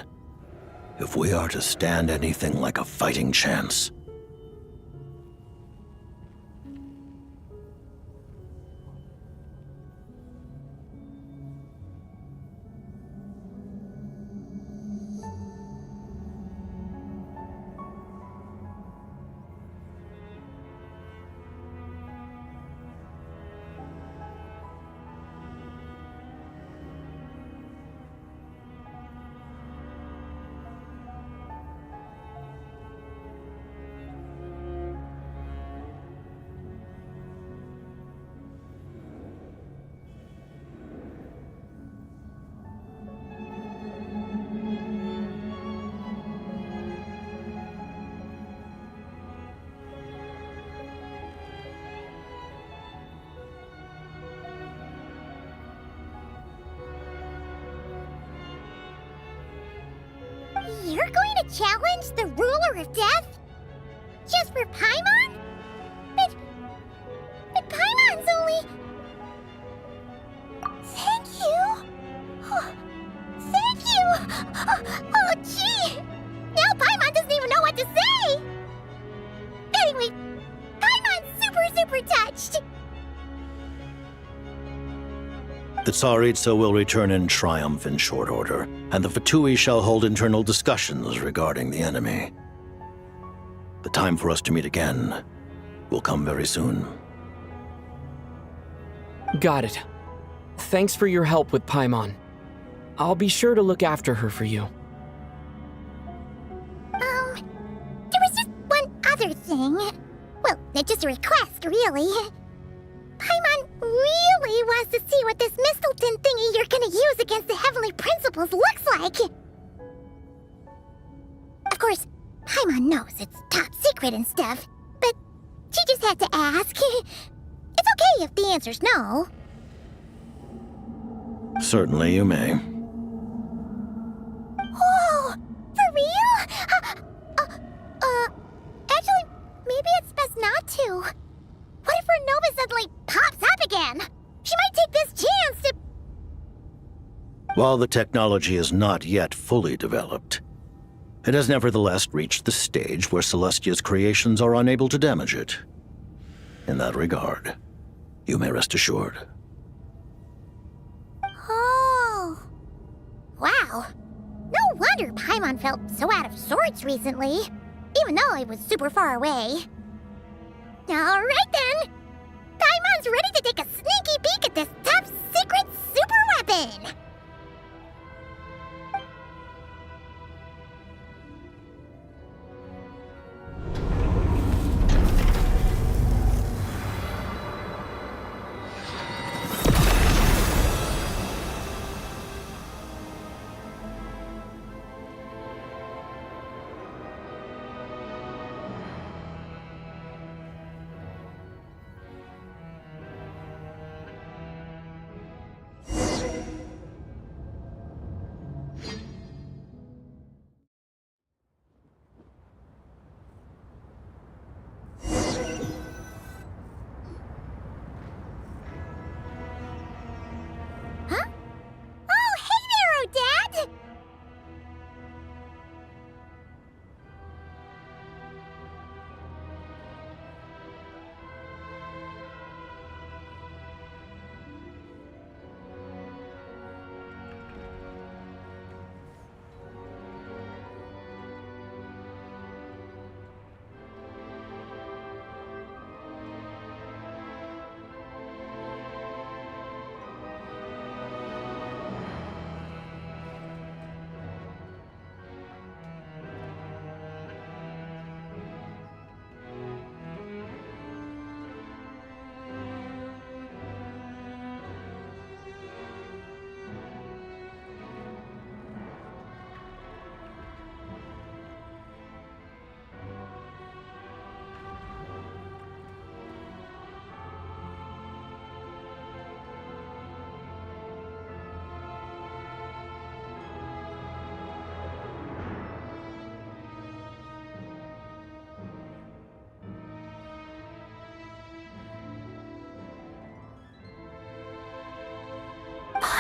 if we are to stand anything like a fighting chance. You're going to challenge the Ruler of Death? Just for Paimon? But Paimon's only... Thank you! Oh, thank you! Oh, gee! Now Paimon doesn't even know what to say! Anyway, Paimon's super touched! The Tsaritsa will return in triumph in short order, and the Fatui shall hold internal discussions regarding the enemy. The time for us to meet again will come very soon. Got it. Thanks for your help with Paimon. I'll be sure to look after her for you. There was just one other thing. Well, just a request, really. Paimon really wants to see what this Mistelton thingy you're gonna use against the Heavenly Principles looks like. Of course, Paimon knows it's top secret and stuff, but she just had to ask. It's okay if the answer's no. Certainly you may. Whoa! For real? Actually, maybe it's best not to. What if her Nova suddenly pops up again? She might take this chance to... While the technology is not yet fully developed, it has nevertheless reached the stage where Celestia's creations are unable to damage it. In that regard, you may rest assured. Oh. Wow. No wonder Paimon felt so out of sorts recently, even though it was super far away. Alright then! Paimon's ready to take a sneaky peek at this top secret super weapon!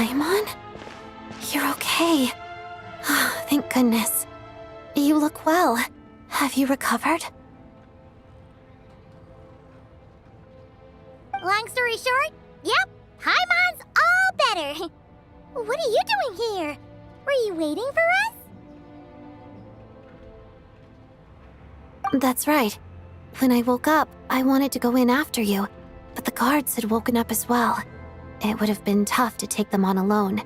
Paimon? You're okay. Thank goodness. You look well. Have you recovered? Long story short, yep, Paimon's all better. What are you doing here? Were you waiting for us? That's right. When I woke up, I wanted to go in after you, but the guards had woken up as well. It would have been tough to take them on alone,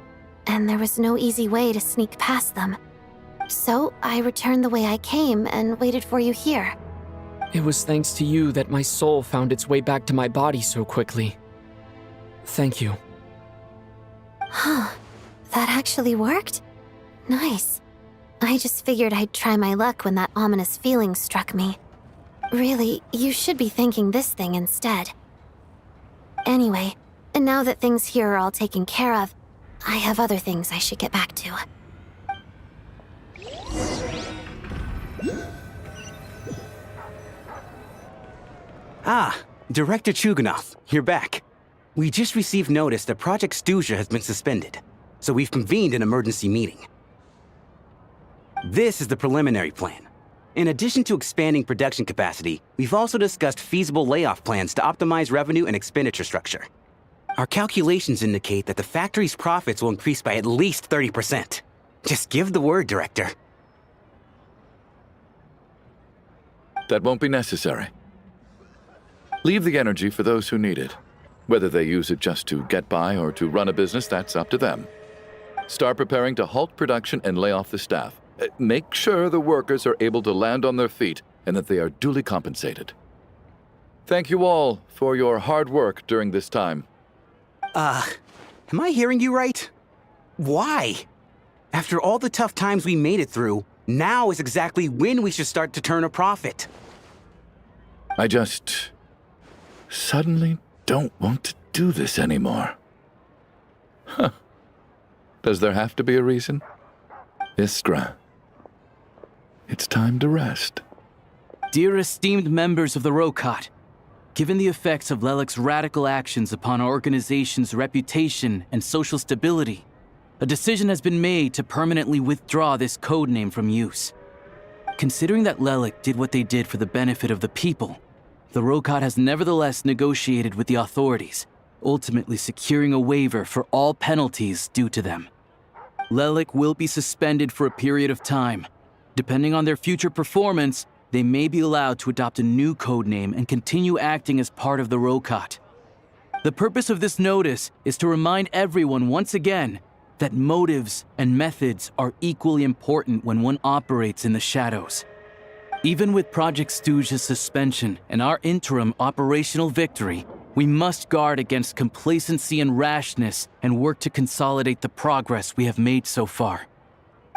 and there was no easy way to sneak past them. So I returned the way I came and waited for you here. It was thanks to you that my soul found its way back to my body so quickly. Thank you. Huh. That actually worked? Nice. I just figured I'd try my luck when that ominous feeling struck me. Really, you should be thanking this thing instead. Anyway, and now that things here are all taken care of, I have other things I should get back to. Ah, Director Chuganov, you're back. We just received notice that Project Stuzha has been suspended, so we've convened an emergency meeting. This is the preliminary plan. In addition to expanding production capacity, we've also discussed feasible layoff plans to optimize revenue and expenditure structure. Our calculations indicate that the factory's profits will increase by at least 30%. Just give the word, Director. That won't be necessary. Leave the energy for those who need it. Whether they use it just to get by or to run a business, that's up to them. Start preparing to halt production and lay off the staff. Make sure the workers are able to land on their feet and that they are duly compensated. Thank you all for your hard work during this time. Am I hearing you right? Why? After all the tough times we made it through, now is exactly when we should start to turn a profit. I just suddenly don't want to do this anymore. Huh. Does there have to be a reason? Iskra, it's time to rest. Dear esteemed members of the Rokot, given the effects of Lelik's radical actions upon our organization's reputation and social stability, a decision has been made to permanently withdraw this codename from use. Considering that Lelik did what they did for the benefit of the people, the Rokot has nevertheless negotiated with the authorities, ultimately securing a waiver for all penalties due to them. Lelik will be suspended for a period of time. Depending on their future performance, they may be allowed to adopt a new codename and continue acting as part of the Rokot. The purpose of this notice is to remind everyone once again that motives and methods are equally important when one operates in the shadows. Even with Project Stooge's suspension and our interim operational victory, we must guard against complacency and rashness and work to consolidate the progress we have made so far.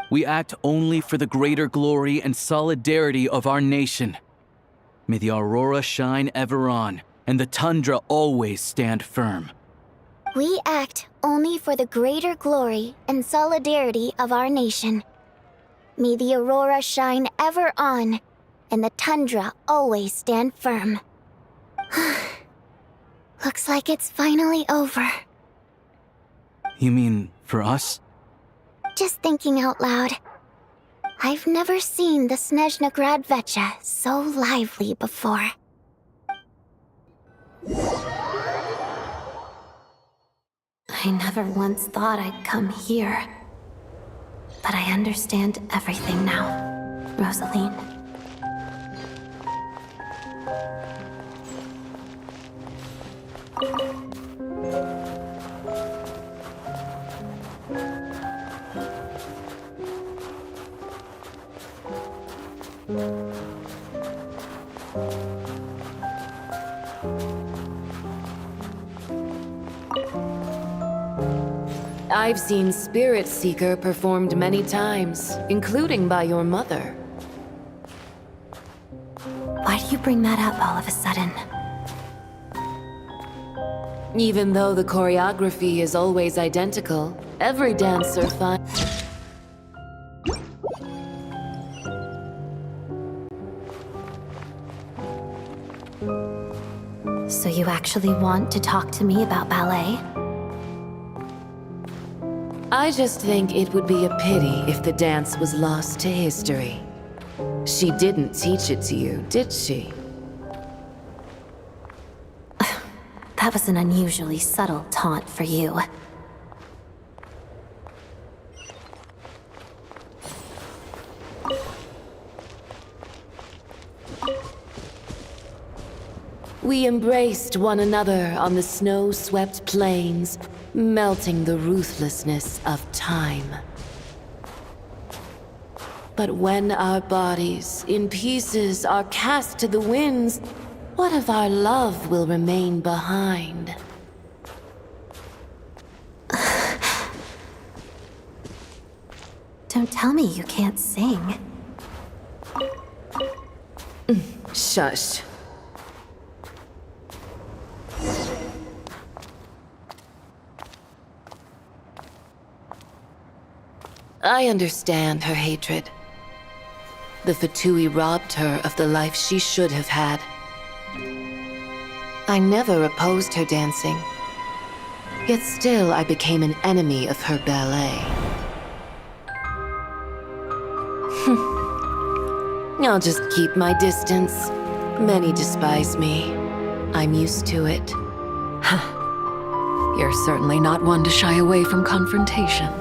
We act only for the greater glory and solidarity of our nation. May the aurora shine ever on, and the tundra always stand firm. We act only for the greater glory and solidarity of our nation. May the aurora shine ever on, and the tundra always stand firm. Looks like it's finally over. You mean for us? Just thinking out loud. I've never seen the Snezhnaya Vecha so lively before. I never once thought I'd come here. But I understand everything now, Rosaline. I've seen Spirit Seeker performed many times, including by your mother. Why do you bring that up all of a sudden? Even though the choreography is always identical, every dancer finds... So you actually want to talk to me about ballet? I just think it would be a pity if the dance was lost to history. She didn't teach it to you, did she? That was an unusually subtle taunt for you. We embraced one another on the snow-swept plains, melting the ruthlessness of time. But when our bodies, in pieces, are cast to the winds, what of our love will remain behind? Don't tell me you can't sing. Shush. I understand her hatred. The Fatui robbed her of the life she should have had. I never opposed her dancing. Yet still I became an enemy of her ballet. I'll just keep my distance. Many despise me. I'm used to it. You're certainly not one to shy away from confrontation.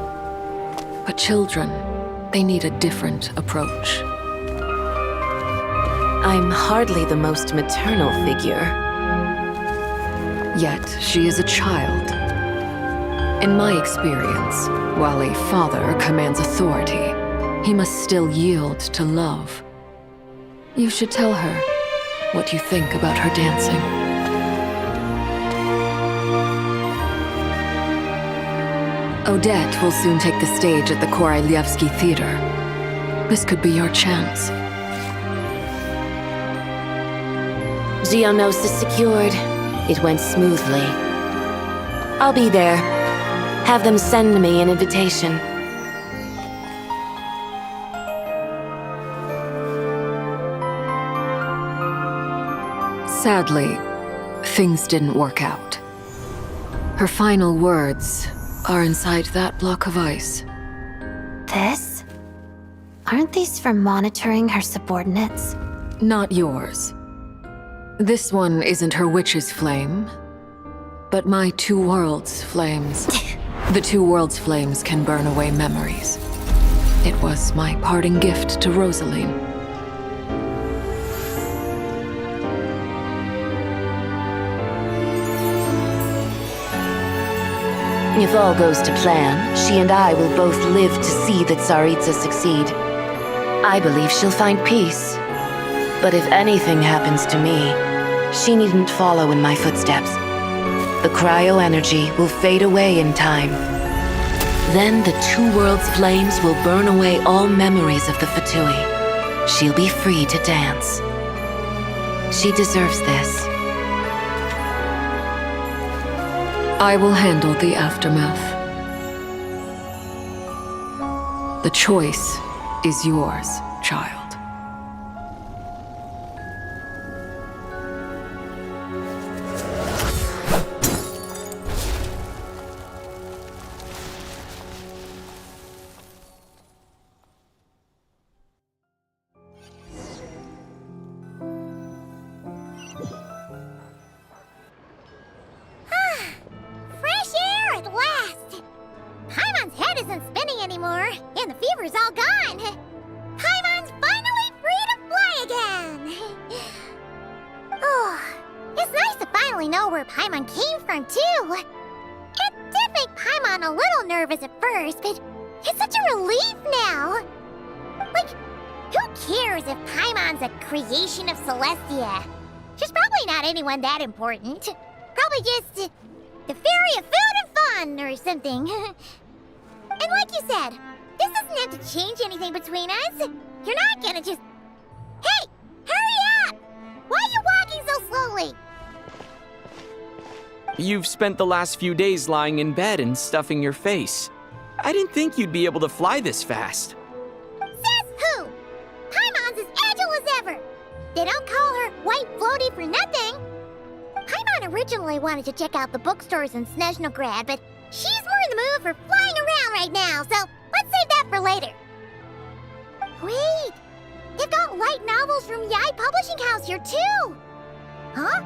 But children, they need a different approach. I'm hardly the most maternal figure. Yet, she is a child. In my experience, while a father commands authority, he must still yield to love. You should tell her what you think about her dancing. Odette will soon take the stage at the Koralyevsky Theater. This could be your chance. Geonosis secured. It went smoothly. I'll be there. Have them send me an invitation. Sadly, things didn't work out. Her final words are inside that block of ice. This? Aren't these for monitoring her subordinates? Not yours. This one isn't her witch's flame, but my two worlds' flames. The two worlds' flames can burn away memories. It was my parting gift to Rosaline. If all goes to plan, she and I will both live to see the Tsaritsa succeed. I believe she'll find peace. But if anything happens to me, she needn't follow in my footsteps. The cryo-energy will fade away in time. Then the two worlds' flames will burn away all memories of the Fatui. She'll be free to dance. She deserves this. I will handle the aftermath. The choice is yours, child. Fresh air at last! Paimon's head isn't spinning anymore, and the fever's all gone. Paimon's finally free to fly again! Oh, it's nice to finally know where Paimon came from, too. It did make Paimon a little nervous at first, but it's such a relief now. Like, who cares if Paimon's a creation of Celestia? She's probably not anyone that important. Probably just the fairy of food and fun or something. And like you said, this doesn't have to change anything between us. You're not gonna just... Hey! Hurry up! Why are you walking so slowly? You've spent the last few days lying in bed and stuffing your face. I didn't think you'd be able to fly this fast. Says who? Paimon's as agile as ever. They don't call her White Floaty for nothing. Paimon originally wanted to check out the bookstores in Snezhnaya, but she's more in the mood for flying around right now, so let's save that for later. Wait, they've got light novels from Yai Publishing House here too. Huh?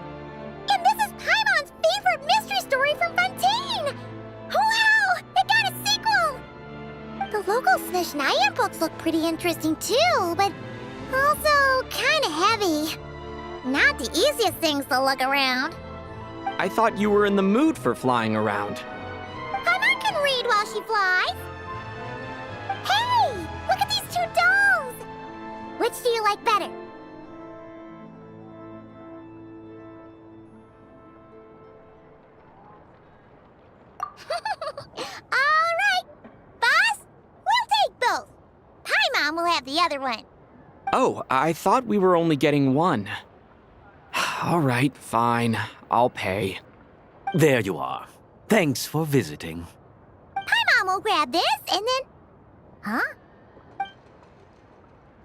And this is Paimon's favorite mystery story from Fontaine. Wow, they got a sequel. The local Snezhnaya books look pretty interesting too, but also kind of heavy. Not the easiest things to look around. I thought you were in the mood for flying around. Paimon can read while she flies. Hey, look at these two dolls. Which do you like better? All right, boss, we'll take both. Paimon will have the other one. Oh, I thought we were only getting one. All right, fine. I'll pay. There you are. Thanks for visiting. Paimon will grab this and then... Huh?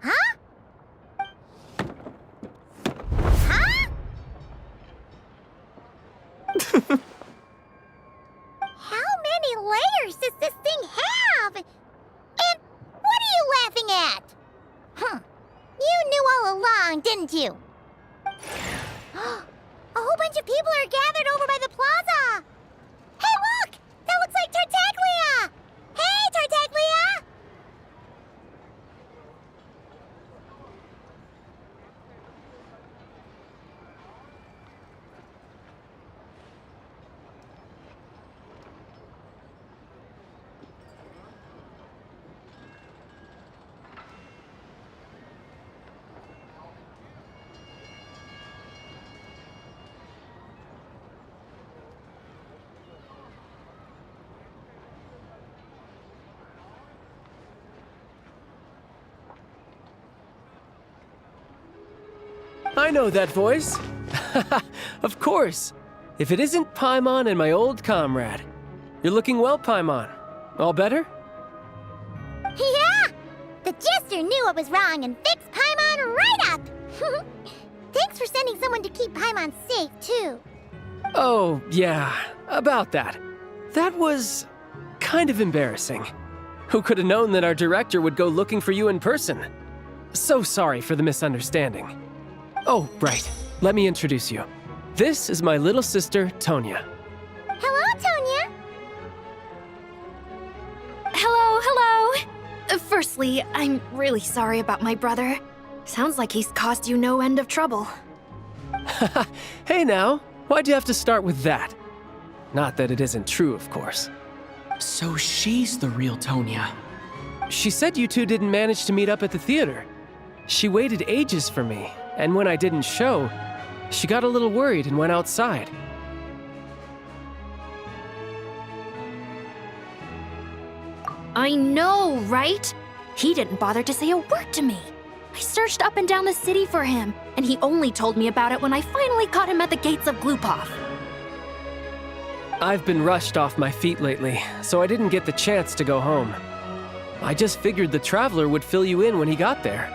Huh? Huh? How many layers does this thing have? And what are you laughing at? You knew all along, didn't you? A whole bunch of people are gathered over by the plaza. Hey, I know that voice. Of course. If it isn't Paimon and my old comrade. You're looking well, Paimon. All better? Yeah! The Jester knew what was wrong and fixed Paimon right up! Thanks for sending someone to keep Paimon safe, too. Oh, yeah, about that. That was kind of embarrassing. Who could have known that our director would go looking for you in person? So sorry for the misunderstanding. Oh, right. Let me introduce you. This is my little sister, Tonya. Hello, Tonya! Hello. Firstly, I'm really sorry about my brother. Sounds like he's caused you no end of trouble. Hey now, why'd you have to start with that? Not that it isn't true, of course. So she's the real Tonya. She said you two didn't manage to meet up at the theater. She waited ages for me, and when I didn't show, she got a little worried and went outside. I know, right? He didn't bother to say a word to me. I searched up and down the city for him, and he only told me about it when I finally caught him at the gates of Glupov. I've been rushed off my feet lately, so I didn't get the chance to go home. I just figured the Traveler would fill you in when he got there.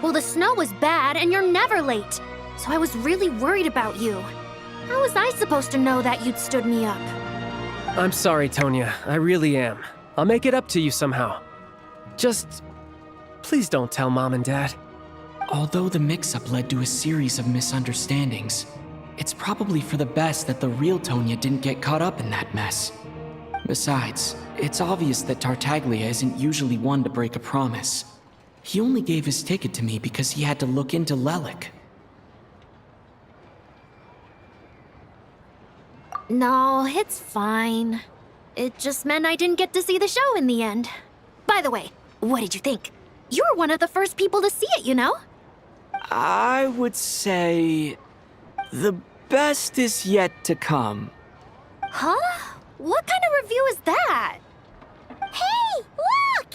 Well, the snow was bad, and you're never late. So I was really worried about you. How was I supposed to know that you'd stood me up? I'm sorry, Tonya. I really am. I'll make it up to you somehow. Just please don't tell Mom and Dad. Although the mix-up led to a series of misunderstandings, it's probably for the best that the real Tonya didn't get caught up in that mess. Besides, it's obvious that Tartaglia isn't usually one to break a promise. He only gave his ticket to me because he had to look into Lelik. No, it's fine. It just meant I didn't get to see the show in the end. By the way, what did you think? You were one of the first people to see it, you know? I would say the best is yet to come. Huh? What kind of review is that? Hey, look!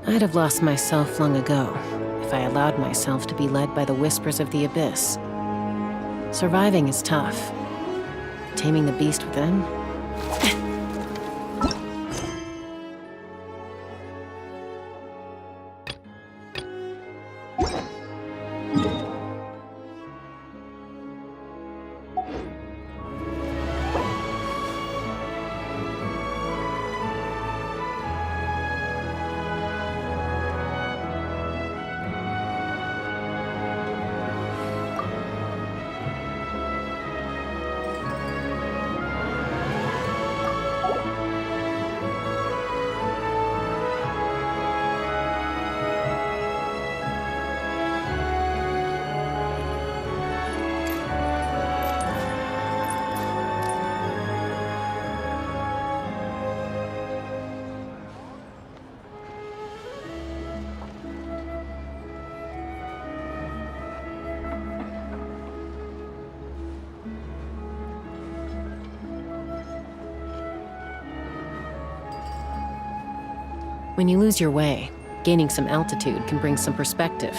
I'd have lost myself long ago if I allowed myself to be led by the whispers of the abyss. Surviving is tough. Taming the beast within? When you lose your way, gaining some altitude can bring some perspective.